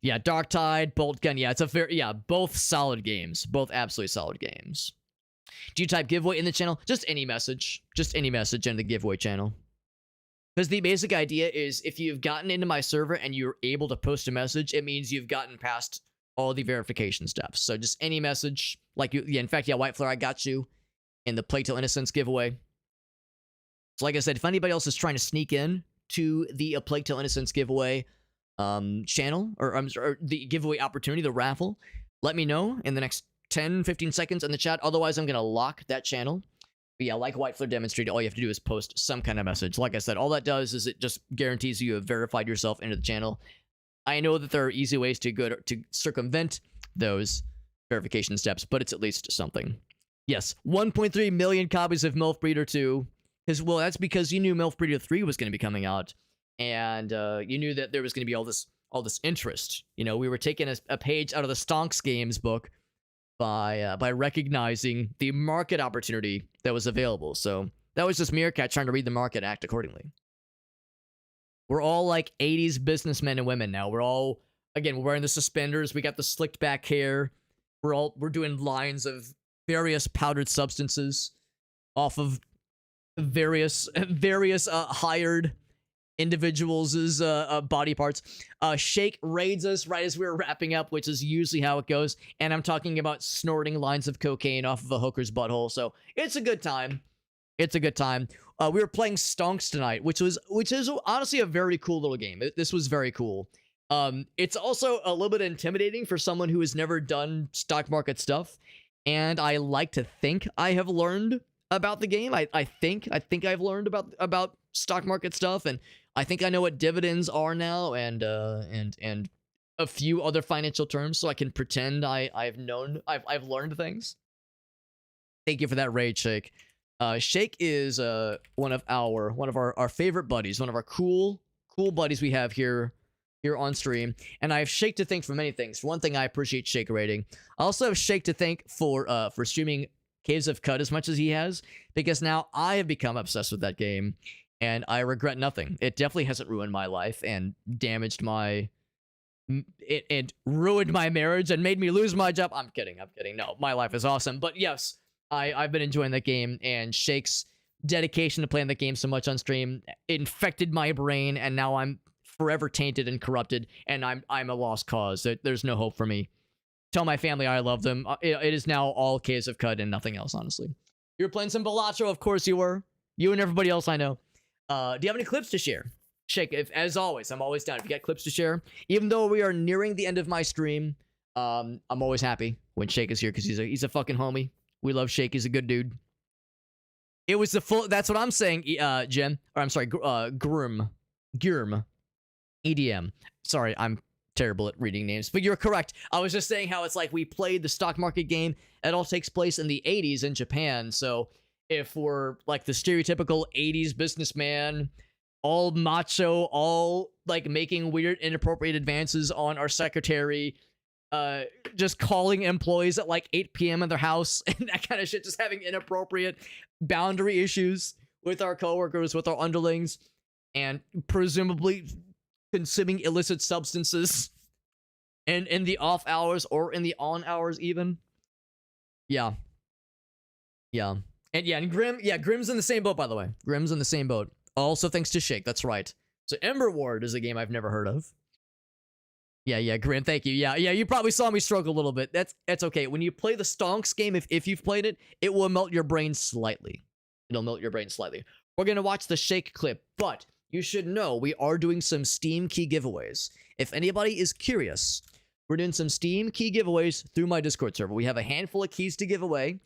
Speaker 1: yeah, Dark Tide, Bolt Gun, yeah, both solid games, both absolutely solid games. Do you type giveaway in the channel? Just any message in the giveaway channel. Because the basic idea is if you've gotten into my server and you're able to post a message, it means you've gotten past all the verification steps. So just any message, like in fact, White Flare, I got you in the Plague Tale Innocence giveaway. So like I said, if anybody else is trying to sneak in to the Plague Tale Innocence giveaway channel, or the giveaway opportunity, the raffle, let me know in the next 10-15 seconds in the chat. Otherwise, I'm gonna lock that channel. But yeah, like White Flare demonstrated, all you have to do is post some kind of message. Like I said, all that does is it just guarantees you have verified yourself into the channel. I know that there are easy ways to circumvent those verification steps, but it's at least something. Yes, 1.3 million copies of MILF Breeder 2. Well, that's because you knew MILF Breeder 3 was going to be coming out, and you knew that there was going to be all this interest. You know, we were taking a page out of the Stonks games book by recognizing the market opportunity that was available. So that was just Meerkat trying to read the market, act accordingly. We're all like 80s businessmen and women now. We're all, again, we're wearing the suspenders. We got the slicked back hair. We're doing lines of various powdered substances off of various hired individuals' body parts. Shake raids us right as we were wrapping up, which is usually how it goes. And I'm talking about snorting lines of cocaine off of a hooker's butthole. So it's a good time. It's a good time. We were playing Stonks tonight, which is honestly a very cool little game. This was very cool. It's also a little bit intimidating for someone who has never done stock market stuff. And I like to think I have learned about the game. I think I've learned about stock market stuff, and I think I know what dividends are now, and a few other financial terms, so I can pretend I've learned things. Thank you for that raid, Shake. Shake is one of our favorite buddies, one of our cool buddies we have here on stream, and I have Shake to thank for many things. For one thing, I appreciate Shake rating. I also have Shake to thank for streaming Caves of Cut as much as he has, because now I have become obsessed with that game, and I regret nothing. It definitely hasn't ruined my life and damaged it ruined my marriage and made me lose my job. I'm kidding. No, my life is awesome. But yes, I've been enjoying that game, and Shake's dedication to playing the game so much on stream infected my brain, and now I'm forever tainted and corrupted, and I'm a lost cause. There's no hope for me. Tell my family I love them. It is now all Caves of Cut and nothing else, honestly. You were playing some Balatro, of course you were. You and everybody else I know. Do you have any clips to share? Shake, as always, I'm always down. If you got clips to share, even though we are nearing the end of my stream, I'm always happy when Shake is here, because he's a fucking homie. We love Shake. He's a good dude. It was the full... That's what I'm saying, Jen. Or I'm sorry, Gurm. EDM. Sorry, I'm terrible at reading names, but you're correct. I was just saying how it's like we played the stock market game. It all takes place in the 80s in Japan. So if we're like the stereotypical 80s businessman, all macho, all like making weird, inappropriate advances on our secretary, just calling employees at like 8 p.m. in their house and that kind of shit, just having inappropriate boundary issues with our coworkers, with our underlings, and presumably consuming illicit substances and in the off hours or in the on hours even. Yeah. And Grim's in the same boat, by the way. Grim's in the same boat. Also thanks to Shake, that's right. So Ember Ward is a game I've never heard of. Yeah, Grim, thank you. Yeah, you probably saw me struggle a little bit. That's okay. When you play the Stonks game, if you've played it, it will melt your brain slightly. It'll melt your brain slightly. We're gonna watch the Shake clip, but you should know we are doing some Steam key giveaways. If anybody is curious, we're doing some Steam key giveaways through my Discord server. We have a handful of keys to give away.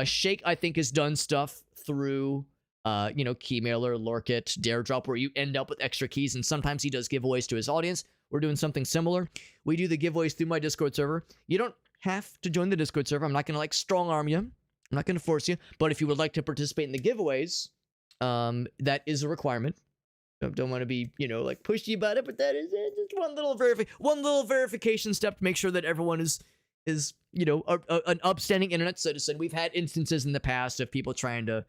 Speaker 1: Shake, I think, has done stuff through, Keymailer, Lorkit, Daredrop, where you end up with extra keys, and sometimes he does giveaways to his audience. We're doing something similar. We do the giveaways through my Discord server. You don't have to join the Discord server. I'm not going to, strong arm you. I'm not going to force you. But if you would like to participate in the giveaways, that is a requirement. Don't want to be, pushy about it, but that is just one little verification step to make sure that everyone is an upstanding internet citizen. We've had instances in the past of people trying to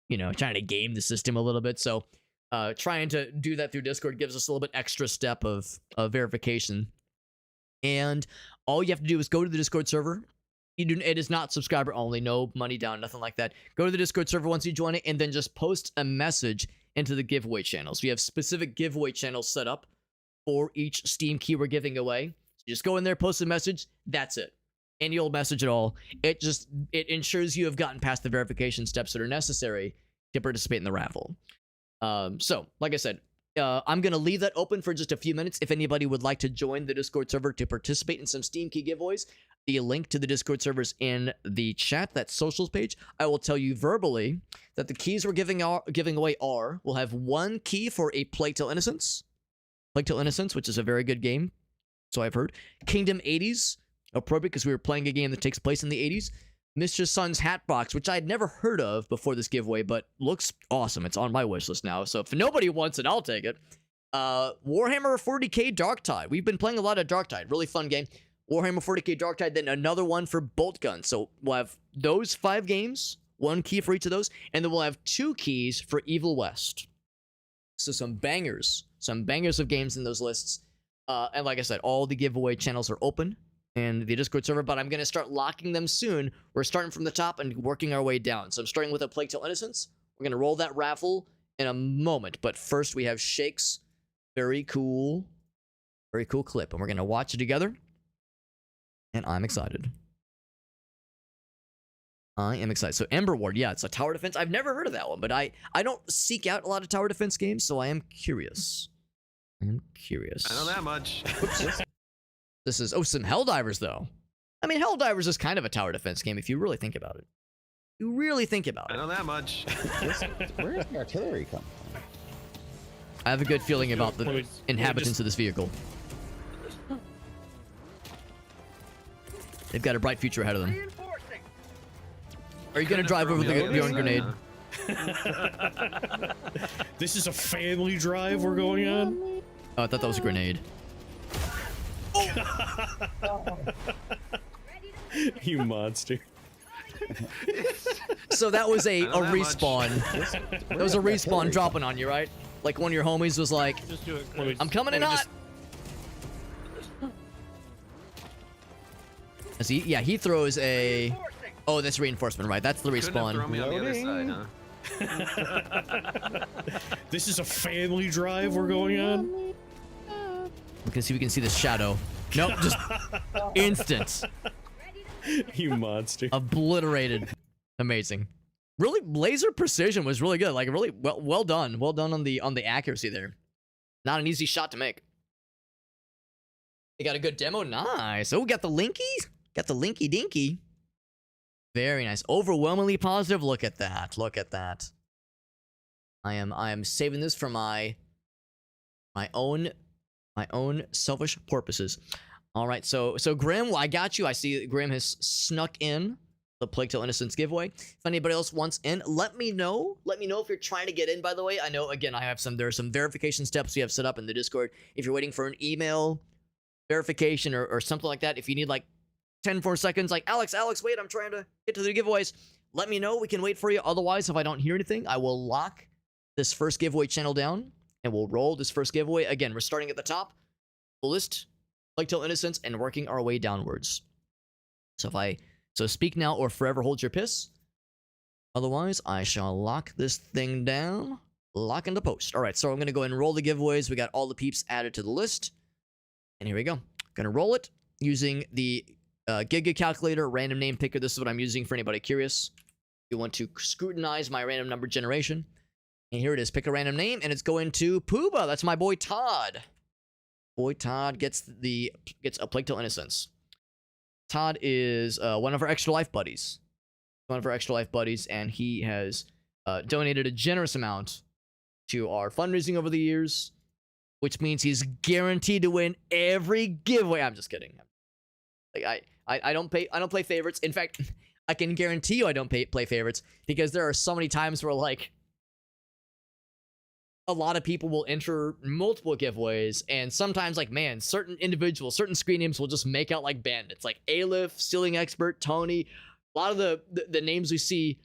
Speaker 1: game the system a little bit. So trying to do that through Discord gives us a little bit extra step of verification. And all you have to do is go to the Discord server. It is not subscriber only, no money down, nothing like that. Go to the Discord server once you join it, and then just post a message into the giveaway channels. We have specific giveaway channels set up for each Steam key we're giving away. So just go in there, post a message, that's it. Any old message at all. It ensures you have gotten past the verification steps that are necessary to participate in the raffle. So, like I said, I'm going to leave that open for just a few minutes. If anybody would like to join the Discord server to participate in some Steam key giveaways, the link to the Discord server is in the chat, that socials page. I will tell you verbally that the keys we're giving away are, we'll have one key for a Plague Tale Innocence, which is a very good game, so I've heard. Kingdom 80s, appropriate because we were playing a game that takes place in the 80s. Mr. Sun's hat box, which I'd never heard of before this giveaway, but looks awesome. It's on my wish list now, so if nobody wants it, I'll take it. Warhammer 40k Darktide. We've been playing a lot of Darktide. Really fun game. Warhammer 40k Darktide, then another one for Bolt Gun. So we'll have those 5 games, 1 key for each of those, and then we'll have 2 keys for Evil West. So some bangers of games in those lists. And like I said, all the giveaway channels are open and the Discord server, but I'm going to start locking them soon. We're starting from the top and working our way down. So I'm starting with a Plague Tale Innocence. We're going to roll that raffle in a moment, but first we have Shake's very cool clip, and we're going to watch it together. And I'm excited. I am excited. So Ember Ward, yeah, it's a tower defense. I've never heard of that one, but I don't seek out a lot of tower defense games, so I am curious.
Speaker 9: I know that much.
Speaker 1: This is, oh, some Helldivers, though. I mean, Helldivers is kind of a tower defense game if you really think about it. You really think about it.
Speaker 9: I know that much.
Speaker 10: Where does the artillery come from?
Speaker 1: I have a good feeling about the inhabitants of this vehicle. They've got a bright future ahead of them. Are you going to drive over the Bjorn grenade?
Speaker 11: This is a family drive we're going on?
Speaker 1: Oh, I thought that was a grenade.
Speaker 11: You monster.
Speaker 1: So that was a respawn. That was a respawn dropping on you, right? Like one of your homies was like, I'm coming in hot. He throws a... Oh, that's reinforcement, right? That's the respawn.
Speaker 9: Throw me on the other side, huh?
Speaker 11: This is a family drive we're going on?
Speaker 1: We can see the shadow. Nope, just instant.
Speaker 11: You monster.
Speaker 1: Obliterated. Amazing. Really, laser precision was really good. Like really well done. Well done on the accuracy there. Not an easy shot to make. They got a good demo. Nice. Oh, we got the Linky. Got the Linky Dinky. Very nice. Overwhelmingly positive. Look at that. Look at that. I am saving this for my own selfish purposes. All right. So Grim, I got you. I see Grim has snuck in the Plague Tale Innocence giveaway. If anybody else wants in, let me know. Let me know if you're trying to get in, by the way. I know, again, there are some verification steps we have set up in the Discord. If you're waiting for an email verification or something like that, if you need like 10 more seconds, like, Alex, wait, I'm trying to get to the giveaways. Let me know. We can wait for you. Otherwise, if I don't hear anything, I will lock this first giveaway channel down and we'll roll this first giveaway. Again, we're starting at the top. We'll list Plague Tale Innocence and working our way downwards. So speak now or forever hold your piss. Otherwise, I shall lock this thing down. Lock into post. All right, so I'm going to go ahead and roll the giveaways. We got all the peeps added to the list. And here we go. Going to roll it using the Giga Calculator random name picker. This is what I'm using for anybody curious. You want to scrutinize my random number generation. And here it is. Pick a random name, and it's going to Pooba. That's my boy Todd. Boy Todd gets a Plague Tale Innocence. Todd is one of our Extra Life buddies. And he has donated a generous amount to our fundraising over the years, which means he's guaranteed to win every giveaway. I'm just kidding. Like I don't play favorites. In fact, I can guarantee you I don't play favorites because there are so many times where like a lot of people will enter multiple giveaways, and sometimes like, man, certain individuals, certain screen names will just make out like bandits, like Aleph, Stealing Expert, Tony. A lot of the names we see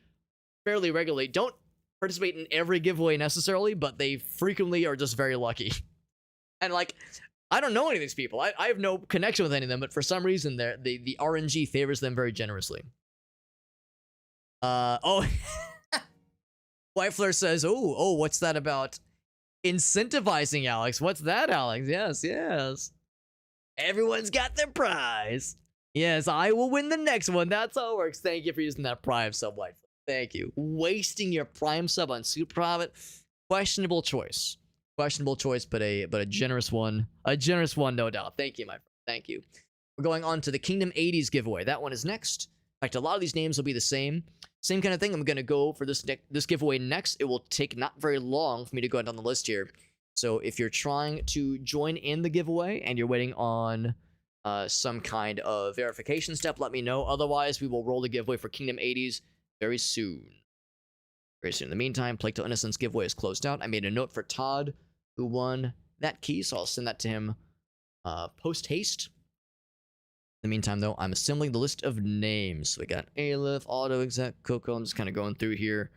Speaker 1: fairly regularly don't participate in every giveaway necessarily, but they frequently are just very lucky. And like, I don't know any of these people. I have no connection with any of them, but for some reason the RNG favors them very generously. Oh, Whiteflare says, oh, what's that about incentivizing, Alex? What's that, Alex? Yes. Everyone's got their prize. Yes, I will win the next one. That's how it works. Thank you for using that Prime sub, Whiteflare. Thank you. Wasting your Prime sub on Super Private. Questionable choice, but a generous one. A generous one, no doubt. Thank you, my friend. Thank you. We're going on to the Kingdom 80s giveaway. That one is next. In fact, a lot of these names will be the same. Same kind of thing. I'm going to go for this giveaway next. It will take not very long for me to go down the list here. So if you're trying to join in the giveaway and you're waiting on some kind of verification step, let me know. Otherwise, we will roll the giveaway for Kingdom 80s very soon. Very soon. In the meantime, Plague Tale Innocence giveaway is closed out. I made a note for Todd, who won that key, so I'll send that to him post-haste. In the meantime, though, I'm assembling the list of names. So we got Aleph, Auto Exec, Coco. I'm just kind of going through here.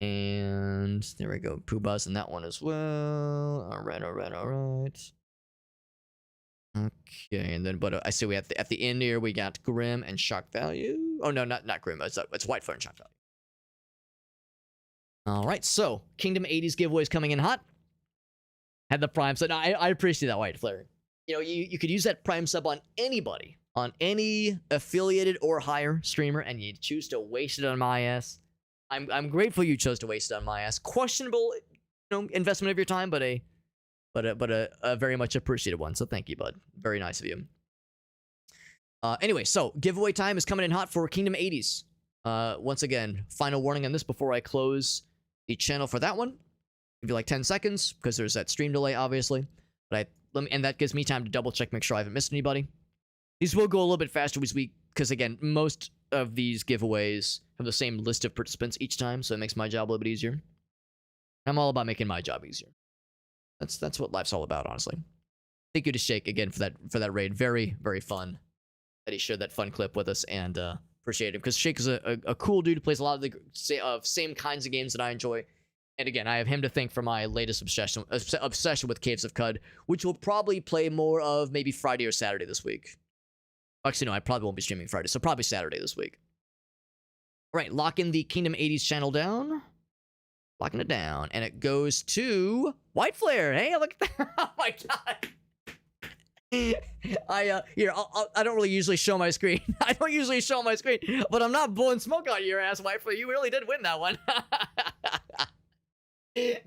Speaker 1: And there we go. Poobah's in that one as well. Alright. Okay, and then, but I see we have at the end here, we got Grim and Shock Value. Oh, no, not Grim. It's Whitefire and Shock Value. Alright, so Kingdom 80s giveaway is coming in hot. Had the Prime sub. No, I appreciate that, Whitefire. You know, you could use that Prime sub on anybody, on any affiliated or higher streamer, and you choose to waste it on my ass. I'm grateful you chose to waste it on my ass. Questionable, investment of your time, but a very much appreciated one. So thank you, bud. Very nice of you. Anyway, so giveaway time is coming in hot for Kingdom 80s. Once again, final warning on this before I close the channel for that one. Give you like 10 seconds because there's that stream delay, obviously. But and that gives me time to double check, make sure I haven't missed anybody. These will go a little bit faster because again, most of these giveaways have the same list of participants each time, so it makes my job a little bit easier. I'm all about making my job easier. That's what life's all about, honestly. Thank you to Shake again for that raid. Very, very fun that he shared that fun clip with us, and appreciate it because Shake is a cool dude who plays a lot of the same kinds of games that I enjoy. And again, I have him to thank for my latest obsession with Caves of Cud, which we'll probably play more of maybe Friday or Saturday this week. Actually, no, I probably won't be streaming Friday, so probably Saturday this week. All right, locking the Kingdom 80s channel down. Locking it down, and it goes to White Flare. Hey, look at that. Oh my god. I don't really usually show my screen. I don't usually show my screen, but I'm not blowing smoke out of your ass, White Flare. You really did win that one.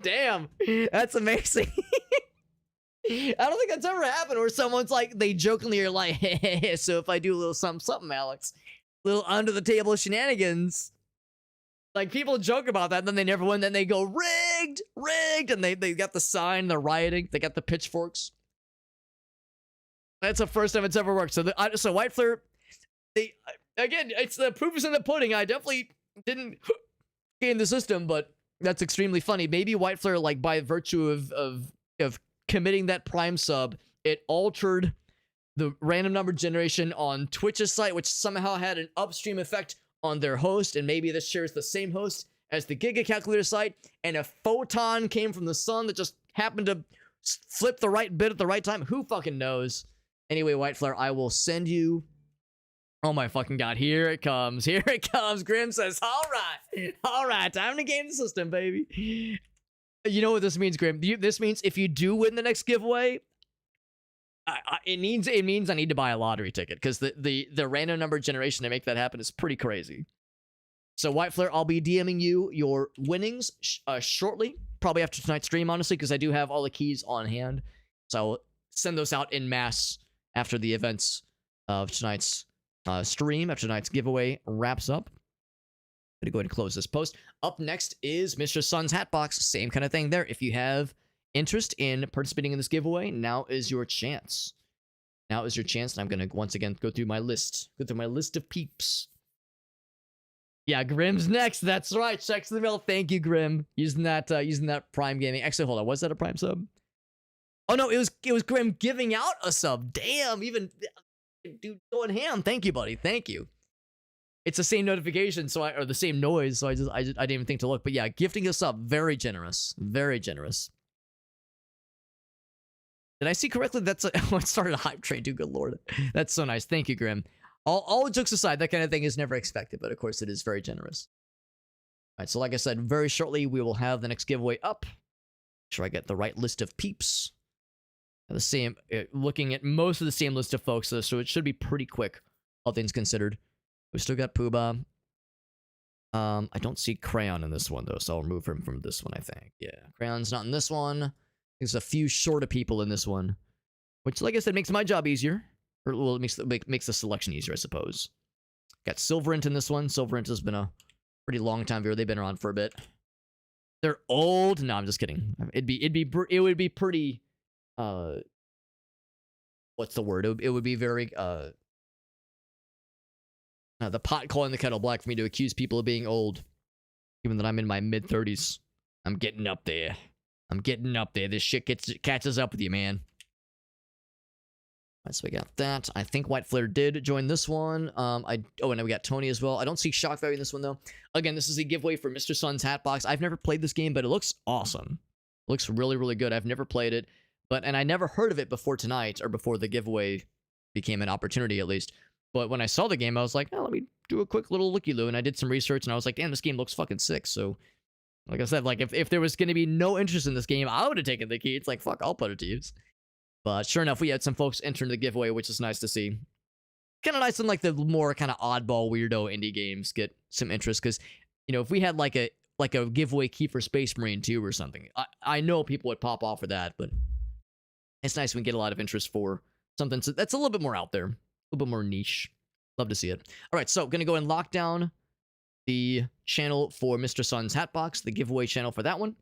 Speaker 1: Damn, that's amazing. I don't think that's ever happened where someone's like, they jokingly are like, hey, so if I do a little something, Alex, little under the table shenanigans. Like, people joke about that, and then they never win, then they go, rigged, and they got the sign, they're rioting, they got the pitchforks. That's the first time it's ever worked. So White Flare, again, it's the proof is in the pudding. I definitely didn't game the system, but that's extremely funny. Maybe White Flare, like, by virtue of committing that Prime sub, it altered the random number generation on Twitch's site, which somehow had an upstream effect on their host, and maybe this shares the same host as the Giga Calculator site, and a photon came from the sun that just happened to flip the right bit at the right time. Who fucking knows? Anyway, White Flare, I will send you... Oh my fucking god, here it comes. Here it comes. Grim says, all right, time to game the system, baby. You know what this means, Grim? This means if you do win the next giveaway, it means I need to buy a lottery ticket, because the random number generation to make that happen is pretty crazy. So White Flare, I'll be DMing you your winnings shortly, probably after tonight's stream, honestly, because I do have all the keys on hand. So I'll send those out en masse after the events of tonight's stream, after tonight's giveaway wraps up. I'm gonna go ahead and close this post. Up next is Mr. Sun's Hatbox. Same kind of thing there. If you have interest in participating in this giveaway, now is your chance. Now is your chance, and I'm gonna once again go through my list. Go through my list of peeps. Yeah, Grim's next. That's right. Checks in the mail. Thank you, Grim. Using that Prime Gaming. Actually, hold on. Was that a Prime sub? Oh no, it was Grim giving out a sub. Damn, even dude going ham. Thank you, buddy. Thank you. It's the same notification, or the same noise, so I didn't even think to look. But yeah, gifting a sub, very generous. Very generous. Did I see correctly? That's what started a hype train, dude. Good lord. That's so nice. Thank you, Grim. All jokes aside, that kind of thing is never expected, but of course it is very generous. All right, so like I said, very shortly we will have the next giveaway up. Make sure I get the right list of peeps. The same, looking at most of the same list of folks, so it should be pretty quick, all things considered. We still got Poobah. I don't see Crayon in this one, though, so I'll remove him from this one, I think. Yeah, Crayon's not in this one. There's a few shorter people in this one, which, like I said, makes my job easier. Or, well, it makes the selection easier, I suppose. Got Silverint in this one. Silverint has been a pretty long time viewer. They've been around for a bit. They're old. No, I'm just kidding. It would be pretty. What what's the word? It would be very the pot calling the kettle black for me to accuse people of being old, given that I'm in my mid-30s. I'm getting up there. I'm getting up there. This shit catches up with you, man. All right, so we got that. I think White Flare did join this one. Oh, and then we got Tony as well. I don't see Shock Value in this one, though. Again, this is a giveaway for Mr. Sun's Hatbox. I've never played this game, but it looks awesome. It looks really, really good. I've never played it, and I never heard of it before tonight, or before the giveaway became an opportunity, at least. But when I saw the game, I was like, oh, let me do a quick little looky-loo, and I did some research, and I was like, damn, this game looks fucking sick. So, like I said, like if there was going to be no interest in this game, I would have taken the key. It's like, fuck, I'll put it to use. But sure enough, we had some folks entering the giveaway, which is nice to see. Kind of nice when like the more kind of oddball, weirdo indie games get some interest, because, you know, if we had like a giveaway key for Space Marine 2 or something, I know people would pop off for that, but it's nice when we get a lot of interest for something that's a little bit more out there. A little bit more niche. Love to see it. All right, so gonna go and lock down the channel for Mr. Sun's Hatbox, the giveaway channel for that one.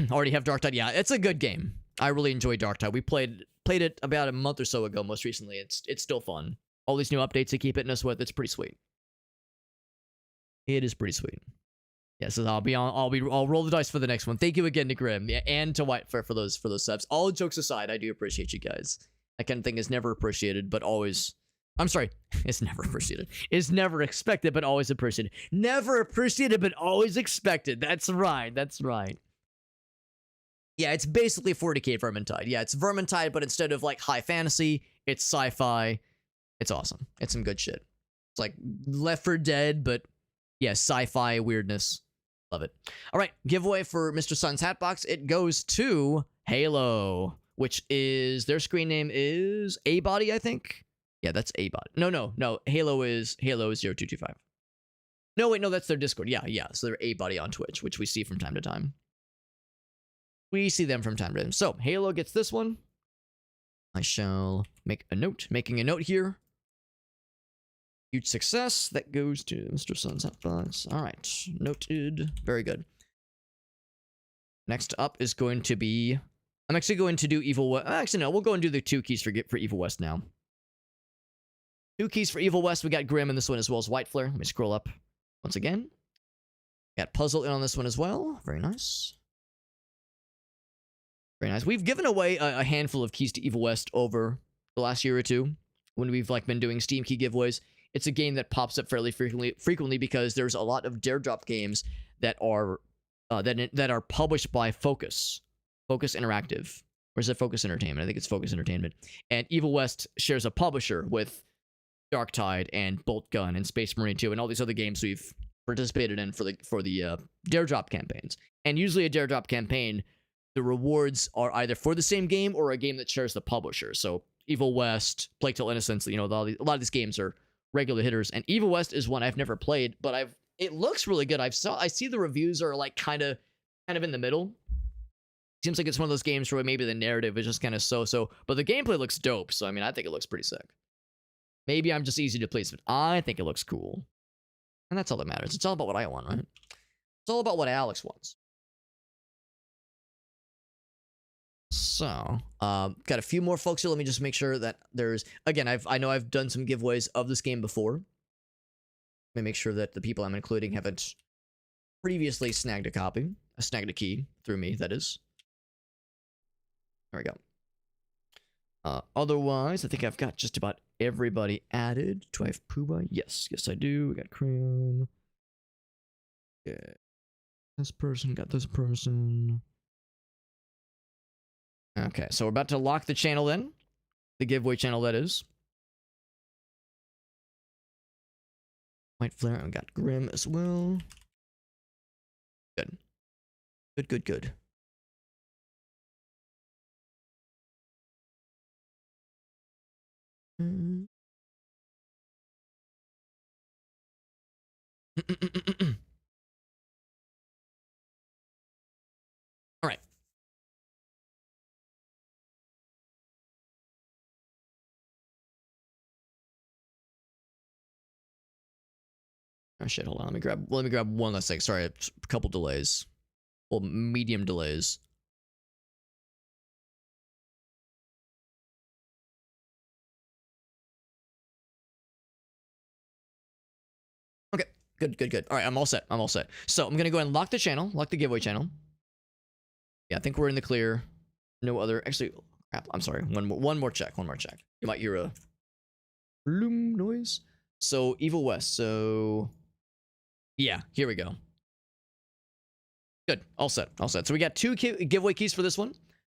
Speaker 1: Already have Dark Tide. Yeah, it's a good game. I really enjoy Dark Tide. We played it about a month or so ago. Most recently, it's still fun. All these new updates they keep hitting us with. It's pretty sweet. It is pretty sweet. Yeah, so I'll roll the dice for the next one. Thank you again to Grim, yeah, and to White for those subs. All jokes aside, I do appreciate you guys. That kind of thing is never appreciated, but always. I'm sorry, it's never appreciated. It's never expected, but always appreciated. Never appreciated, but always expected. That's right. That's right. Yeah, it's basically 40k Vermintide. Yeah, it's Vermintide, but instead of like high fantasy, it's sci-fi. It's awesome. It's some good shit. It's like Left 4 Dead, but yeah, sci-fi weirdness. Love it. All right, giveaway for Mr. Sun's Hatbox. It goes to Halo, which is, their screen name is A-Body, I think. Yeah, that's A-Body. No. Halo is 0225. No, wait, no, that's their Discord. Yeah. So they're A-Body on Twitch, which we see from time to time. We see them from time to time. So, Halo gets this one. I shall make a note. Making a note here. Huge success. That goes to Mr. Sun's Hatbox. All right. Noted. Very good. Next up is going to be... I'm actually going to do Evil West. Actually, no. We'll go and do the 2 keys for Evil West now. 2 keys for Evil West. We got Grim in this one as well as White Flare. Let me scroll up once again. Got Puzzle in on this one as well. Very nice. Very nice. We've given away a handful of keys to Evil West over the last year or two when we've like been doing Steam key giveaways. It's a game that pops up fairly frequently because there's a lot of Dare Drop games that are published by Focus Interactive, or is it Focus Entertainment? I think it's Focus Entertainment. And Evil West shares a publisher with Dark Tide and Bolt Gun and Space Marine 2 and all these other games we've participated in for the Dare Drop campaigns. And usually a Dare Drop campaign, the rewards are either for the same game or a game that shares the publisher. So Evil West, Plague Tale Innocence, you know, a lot of these games are regular hitters. And Evil West is one I've never played, but it looks really good. I see the reviews are like kind of in the middle. Seems like it's one of those games where maybe the narrative is just kind of so, but the gameplay looks dope. So I mean, I think it looks pretty sick. Maybe I'm just easy to please, but I think it looks cool. And that's all that matters. It's all about what I want, right? It's all about what Alex wants. So, got a few more folks here. Let me just make sure that there's... Again, I know I've done some giveaways of this game before. Let me make sure that the people I'm including haven't previously snagged a key through me, that is. There we go. Otherwise, I think I've got just about everybody added. Do I have Pooba? Yes, I do. We got Crayon. Yeah. This person, got this person. Okay, so we're about to lock the channel then. The giveaway channel, that is. White Flare, I got Grim as well. Good. Good. All right. Oh shit, hold on. Let me grab one last thing. Sorry, a couple delays. Well, medium delays. Good, good, good. All right, I'm all set. I'm all set. So I'm gonna go ahead and lock the channel, lock the giveaway channel. Yeah, I think we're in the clear. No other. Actually, crap. I'm sorry. One more check. One more check. You might hear a bloom noise. So Evil West. So yeah, here we go. Good. All set. All set. So we got 2 giveaway keys for this one.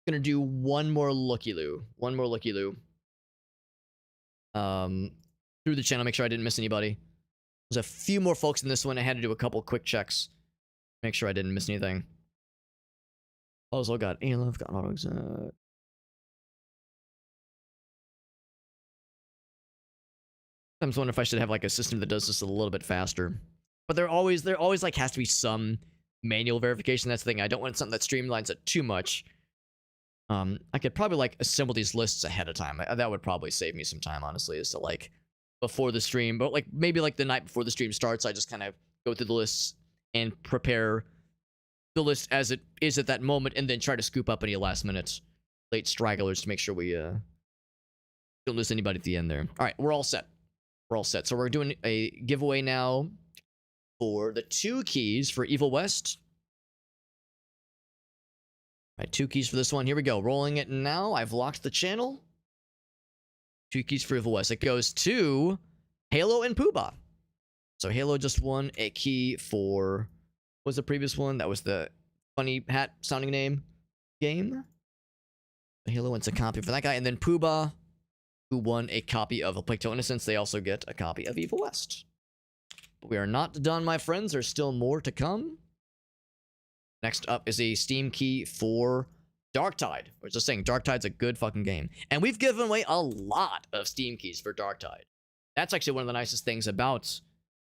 Speaker 1: Gonna do one more looky loo. One more looky loo. Through the channel. Make sure I didn't miss anybody. There's a few more folks in this one. I had to do a couple quick checks. Make sure I didn't miss anything. Also got Aleph, got auto exact. Sometimes wonder if I should have like a system that does this a little bit faster. But there always like has to be some manual verification. That's the thing. I don't want something that streamlines it too much. I could probably like assemble these lists ahead of time. That would probably save me some time, honestly, is to like before the stream, but like maybe like the night before the stream starts, I just kind of go through the lists and prepare the list as it is at that moment, and then try to scoop up any last minute late stragglers to make sure we don't lose anybody at the end there. All right, we're all set. We're all set. So we're doing a giveaway now for the 2 keys for Evil West. All right, 2 keys for this one. Here we go. Rolling it now. I've locked the channel. 2 keys for Evil West. It goes to Halo and Poobah. So Halo just won a key for, what was the previous one? That was the funny hat sounding name game. Halo wants a copy for that guy. And then Poobah, who won a copy of A Plague Tale Innocence, they also get a copy of Evil West. But we are not done, my friends. There's still more to come. Next up is a Steam key for Darktide. We're just saying, Darktide's a good fucking game. And we've given away a lot of Steam keys for Darktide. That's actually one of the nicest things about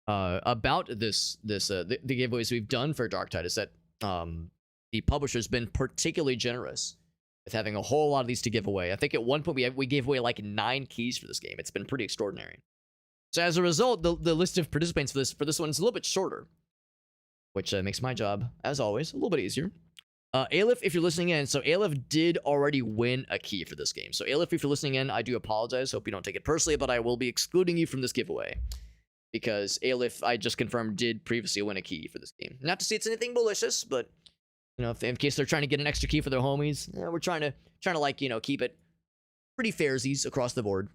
Speaker 1: this the giveaways we've done for Darktide is that the publisher's been particularly generous with having a whole lot of these to give away. I think at one point we gave away like 9 keys for this game. It's been pretty extraordinary. So as a result, the list of participants for this one is a little bit shorter, which makes my job, as always, a little bit easier. Aleph, if you're listening in, so Aleph did already win a key for this game. So Aleph, if you're listening in, I do apologize. Hope you don't take it personally, but I will be excluding you from this giveaway. Because Aleph, I just confirmed, did previously win a key for this game. Not to say it's anything malicious, but, you know, if in case they're trying to get an extra key for their homies, we're trying to like, you know, keep it pretty fairsies across the board.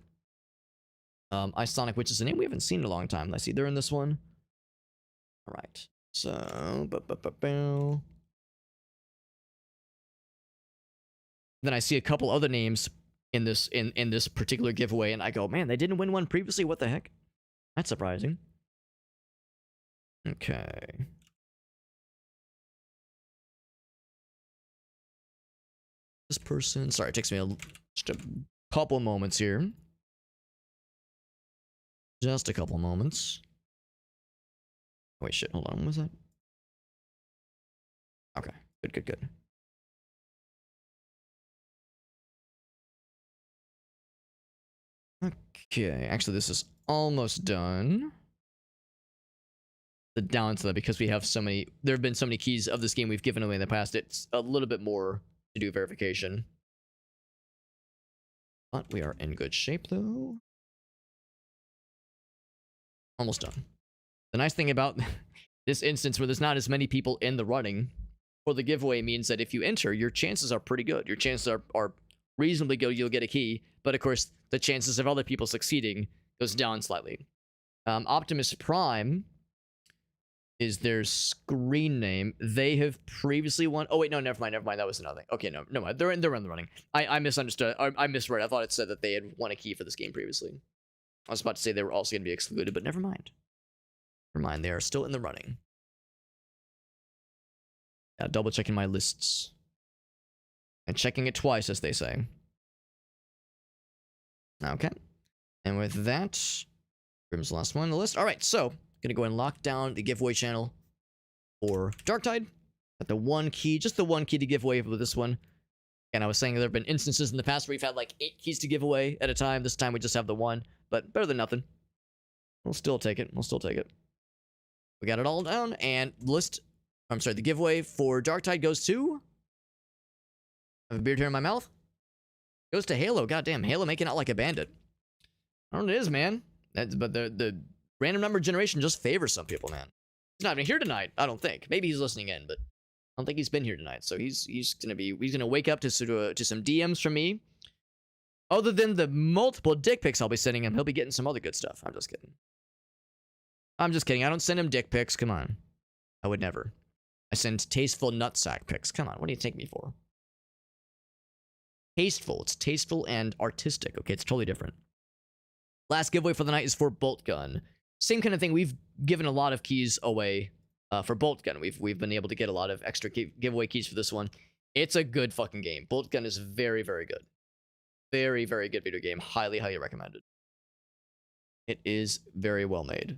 Speaker 1: Isonic, which is a name we haven't seen in a long time. Let's see, they're in this one. All right. So, then I see a couple other names in this particular giveaway, and I go, man, they didn't win one previously. What the heck? That's surprising. Okay. This person, sorry, it takes me just a couple moments here. Just a couple moments. Wait, shit, hold on, what was that? Okay, good. Okay, actually this is almost done. The downside, because we have so many, there have been so many keys of this game we've given away in the past, it's a little bit more to do verification. But we are in good shape though. Almost done. The nice thing about this instance where there's not as many people in the running for the giveaway means that if you enter, your chances are pretty good. Your chances are reasonably good you'll get a key, but of course the chances of other people succeeding goes down slightly. Optimus Prime is their screen name. They have previously won. Oh wait, no, never mind. That was another thing. Okay, no, they're in the running. I misunderstood. I misread. I thought it said that they had won a key for this game previously. I was about to say they were also going to be excluded, but never mind. Never mind. They are still in the running. Yeah, double checking my lists and checking it twice, as they say. Okay. And with that, Grim's the last one on the list. All right, so gonna go and lock down the giveaway channel for Darktide. Got the 1 key, just the 1 key to give away for this one. And I was saying there have been instances in the past where we've had like 8 keys to give away at a time. This time we just have the 1, but better than nothing. We'll still take it. We got it all down, and the giveaway for Darktide goes to, I have a beard hair in my mouth. Goes to Halo. Goddamn, Halo making out like a bandit. I don't know what it is, man. But the Random number generation just favors some people, man. He's not even here tonight, I don't think. Maybe he's listening in, but I don't think he's been here tonight. So he's gonna wake up to some DMs from me. Other than the multiple dick pics I'll be sending him, he'll be getting some other good stuff. I'm just kidding. I'm just kidding. I don't send him dick pics. Come on. I would never. I send tasteful nutsack pics. Come on. What do you take me for? Tasteful. It's tasteful and artistic. Okay, it's totally different. Last giveaway for the night is for Bolt Gun. Same kind of thing. We've given a lot of keys away for Bolt Gun. We've been able to get a lot of extra giveaway keys for this one. It's a good fucking game. Bolt Gun is very, very good. Very, very good video game. Highly, highly recommended. It is very well made.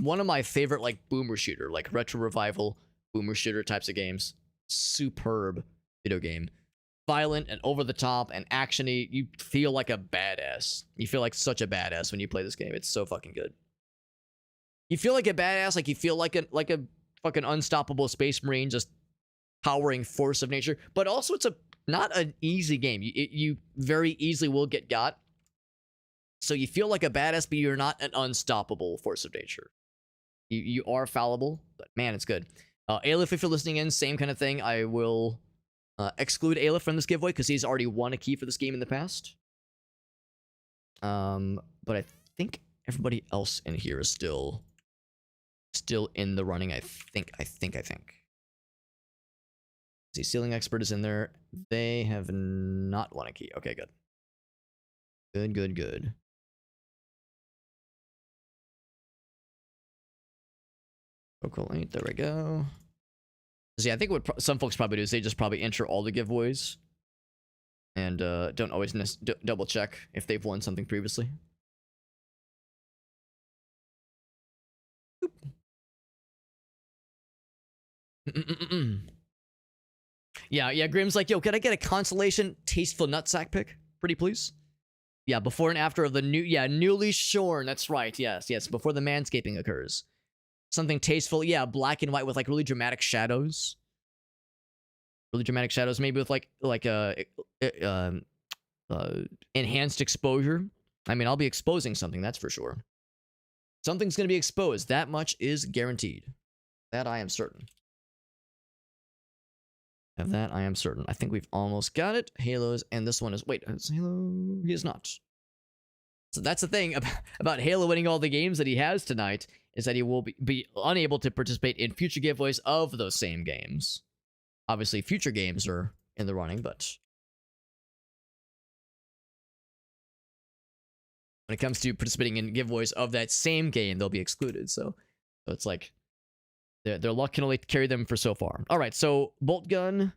Speaker 1: One of my favorite, like, boomer shooter, like retro revival boomer shooter types of games. Superb video game. Violent and over the top and actiony. You feel like a badass. You feel like such a badass when you play this game. It's so fucking good. You feel like a badass, like you feel like a fucking unstoppable space marine, just powering force of nature. But also, it's not an easy game. You very easily will get got. So you feel like a badass, but you're not an unstoppable force of nature. You are fallible, but man, it's good. Aleph, if you're listening in, same kind of thing. I will exclude Aleph from this giveaway because he's already won a key for this game in the past. But I think everybody else in here is still in the running. I think. See, Sealing Expert is in there. They have not won a key. Okay, good. Good. Cool 8, there we go. See, I think what some folks probably do is they just probably enter all the giveaways and don't always double check if they've won something previously. Yeah, Grim's like, yo, can I get a consolation tasteful nutsack pic? Pretty please? Yeah, before and after of the newly shorn, that's right, yes, before the manscaping occurs. Something tasteful, yeah, black and white with like really dramatic shadows. Maybe with like enhanced exposure. I mean, I'll be exposing something, that's for sure. Something's gonna be exposed, that much is guaranteed. That I am certain. Of that, I am certain. I think we've almost got it. Halos, and this one is... Wait, is Halo? He is not. So that's the thing about Halo winning all the games that he has tonight, is that he will be unable to participate in future giveaways of those same games. Obviously, future games are in the running, but... when it comes to participating in giveaways of that same game, they'll be excluded. So it's like... Their luck can only carry them for so far. All right, so Bolt Gun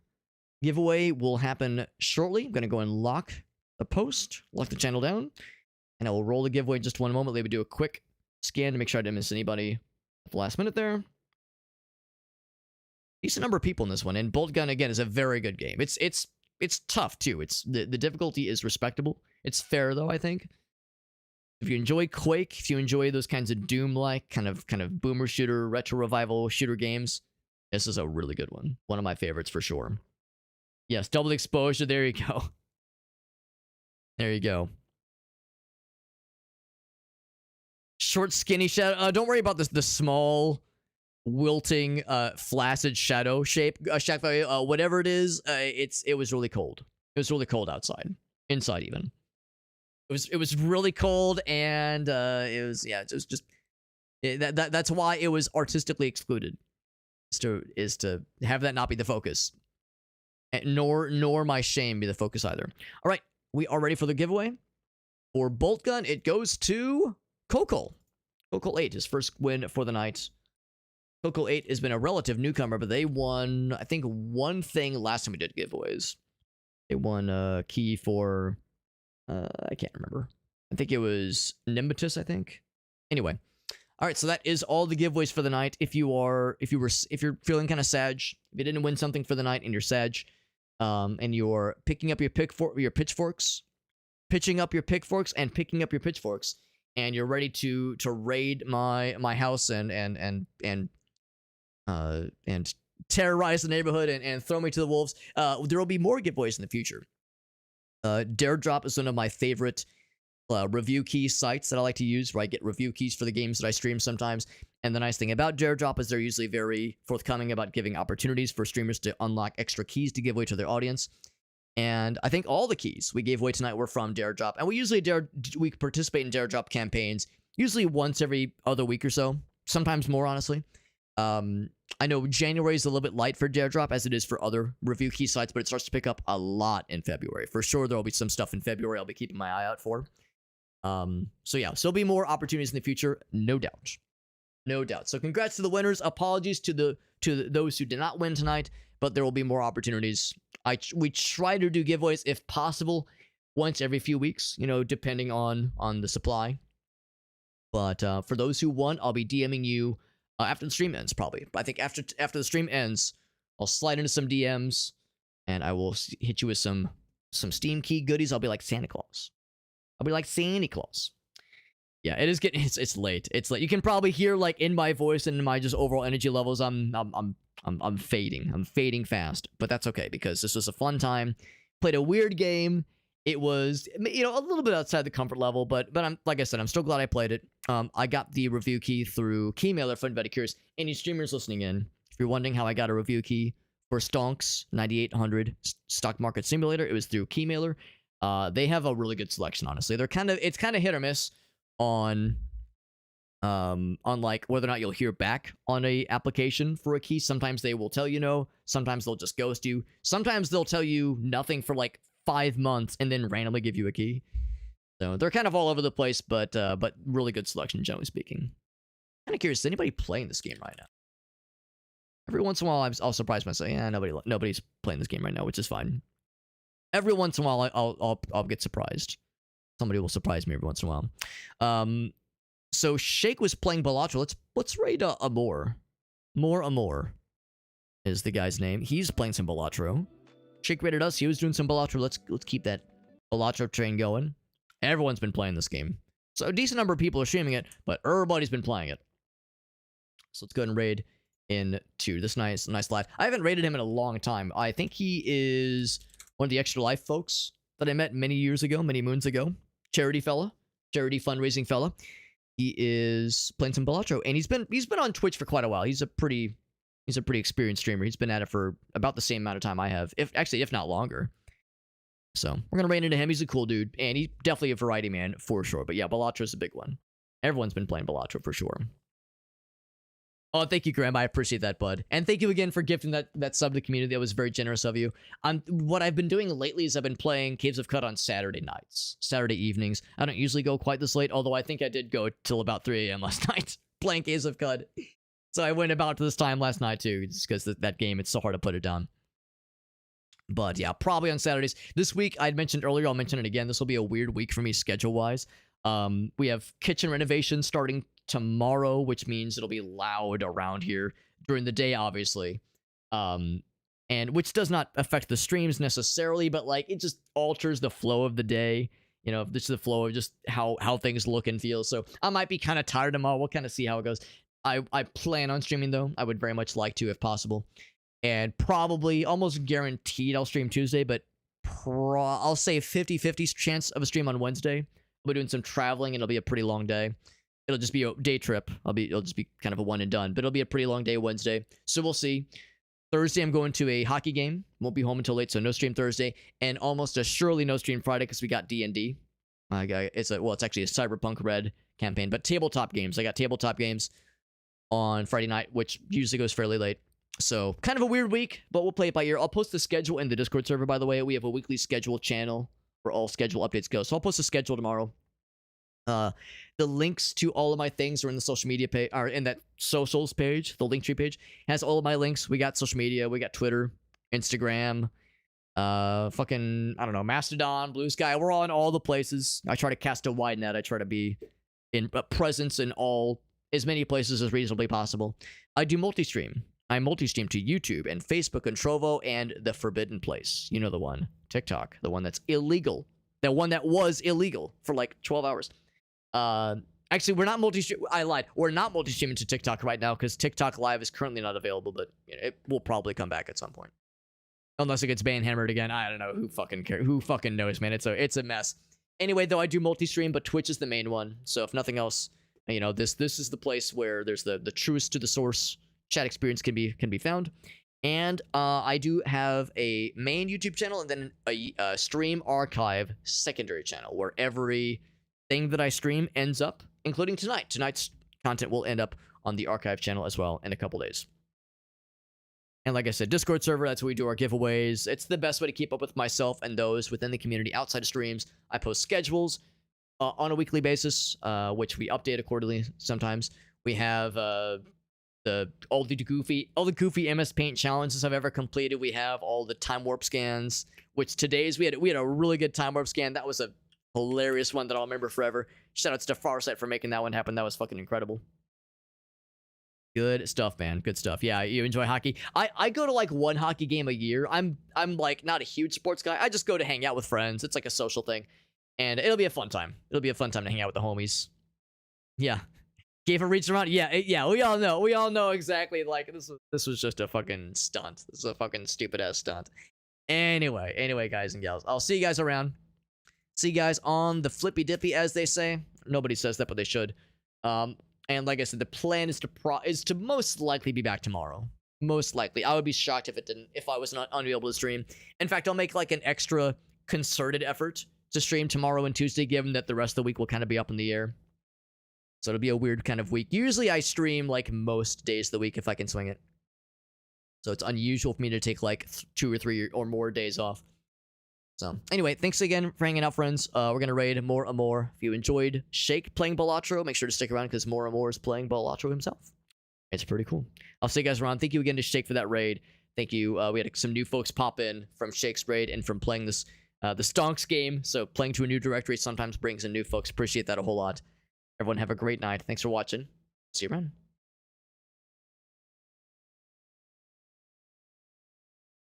Speaker 1: giveaway will happen shortly. I'm going to go and lock the post, lock the channel down, and I will roll the giveaway in just one moment. Maybe do a quick scan to make sure I didn't miss anybody at the last minute there. Decent number of people in this one, and Bolt Gun, again, is a very good game. It's tough, too. The difficulty is respectable. It's fair, though, I think. If you enjoy Quake, if you enjoy those kinds of Doom-like, kind of boomer shooter, retro revival shooter games, this is a really good one. One of my favorites for sure. Yes, double exposure, there you go. There you go. Short, skinny shadow. Don't worry about the small, wilting, flaccid shadow shape. Whatever it is, it was really cold. It was really cold outside. Inside, even. It was really cold, and that's why it was artistically excluded. Is to have that not be the focus, and nor my shame be the focus either. All right, we are ready for the giveaway. For Bolt Gun, it goes to Coco 8, his first win for the night. Coco 8 has been a relative newcomer, but they won, I think, one thing last time we did giveaways. They won a key for... I can't remember. I think it was Nimbatus, I think. Anyway. All right, so that is all the giveaways for the night. If you're feeling kind of sad, if you didn't win something for the night and you're sad, and you're picking up your pitchforks, pitching up your pitchforks and picking up your pitchforks, and you're ready to raid my house and terrorize the neighborhood and throw me to the wolves, there will be more giveaways in the future. Dare Drop is one of my favorite review key sites that I like to use, where I get review keys for the games that I stream sometimes. And the nice thing about Dare Drop is they're usually very forthcoming about giving opportunities for streamers to unlock extra keys to give away to their audience. And I think all the keys we gave away tonight were from Dare Drop. And we usually we participate in Dare Drop campaigns usually once every other week or so, sometimes more, honestly. I know January is a little bit light for Dare Drop, as it is for other review key sites, but it starts to pick up a lot in February. For sure, there will be some stuff in February I'll be keeping my eye out for. So yeah, so there'll be more opportunities in the future, no doubt. No doubt. So congrats to the winners. Apologies to those who did not win tonight, but there will be more opportunities. We try to do giveaways if possible once every few weeks, you know, depending on the supply. But for those who won, I'll be DMing you after the stream ends, probably. I think after the stream ends, I'll slide into some DMs and I will hit you with some Steam key goodies. I'll be like Santa Claus. Yeah, it is getting it's late. It's late. You can probably hear like in my voice and in my just overall energy levels, I'm fading. I'm fading fast, but that's okay because this was a fun time. Played a weird game. It was, you know, a little bit outside the comfort level, but I'm, like I said, I'm still glad I played it. I got the review key through Keymailer for anybody curious. Any streamers listening in, if you're wondering how I got a review key for STONKS 9800 Stock Market Simulator, it was through Keymailer. They have a really good selection, honestly. It's kind of hit or miss on like whether or not you'll hear back on a application for a key. Sometimes they will tell you no. Sometimes they'll just ghost you. Sometimes they'll tell you nothing for like 5 months and then randomly give you a key. So they're kind of all over the place, but really good selection, generally speaking. Kind of curious, is anybody playing this game right now? Every once in a while, I'll surprise myself. Yeah, nobody's playing this game right now, which is fine. Every once in a while, I'll get surprised. Somebody will surprise me every once in a while. So Shake was playing Balatro. Let's raid Amor. More Amor is the guy's name. He's playing some Balatro. Shake raided us. He was doing some Balatro. Let's keep that Balatro train going. Everyone's been playing this game. So a decent number of people are streaming it, but everybody's been playing it. So let's go ahead and raid into this nice live. I haven't raided him in a long time. I think he is one of the Extra Life folks that I met many moons ago. Charity fundraising fella. He is playing some Balatro, and he's been on Twitch for quite a while. He's a pretty experienced streamer. He's been at it for about the same amount of time I have, if not longer. So we're gonna raid into him. He's a cool dude, and he's definitely a variety man for sure. But yeah, Balatro's a big one. Everyone's been playing Balatro for sure. Oh, thank you, Graham. I appreciate that, bud. And thank you again for gifting that sub to the community. That was very generous of you. What I've been doing lately is I've been playing Caves of Cut on Saturday nights, Saturday evenings. I don't usually go quite this late, although I think I did go till about 3 a.m. last night playing Caves of Cut. So I went about this time last night too, just because that game, it's so hard to put it down. But yeah, probably on Saturdays. This week, I'd mentioned earlier, I'll mention it again. This will be a weird week for me schedule-wise. We have kitchen renovation starting tomorrow, which means it'll be loud around here during the day, obviously. And which does not affect the streams necessarily, but like it just alters the flow of the day. You know, this is the flow of just how things look and feel. So I might be kind of tired tomorrow. We'll kind of see how it goes. I plan on streaming though. I would very much like to if possible. And probably almost guaranteed I'll stream Tuesday, but I'll say 50-50 chance of a stream on Wednesday. I'll be doing some traveling and it'll be a pretty long day. It'll just be a day trip. It'll just be kind of a one and done, but it'll be a pretty long day Wednesday. So we'll see. Thursday, I'm going to a hockey game. Won't be home until late, so no stream Thursday. And almost assuredly no stream Friday because we got D&D. It's actually a Cyberpunk Red campaign, but tabletop games. I got tabletop games on Friday night, which usually goes fairly late. So kind of a weird week, but we'll play it by ear. I'll post the schedule in the Discord server, by the way. We have a weekly schedule channel where all schedule updates go. So I'll post the schedule tomorrow. The links to all of my things are in the social media page, or in that socials page. The Linktree page has all of my links. We got social media. We got Twitter, Instagram, I don't know, Mastodon, Blue Sky. We're on all the places. I try to cast a wide net. I try to be in presence in as many places as reasonably possible. I do multi-stream. I multi-stream to YouTube and Facebook and Trovo and the Forbidden Place. You know the one. TikTok. The one that's illegal. The one that was illegal for like 12 hours. Actually, we're not I lied. We're not multi-streaming to TikTok right now because TikTok Live is currently not available, but you know, it will probably come back at some point. Unless it gets ban hammered again. I don't know. Who fucking cares? Who fucking knows, man? It's a mess. Anyway, though, I do multi-stream, but Twitch is the main one. So if nothing else, you know, this is the place where there's the truest to the source chat experience can be found. And I do have a main YouTube channel and then a stream archive secondary channel where everything that I stream ends up, including tonight. Tonight's content will end up on the archive channel as well in a couple days. And like I said, Discord server, that's where we do our giveaways. It's the best way to keep up with myself and those within the community outside of streams. I post schedules on a weekly basis, which we update accordingly sometimes. We have all the goofy MS Paint challenges I've ever completed. We have all the time warp scans, which today's we had a really good time warp scan. That was a hilarious one that I'll remember forever. Shout outs to Farsight for making that one happen. That was fucking incredible. Good stuff, man. Good stuff. Yeah, you enjoy hockey. I go to like one hockey game a year. I'm like not a huge sports guy. I just go to hang out with friends. It's like a social thing. And it'll be a fun time. It'll be a fun time to hang out with the homies. Yeah. Gave a reach around. Yeah, we all know. We all know exactly, like, this was just a fucking stunt. This is a fucking stupid-ass stunt. Anyway, guys and gals. I'll see you guys around. See you guys on the flippy dippy, as they say. Nobody says that, but they should. And like I said, the plan is to most likely be back tomorrow. Most likely. I would be shocked if I was not unable to stream. In fact, I'll make like an extra concerted effort to stream tomorrow and Tuesday, given that the rest of the week will kind of be up in the air. So it'll be a weird kind of week. Usually I stream like most days of the week if I can swing it. So it's unusual for me to take like 2 or 3 or more days off. So anyway, thanks again for hanging out, friends. We're going to raid more and more. If you enjoyed Shake playing Balatro, make sure to stick around because more and more is playing Balatro himself. It's pretty cool. I'll see you guys around. Thank you again to Shake for that raid. Thank you. We had some new folks pop in from Shake's raid and from playing this the STONKS game. So playing to a new directory sometimes brings in new folks. Appreciate that a whole lot. Everyone have a great night. Thanks for watching. See you around.